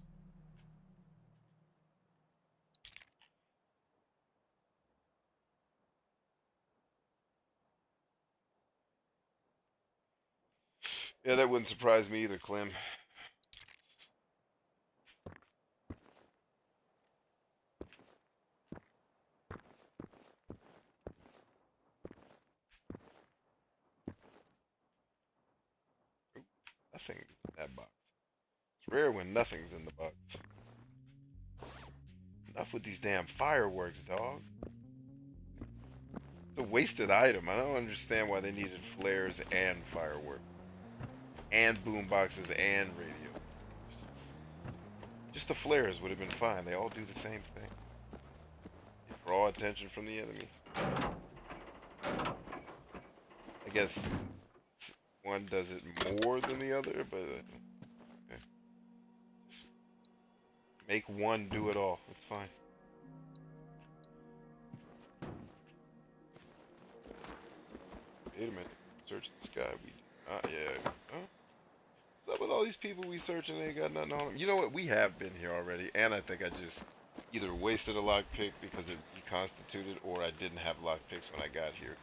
Yeah, that wouldn't surprise me either, Clem. Nothing's in that box. It's rare when nothing's in the box. Enough with these damn fireworks, dog. It's a wasted item. I don't understand why they needed flares and fireworks. And boom boxes and radios. Just the flares would have been fine. They all do the same thing. You draw attention from the enemy. I guess one does it more than the other, but okay. Just make one do it all. It's fine. Wait a minute. Search the sky. Yeah. Huh? What's up with all these people we searching? They ain't got nothing on them. You know what? We have been here already, and I think I just either wasted a lockpick because it reconstituted, or I didn't have lockpicks when I got here.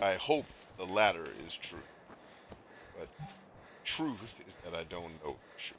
I hope the latter is true, but truth is that I don't know for sure.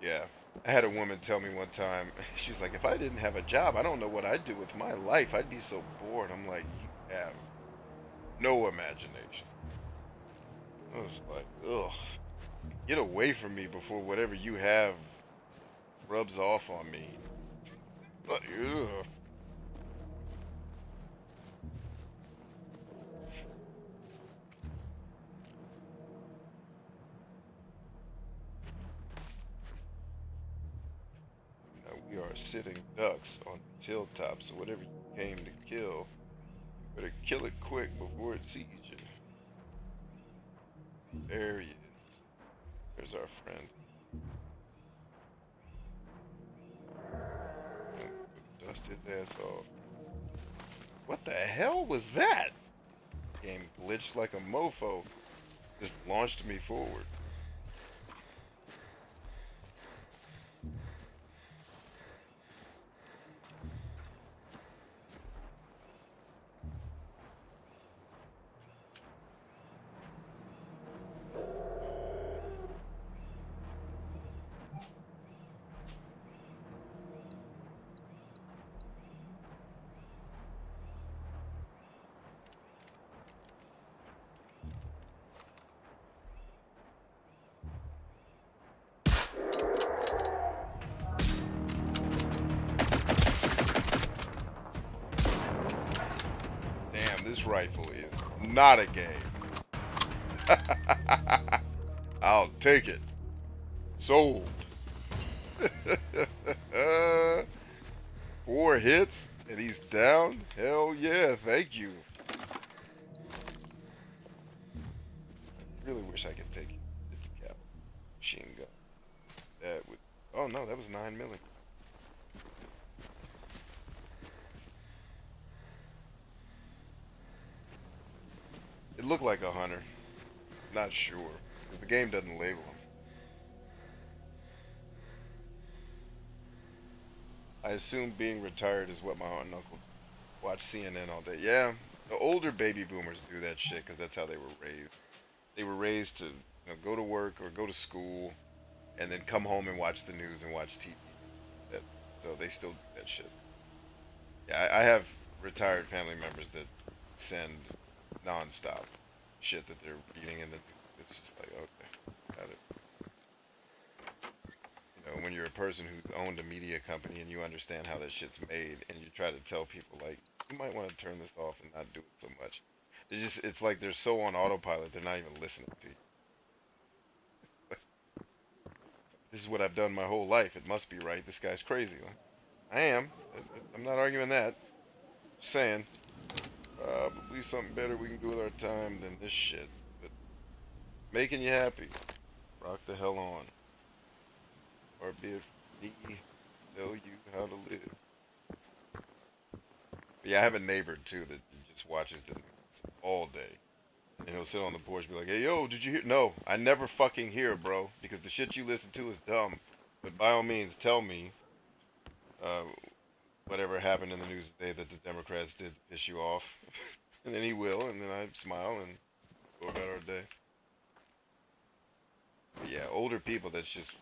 Yeah. I had a woman tell me one time, she's like, if I didn't have a job, I don't know what I'd do with my life. I'd be so bored. I'm like, you have no imagination. I was like, ugh, get away from me before whatever you have rubs off on me. Like, ugh. Now we are sitting ducks on the hilltop, so whatever you came to kill, you better kill it quick before it sees you. There he is. There's our friend. Dust his ass off. What the hell was that? Game glitched like a mofo. Just launched me forward. Damn, this rifle is not a game. I'll take it. Sold. 4 hits and he's down? Hell yeah, thank you. wish I could take 50 cal machine gun. That would. Oh no, that was 9 milli. It looked like a hunter. Not sure because the game doesn't label them. I assume being retired is what my aunt and uncle watch CNN all day. Yeah, the older baby boomers do that shit because that's how they were raised. They were raised to go to work or go to school and then come home and watch the news and watch TV. That, so they still do that shit. Yeah, I have retired family members that send nonstop shit that they're reading in the news. It's just like, okay, got it. When you're a person who's owned a media company and you understand how that shit's made, and you try to tell people like, you might want to turn this off and not do it so much. It's like they're so on autopilot they're not even listening to you. This is what I've done my whole life. It must be right. This guy's crazy. Like, I am. I'm not arguing that. Just saying, probably something better we can do with our time than this shit. But making you happy, rock the hell on. Or be it me tell you how to live. But yeah, I have a neighbor too that just watches the news all day. And he'll sit on the porch and be like, hey, yo, did you hear? No, I never fucking hear, bro. Because the shit you listen to is dumb. But by all means, tell me uh, whatever happened in the news today that the Democrats did piss you off. And then he will, and then I smile and go about our day. But yeah, older people, that's just...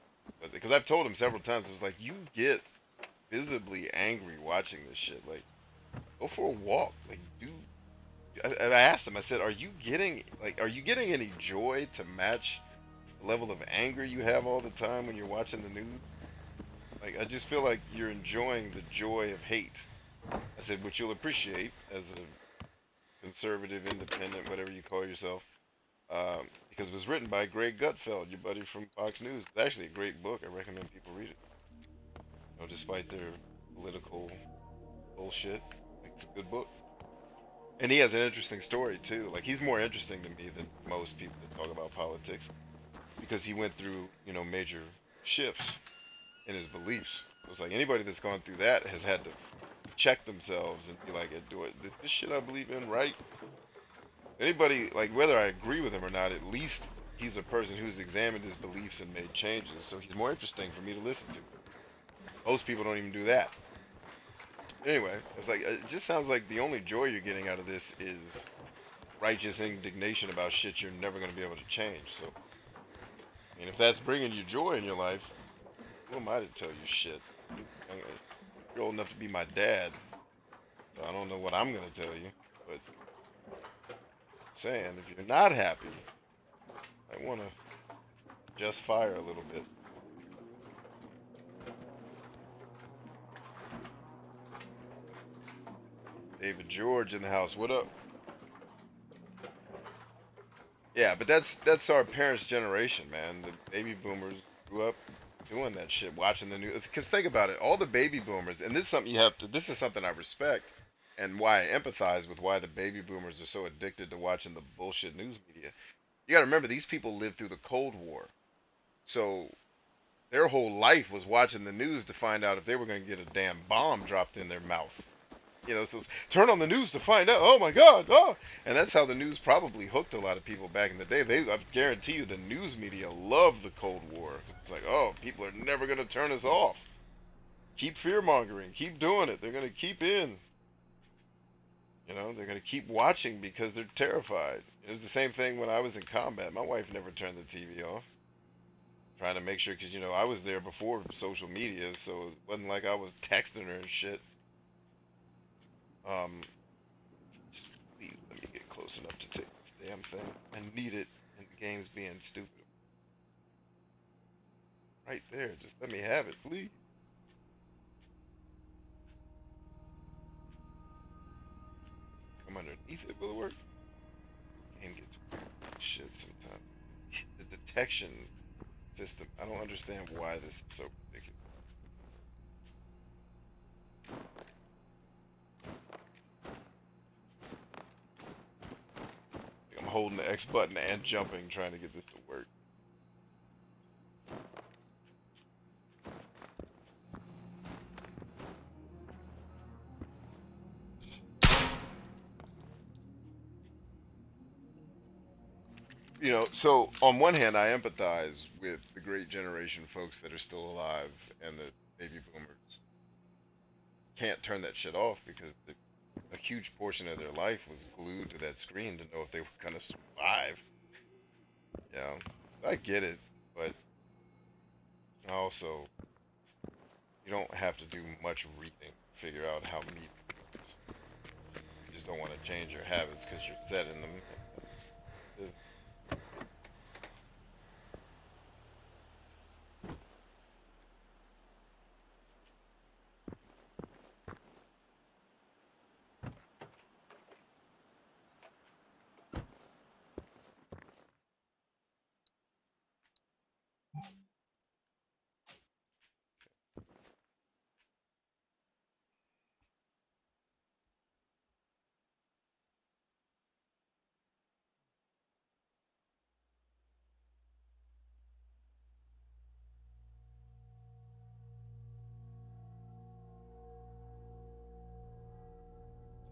Because I've told him several times, it's like, you get visibly angry watching this shit. Like, go for a walk. Like, do... I asked him, I said, are you getting any joy to match the level of anger you have all the time when you're watching the news? Like, I just feel like you're enjoying the joy of hate. I said, which you'll appreciate as a conservative, independent, whatever you call yourself. Because it was written by Greg Gutfeld, your buddy from Fox News. It's actually a great book. I recommend people read it. Despite their political bullshit, it's a good book. And he has an interesting story too. Like, he's more interesting to me than most people that talk about politics because he went through, major shifts in his beliefs. It's like anybody that's gone through that has had to check themselves and be like, do it. This shit I believe in, right? Anybody, like, whether I agree with him or not, at least he's a person who's examined his beliefs and made changes. So he's more interesting for me to listen to. Most people don't even do that. Anyway, it's like, it just sounds like the only joy you're getting out of this is righteous indignation about shit you're never going to be able to change. So, I mean, if that's bringing you joy in your life, who am I to tell you shit? You're old enough to be my dad, so I don't know what I'm going to tell you. But saying, if you're not happy, I want to just fire a little bit. David George in the house. What up? Yeah, but that's our parents' generation, man. The baby boomers grew up doing that shit, watching the news. Because think about it, all the baby boomers, and this is something you have to. This is something I respect, and why I empathize with why the baby boomers are so addicted to watching the bullshit news media. You got to remember, these people lived through the Cold War, so their whole life was watching the news to find out if they were going to get a damn bomb dropped in their mouth. So turn on the news to find out. Oh my God! Oh, and that's how the news probably hooked a lot of people back in the day. I guarantee you, the news media loved the Cold War. It's like, oh, people are never gonna turn us off. Keep fear mongering. Keep doing it. They're gonna keep in. They're gonna keep watching because they're terrified. It was the same thing when I was in combat. My wife never turned the TV off. Trying to make sure, because I was there before social media, so it wasn't like I was texting her and shit. Just please let me get close enough to take this damn thing. I need it, and the game's being stupid. Right there, just let me have it, please. Come underneath it, will it work? Game gets weird shit sometimes. The detection system, I don't understand why this is so ridiculous. I'm holding the X button and jumping trying to get this to work. You know, so on one hand, I empathize with the great generation folks that are still alive and the baby boomers can't turn that shit off because a huge portion of their life was glued to that screen to know if they were gonna survive. You know, I get it, but also you don't have to do much reading to figure out how meat works. You just don't want to change your habits because you're set in them.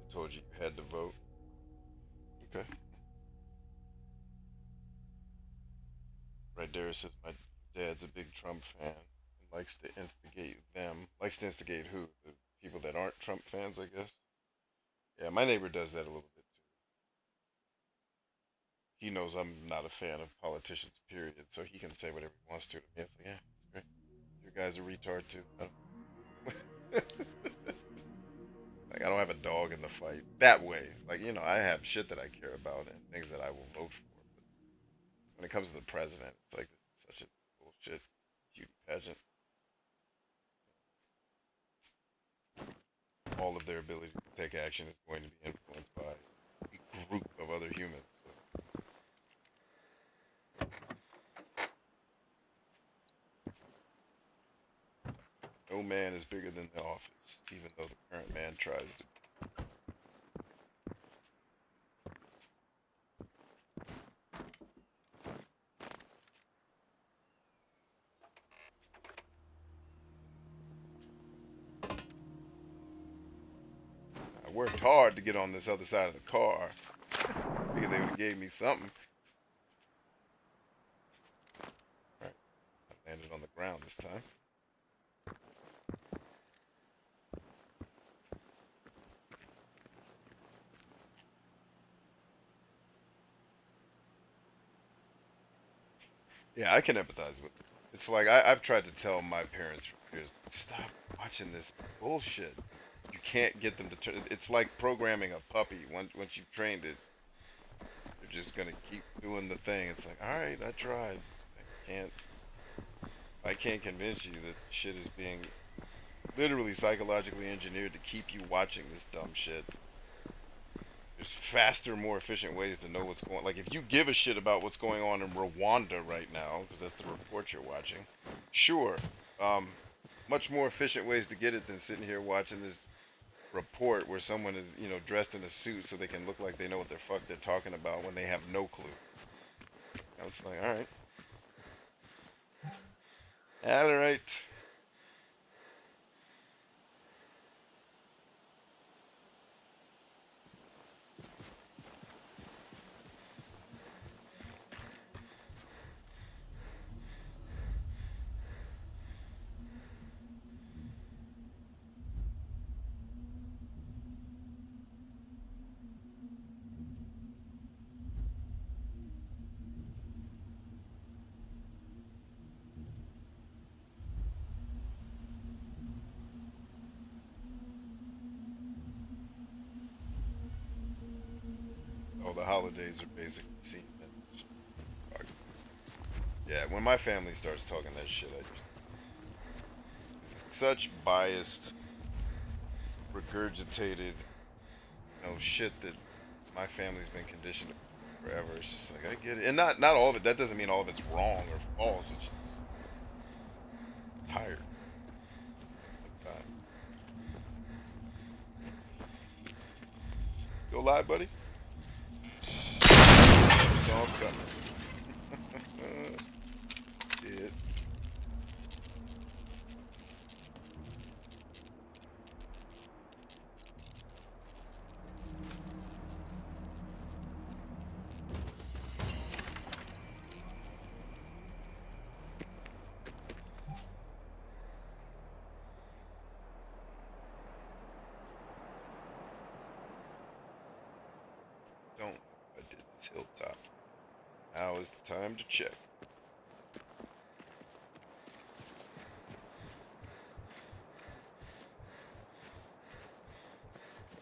I told you you had to vote. Okay. Right there it says my dad's a big Trump fan and likes to instigate them. Likes to instigate who? The people that aren't Trump fans, I guess. Yeah, my neighbor does that a little bit too. He knows I'm not a fan of politicians, period, so he can say whatever he wants to me. It's like, yeah, it's great. You guys are retard too. Like, I don't have a dog in the fight that way. Like, you know, I have shit that I care about and things that I will vote for. But when it comes to the president, it's like this is such a bullshit beauty pageant. All of their ability to take action is going to be influenced by a group of other humans. So, no man is bigger than the office, even though the current man tries to. I worked hard to get on this other side of the car. Figured they would have gave me something. All right, I landed on the ground this time. Yeah, I can empathize with it. It's like I've tried to tell my parents for years, stop watching this bullshit. You can't get them to turn. It's like programming a puppy. Once you've trained it, they're just gonna keep doing the thing. It's like, all right, I tried. I can't. I can't convince you that shit is being literally psychologically engineered to keep you watching this dumb shit. There's faster, more efficient ways to know what's going. Like if you give a shit about what's going on in Rwanda right now, because that's the report you're watching. Sure, much more efficient ways to get it than sitting here watching this report where someone is, you know, dressed in a suit so they can look like they know what the fuck they're talking about when they have no clue. And it's like, all right. Oh, the holidays are basically seen as yeah, when my family starts talking that shit, I just such biased, regurgitated, you know, shit that my family's been conditioned to forever. It's just like I get it, and not all of it. That doesn't mean all of it's wrong or false. It's just tired. Sometimes. Go live, buddy. saw coming. It. Don't know if I did this hilltop. Now is the time to check.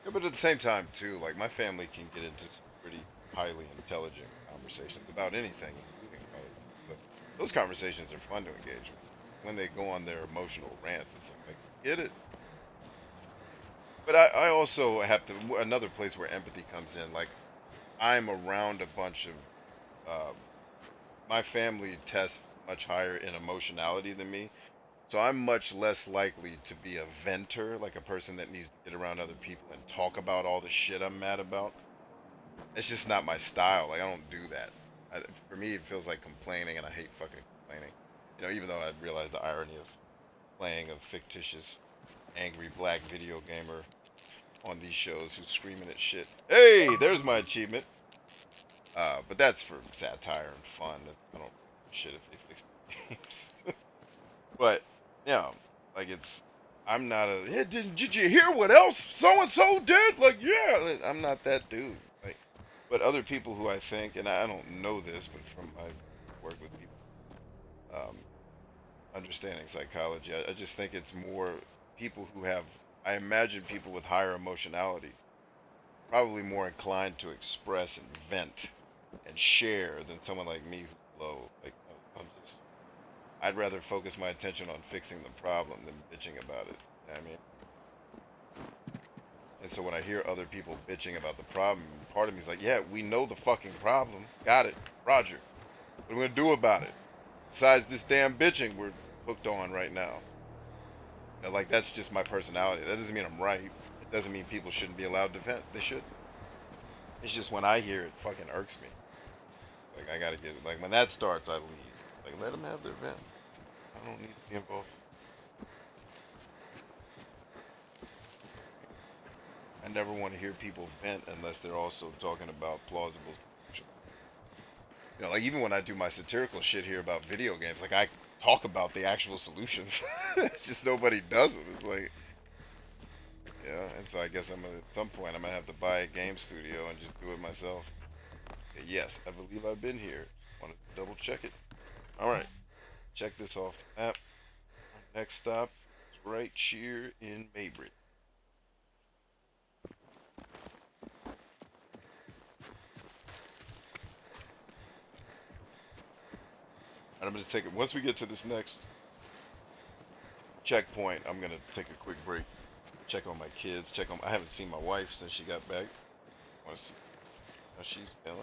Yeah, but at the same time, too, like my family can get into some pretty highly intelligent conversations about anything, including politics. But those conversations are fun to engage with. When they go on their emotional rants, it's like, get it. But I also have to another place where empathy comes in. Like I'm around a bunch of my family tests much higher in emotionality than me. So I'm much less likely to be a venter, like a person that needs to get around other people and talk about all the shit I'm mad about. It's just not my style. Like I don't do that. For me, it feels like complaining, and I hate fucking complaining. You know, even though I realize the irony of playing a fictitious, angry black video gamer on these shows who's screaming at shit. Hey, there's my achievement. But that's for satire and fun. I don't shit if they fix the games. But yeah, like it's. I'm not a. Yeah, did you hear what else so and so did? Like yeah, I'm not that dude. Like, but other people who I think, and I don't know this, but from my work with people, um, understanding psychology, I just think it's more people who have. I imagine people with higher emotionality probably more inclined to express and vent and share than someone like me who's low. Like I'm just I'd rather focus my attention on fixing the problem than bitching about it. You know what I mean? And so when I hear other people bitching about the problem, part of me is like, yeah, we know the fucking problem. Got it. Roger. What are we going to do about it? Besides this damn bitching we're hooked on right now. You know, like, that's just my personality. That doesn't mean I'm right. It doesn't mean people shouldn't be allowed to vent. They should. It's just when I hear it, fucking irks me. It's like, I got to get it. Like, when that starts, I leave. Like, let them have their vent. I don't need to be involved. I never want to hear people vent unless they're also talking about plausible solutions. You know, like even when I do my satirical shit here about video games, like I talk about the actual solutions. It's just nobody does them. It's like, yeah. And so I guess at some point I'm gonna have to buy a game studio and just do it myself. Okay, yes, I believe I've been here. Want to double check it? All right, check this off the map. Next stop is right here in Maybury. And I'm going to take it. Once we get to this next checkpoint, I'm going to take a quick break. Check on my kids. I haven't seen my wife since she got back. I want to see how she's feeling.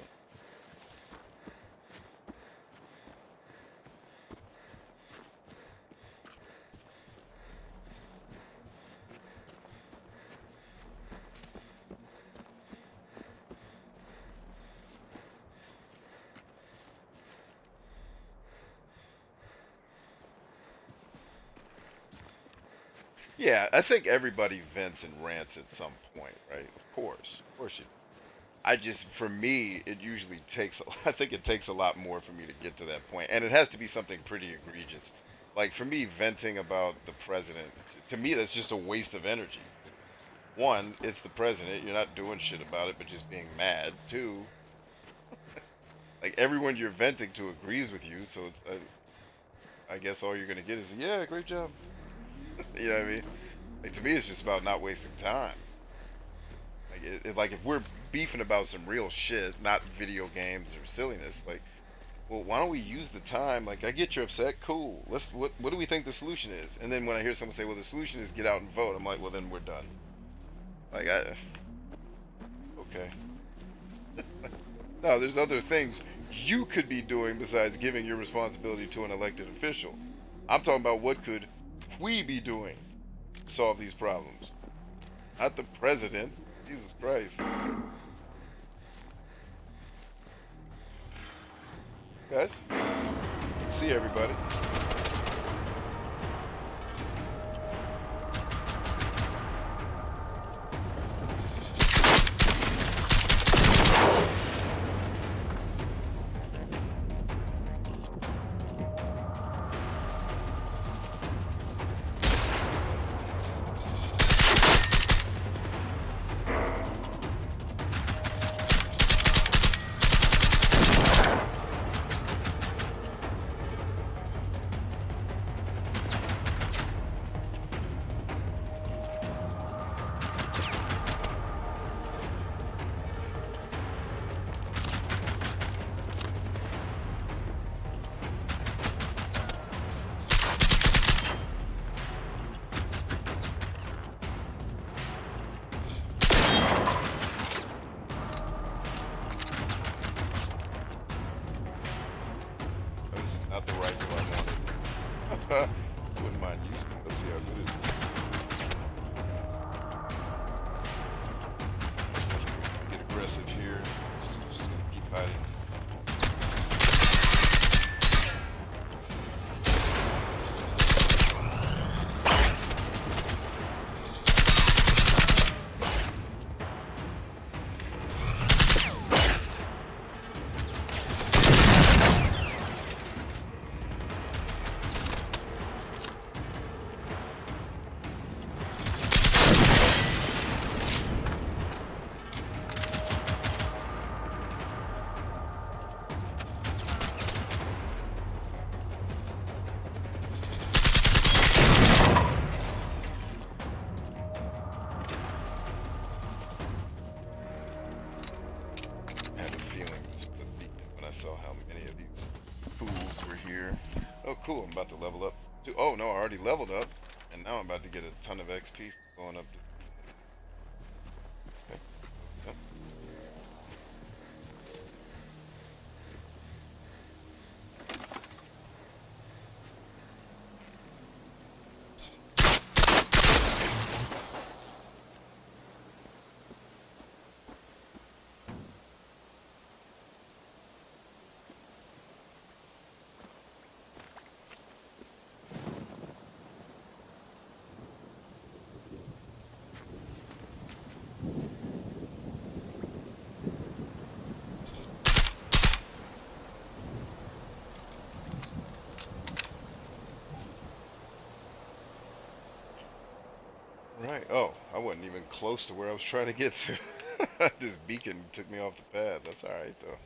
Yeah, I think everybody vents and rants at some point, right? Of course you. I just, for me, it usually takes. I think it takes a lot more for me to get to that point, and it has to be something pretty egregious. Like for me, venting about the president, to me, that's just a waste of energy. One, it's the president. You're not doing shit about it, but just being mad. Two, like everyone you're venting to agrees with you, so it's. I guess all you're gonna get is, yeah, great job. You know what I mean? Like to me, it's just about not wasting time. Like if we're beefing about some real shit, not video games or silliness, like, well, why don't we use the time? Like, I get you're upset, cool. What do we think the solution is? And then when I hear someone say, well, the solution is get out and vote, I'm like, well, then we're done. Like, okay. No, there's other things you could be doing besides giving your responsibility to an elected official. I'm talking about what could we be doing to solve these problems, not the president. Jesus Christ. guys. See everybody. This is not the rifle I wanted. Wouldn't mind using it. Let's see how good it is. Get aggressive here. Just gonna keep hiding. I had a feeling this was a beacon when I saw how many of these fools were here. Oh, cool! I'm about to level up. Oh no, I already leveled up, and now I'm about to get a ton of XP for going up. Okay. Yep. Right. Oh, I wasn't even close to where I was trying to get to. This beacon took me off the path. That's alright, though.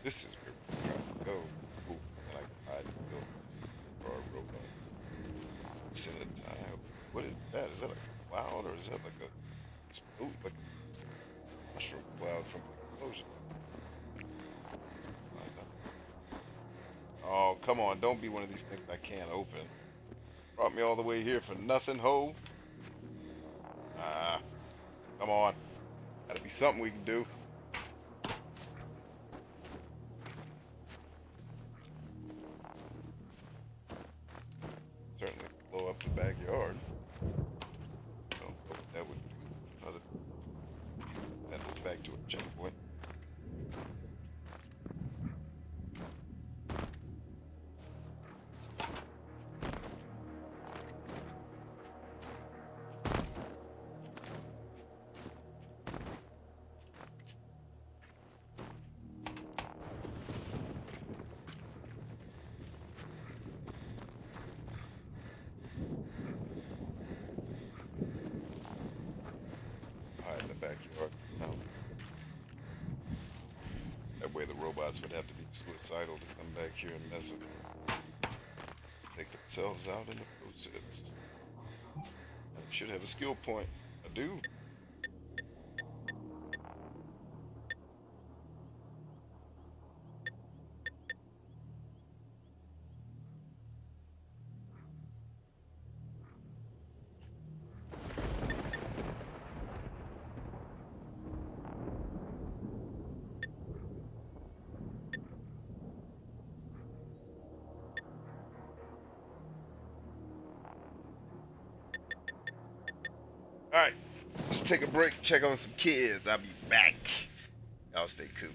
This is where we're trying to go. Ooh, and I can hide in buildings or a robot. Send it. What is that? Is that a cloud or is that like a spook, like a mushroom cloud from an explosion? Oh, come on. Don't be one of these things I can't open. Brought me all the way here for nothing, ho? Ah, come on. Gotta be something we can do. Certainly blow up the backyard. Don't know what that would do. Other send us back to a checkpoint. Hide in the backyard. No. That way the robots would have to be suicidal to come back here and mess with them. Take themselves out in the process. I should have a skill point. I do. take a break, check on some kids. I'll be back. Y'all stay cool.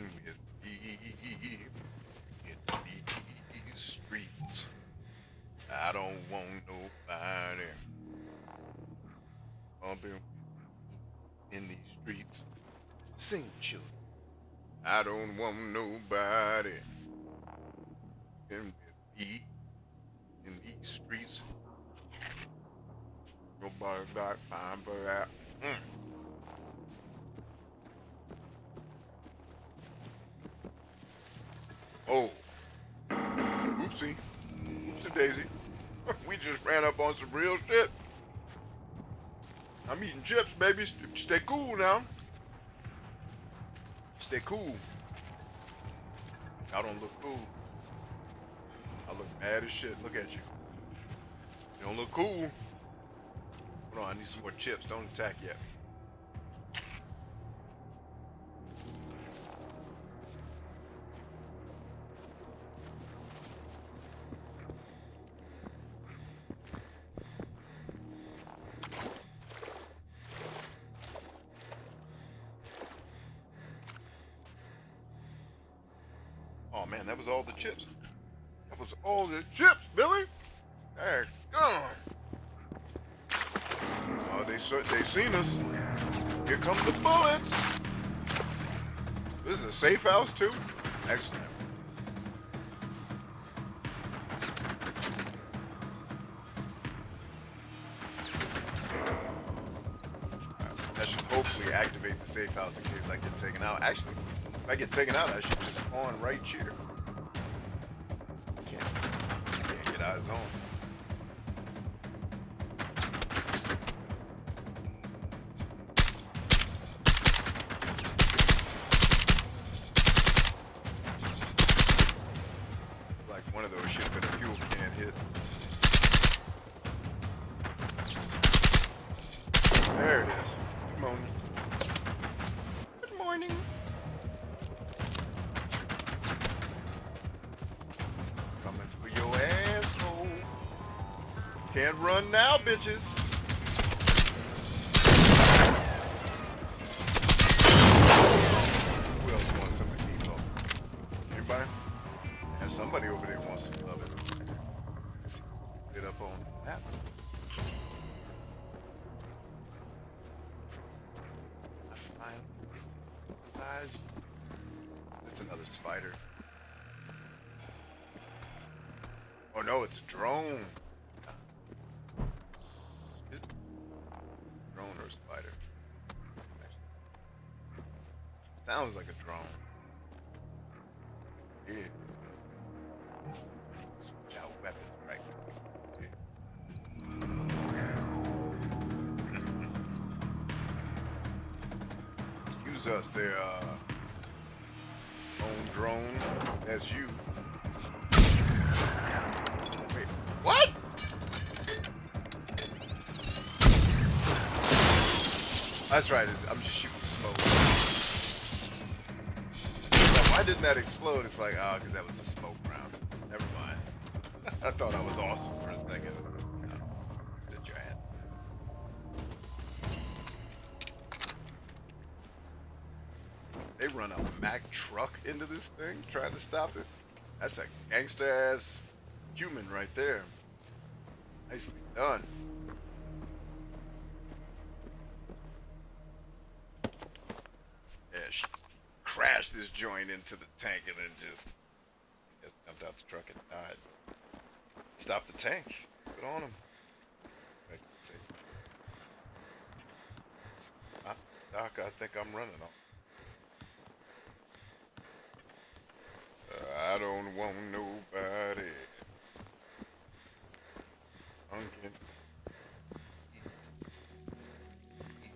with me in these streets. I don't want nobody bumping in these streets. Sing, children. I don't want nobody in with me in these streets. Nobody got time for that. Oh, oopsie. Oopsie daisy. We just ran up on some real shit. I'm eating chips, baby. Stay cool now. Stay cool. I don't look cool. I look mad as shit. Look at you. You don't look cool. Hold on, I need some more chips. Don't attack yet. Oh man, that was all the chips. That was all the chips, Billy. They're gone. Oh, they seen us. Here come the bullets. This is a safe house too. Excellent. That should hopefully activate the safe house in case I get taken out. Actually, if I get taken out, I should just spawn right here. Can't get out of zone. Like one of those should have been a fuel can hit. There it is. Good morning. Good morning. Coming for your asshole. Can't run now, bitches. Who else wants some of the depot? Anybody? And somebody over there wants some of it. Let's see. Get up on that. It's another spider. Oh no, it's a drone. Is it a drone or a spider? Sounds like a drone. Yeah. Switch out weapons right. Yeah. Use us, their own drone. That's you. Wait, what? That's right, I'm just shooting smoke. Why didn't that explode? It's like, oh, because that was a smoke round. Never mind. I thought I was awesome for a second. Sit your hand. They run a Mack truck into this thing, trying to stop it. That's a gangster-ass human right there. Nicely done. Yeah, she crashed this joint into the tank and then just jumped out the truck and died. Stop the tank. Good on him. Wait, let's see. Doc, I think I'm running off. I don't want nobody.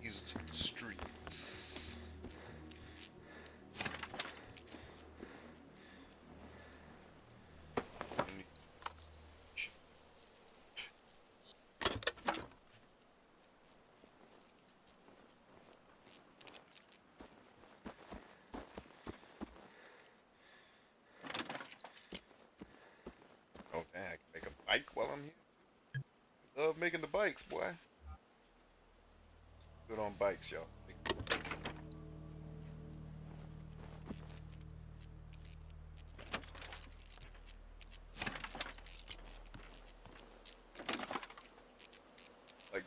These streets. Oh, dang, I can make a bike while I'm here. Love making the bikes, boy. Good on bikes, y'all.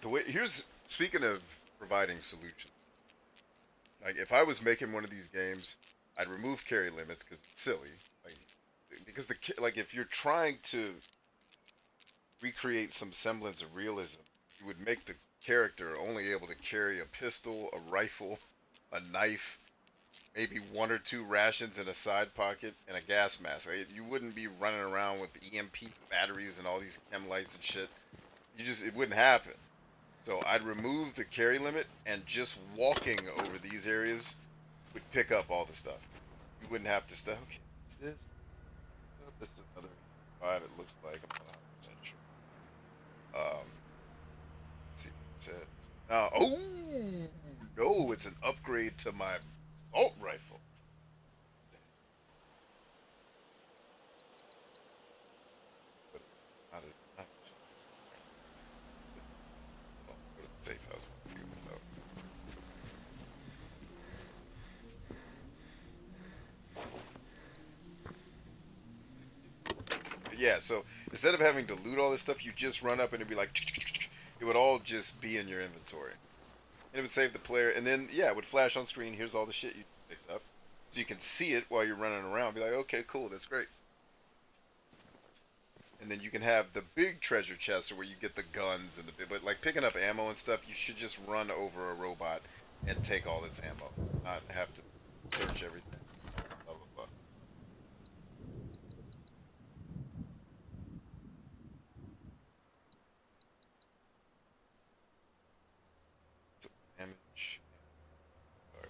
the way here's speaking of providing solutions. Like if I was making one of these games, I'd remove carry limits because it's silly. Like because like if you're trying to recreate some semblance of realism, you would make the character only able to carry a pistol, a rifle, a knife, maybe one or two rations in a side pocket, and a gas mask. Like, you wouldn't be running around with EMP batteries and all these chem lights and shit. It wouldn't happen. So I'd remove the carry limit, and just walking over these areas would pick up all the stuff. You wouldn't have to stop. Okay, what's this? Oh, this is another 5. It looks like I'm not 100% sure. Let's see what it says. Oh no, it's an upgrade to my assault rifle. But it's not as nice. Well, let's go to the safe house. Figure this out. But yeah, so instead of having to loot all this stuff, you just run up and it'd be like, it would all just be in your inventory. And it would save the player, and then, yeah, it would flash on screen, here's all the shit you picked up. So you can see it while you're running around, be like, okay, cool, that's great. And then you can have the big treasure chests where you get the guns and but like picking up ammo and stuff, you should just run over a robot and take all its ammo, not have to search everything. Blah blah blah. So damage, or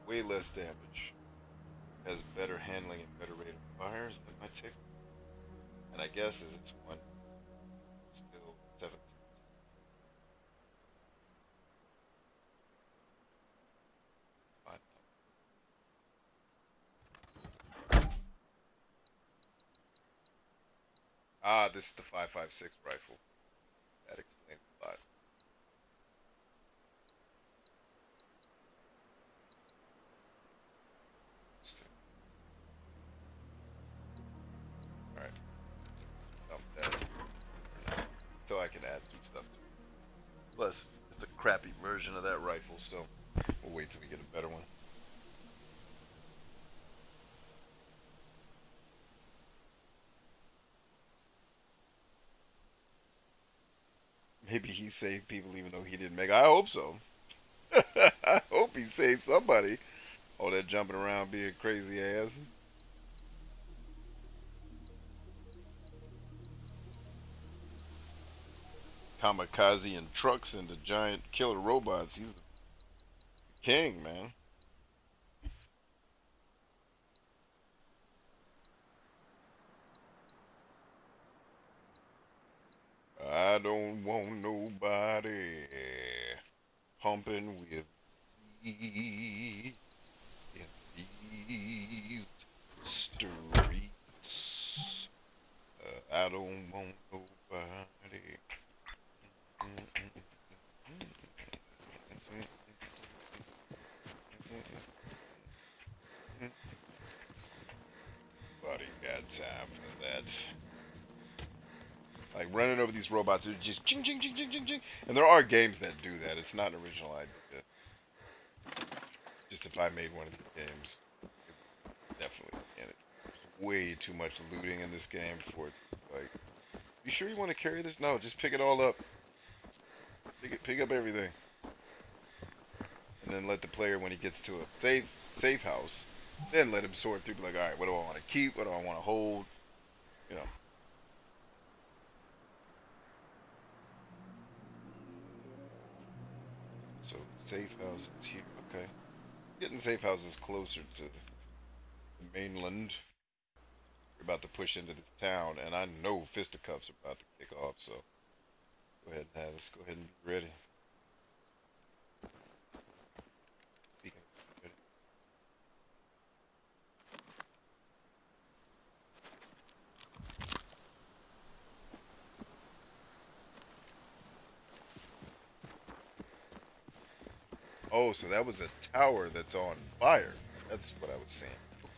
way less damage, has better handling and better rate of fire. Is that my tick? And I guess is it's one still 7. Ah, this is the 5.56 rifle. That explains a lot. All right, dump that. So I can add some stuff to it. Plus, it's a crappy version of that rifle, so we'll wait till we get a better one. Maybe he saved people even though he didn't make. I hope so. I hope he saved somebody. All that jumping around being crazy ass. Kamikaze and trucks into giant killer robots. He's the king, man. I don't want nobody pumping with me in these streets. I don't want nobody. Nobody got time for that. Like running over these robots, they're just ching ching ching ching ching ching. And there are games that do that. It's not an original idea. Just if I made one of these games, definitely can. There's way too much looting in this game for it. Like, you sure you want to carry this? No, just pick it all up. Pick up everything, and then let the player, when he gets to a safe house, then let him sort through. Be like, all right, what do I want to keep? What do I want to hold? You know. So safe houses here. Okay, getting safe houses closer to the mainland. We're about to push into this town, and I know fisticuffs are about to kick off. So go ahead and have us. Go ahead and be ready. Speaking of ready. Oh, so that was a tower that's on fire. That's what I was saying.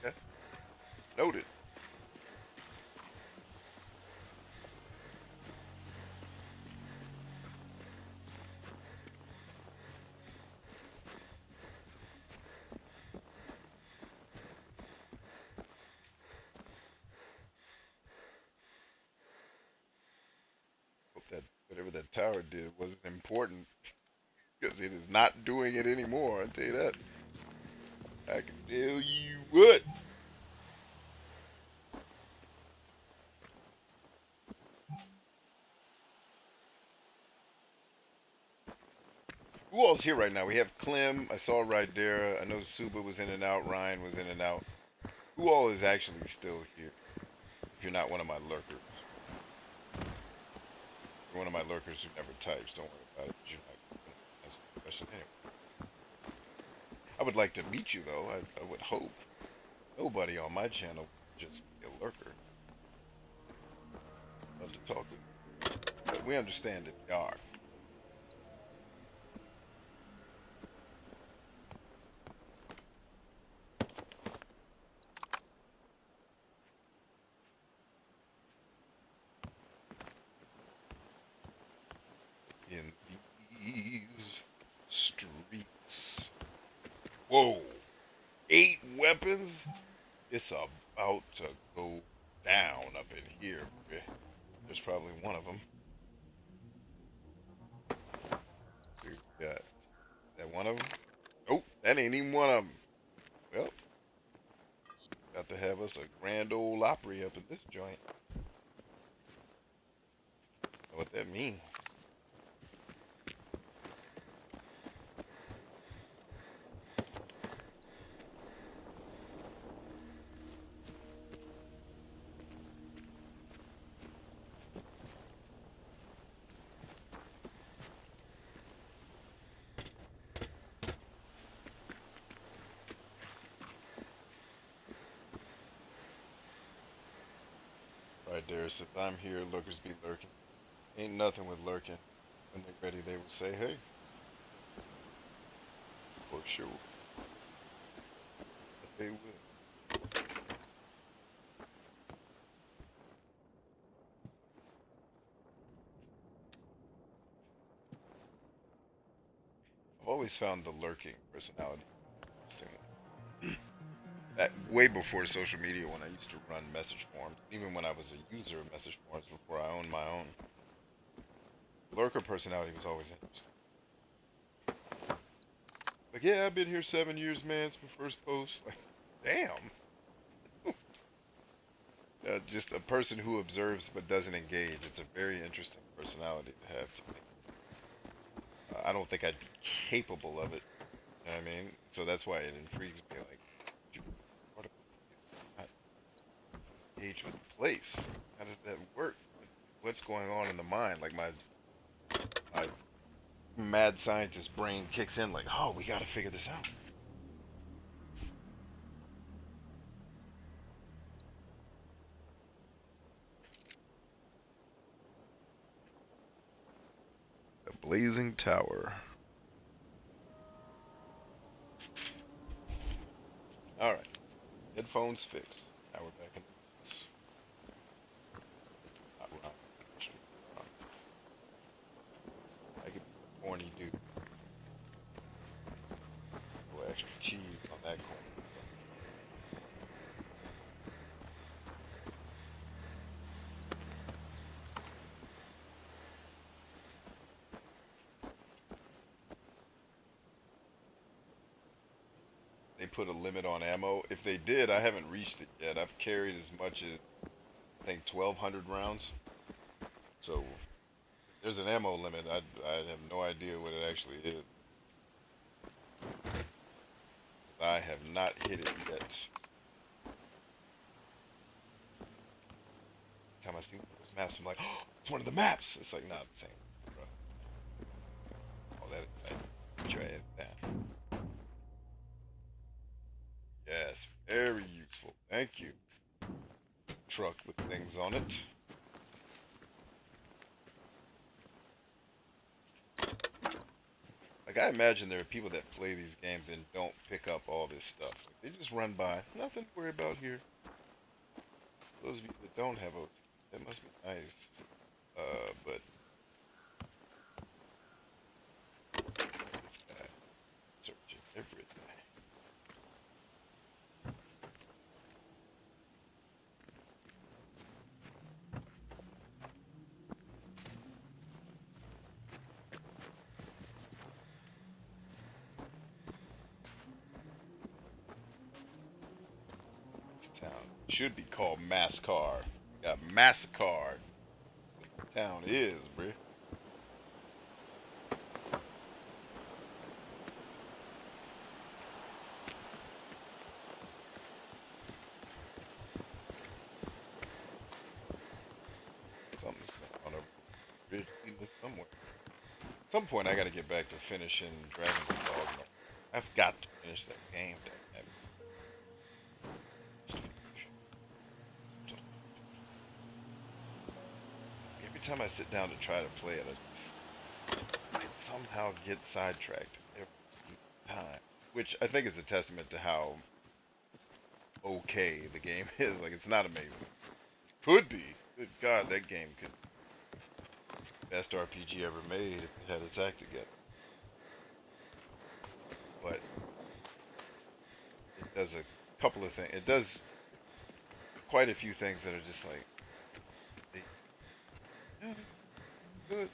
Okay, noted. tower did wasn't important because it is not doing it anymore. I'll tell you that. I can tell you what. Who all's here right now? We have Clem. I saw right there. I know Suba was in and out. Ryan was in and out. Who all is actually still here? If you're not one of my lurkers. You're one of my lurkers who never types. Don't worry about it. You're not going to answer the question anyway. I would like to meet you, though. I would hope. Nobody on my channel would just be a lurker. Love to talk with you. But we understand that you are. In these streets. Whoa. 8 weapons? It's about to go down up in here. There's probably one of them. Here we got. Is that one of them? Nope, that ain't even one of them. Well, got to have us a grand old Opry up in this joint. Know what that means? Right there, it says, I'm here, lurkers be lurking. Ain't nothing with lurking. When they're ready, they will say, hey. For sure. But they will. I've always found the lurking personality interesting. That, way before social media, when I used to run message forums, even when I was a user of message forums before I owned my own, lurker personality was always interesting. Like, yeah, I've been here 7 years, man. It's my first post. Like, damn. Just a person who observes but doesn't engage. It's a very interesting personality to have to me. I don't think I'd be capable of it. You know what I mean? So that's why it intrigues me. Like, you not engage with the place. How does that work? What's going on in the mind? Like my mad scientist brain kicks in. Like, oh, we got to figure this out. The blazing tower. All right, headphones fixed. Now we're back in this. Not wrong. I could be a corny dude. A little extra cheese on that corn. They put a limit on ammo. If they did, I haven't reached it yet. I've carried as much as, I think, 1,200 rounds. So there's an ammo limit. I have no idea what it actually is. I have not hit it yet. Every time I see those maps, I'm like, oh, it's one of the maps. It's like, not the same, bro. All that excitement. Get your ass down. Yes, very useful. Thank you. Truck with things on it. Like, I imagine there are people that play these games and don't pick up all this stuff. Like, they just run by. Nothing to worry about here. Those of you that don't have OT, that must be nice. But what's that? Searching everything. Should be called Mascar. Got massacred. The town is, bruh. Something's going on over here somewhere. At some point, I gotta get back to finishing Dragon's Dogma. I've got to finish that game. Every time I sit down to try to play it, I somehow get sidetracked every time. Which I think is a testament to how okay the game is. Like, it's not amazing. Could be. Good God, that game could be the best RPG ever made if it had its act together. But it does a couple of things. It does quite a few things that are just like, yeah, good.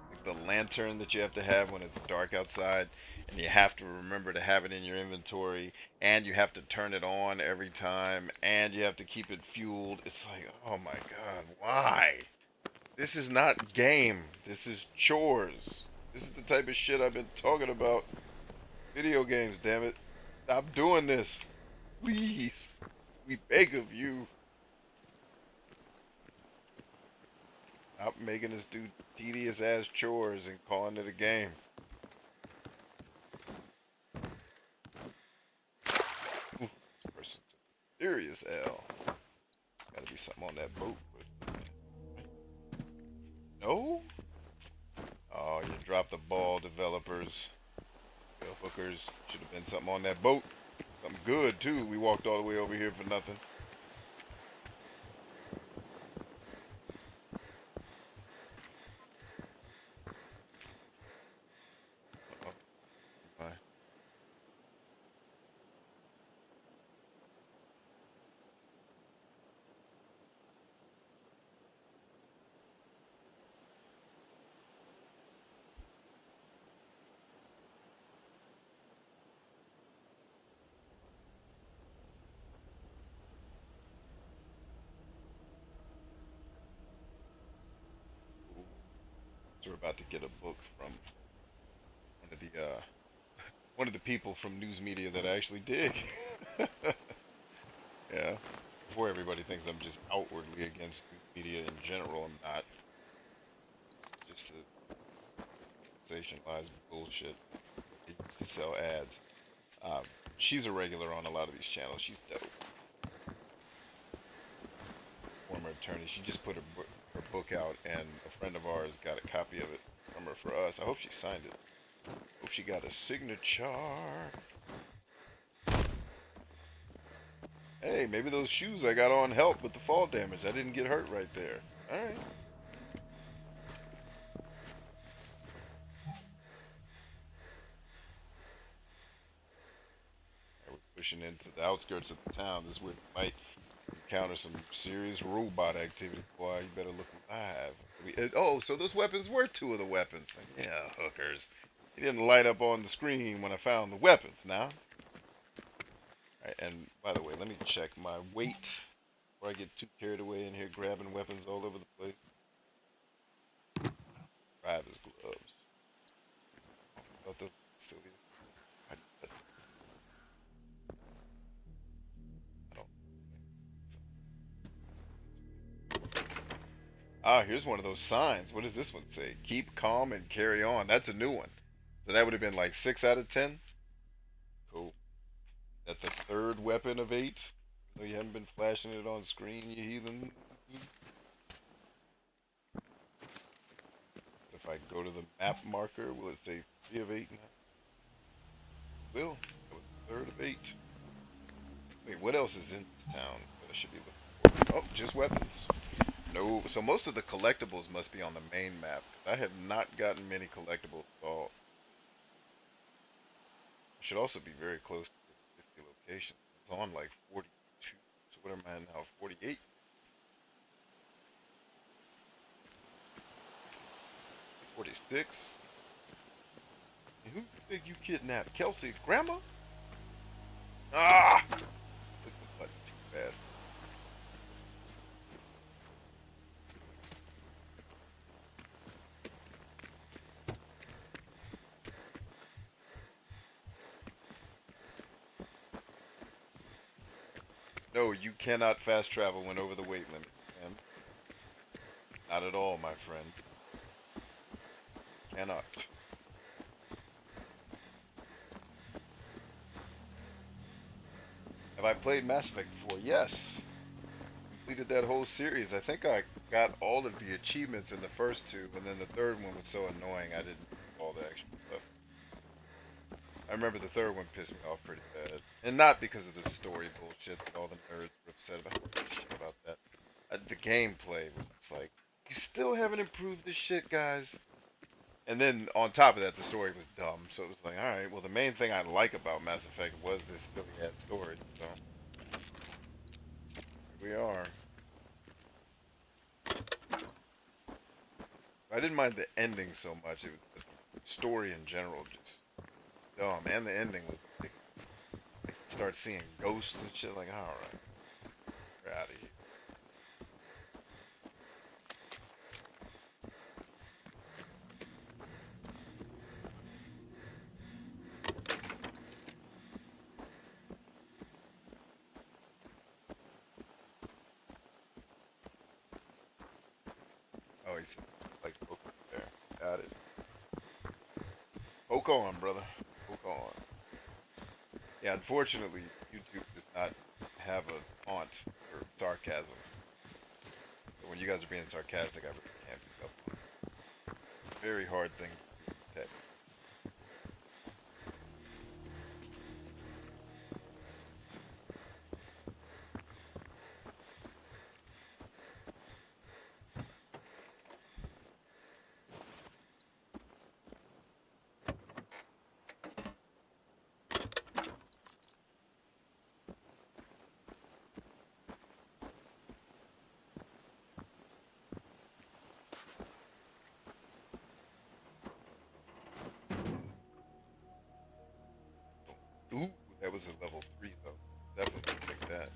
Like the lantern that you have to have when it's dark outside, and you have to remember to have it in your inventory, and you have to turn it on every time, and you have to keep it fueled. It's like, oh my God, why? This is not game. This is chores. This is the type of shit I've been talking about. Video games, damn it. Stop doing this. Please. We beg of you. Stop making us do tedious ass chores and calling it a game. Ooh, this person took a serious L. Gotta be something on that boat. No? Oh, you dropped the ball, developers. Hookers. Should have been something on that boat. Something good, too. We walked all the way over here for nothing. Uh-oh. Bye. So we're about to get a book from one of the people from news media that I actually dig. Yeah. Before everybody thinks I'm just outwardly against news media in general, I'm not. Just the sensationalized bullshit they use to sell ads. Um, she's a regular on a lot of these channels. She's dope. Former attorney. She just put her book out, and a friend of ours got a copy of it from her for us. I hope she signed it. Hope she got a signature. Hey, maybe those shoes I got on help with the fall damage. I didn't get hurt right there. Alright. We're pushing into the outskirts of the town. This is where we might encounter some serious robot activity. Boy, you better look alive. Oh, so those weapons were two of the weapons. Yeah, hookers. He didn't light up on the screen when I found the weapons now. Alright, and by the way, let me check my weight before I get too carried away in here grabbing weapons all over the place. Driver's gloves. Thought those were silly. I don't. Ah, here's one of those signs. What does this one say? Keep calm and carry on. That's a new one. So that would have been like 6 out of 10. Cool. That's the third weapon of 8. No, you haven't been flashing it on screen, you heathen. If I go to the map marker, will it say 3 of 8 now? Will. That was the third of 8. Wait, what else is in this town that I should be looking for? Oh, just weapons. No, so most of the collectibles must be on the main map. I have not gotten many collectibles at all. I should also be very close to the 50 locations. It's on like 42. So what am I now? 48? 46? Who you think you kidnapped? Kelsey's grandma? Ah! Click the button too fast. No, you cannot fast travel when over the weight limit, man. Not at all, my friend. Cannot. Have I played Mass Effect before? Yes. Completed that whole series. I think I got all of the achievements in the first two, and then the third one was so annoying I didn't do all the extra stuff. I remember the third one pissed me off pretty bad. And not because of the story bullshit that all the nerds were upset about that. The gameplay was like, you still haven't improved this shit, guys. And then on top of that, the story was dumb. So it was like, all right, well, the main thing I like about Mass Effect was this silly ass story. So here we are. I didn't mind the ending so much. It was the story in general just dumb, and the ending was like, start seeing ghosts and shit. Like, all right, we're out of here. Oh, he said like poke there. Got it. Poke on, brother. Poke on. Yeah, unfortunately, YouTube does not have a taunt for sarcasm. So when you guys are being sarcastic, I really can't pick up on it. Very hard thing to text. Ooh, that was a level 3 though. Definitely pick that.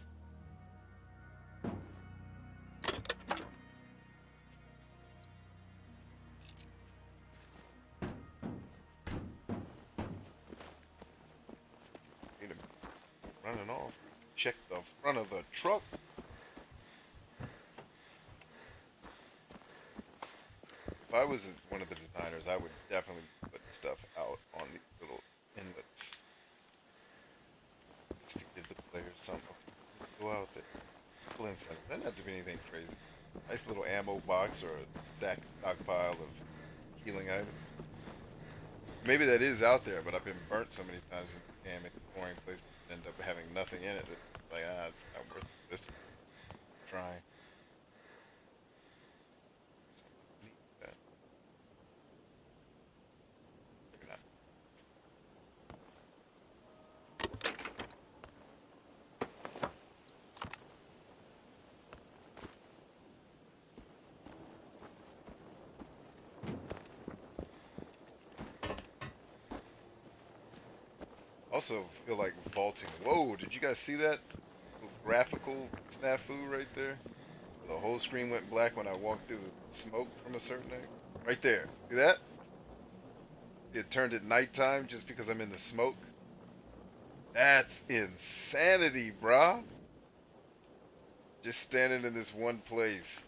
Wait a minute. Running off. Check the front of the truck. If I was one of the designers, I would definitely put stuff out on these little inlets just to give the players something to go out there. Full incentive. Doesn't have to be anything crazy. Nice little ammo box or a stockpile of healing items. Maybe that is out there, but I've been burnt so many times in this game, exploring places that end up having nothing in it. It's like, it's not worth this. Trying. That. Maybe not. Also, feel like vaulting. Whoa, did you guys see that little graphical snafu right there? The whole screen went black when I walked through the smoke from a certain angle. Right there. See that? It turned at nighttime just because I'm in the smoke. That's insanity, brah. Just standing in this one place.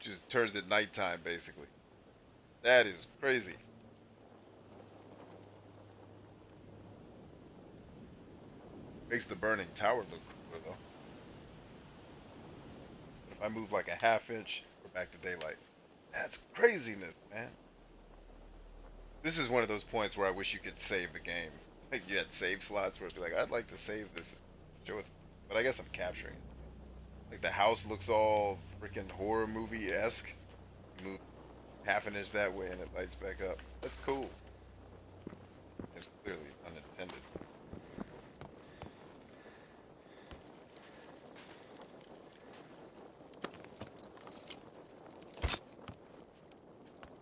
Just turns at nighttime, basically. That is crazy. Makes the burning tower look cooler, though. But if I move like a half inch, we're back to daylight. That's craziness, man. This is one of those points where I wish you could save the game. Like you had save slots where it'd be like, I'd like to save this. Show it. But I guess I'm capturing it. Like the house looks all freaking horror movie esque. Move half an inch that way and it lights back up. That's cool. It's clearly unintended.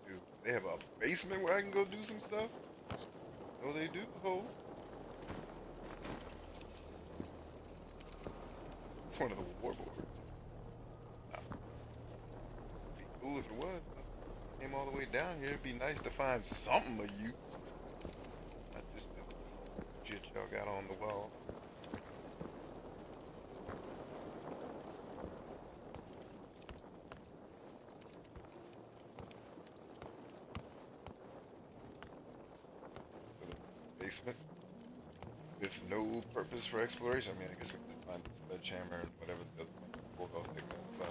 Dude, they have a basement where I can go do some stuff? Oh, they do. Oh, it's one of the warboards. Nah, it'd be cool if it was. Came all the way down here. It'd be nice to find something of use. Not just the shit y'all got on the wall. Basement with no purpose for exploration. I mean, I guess we could find a sledgehammer and whatever the other one pulled off that gun, but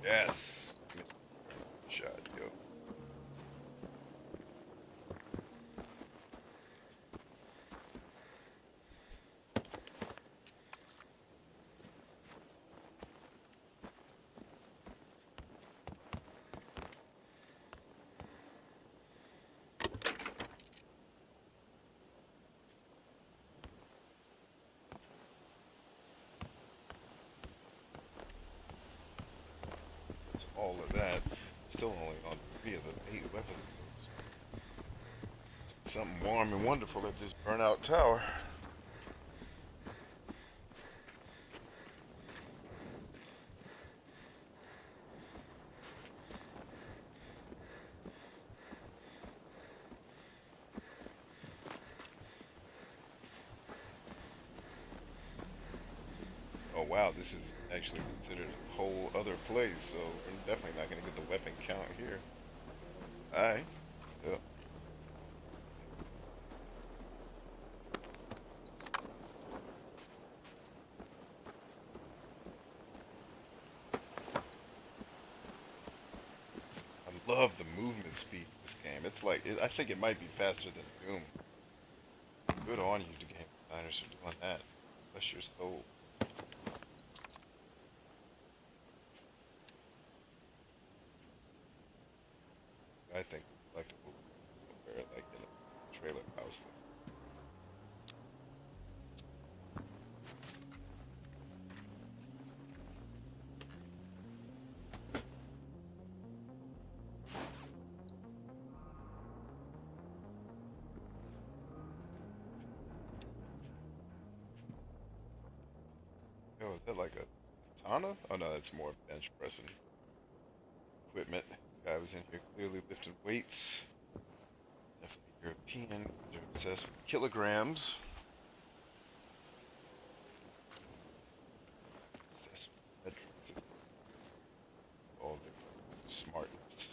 yes. Shot, yo. That's all of that. Still only on 3 of the 8 weapons. Something warm and wonderful at this burnout tower. Oh wow, this is actually considered a whole other place, so we're definitely not gonna get the weapon count here. Alright. Yep. I love the movement speed of this game. It's like, I think it might be faster than Doom. Good on you, the game designers, for doing that. Bless your soul. I think collectible somewhere like in a trailer house. Oh, is that like a katana? Oh no, that's more bench pressing equipment. This guy was in here clearly lifting weights. Definitely European. They're obsessed with kilograms. Obsessed with metric system. All their smartness.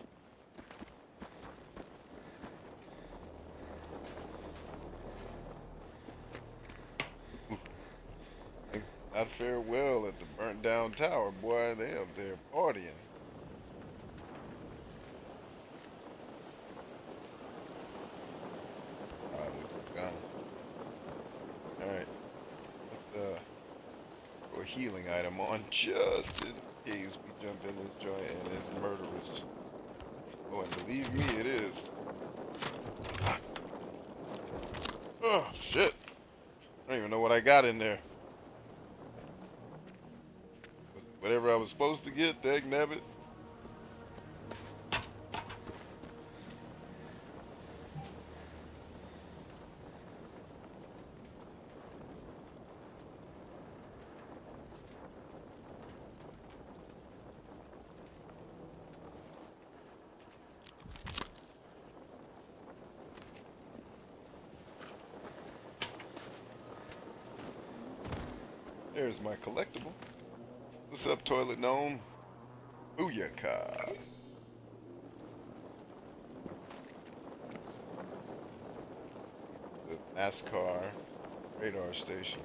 Things did not fare well at the burnt down tower, boy. They up there partying. Gun. Alright. Let's throw a healing item on just in case we jump in this joint and it's murderous. Oh, and believe me, it is. Oh, shit. I don't even know what I got in there. Was it whatever I was supposed to get, dag nabbit? There's my collectible. What's up, toilet gnome? Booyaka. The NASCAR radar station.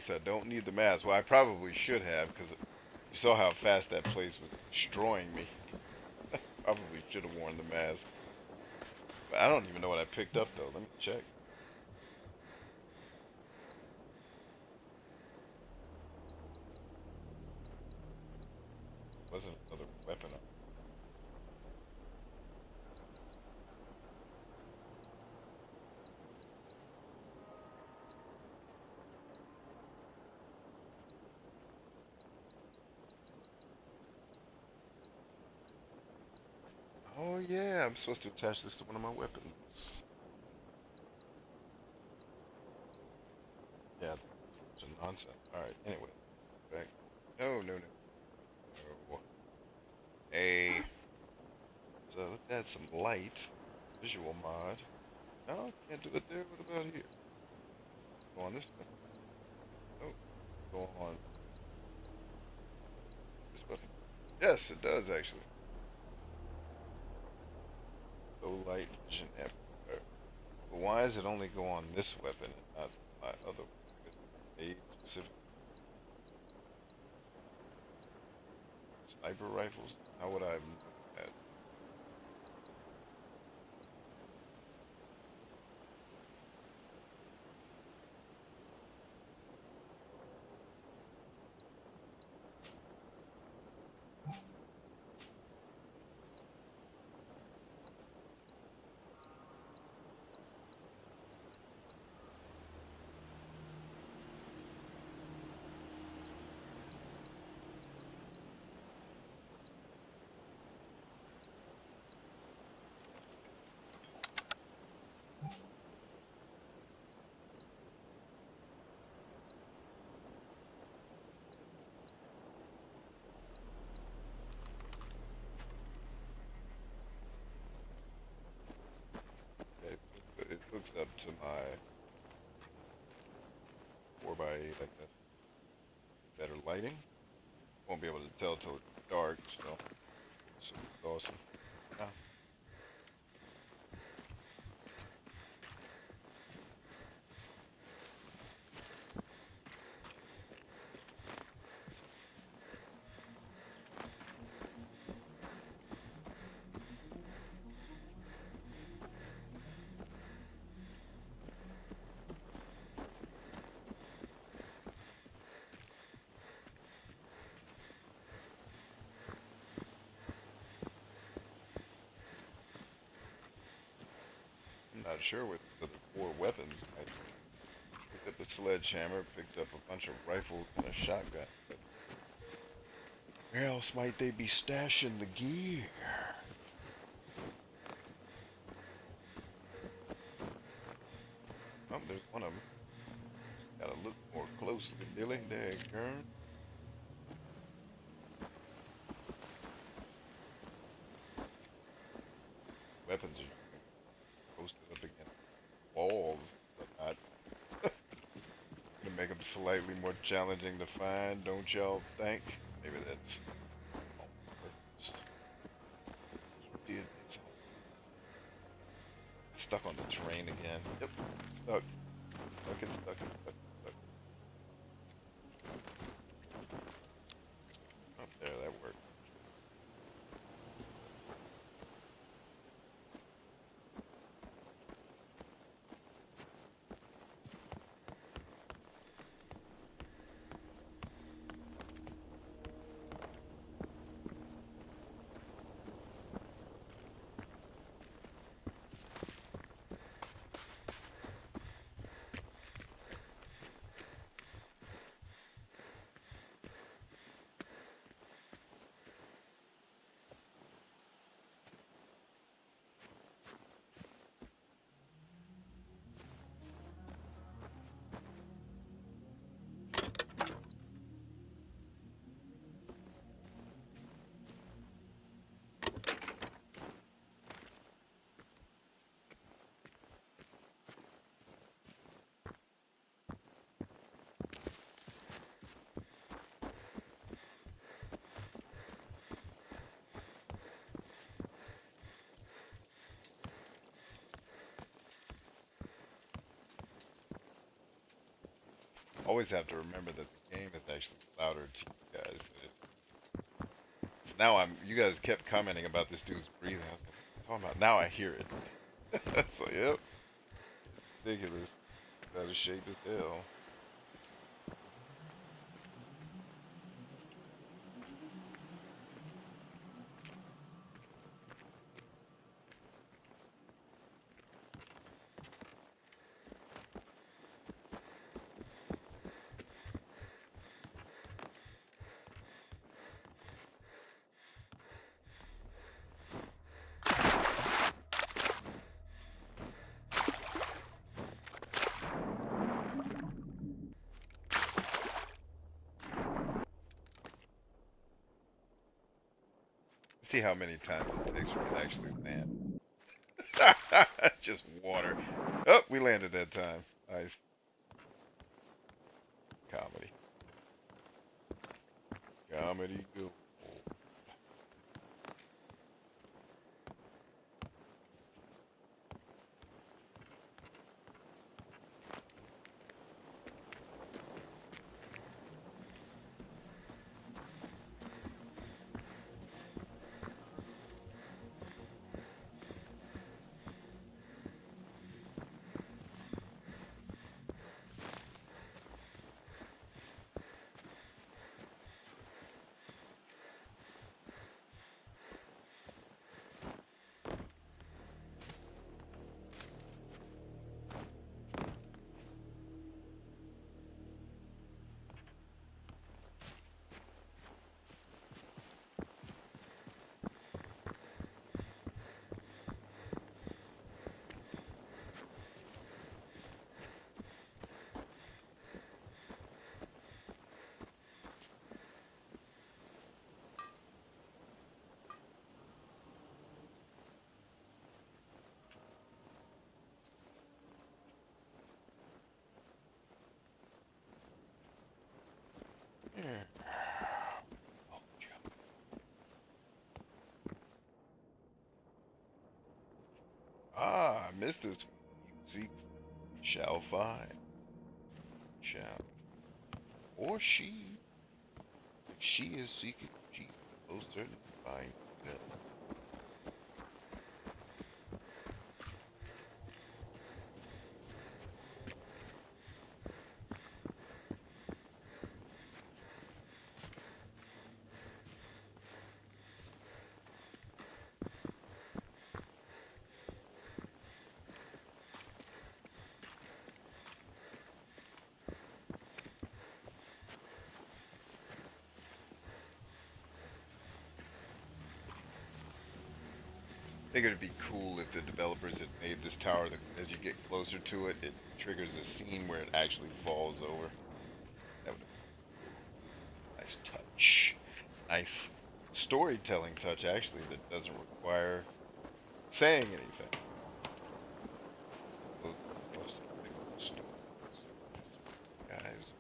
least I don't need the mask. Well, I probably should have, because you saw how fast that place was destroying me. Probably should have worn the mask. But I don't even know what I picked up, though. Let me check. Wasn't another weapon. Oh yeah, I'm supposed to attach this to one of my weapons. Yeah, it's a nonsense. Alright, anyway. Back. No, no, no. No. A. So let's add some light. Visual mod. No, can't do it there. What about here? Go on this thing. Oh, go on this button. Yes, it does actually. Low light vision amplifier. But why does it only go on this weapon and not my other weapon? Is it made specific sniper rifles? How would I know that? It hooks up to my 4x8 like that. Better lighting. Won't be able to tell till it's dark, so it's awesome. Yeah. I'm not sure with the other four weapons. I picked up a sledgehammer, picked up a bunch of rifles and a shotgun. But where else might they be stashing the gear? Oh, there's one of them. Gotta look more closely, Billy. There you go. Weapons are posted up against walls, but not. Gonna make them slightly more challenging to find, don't y'all think? Maybe that's on purpose. It's stuck on the terrain again. Yep, stuck. Stuck and stuck and stuck and stuck. Oh, there, that worked. always have to remember that the game is actually louder to you guys. Than it, now you guys kept commenting about this dude's breathing. I was like, what are you talking about? Now I hear it. It's like, yep, ridiculous. Out of shape as hell. See how many times it takes for it to actually land. Just water. Oh, we landed that time. Nice. Comedy. Comedy gold. Yeah. Ah, I missed this one. You seek shall find. Shall. Or she. If she is seeking, she will most certainly find them. I think it'd be cool if the developers had made this tower that as you get closer to it, it triggers a scene where it actually falls over. That would be nice touch. Nice storytelling touch, actually, that doesn't require saying anything. Guys.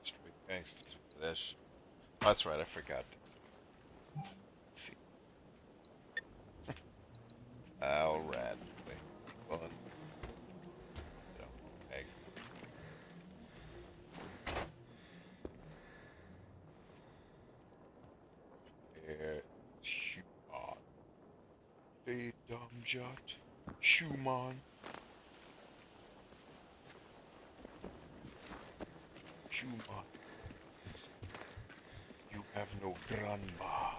Straight gangsters for that shit. That's right, I forgot. Let's see. Alright. Fun. Egg. Schumann. The dumb jot. Schumann. Schumann. You have no grandma.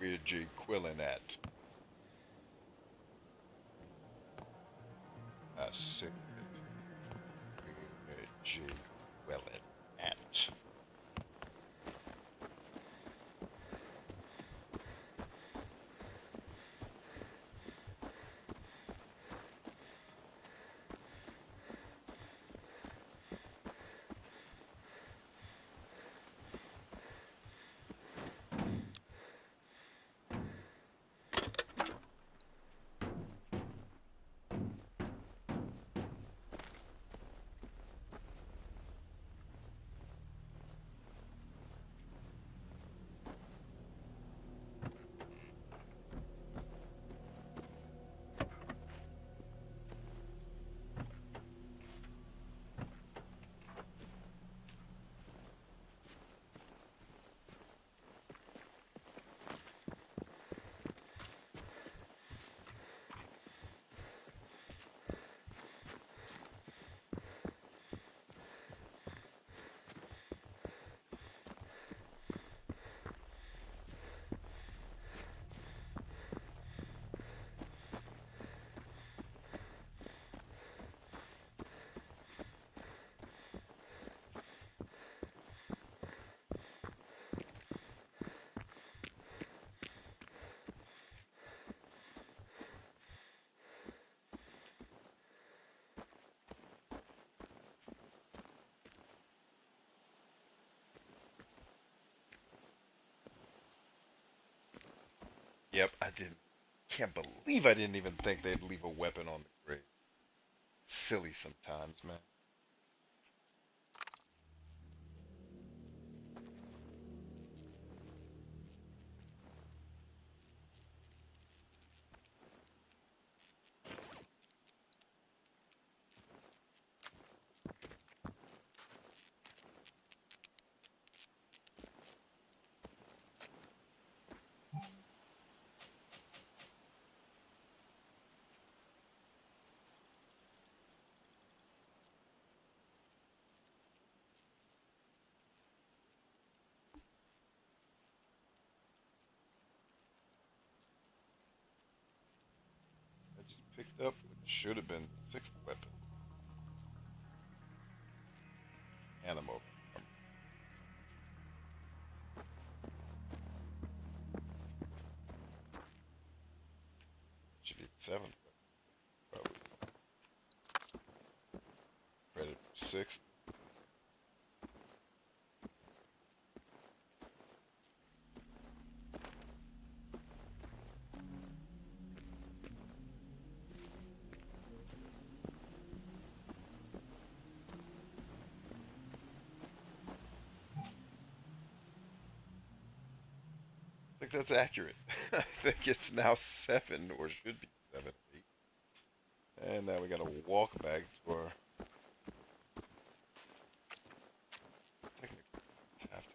Where J Quillen at? I said, where J Quillen at? Yep, I didn't. Can't believe I didn't even think they'd leave a weapon on the grave. Silly sometimes, man. I just picked up what should have been the sixth weapon. Animal. Should be the seventh weapon, probably. Credit for sixth. I think that's accurate. I think it's now seven, or should be seven, eight. And now we gotta walk back to our technically have to.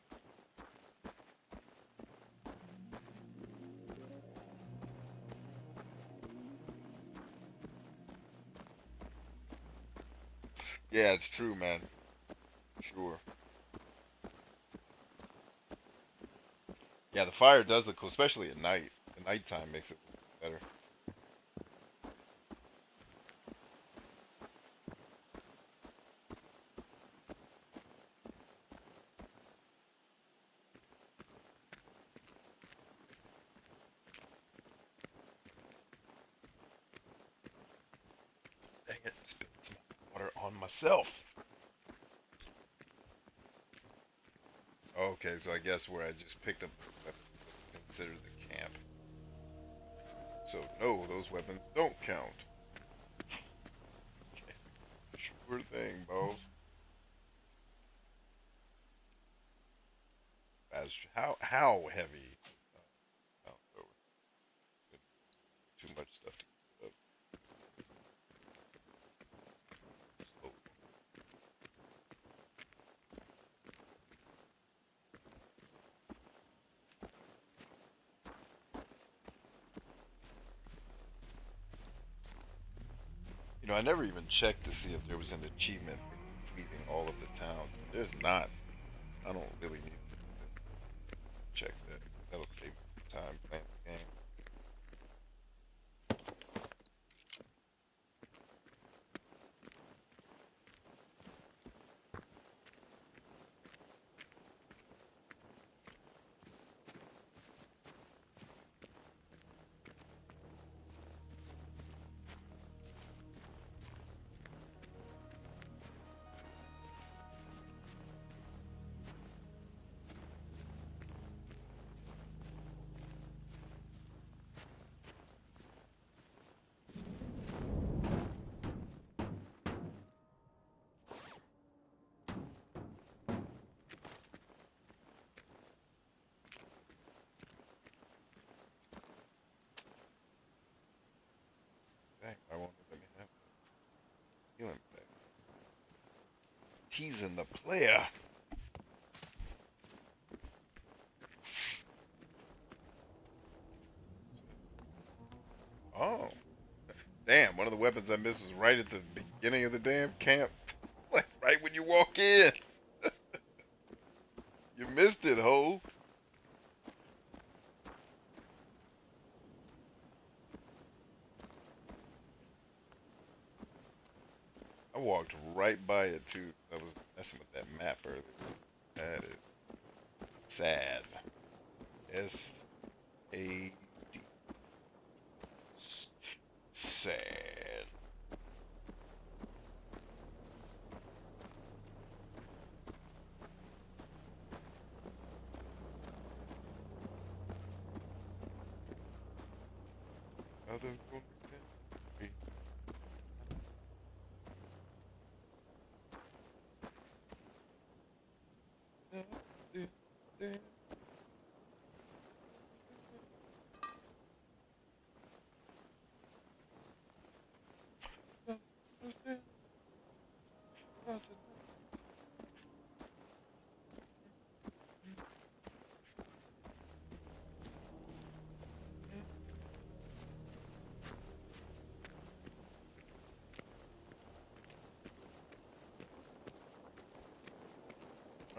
Yeah, it's true, man. Sure. Yeah, the fire does look cool, especially at night. The nighttime makes it look better. Dang it, spilled some water on myself. Okay, so I guess where I just picked up the weapon was considered the camp. So no, those weapons don't count. Sure thing, boss. As how heavy? Oh, oh, too much stuff to keep up. Slow. You know, I never even checked to see if there was an achievement for completing all of the towns. There's not. I don't really need to check that. That'll save us time playing the game. Dang, I won't let me have the healing back. Teasing the player. Oh, damn! One of the weapons I missed was right at the beginning of the damn camp, like right when you walk in. You missed it, ho. I walked right by it too. I was messing with that map earlier. That is sad. S-A-D. Sad. Others gonna be.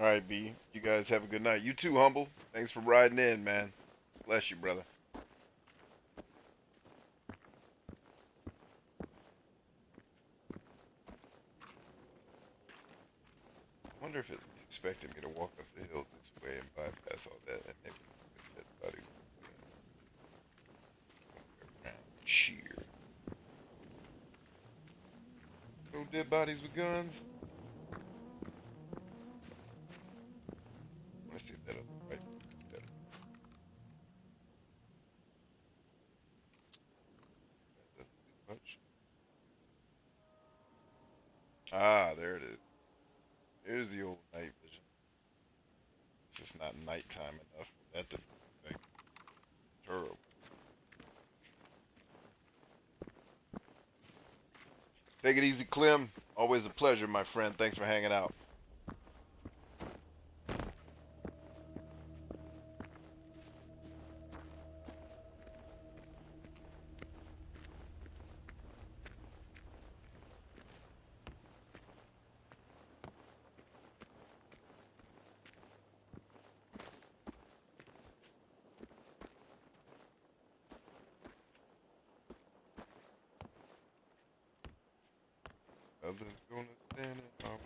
All right, B. You guys have a good night. You too, Humble. Thanks for riding in, man. Bless you, brother. I wonder if it expected me to walk up the hill this way and bypass all that, and maybe the dead body around. Cheer. No dead bodies with guns. I want to see if that other right. That doesn't do much. Ah, there it is. Here's the old night vision. It's just not nighttime enough for that to be like terrible. Take it easy, Clem. Always a pleasure, my friend. Thanks for hanging out. Others gonna stand in our way.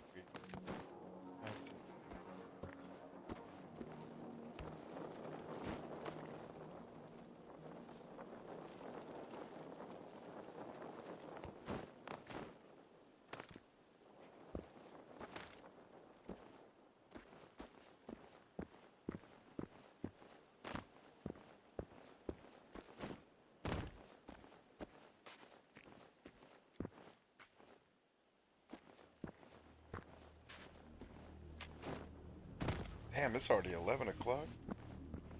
Damn, it's already 11 o'clock.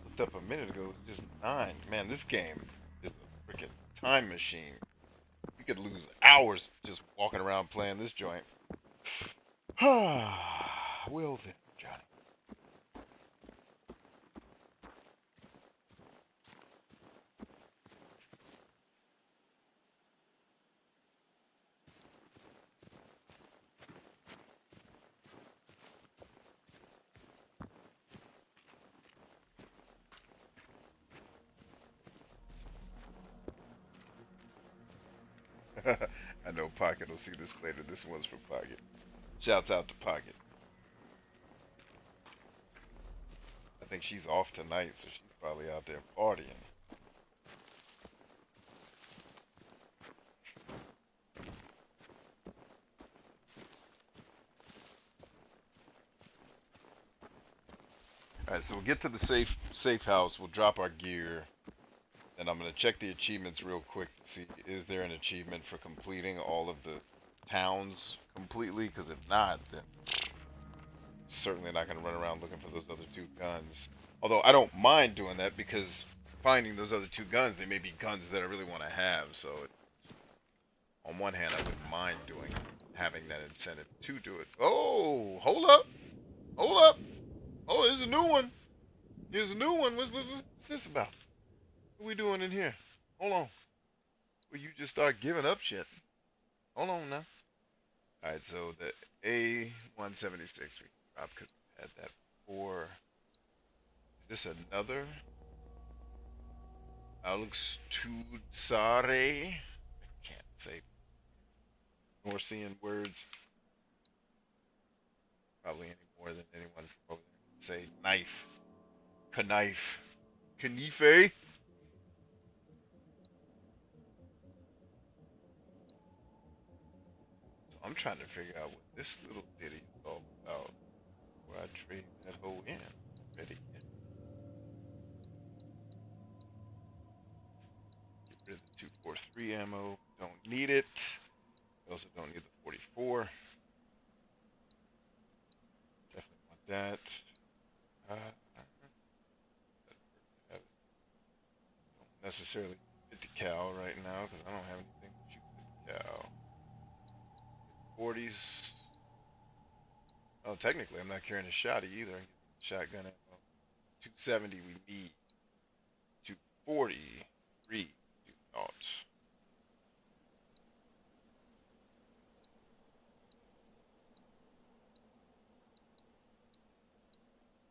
Looked up a minute ago, it was just 9. Man, this game is a freaking time machine. You could lose hours just walking around playing this joint. Well then, Johnny. I know Pocket will see this later. This one's for Pocket. Shouts out to Pocket. I think she's off tonight, so she's probably out there partying. All right, so we'll get to the safe house. We'll drop our gear, and I'm gonna check the achievements real quick to see is there an achievement for completing all of the towns completely. Because if not, then certainly not gonna run around looking for those other two guns. Although I don't mind doing that because finding those other two guns, they may be guns that I really want to have. So on one hand, I wouldn't mind having that incentive to do it. Oh, hold up, hold up. Oh, there's a new one. Here's a new one. What's this about? What are we doing in here? Hold on. Will you just start giving up shit? Hold on now. Alright, so the A176 we dropped because we had that before. Is this another? Alex Tudsare? I can't say Norsean words. Probably any more than anyone from over there can say. Knife. Knife. Knife. So I'm trying to figure out what this little ditty is all about. Where I trade that hoe in. Ready? Get rid of the 243 ammo. Don't need it. We also don't need the 44. Definitely want that. Don't necessarily 50 cal right now because I don't have anything to shoot 50 cal. 40s. Oh, technically I'm not carrying a shotty either. Shotgun ammo. 270 we need. 240 do not.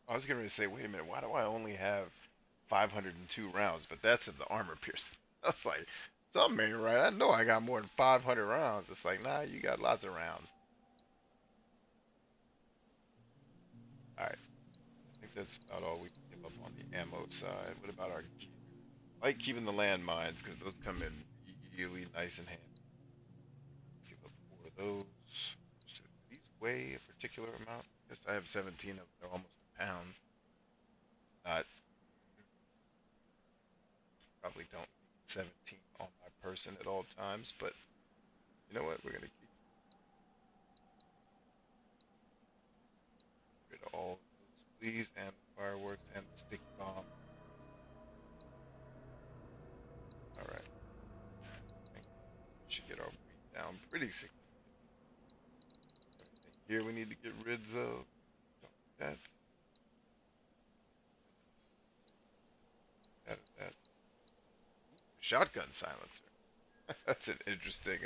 I was going to say, wait a minute, why do I only have 502 rounds? But that's in the armor piercing. I was like, something ain't right. I know I got more than 500 rounds. It's like, nah, you got lots of rounds. Alright, I think that's about all we can give up on the ammo side. What about our gear? I like keeping the landmines because those come in really nice and handy. Let's give up 4 of those. These weigh a particular amount. I guess I have 17 of them. They're almost a pound. Not Probably don't need 17 on my person at all times, but you know what? We're gonna keep rid of all of those, please, and the fireworks and the sticky bomb. All right, I think we should get our weight down pretty significantly. Everything here we need to get rid of. Don't do that. That. Shotgun silencer. That's an interesting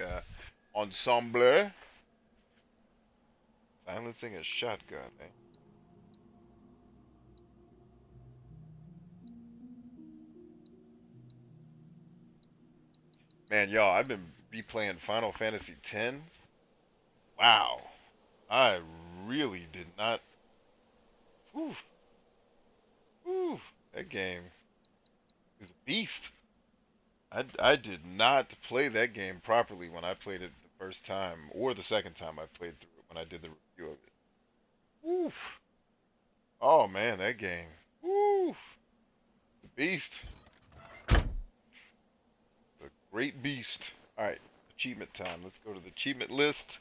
ensemble. Silencing a shotgun, eh? Man, y'all, I've been replaying Final Fantasy X. Wow. I really did not. Whew, whew, that game is a beast. I did not play that game properly when I played it the first time, or the second time I played through it when I did the review of it. Woo. Oh man, that game. Woo. It's a beast. It's a great beast. Alright, achievement time. Let's go to the achievement list.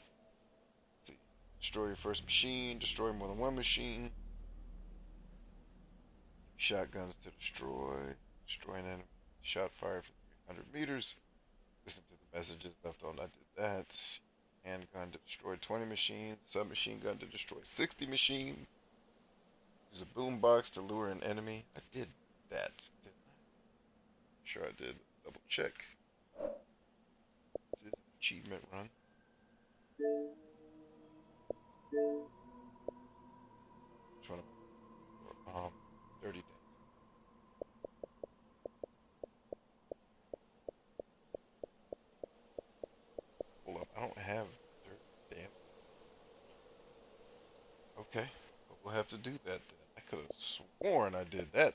Let's see. Destroy your first machine, destroy more than one machine. Shotguns to destroy an enemy. Shot fire for 300 meters. Listen to the messages left on. I did that. Handgun to destroy 20 machines. Submachine gun to destroy 60 machines. Use a boombox to lure an enemy. I did that, didn't I? Sure I did. Let's double check. This is an achievement run. Which one am I? 30 days. I don't have dirt dance. Okay, but we'll have to do that then. I could have sworn I did that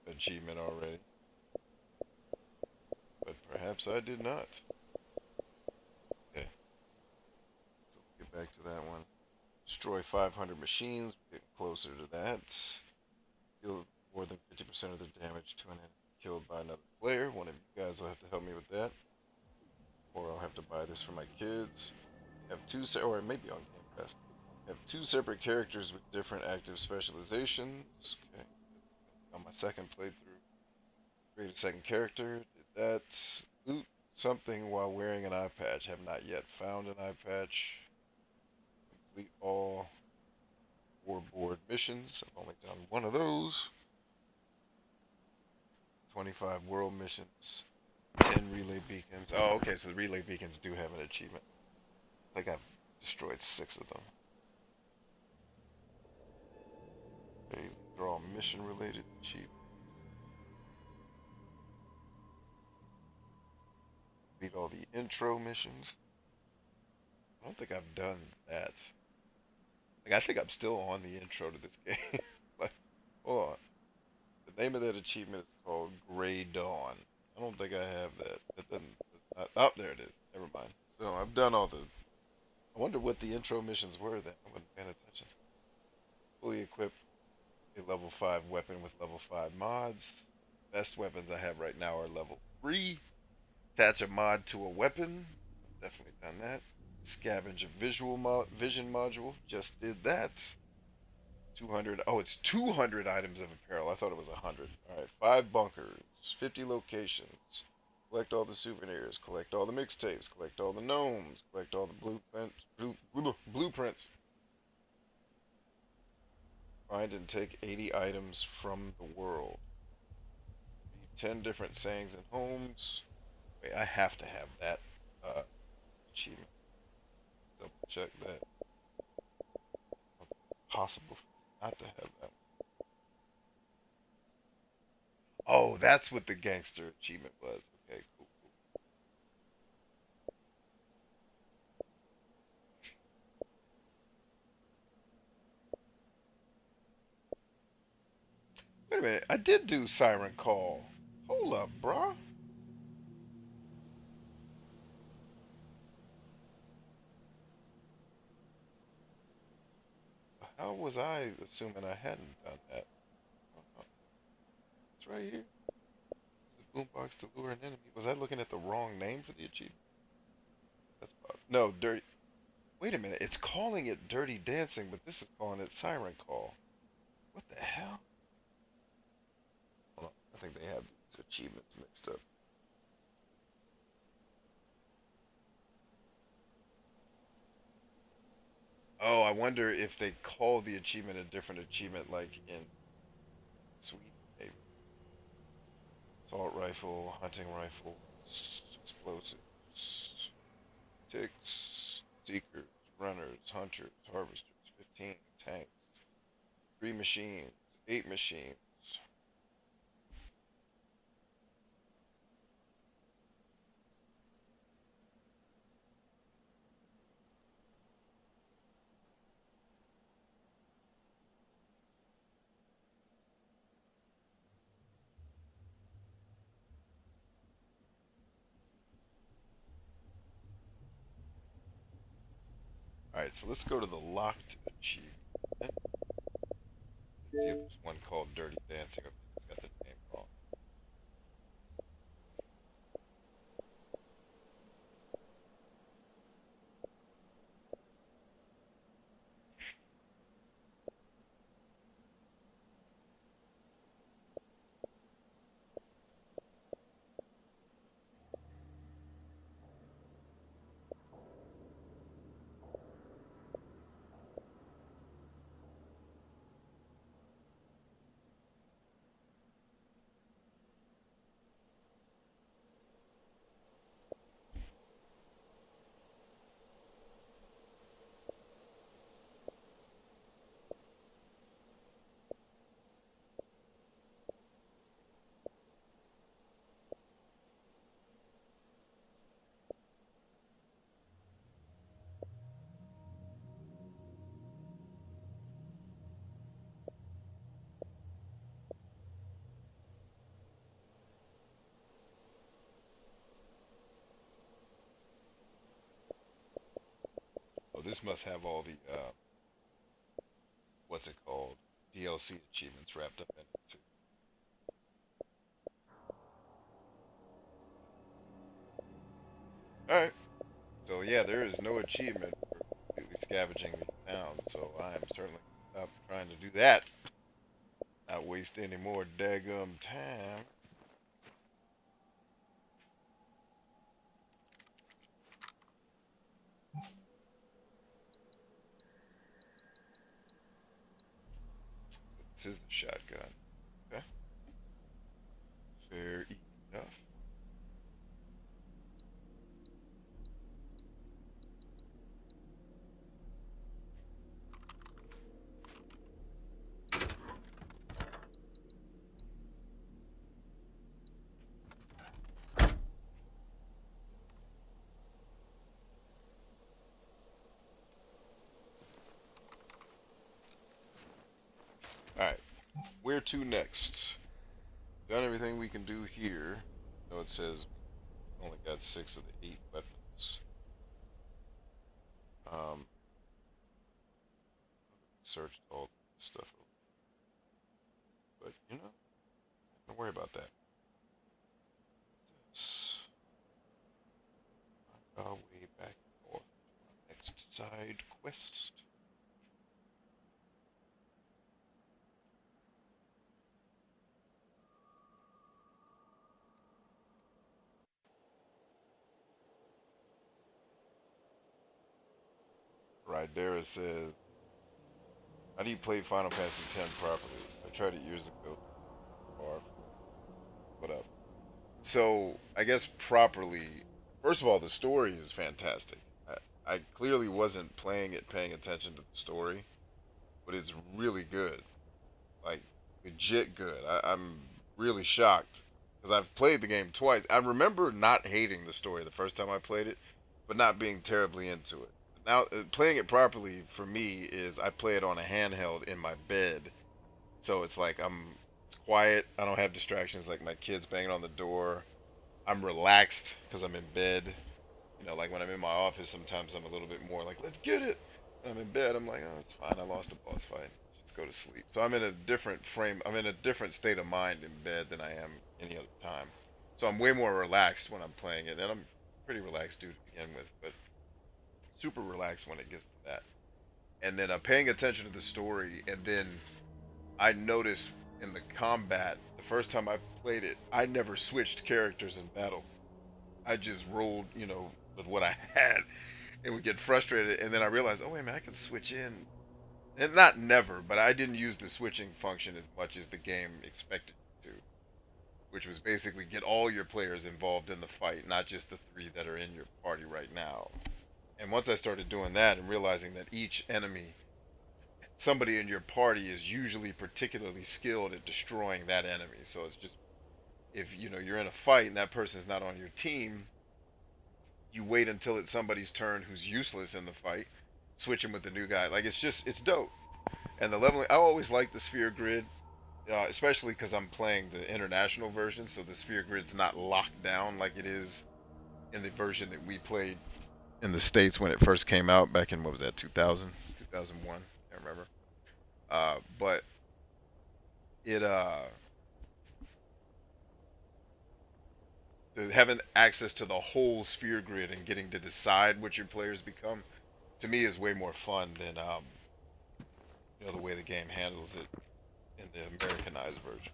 achievement already, but perhaps I did not. Okay, so we'll get back to that one. Destroy 500 machines. We're getting closer to that. Deal more than 50% of the damage to an enemy killed by another player. One of you guys will have to help me with that, or I'll have to buy this for my kids. Have two, or it may be on Game Pass. Have two separate characters with different active specializations. Okay, on my second playthrough. Create a second character. Did that. Loot something while wearing an eye patch. Have not yet found an eye patch. Complete all 4 board missions. I've only done one of those. 25 world missions. 10 relay beacons. Oh, okay, so the relay beacons do have an achievement. I think I've destroyed 6 of them. They draw mission related achievement. Complete all the intro missions. I don't think I've done that. Like, I think I'm still on the intro to this game. Like, hold on. The name of that achievement is called Gray Dawn. I don't think I have that. That doesn't. Not, oh, there it is. Never mind. So I've done all the. I wonder what the intro missions were then. I wasn't paying attention. Fully equipped a level 5 weapon with level 5 mods. Best weapons I have right now are level 3. Attach a mod to a weapon. I've definitely done that. Scavenge a vision module. Just did that. 200. Oh, it's 200 items of apparel. I thought it was 100. All right, 5 bunkers, 50 locations. Collect all the souvenirs. Collect all the mixtapes. Collect all the gnomes. Collect all the blueprints. Find and take 80 items from the world. 10 different sayings and homes. Wait, I have to have that achievement. Double check that. Possible for me not to have that. Oh, that's what the gangster achievement was. Okay, cool. Wait a minute. I did do Siren Call. Hold up, bruh. How was I assuming I hadn't done that? It's right here. The boombox to lure an enemy. Was I looking at the wrong name for the achievement? That's no, dirty. Wait a minute. It's calling it Dirty Dancing, but this is calling it Siren Call. What the hell? Hold on. I think they have these achievements mixed up. Oh, I wonder if they call the achievement a different achievement, like in Sweden, maybe. Assault rifle, hunting rifle, explosives, ticks, seekers, runners, hunters, harvesters, 15 tanks, 3 machines, 8 machines. Alright, so let's go to the locked achievement. Let's see if there's one called Dirty Dancing. I think it's got the name wrong. this must have all the what's it called, DLC achievements wrapped up in it too. All right. So yeah, there is no achievement for completely scavenging these towns. So I am certainly gonna stop trying to do that. Not waste any more daggum time. This is the shotgun. Okay. Fair enough. All right. Where to next? Done everything we can do here. No, it says we only got 6 of the 8 weapons. Um, searched all this stuff, but you know, don't worry about that. This our way back north to our next side quest. Right there it says, "How do you play Final Fantasy X properly?" I tried it years ago. Or what up? So I guess properly. First of all, the story is fantastic. I clearly wasn't playing it paying attention to the story, but it's really good. Like legit good. I'm really shocked because I've played the game twice. I remember not hating the story the first time I played it, but not being terribly into it. Now playing it properly for me is I play it on a handheld in my bed, so it's like it's quiet. I don't have distractions like my kids banging on the door. I'm relaxed because I'm in bed. You know, like when I'm in my office, sometimes I'm a little bit more like, let's get it. When I'm in bed, I'm like, oh, it's fine. I lost a boss fight. Just go to sleep. So I'm in a different frame. I'm in a different state of mind in bed than I am any other time. So I'm way more relaxed when I'm playing it, and I'm pretty relaxed dude to begin with, but super relaxed when it gets to that. And then I'm paying attention to the story, and then I noticed in the combat, the first time I played it, I never switched characters in battle. I just rolled, with what I had and would get frustrated. And then I realized, oh, wait a minute, I can switch in. And not never, but I didn't use the switching function as much as the game expected to, which was basically get all your players involved in the fight, not just the 3 that are in your party right now. And once I started doing that and realizing that each enemy, somebody in your party is usually particularly skilled at destroying that enemy. So it's just, if you're in a fight and that person's not on your team, you wait until it's somebody's turn who's useless in the fight, switch him with the new guy. Like it's dope. And the leveling, I always like the sphere grid, especially because I'm playing the international version, so the sphere grid's not locked down like it is in the version that we played in the states when it first came out back in, what was that, 2000, 2001? I can't remember. But it having access to the whole sphere grid and getting to decide what your players become, to me, is way more fun than the way the game handles it in the Americanized version.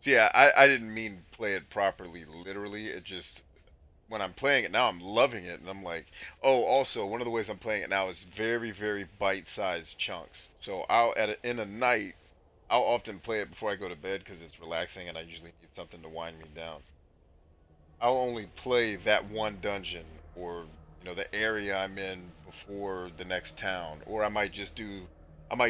So yeah, I didn't mean play it properly, literally. It just when I'm playing it now, I'm loving it, and I'm like, oh, also one of the ways I'm playing it now is very, very bite-sized chunks. So in a night, I'll often play it before I go to bed because it's relaxing, and I usually need something to wind me down. I'll only play that one dungeon or the area I'm in before the next town, or I might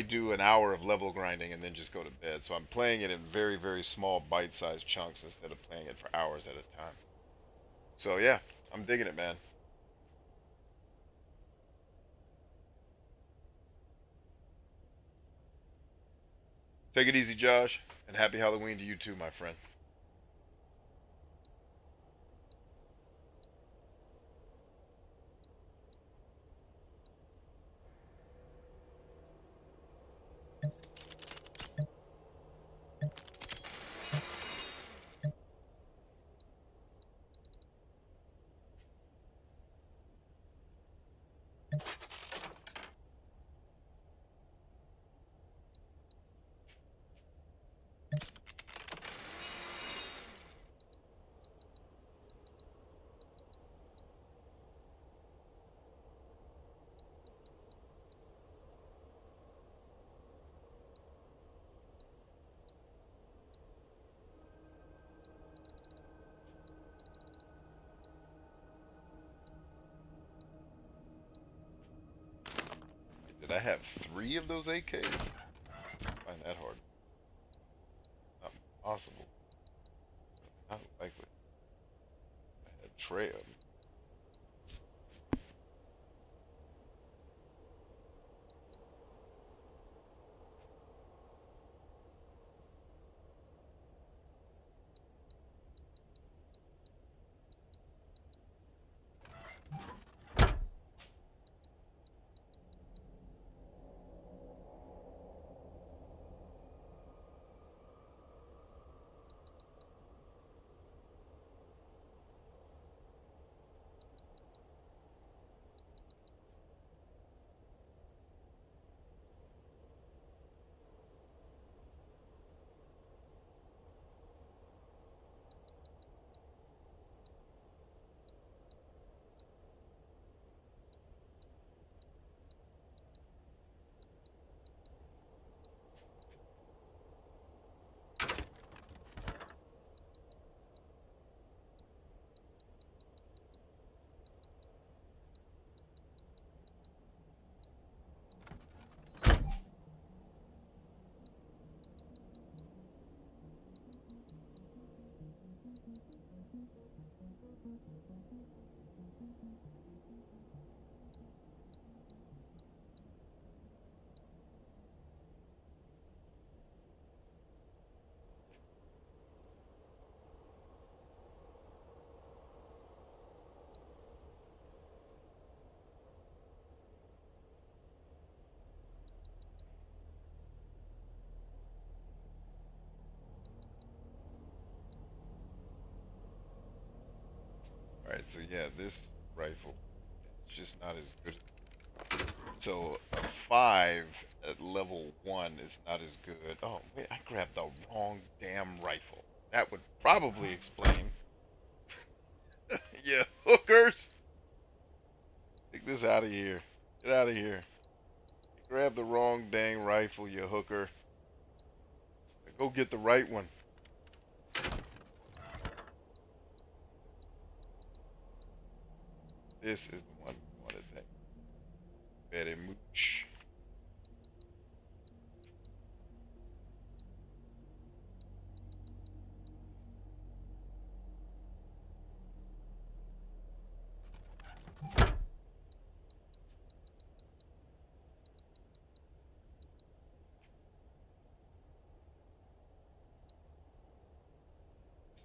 do an hour of level grinding and then just go to bed. So I'm playing it in very, very small bite-sized chunks instead of playing it for hours at a time. So yeah, I'm digging it, man. Take it easy, Josh, and happy Halloween to you too, my friend. Did I have three of those AKs? I find that hard. Not possible. Not likely. I had Trey of them. Alright, so yeah, this rifle is just not as good. So a 5 at level 1 is not as good. Oh, wait, I grabbed the wrong damn rifle. That would probably explain. Yeah, hookers! Take this out of here. Get out of here. You grabbed the wrong dang rifle, you hooker. Go get the right one. This is the one we wanted. That very much. So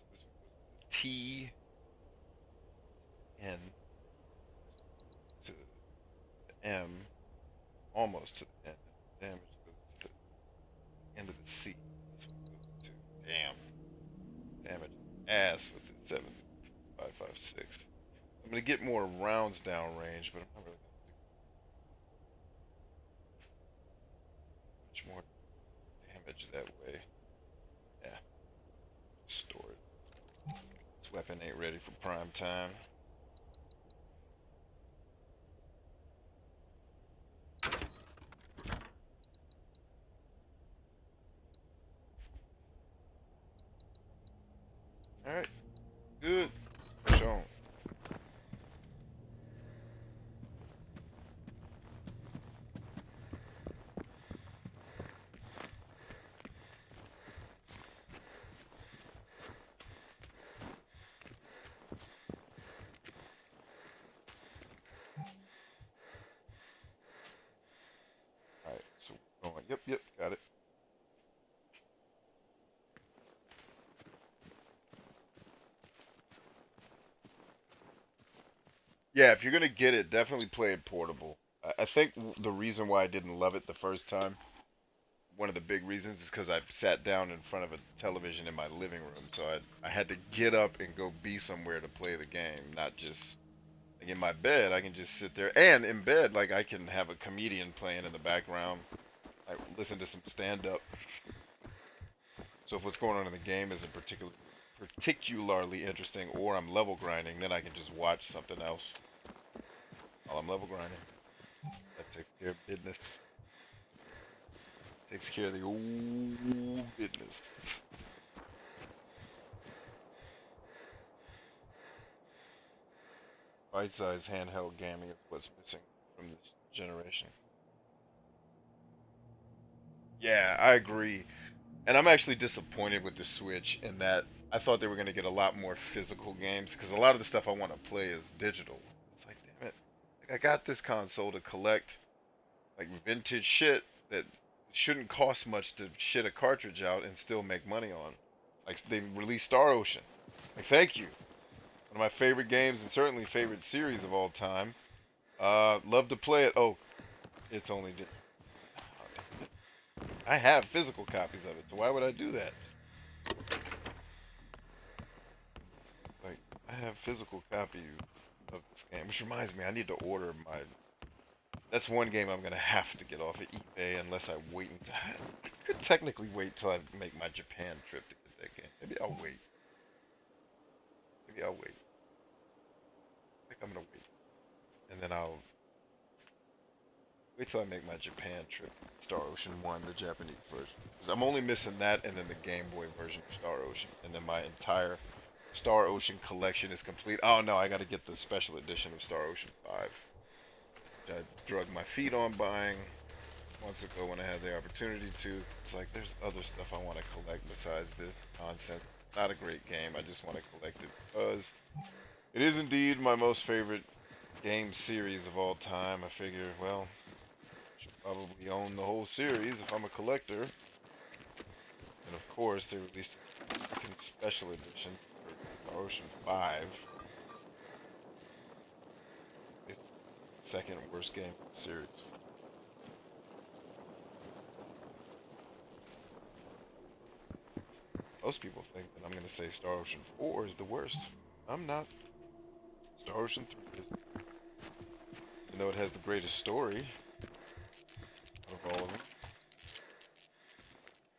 this one goes to the T N to the M, almost to the N. Damage goes to the end of the C. This one goes to damn damage ass with the 7.556. I'm gonna get more rounds down range, but I'm not really gonna do much more damage that way. Yeah. Weapon ain't ready for prime time. Alright, good. Push on. Alright, so we're going. Yep, got it. Yeah, if you're gonna get it, definitely play it portable. I think the reason why I didn't love it the first time, one of the big reasons, is because I sat down in front of a television in my living room, so I had to get up and go be somewhere to play the game, not just like in my bed. I can just sit there, and in bed, like I can have a comedian playing in the background. I listen to some stand up. So if what's going on in the game isn't particularly interesting, or I'm level grinding, then I can just watch something else while I'm level grinding. That takes care of business. Takes care of the old business. Bite-sized handheld gaming is what's missing from this generation. Yeah, I agree. And I'm actually disappointed with the Switch in that I thought they were going to get a lot more physical games because a lot of the stuff I want to play is digital. It's like, damn it. Like, I got this console to collect like vintage shit that shouldn't cost much to shit a cartridge out and still make money on. Like they released Star Ocean. Like thank you. One of my favorite games and certainly favorite series of all time. Love to play it. Oh, it's only. I have physical copies of it, so why would I do that? Like I have physical copies of this game, which reminds me, I need to order my. That's one game I'm gonna have to get off of eBay unless I wait until. I could technically wait till I make my Japan trip to get that game. Maybe I'll wait. Maybe I'll wait. I think I'm gonna wait, and then I'll wait till I make my Japan trip. Star Ocean 1, the Japanese version. Because I'm only missing that and then the Game Boy version of Star Ocean. And then my entire Star Ocean collection is complete. Oh no, I gotta get the special edition of Star Ocean 5. Which I drug my feet on buying months ago when I had the opportunity to. It's like there's other stuff I want to collect besides this nonsense. It's not a great game, I just want to collect it because it is indeed my most favorite game series of all time. I figure, well, should probably own the whole series if I'm a collector. And of course, they released a freaking special edition for Ocean 5. It's the second worst game in the series. Most people think that I'm going to say Star Ocean 4 is the worst. I'm not. Star Ocean 3 is. Even though it has the greatest story out of all of them.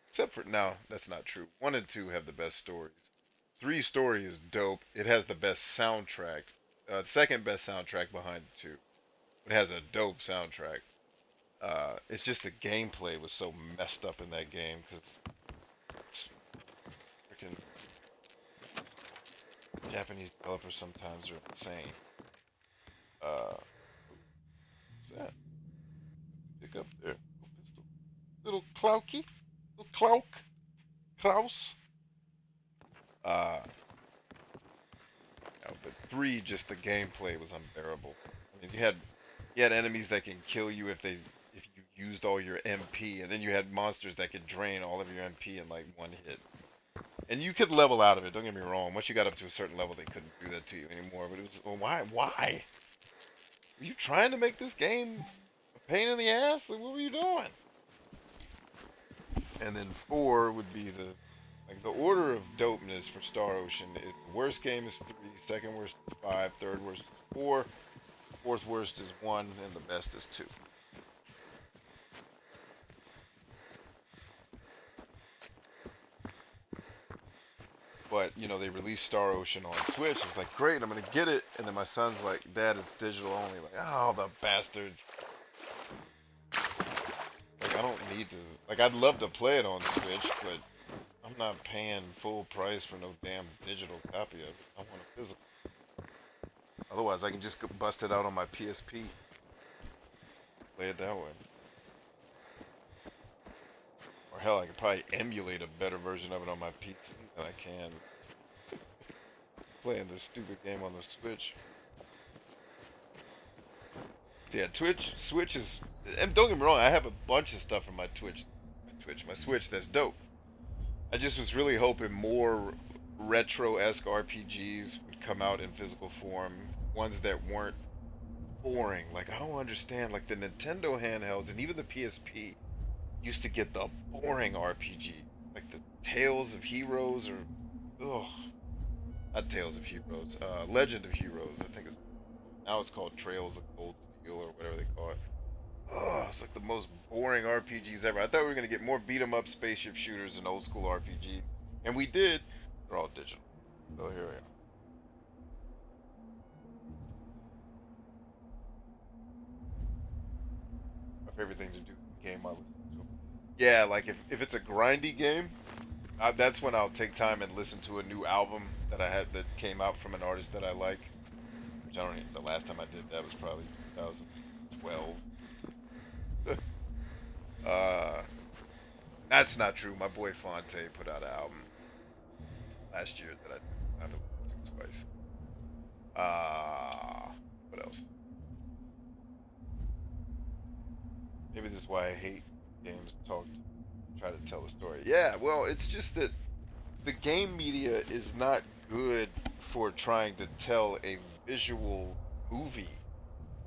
Except for, no, that's not true. 1 and 2 have the best stories. 3 story is dope. It has the best soundtrack. Second best soundtrack behind 2. It has a dope soundtrack. It's just the gameplay was so messed up in that game because freaking Japanese developers sometimes are insane. What's that? Pick up there. Little pistol. Little Clouky. Little Clouk. Klaus. Uh, no, but 3, just the gameplay was unbearable. I mean, you had enemies that can kill you if you used all your MP, and then you had monsters that could drain all of your MP in like one hit. And you could level out of it. Don't get me wrong. Once you got up to a certain level, they couldn't do that to you anymore. But it was, well, why? Why? Were you trying to make this game a pain in the ass? Like, what were you doing? And then 4 would be the order of dopeness for Star Ocean is the worst game is 3, second worst is 5, third worst is 4, fourth worst is 1, and the best is 2. But you know, they released Star Ocean on Switch. I was like, great, I'm gonna get it. And then my son's like, Dad, it's digital only. Like, oh, the bastards. Like, I don't need to. Like, I'd love to play it on Switch, but I'm not paying full price for no damn digital copy of it. I want a physical. Otherwise, I can just go bust it out on my PSP. Play it that way. Or hell, I could probably emulate a better version of it on my PC than I can playing this stupid game on the Switch. Yeah, Switch is, and don't get me wrong, I have a bunch of stuff on my Switch that's dope. I just was really hoping more retro-esque RPGs would come out in physical form, ones that weren't boring. Like I don't understand, like the Nintendo handhelds and even the PSP used to get the boring RPGs, like the Tales of Heroes or, ugh, not Tales of Heroes, Legend of Heroes. I think it's now it's called Trails of Cold Steel or whatever they call it. Oh, it's like the most boring RPGs ever. I thought we were gonna get more beat 'em up spaceship shooters and old school RPGs, and we did. They're all digital. So here we are. My favorite thing to do is the game I listen to. Yeah, like if it's a grindy game, that's when I'll take time and listen to a new album that I had that came out from an artist that I like. Which I don't even, the last time I did that was probably 2012. uh, that's not true. My boy Fonte put out an album last year that I took time to listen to twice. What else? Maybe this is why I hate games that try to tell a story. Yeah, well, it's just that the game media is not good for trying to tell a visual movie.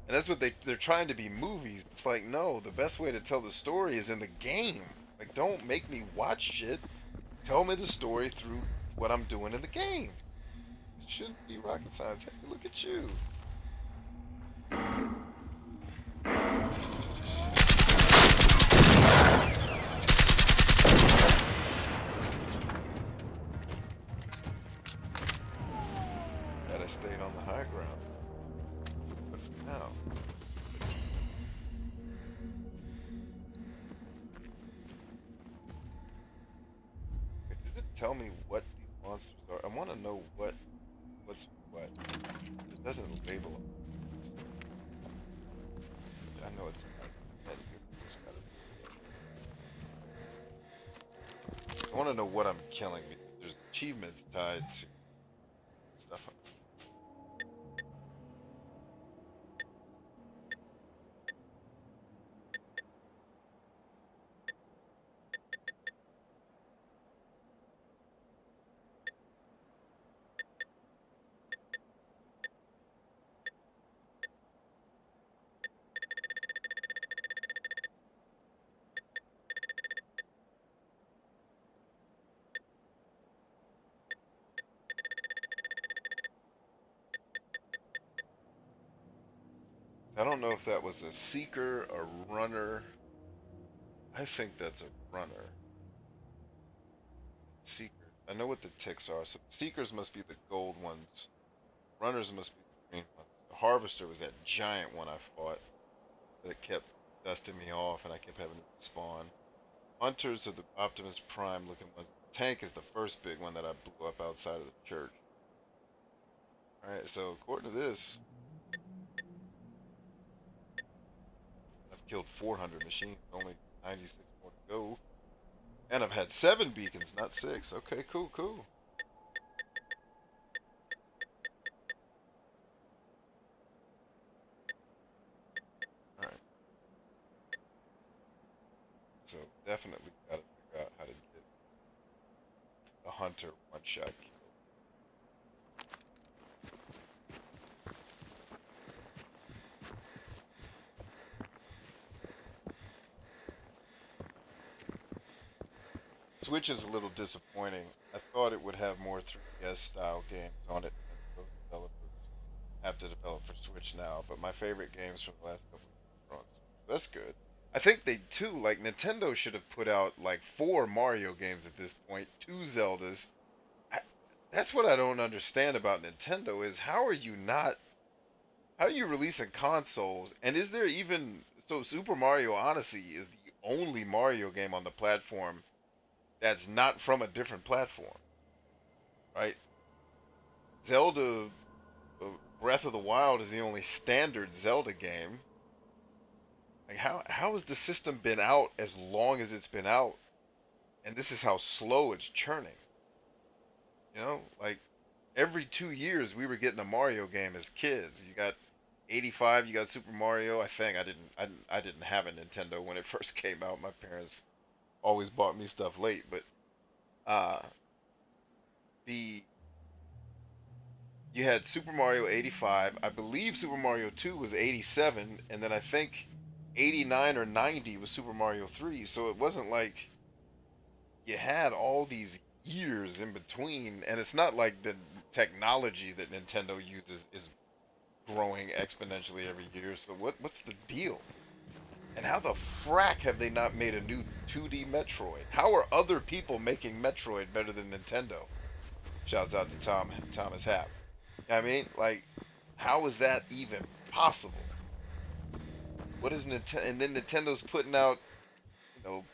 And that's what they're trying to be movies. It's like, no, the best way to tell the story is in the game. Like, don't make me watch shit. Tell me the story through what I'm doing in the game. It shouldn't be rocket science. Hey, look at you. Glad I stayed on the high ground. But for now, does it tell me what these monsters are? I want to know what's what. It doesn't label them. I know it's not. Just I want to know what I'm killing because there's achievements tied to stuff. I don't know if that was a seeker, a runner. I think that's a runner. Seeker. I know what the ticks are. So seekers must be the gold ones. Runners must be the green ones. The harvester was that giant one I fought that kept dusting me off, and I kept having to spawn. Hunters are the Optimus Prime looking ones. The tank is the first big one that I blew up outside of the church. Alright, so according to this, I've killed 400 machines, only 96 more to go. And I've had 7 beacons, not 6. Okay, cool, cool. Alright. So definitely gotta figure out how to get the hunter one-shot kill. Switch is a little disappointing. I thought it would have more 3DS style games on it since those developers have to develop for Switch now, but my favorite games from the last couple of years are on Switch. That's good. I think they too, like Nintendo should have put out like 4 Mario games at this point, 2 Zeldas. That's what I don't understand about Nintendo is how are you releasing consoles and is there even so Super Mario Odyssey is the only Mario game on the platform that's not from a different platform, right? Zelda Breath of the Wild is the only standard Zelda game. Like how has the system been out as long as it's been out and this is how slow it's churning? You know, like every 2 years we were getting a Mario game as kids. You got 85, you got Super Mario. I think I didn't have a Nintendo when it first came out. My parents always bought me stuff late, but uh the you had Super Mario 85. I believe Super Mario 2 was 87 and then I think 89 or 90 was Super Mario 3. So it wasn't like you had all these years in between and it's not like the technology that Nintendo uses is growing exponentially every year. So what's the deal? And how the frack have they not made a new 2D Metroid? How are other people making Metroid better than Nintendo? Shouts out to Thomas Happ. I mean, like, how is that even possible? What is Nintendo? And then Nintendo's putting out,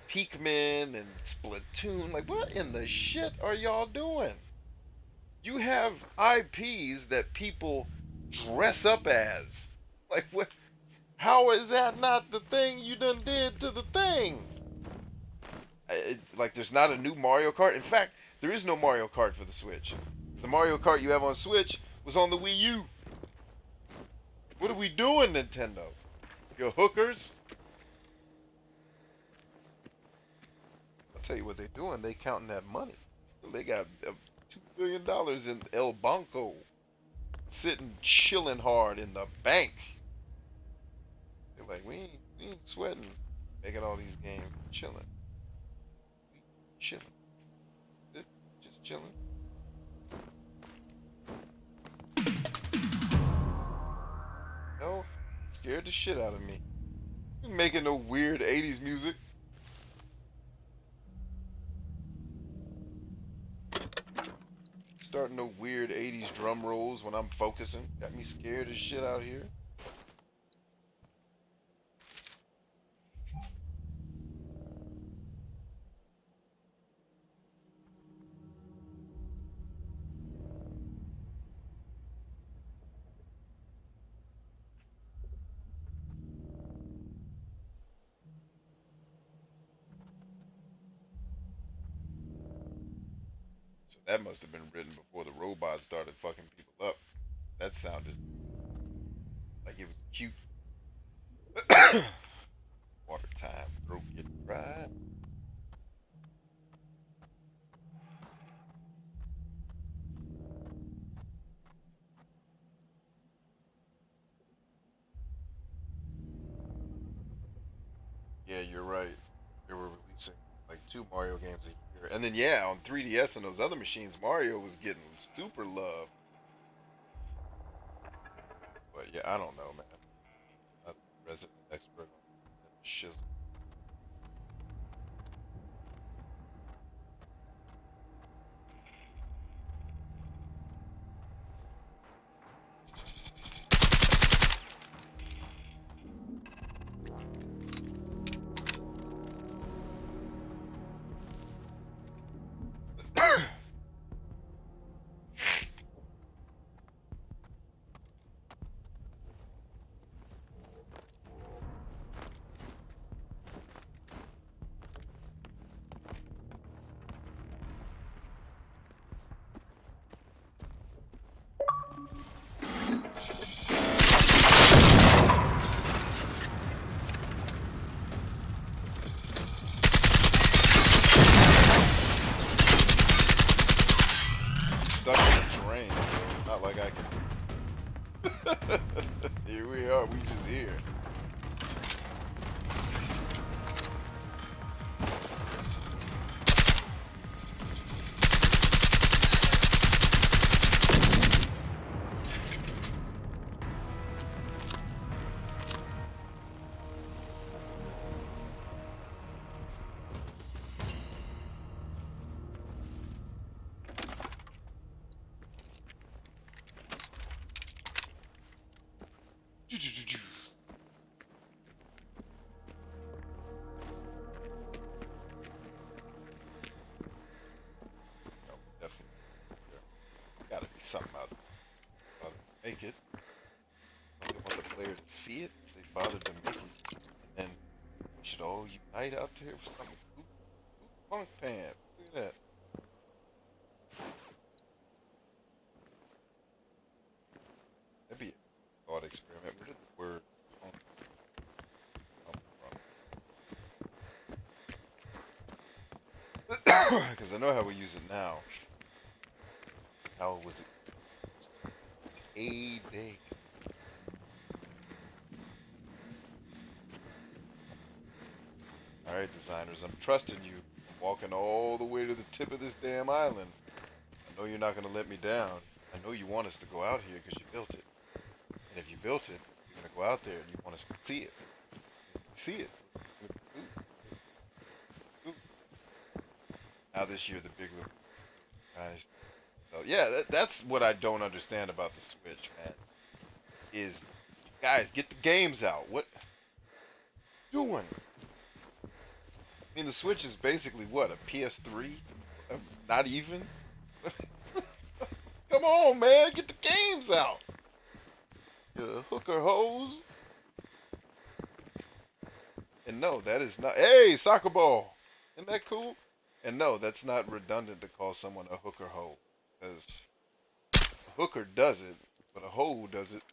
Pikmin and Splatoon. Like, what in the shit are y'all doing? You have IPs that people dress up as. Like, what? How is that not the thing you done did to the thing? It's like there's not a new Mario Kart. In fact, there is no Mario Kart for the Switch. The Mario Kart you have on Switch was on the Wii U. What are we doing, Nintendo? You hookers? I'll tell you what they're doing. They counting that money. They got $2 billion in El Banco sitting chilling hard in the bank. They're like, we ain't sweating making all these games. Chilling. Chilling. Just chilling. No, scared the shit out of me. You making no weird 80s music. Starting no weird 80s drum rolls when I'm focusing. Got me scared as shit out here. So that must have been written before the robots started fucking people up. That sounded like it was cute. Water time, throat getting dry. Yeah, you're right. They were releasing like 2 Mario games a year. And then yeah, on 3DS and those other machines, Mario was getting super love. But yeah, I don't know, man. I'm not a resident expert on that shizzle. Stuck in the terrain, so not like I can. Here we are, we just here. make it. They want the player to see it. They bothered to make it. And then we should all unite out there for something cool. Punk pants. Look at that. That'd be a thought experiment. Where did the word punk come from? Because I know how we use it now. How was it? A day. Alright, designers, I'm trusting you. I'm walking all the way to the tip of this damn island. I know you're not going to let me down. I know you want us to go out here because you built it. And if you built it, you're going to go out there and you want us to see it. See it. Ooh. Now this year, the big release. Guys. So, yeah, that's what I don't understand about the Switch, man. Is, guys, get the games out. What doing? I mean, the Switch is basically what, a PS3? Not even? Come on, man, get the games out. You hooker hose. And no, that is not. Hey, soccer ball. Isn't that cool? And no, that's not redundant to call someone a hooker hoe. Because a hooker does it, but a hoe does it.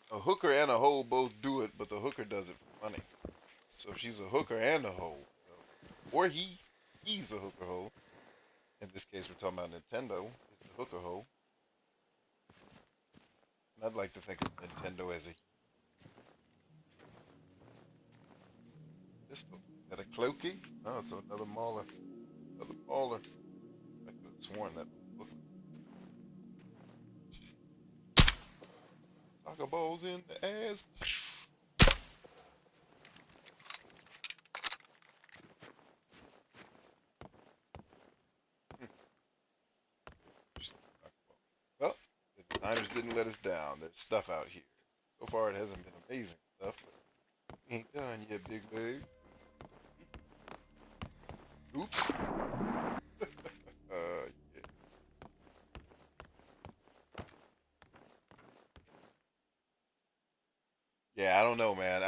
A hooker and a hoe both do it, but the hooker does it for money. So she's a hooker and a hoe. Or he's a hooker hoe. In this case, we're talking about Nintendo. It's the hooker hoe. And I'd like to think of Nintendo as a pistol. Is that a cloaky? Oh, it's another mauler. Another mauler. I could have sworn that looked like soccer balls in the ass. Well, the designers didn't let us down. There's stuff out here. So far, it hasn't been amazing stuff, but we ain't done yet, big leg. Oops. Yeah. Yeah, I don't know, man.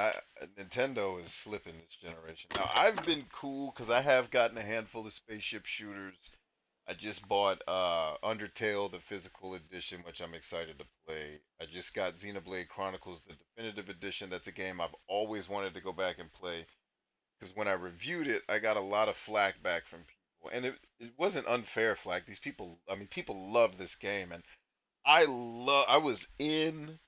Nintendo is slipping this generation. Now, I've been cool because I have gotten a handful of spaceship shooters. I just bought Undertale, the physical edition, which I'm excited to play. I just got Xenoblade Chronicles, the definitive edition. That's a game I've always wanted to go back and play. Because when I reviewed it, I got a lot of flack back from people. And it wasn't unfair flack. These people, I mean, people love this game. And I was in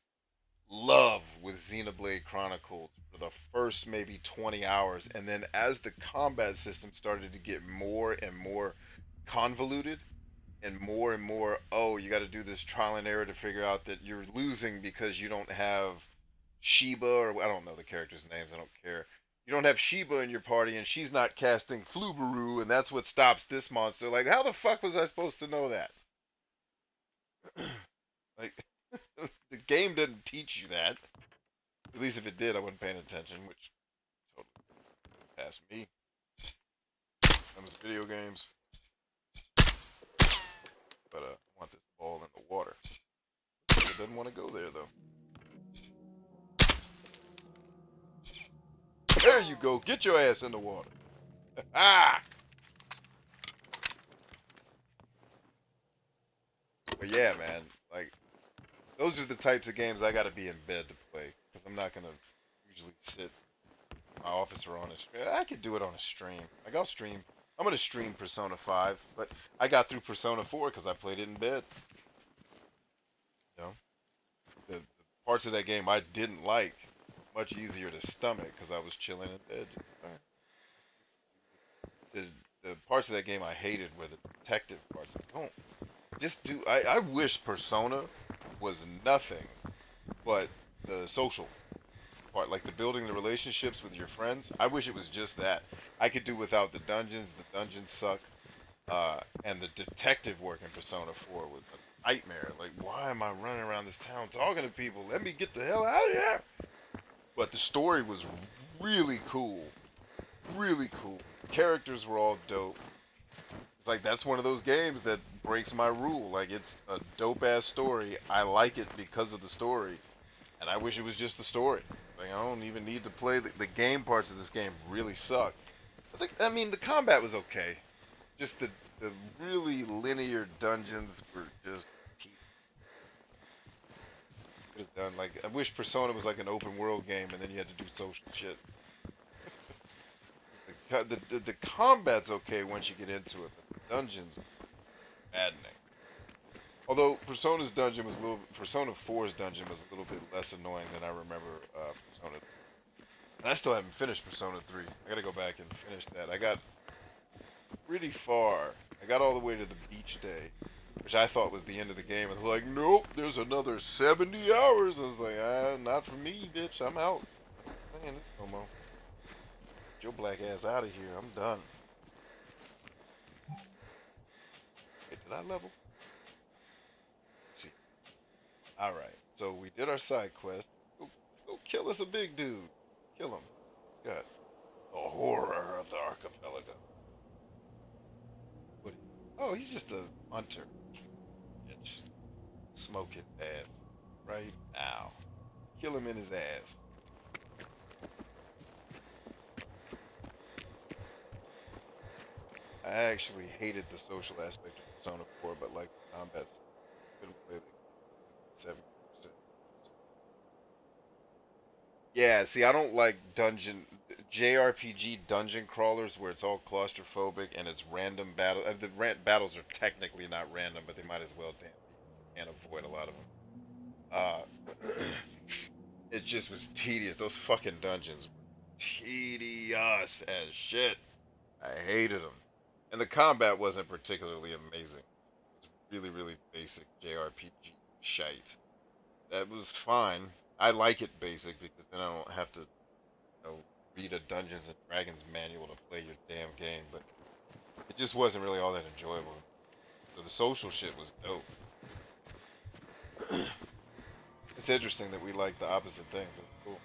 love with Xenoblade Chronicles for the first maybe 20 hours. And then as the combat system started to get more and more convoluted, and more, oh, you got to do this trial and error to figure out that you're losing because you don't have Sheba, or I don't know the characters' names, I don't care. You don't have Sheba in your party, and she's not casting Flubaru, and that's what stops this monster. Like, how the fuck was I supposed to know that? Like, the game didn't teach you that. At least if it did, I wasn't paying attention, which totally passed me. Them was video games. But I want this ball in the water. It doesn't want to go there, though. There you go. Get your ass in the water. Ah! But yeah, man. Like, those are the types of games I gotta be in bed to play. Because I'm not gonna usually sit in my office or on a stream. I could do it on a stream. Like, I'll stream. I'm gonna stream Persona 5. But I got through Persona 4 because I played it in bed. You know? The parts of that game I didn't like, much easier to stomach because I was chilling in bed. Just, the parts of that game I hated were the detective parts. Don't just do. I wish Persona was nothing but the social part, like the building the relationships with your friends. I wish it was just that. I could do without the dungeons. The dungeons suck. And the detective work in Persona 4 was a nightmare. Like, why am I running around this town talking to people? Let me get the hell out of here. But the story was really cool. Really cool. The characters were all dope. It's like that's one of those games that breaks my rule. Like it's a dope ass story. I like it because of the story, and I wish it was just the story. Like I don't even need to play the game parts of this game. Really suck. I mean, the combat was okay. Just the really linear dungeons were just tedious. Could have done like I wish Persona was like an open world game, and then you had to do social shit. The combat's okay once you get into it, but the dungeons are maddening. Although Persona 4's dungeon was a little bit less annoying than I remember Persona. And I still haven't finished Persona 3. I gotta go back and finish that. I got pretty far. I got all the way to the beach day, which I thought was the end of the game. And they're like, nope, there's another 70 hours. I was like, not for me, bitch. I'm out. I'm playing this no more. Get your black ass out of here. I'm done. Wait, did I level? Let's see. Alright, so we did our side quest. Go kill us a big dude. Kill him. Got the horror of the archipelago. What? Oh, he's just a hunter. Bitch. Smoke his ass. Right now. Kill him in his ass. I actually hated the social aspect of Persona 4, but like the combat's couldn't play like 70%. Yeah, see, I don't like JRPG dungeon crawlers where it's all claustrophobic and it's random battle. Battles are technically not random, but they might as well damn be. Can't avoid a lot of them. It just was tedious. Those fucking dungeons were tedious as shit. I hated them, and the combat wasn't particularly amazing. It was really, really basic JRPG shite. That was fine. I like it basic because then I don't have to know, read a Dungeons and Dragons manual to play your damn game, but it just wasn't really all that enjoyable. So the social shit was dope. It's interesting that we like the opposite things. That's cool.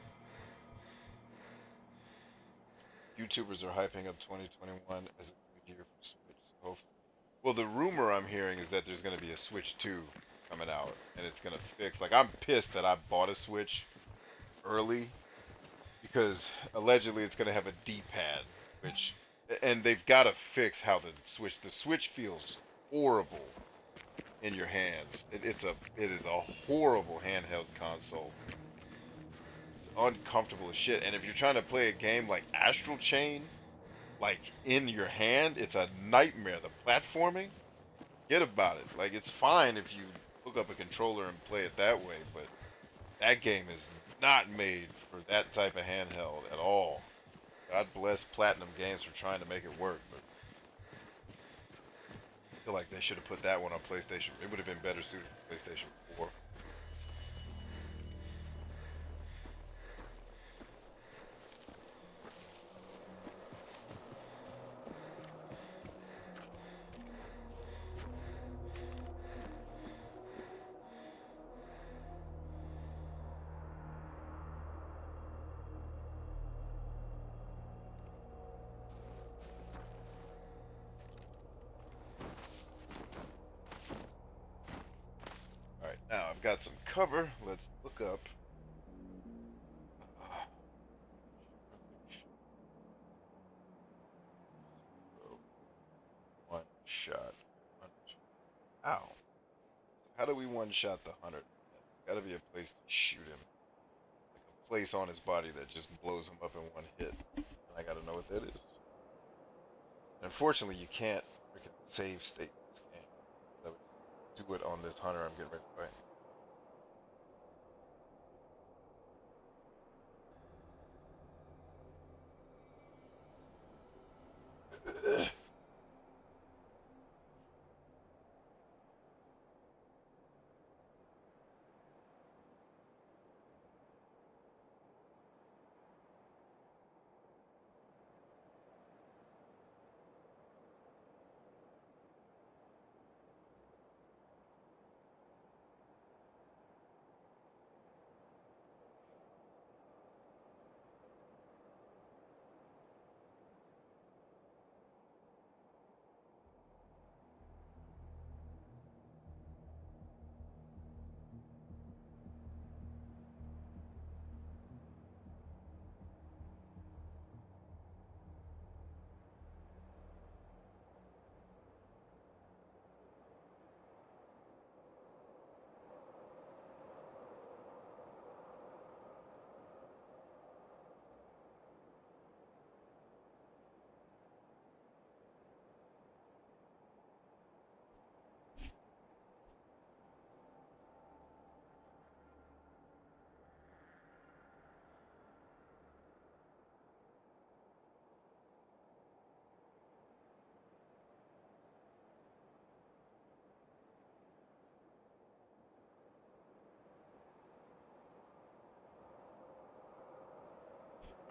YouTubers are hyping up 2021 as a good year for Switch. So hopefully. Well, the rumor I'm hearing is that there's going to be a Switch 2 coming out, and it's going to fix. Like, I'm pissed that I bought a Switch early because allegedly it's going to have a D-pad, which and they've got to fix how the Switch feels horrible in your hands. It is a horrible handheld console. It's uncomfortable as shit. And if you're trying to play a game like Astral Chain, like in your hand, it's a nightmare. The platforming, forget about it. Like it's fine if you hook up a controller and play it that way, but that game is not made for that type of handheld at all. God bless Platinum Games for trying to make it work, but I feel like they should have put that one on PlayStation. It would have been better suited for PlayStation 4. All right, now I've got some cover. Let's look up. One shot. Ow. How do we one shot the hunter? There's got to be a place to shoot him. Like a place on his body that just blows him up in one hit. And I gotta know what that is. And unfortunately, you can't freaking save state in this game. I would just do it on this hunter I'm getting ready to fight.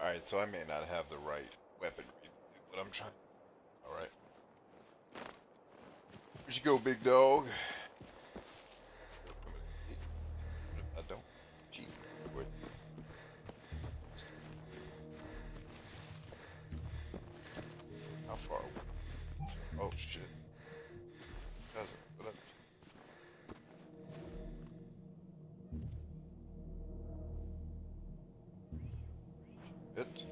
Alright, so I may not have the right weaponry to do what I'm trying. Alright. Where'd you go, big dog? Still coming to me. What if I don't? Gee, where- how far away? Oh shit. Doesn't. What up? It.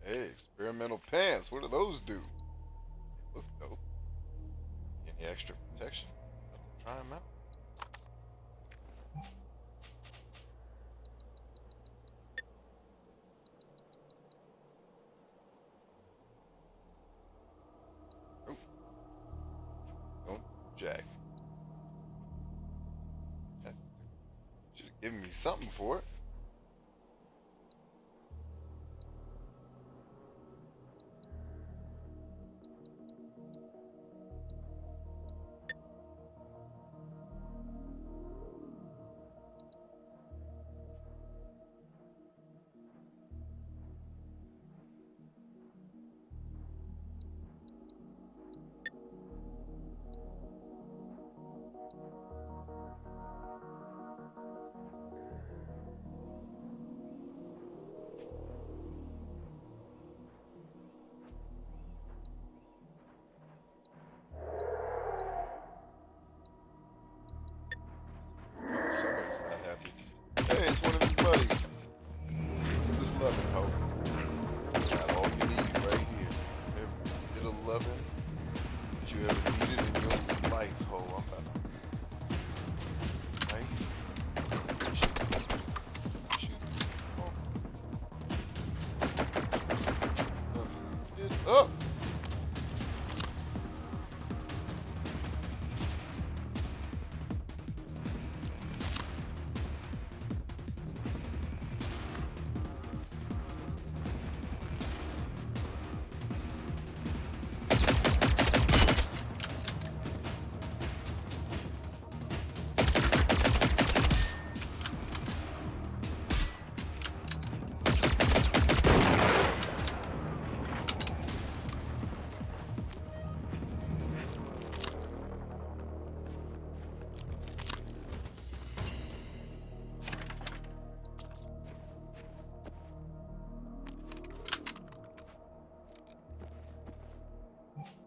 Hey, experimental pants. What do those do? They look dope. Any extra protection? Have to try them out. Oh, don't jack. That's should have given me something for it. Oh, somebody's not happy. Hey, it's one of his buddies. Just loving, hope. Got all you need right here. Every bit of loving that you ever needed in your life, ho. I'm about to, right? Shoot. Oh. Up.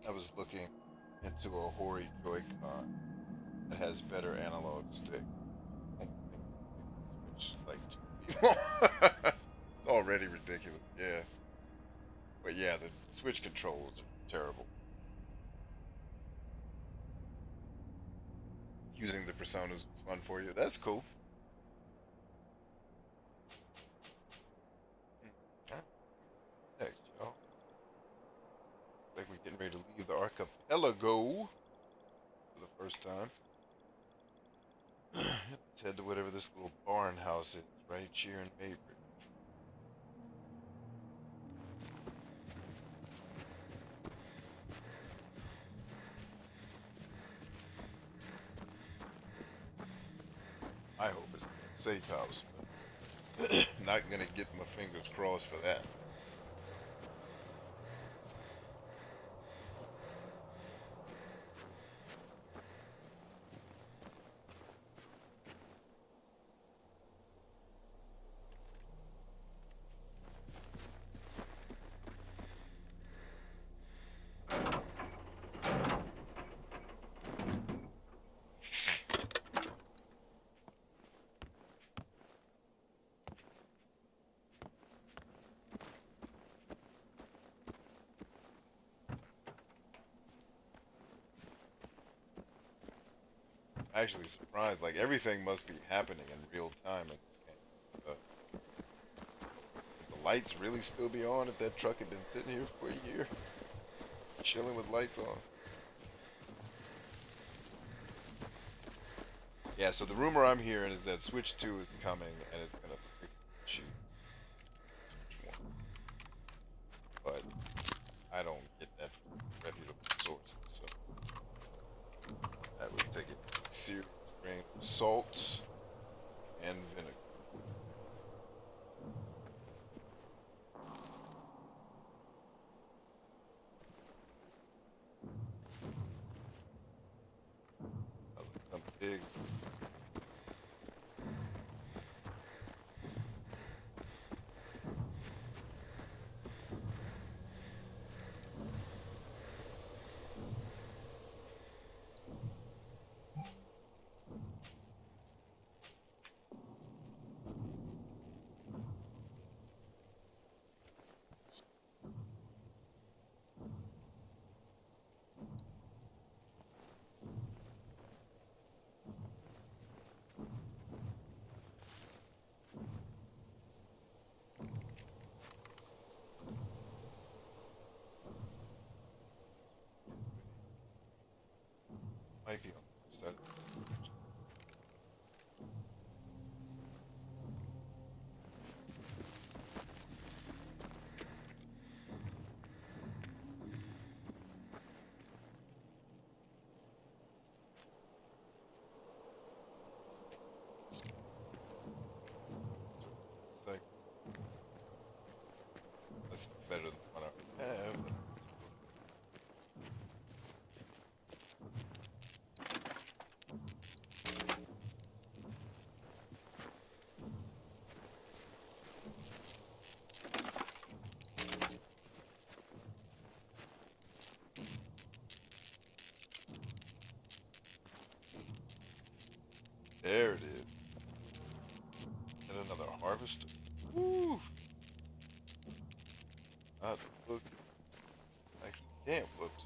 I was looking into a Hori Joy-Con that has better analog stick. I don't think the Switch like 2 it's already ridiculous, yeah. But yeah, the Switch controls are terrible. Using the personas was fun for you. That's cool. Alright, next, y'all. Like we're getting ready to leave the archipelago for the first time. Let's head to whatever this little barn house is right here in Maybury. I hope it's a safe house, but not gonna get my fingers crossed for that. actually surprised. Like everything must be happening in real time in this game. Would the lights really still be on if that truck had been sitting here for a year, chilling with lights on? Yeah. So the rumor I'm hearing is that Switch 2 is coming and it's gonna fix the issue. Switch 1, but I don't get that from reputable sources. So I would take it with a serious grain of salt and vinegar. Some big. Might be on the side. It's like that's better than what I have. There it is. And another harvester. Woo! Not look like he can't. Whoops.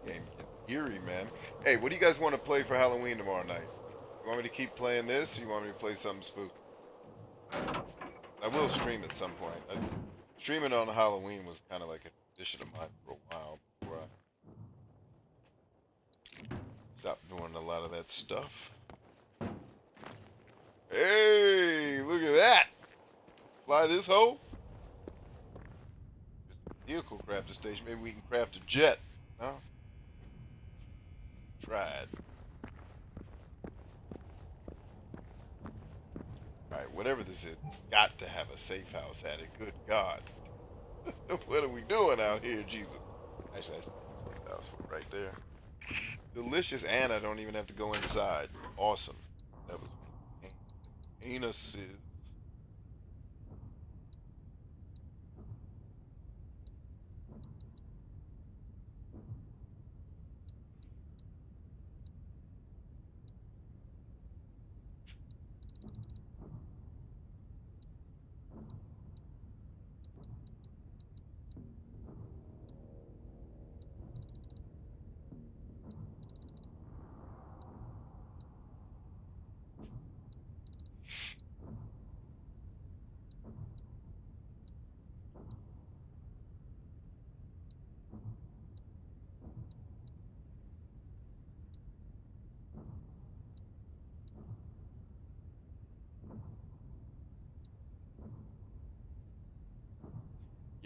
Game getting eerie, man. Hey, what do you guys want to play for Halloween tomorrow night? You want me to keep playing this, or you want me to play something spooky? I will stream at some point. Streaming on Halloween was kind of like a tradition of mine for a while before I stopped doing a lot of that stuff. Hey, look at that! Fly this hoe? There's a vehicle crafter station. Maybe we can craft a jet. No? Tried. Alright, whatever this is, got to have a safe house at it. Good God. What are we doing out here, Jesus? Actually, that's the safe house right there. Delicious, and I don't even have to go inside. Awesome. That was anuses.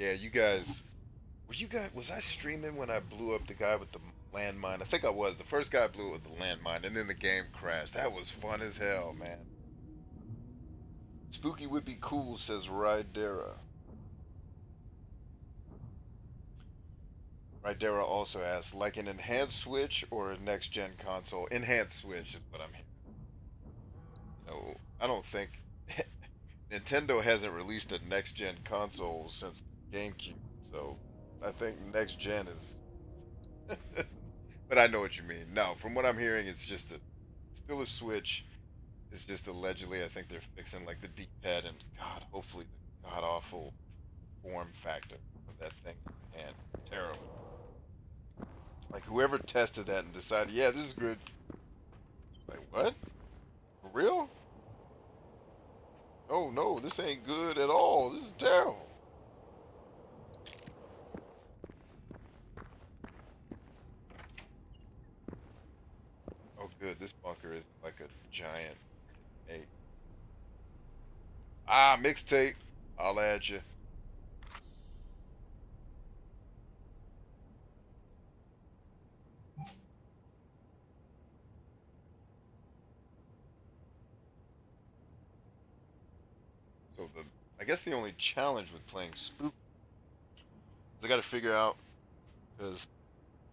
Yeah, you guys. Were you guys? Was I streaming when I blew up the guy with the landmine? I think I was. The first guy blew it with the landmine, and then the game crashed. That was fun as hell, man. Spooky would be cool, says Rydera. Rydera also asks, like an enhanced Switch or a next gen console? Enhanced Switch is what I'm hearing. No, I don't think Nintendo hasn't released a next gen console since the GameCube, so I think next gen is. But I know what you mean. No, from what I'm hearing, it's just still a Switch. It's just allegedly, I think they're fixing like the D-pad and God, hopefully the god awful form factor of that thing. And terrible. Like whoever tested that and decided, yeah, this is good. Like what? For real? Oh no, this ain't good at all. This is terrible. Oh good, this bunker isn't like a giant egg. Ah, mixtape. I'll add you. So I guess the only challenge with playing Spook is I got to figure out because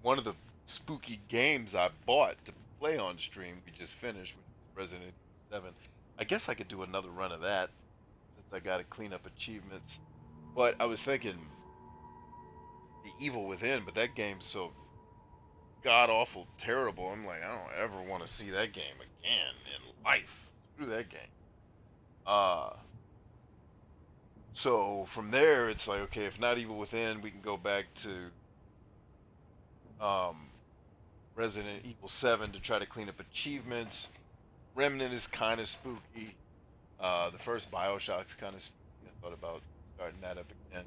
one of the spooky games I bought to play on stream we just finished, which was Resident Evil 7. I guess I could do another run of that since I got to clean up achievements. But I was thinking the Evil Within, but that game's so god awful terrible. I'm like, I don't ever want to see that game again in life. Screw that game. Uh so from there it's like okay, if not Evil Within, we can go back to um Resident Evil 7 to try to clean up achievements. Remnant is kind of spooky. The first Bioshock's kind of spooky. I thought about starting that up again.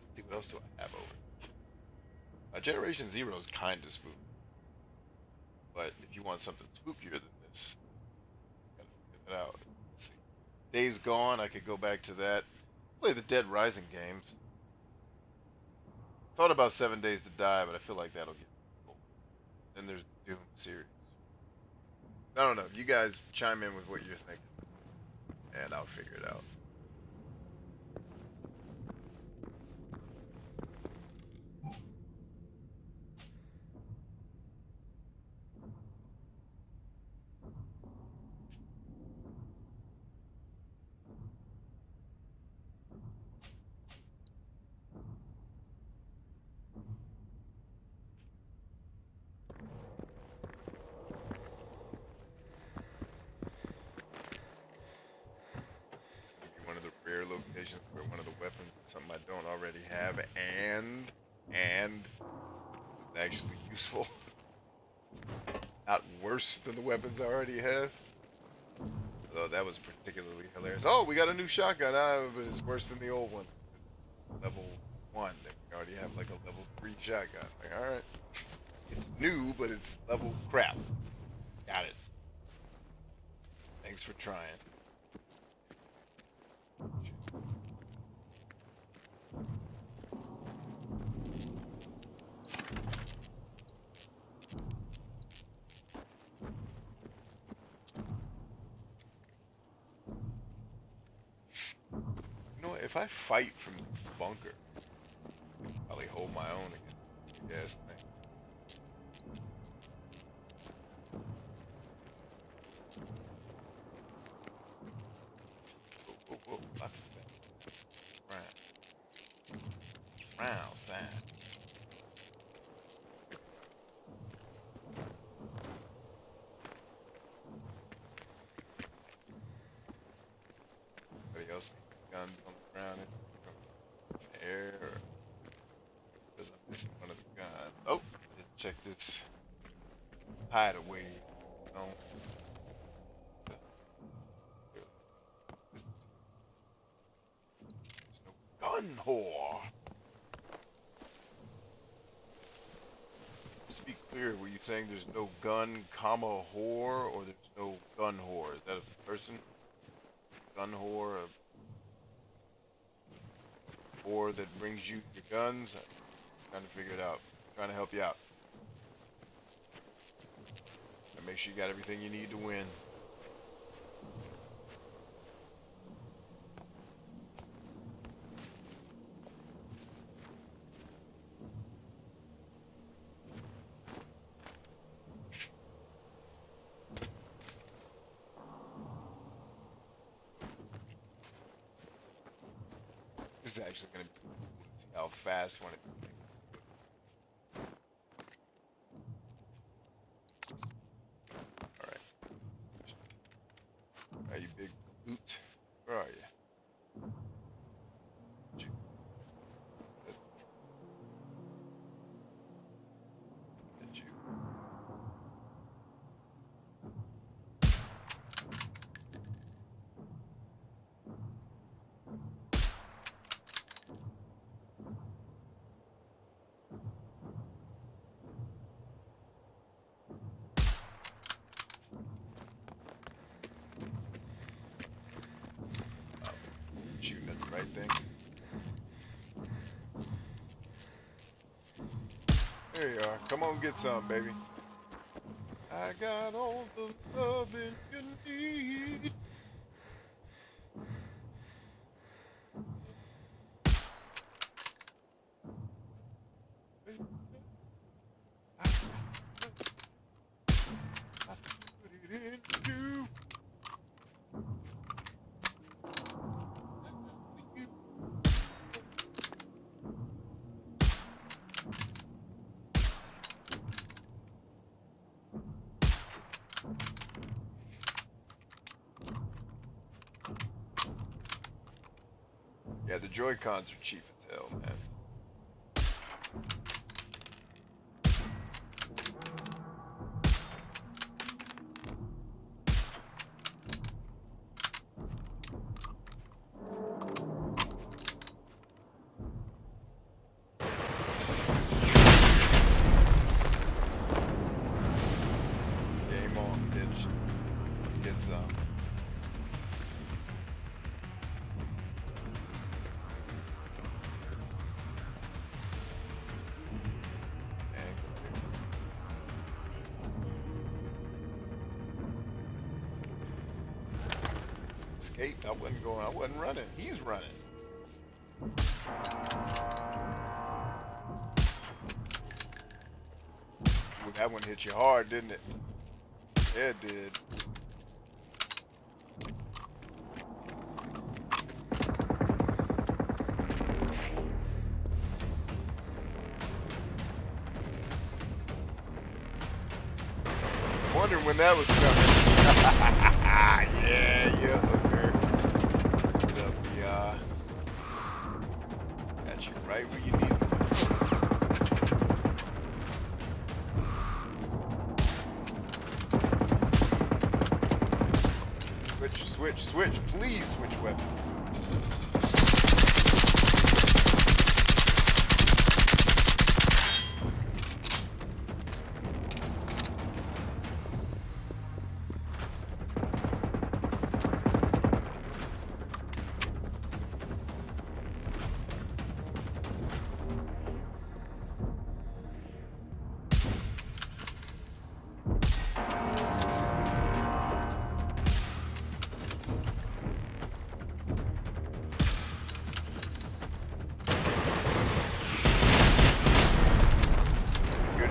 Let's see what else do I have over. Generation Zero is kind of spooky, but if you want something spookier than this, you gotta figure that out. Let's see. Days Gone, I could go back to that. Play the Dead Rising games. Thought about 7 Days to Die, but I feel like that'll get old. Then there's the Doom series. I don't know. You guys chime in with what you're thinking, and I'll figure it out. It's gonna be one of the rare locations where one of the weapons is something I don't already have, and it's actually useful. Not worse than the weapons I already have. Although that was particularly hilarious. Oh, we got a new shotgun, but it's worse than the old one. Level 1. We already have like a level 3 shotgun. Like, alright. It's new, but it's level crap. Got it. Thanks for trying. You know what? If I fight from the bunker, I can probably hold my own against the gas thing. Whoa, whoa, whoa. Lots of things. Round sound. Anybody else see guns on the ground in the air? Or because I'm missing one of the guns. Oh, I didn't check this hideaway. No. There's no gun whore. Just to be clear, were you saying there's no gun, comma, whore, or there's no gun whore? Is that a person? Gun whore, a ore that brings you your guns. I'm trying to figure it out. I'm trying to help you out. And make sure you got everything you need to win. This is actually going to be cool to see how fast one it. All right. Are you big boot? Where are you? That's you. Shooting at the right thing. There you are. Come on, get some, baby. I got all the loving you need. I put it in you. Yeah, the Joy-Cons are cheap as hell, man. Game on, bitch. Get some. Escaped. I wasn't going. I wasn't running. He's running. Well, that one hit you hard, didn't it? Yeah, it did. Wondering when that was coming. Yeah, you hooker. Got you right where you need me. Switch, please switch weapons.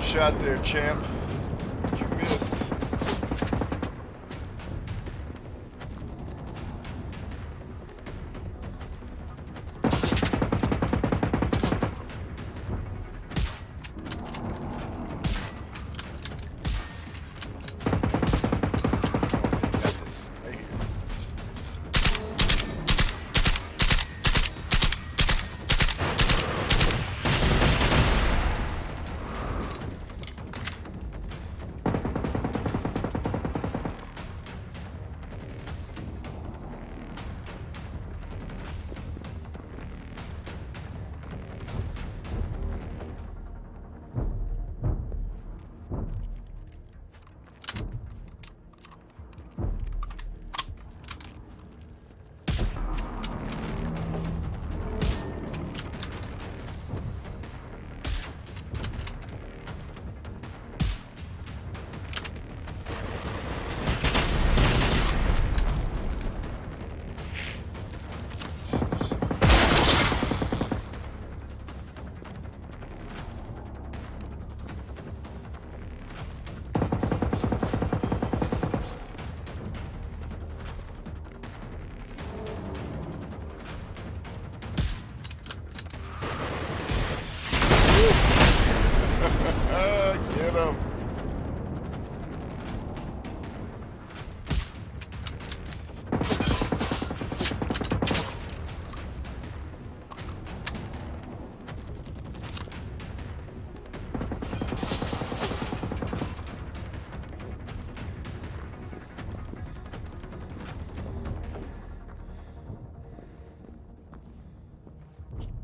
Shot there, champ. But you missed. some.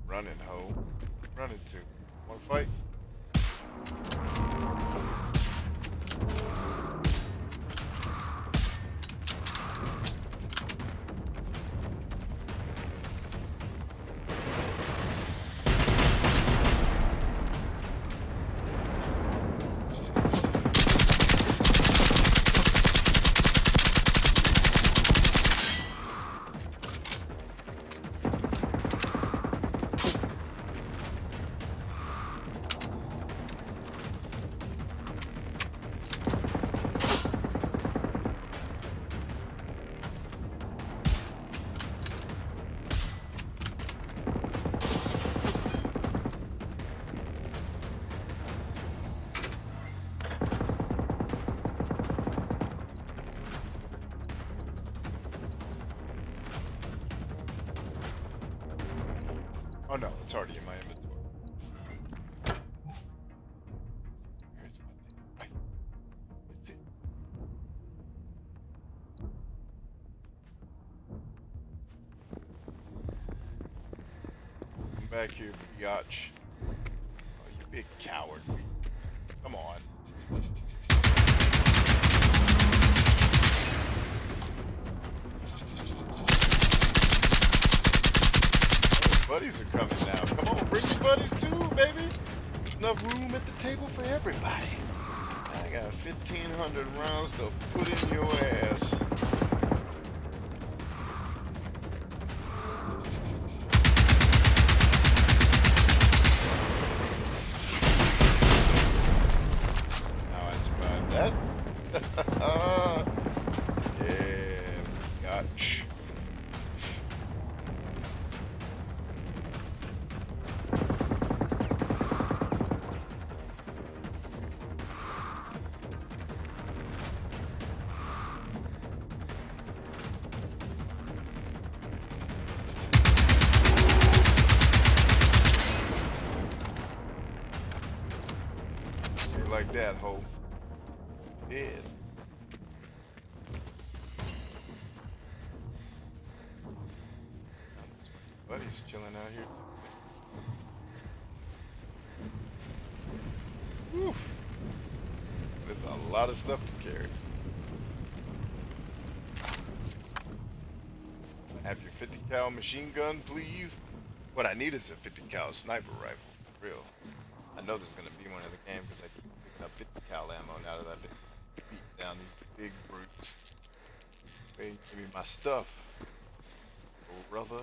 Running, ho. Running to. Wanna fight? Oh no, it's already in my inventory. Here's my thing. Right. It's it. Come back here, biatch. Oh, you big coward. Come on. Buddies are coming now. Come on, bring your buddies too, baby. Enough room at the table for everybody. I got 1,500 rounds to put in your ass. Now I survived that. Yeah, gotcha. Like that, ho. Dead. Buddy's chilling out here. Whew. There's a lot of stuff to carry. Have your 50 cal machine gun, please. What I need is a 50 cal sniper rifle, for real. I know there's gonna be one in the game because I keep picking up 50 cal ammo now that I've been beating down these big brutes. Hey, give me my stuff, oh brother.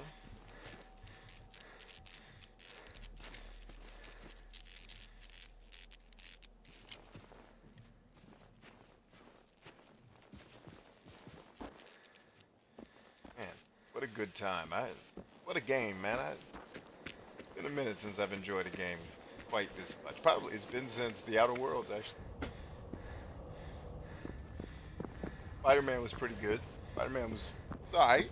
Man, what a good time. What a game, man. It's been a minute since I've enjoyed a game quite this much. Probably it's been since the Outer Worlds, actually. Spider-Man was pretty good. Spider-Man was alright.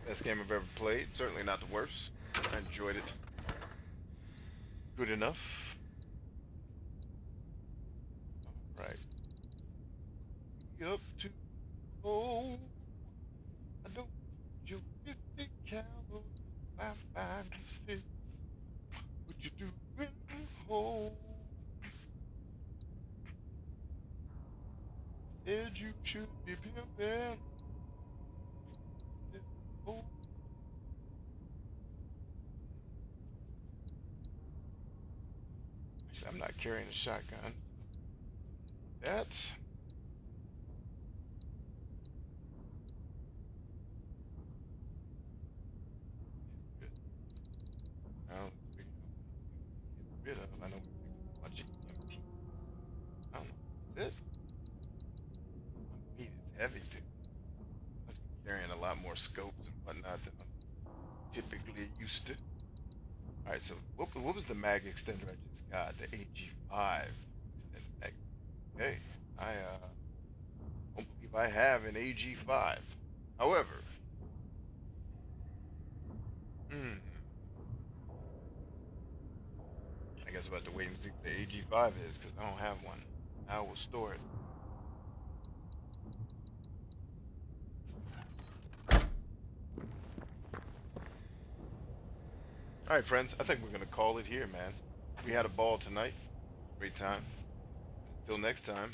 Best game I've ever played. Certainly not the worst. I enjoyed it. Good enough. Right. Up to oh, I don't you 50 caliber 5.56. What you doing home? Said you should be pimping. Oh. Actually, I'm not carrying a shotgun. That's good. Now, get rid of. I know we picked a bunch of EMP. I don't know. That's it. Meat is heavy, dude. Must be carrying a lot more scopes and whatnot than I'm typically used to. Alright, so what was the mag extender I just got? The AG5 extender. Okay, I don't believe I have an AG5. However, hmm, I guess we'll have to wait and see what the AG5 is because I don't have one. I will store it. All right, friends. I think we're gonna call it here, man. We had a ball tonight. Great time. Until next time.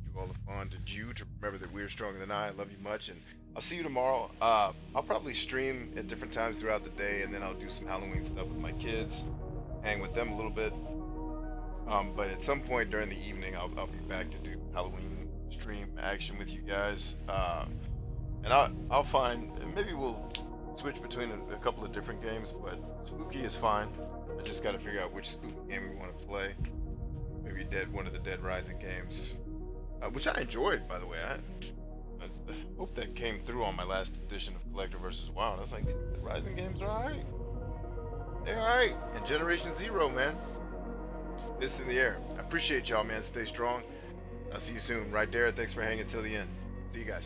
You all the fun. Did you to remember that we're stronger than I love you much, and I'll see you tomorrow. I'll probably stream at different times throughout the day, and then I'll do some Halloween stuff with my kids, hang with them a little bit. But at some point during the evening, I'll be back to do Halloween stream action with you guys. And I'll find maybe we'll switch between a couple of different games, but spooky is fine. I just got to figure out which spooky game we want to play. Maybe one of the Dead Rising games, which I enjoyed, by the way. I hope that came through on my last edition of Collector vs. Wild. I was like, these Dead Rising games are alright. They're alright. And Generation Zero, man. This in the air. I appreciate y'all, man. Stay strong. I'll see you soon. Right there. Thanks for hanging till the end. See you guys.